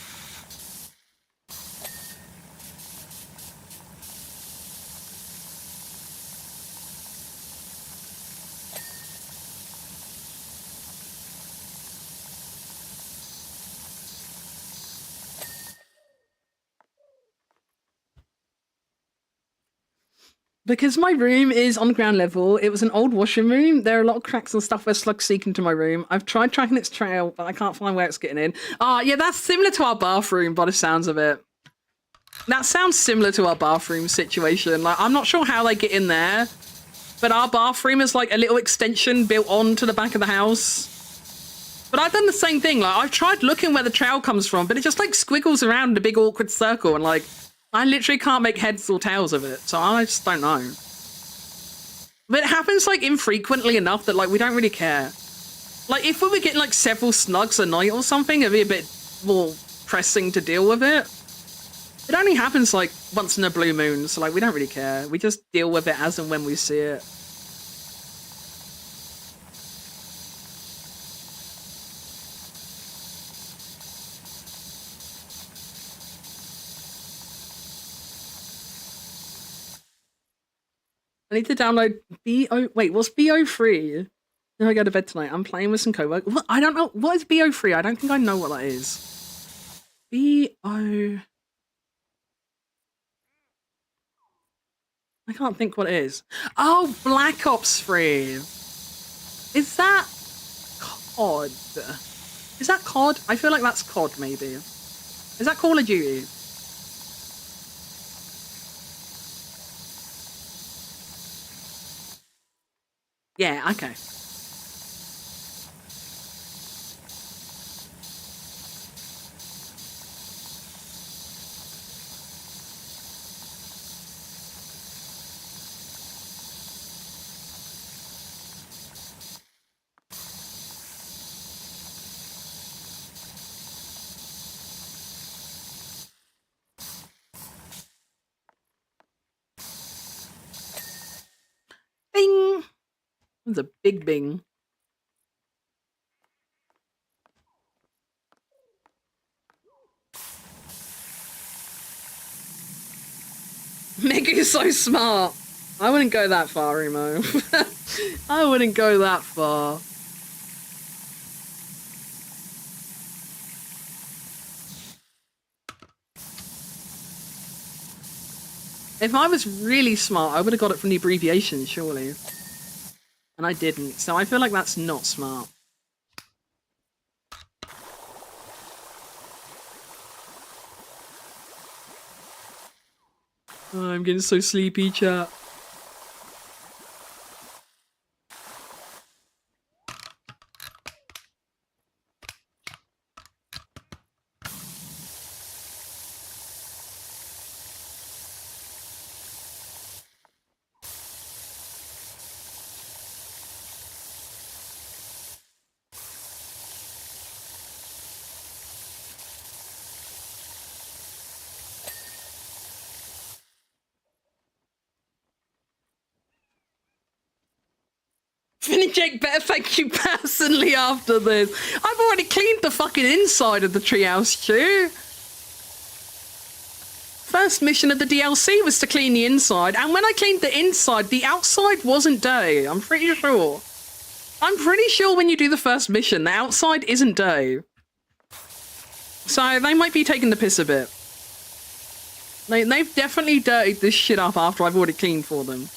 Speaker 1: Because my room is on ground level, it was an old washing room. There are a lot of cracks and stuff where slugs seek into my room. I've tried tracking its trail, but I can't find where it's getting in. Yeah, that's similar to our bathroom by the sounds of it. That sounds similar to our bathroom situation. Like, I'm not sure how they get in there, but our bathroom is like a little extension built onto the back of the house. But I've done the same thing. Like, I've tried looking where the trail comes from, but it just like squiggles around in a big awkward circle, and like, I literally can't make heads or tails of it, so I just don't know. But it happens, like, infrequently enough that, like, we don't really care. Like, if we were getting, like, several slugs a night or something, it'd be a bit more pressing to deal with it. It only happens, like, once in a blue moon, so, like, we don't really care. We just deal with it as and when we see it. I need to download BO... Wait, what's BO3? Then I go to bed tonight. I'm playing with some co-workers. I don't know. What is BO3? I don't think I know what that is. BO... I can't think what it is. Oh, Black Ops 3. Is that COD? Is that COD? I feel like that's COD, maybe. Is that Call of Duty? Yeah, okay. Bing! That's a big bing. Megu's so smart. I wouldn't go that far, Emo. I wouldn't go that far. If I was really smart, I would have got it from the abbreviation, surely. And I didn't, so I feel like that's not smart. Oh, I'm getting so sleepy, chat. Finijake better thank you personally after this. I've already cleaned the fucking inside of the treehouse, Stu. First mission of the DLC was to clean the inside, and when I cleaned the inside, the outside wasn't dirty. I'm pretty sure. I'm pretty sure when you do the first mission, the outside isn't dirty. So they might be taking the piss a bit. They've definitely dirtied this shit up after I've already cleaned for them.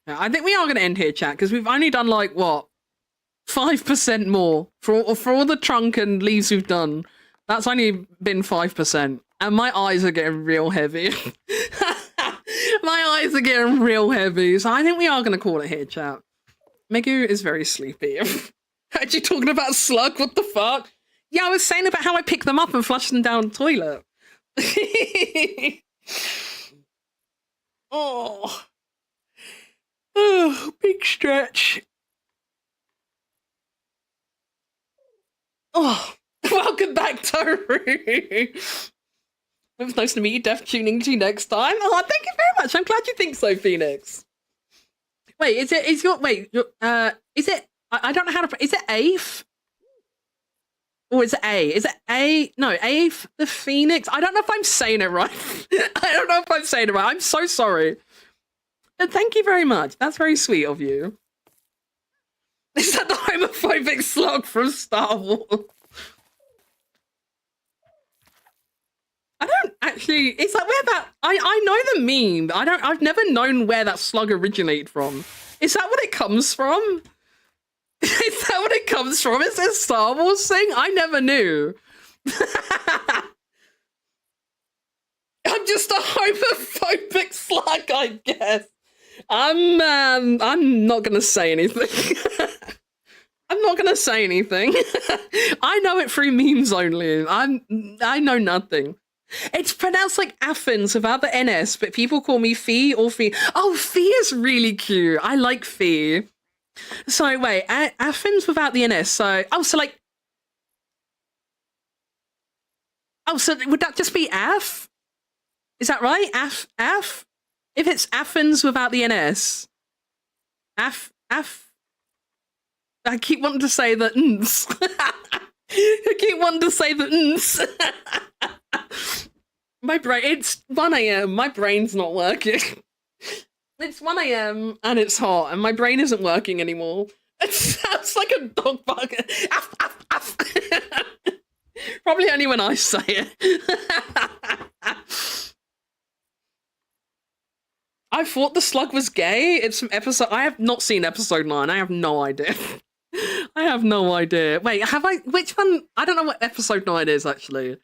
Speaker 1: I think we are going to end here, chat, because we've only done, like, what? 5% more. For all the trunk and leaves we've done, that's only been 5%. And my eyes are getting real heavy. My eyes are getting real heavy. So I think we are going to call it here, chat. Megu is very sleepy. Actually talking about slug, what the fuck? Yeah, I was saying about how I pick them up and flush them down the toilet. Oh. Oh, big stretch. Oh, welcome back, Toru. It was nice to meet you. Def tuning to you next time. Oh, thank you very much. I'm glad you think so, Phoenix. Wait, is it I don't know how to, is it Afe? Or is it A? Is it A? No, Afe the Phoenix. I don't know if I'm saying it right. I don't know if I'm saying it right. I'm so sorry. But thank you very much. That's very sweet of you. Is that the homophobic slug from Star Wars? I don't actually. It's like where that. I know the meme. I've never known where that slug originated from. Is that what it comes from? Is that what it comes from? Is it a Star Wars thing? I never knew. I'm just a homophobic slug, I guess. I'm not gonna say anything. I'm not gonna say anything. I know it through memes only. I know nothing. It's pronounced like Athens without the NS, but people call me Fee or Fee. Oh, Fee is really cute. I like Fee. So wait, Athens without the NS. So so would that just be Af? Is that right? Af? If it's Athens without the NS, Af. I keep wanting to say the ns. I keep wanting to say the ns. My brain. It's 1 a.m. My brain's not working. It's 1 a.m. and it's hot, and my brain isn't working anymore. It sounds like a dog bark. Af, af, af. Probably only when I say it. I thought the slug was gay. It's from episode. I have not seen episode 9. I have no idea. I have no idea. Wait, have I? Which one? I don't know what episode 9 is actually.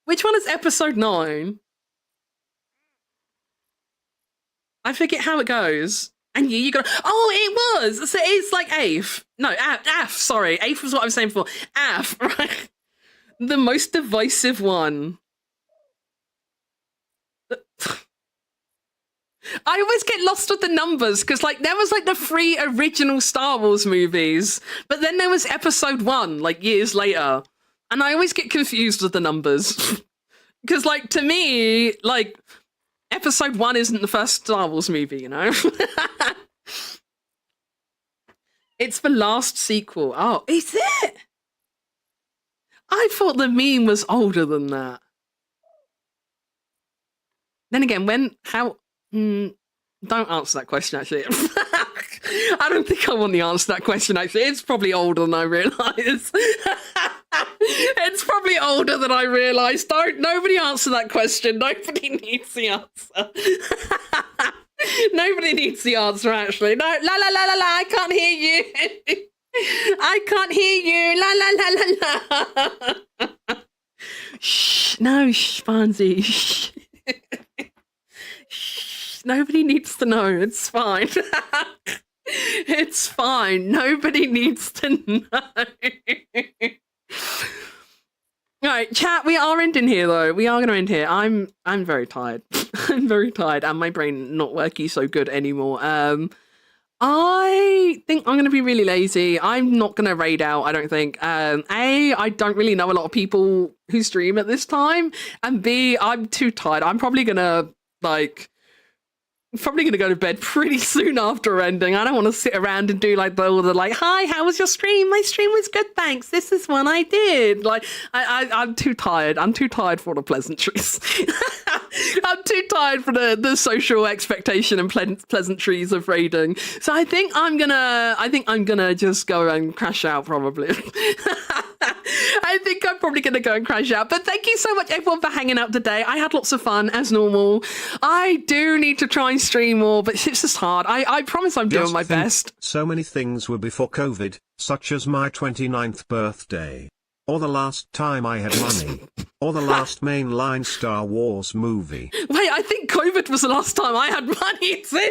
Speaker 1: Which one is episode 9? I forget how it goes. And you got. Oh, it was. So it's like Afe. No, Af. Sorry, Afe was what I was saying before. Af, right? The most divisive one. I always get lost with the numbers because, like, there was like the 3 original Star Wars movies, but then there was episode 1, like years later, and I always get confused with the numbers because, like, to me, like, episode 1 isn't the first Star Wars movie, you know? It's the last sequel. Oh, is it? I thought the meme was older than that. Then again, don't answer that question, actually. I don't think I want the answer to that question, actually. It's probably older than I realise. It's probably older than I realise. Nobody answer that question. Nobody needs the answer. Nobody needs the answer, actually. No, la la la la la, I can't hear you. I can't hear you. La la la la la. Shh, no, shh, Fonzie. Shh. Nobody needs to know. It's fine. It's fine. Nobody needs to know. All right, chat. We are ending here, though. We are going to end here. I'm very tired. I'm very tired, and my brain not working so good anymore. I think I'm going to be really lazy. I'm not going to raid out, I don't think. I don't really know a lot of people who stream at this time, and B, I'm too tired. I'm probably going to go to bed pretty soon after ending. I don't want to sit around and do like all the like, hi, how was your stream? My stream was good, thanks. This is what I did. Like, I'm too tired. I'm too tired for the pleasantries. I'm too tired for the social expectation and pleasantries of raiding. So I think I'm gonna just go and crash out probably. I think I'm probably going to go and crash out. But thank you so much, everyone, for hanging out today. I had lots of fun, as normal. I do need to try and stream more, but it's just hard. I promise I'm doing my best.
Speaker 2: So many things were before COVID, such as my 29th birthday. Or the last time I had money. Or the last mainline Star Wars movie. Wait,
Speaker 1: I think COVID was the last time I had money too.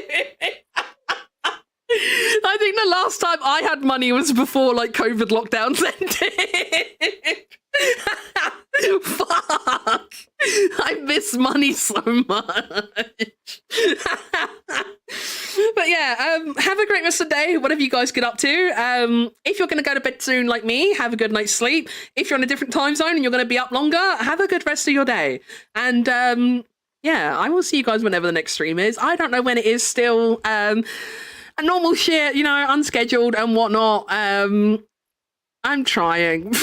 Speaker 1: I think the last time I had money was before like COVID lockdowns ended. Fuck! I miss money so much. But yeah, have a great rest of the day, whatever you guys get up to. If you're going to go to bed soon like me, have a good night's sleep. If you're in a different time zone and you're going to be up longer, have a good rest of your day. And yeah, I will see you guys whenever the next stream is. I don't know when it is still. A normal shit, you know, unscheduled and whatnot. I'm trying.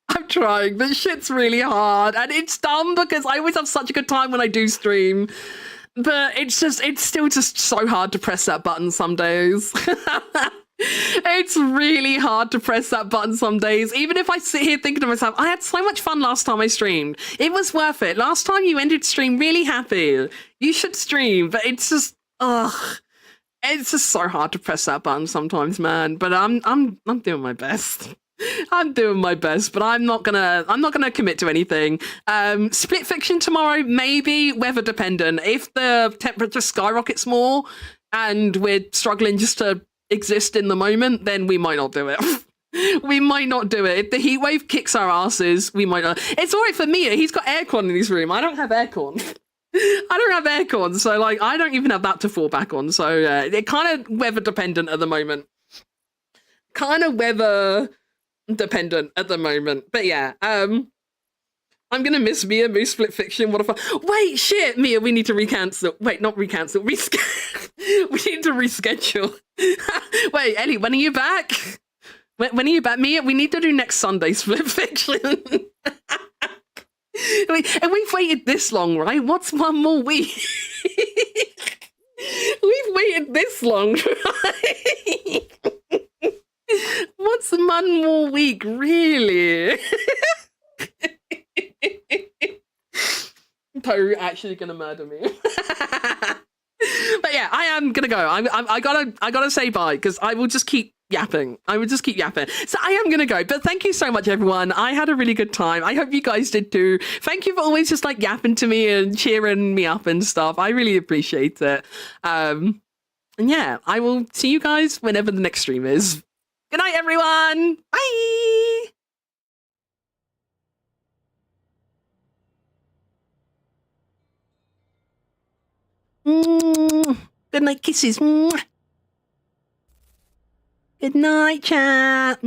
Speaker 1: I'm trying, but shit's really hard. And it's dumb because I always have such a good time when I do stream. But it's still just so hard to press that button some days. It's really hard to press that button some days. Even if I sit here thinking to myself, I had so much fun last time I streamed. It was worth it. Last time you ended stream really happy. You should stream, but it's just, ugh. It's just so hard to press that button sometimes, man. But I'm doing my best. I'm doing my best, but I'm not gonna commit to anything. Split fiction tomorrow, maybe, weather dependent. If the temperature skyrockets more and we're struggling just to exist in the moment, then we might not do it. We might not do it. If the heat wave kicks our asses, we might not. It's all right for Mia. He's got aircon in his room. I don't have aircon. I don't have aircon, so like I don't even have that to fall back on. So it kind of weather dependent at the moment. Kind of weather dependent at the moment. But yeah, I'm gonna miss Mia, Moose Split Fiction. What if I wait, shit, Mia, we need to recancel. Wait, not recancel, we need to reschedule. Wait, Ellie, when are you back? When are you back? Mia, we need to do next Sunday Split Fiction. And we've waited this long, right? What's one more week? We've waited this long, right? What's one more week, really? Poe actually gonna murder me. But yeah, I am gonna go. I gotta say bye because I will just keep yapping. I would just keep yapping. So I am gonna go. But thank you so much, everyone. I had a really good time. I hope you guys did too. Thank you for always just like yapping to me and cheering me up and stuff. I really appreciate it. And yeah, I will see you guys whenever the next stream is. Good night, everyone. Bye. Good night, kisses. Good night, chat.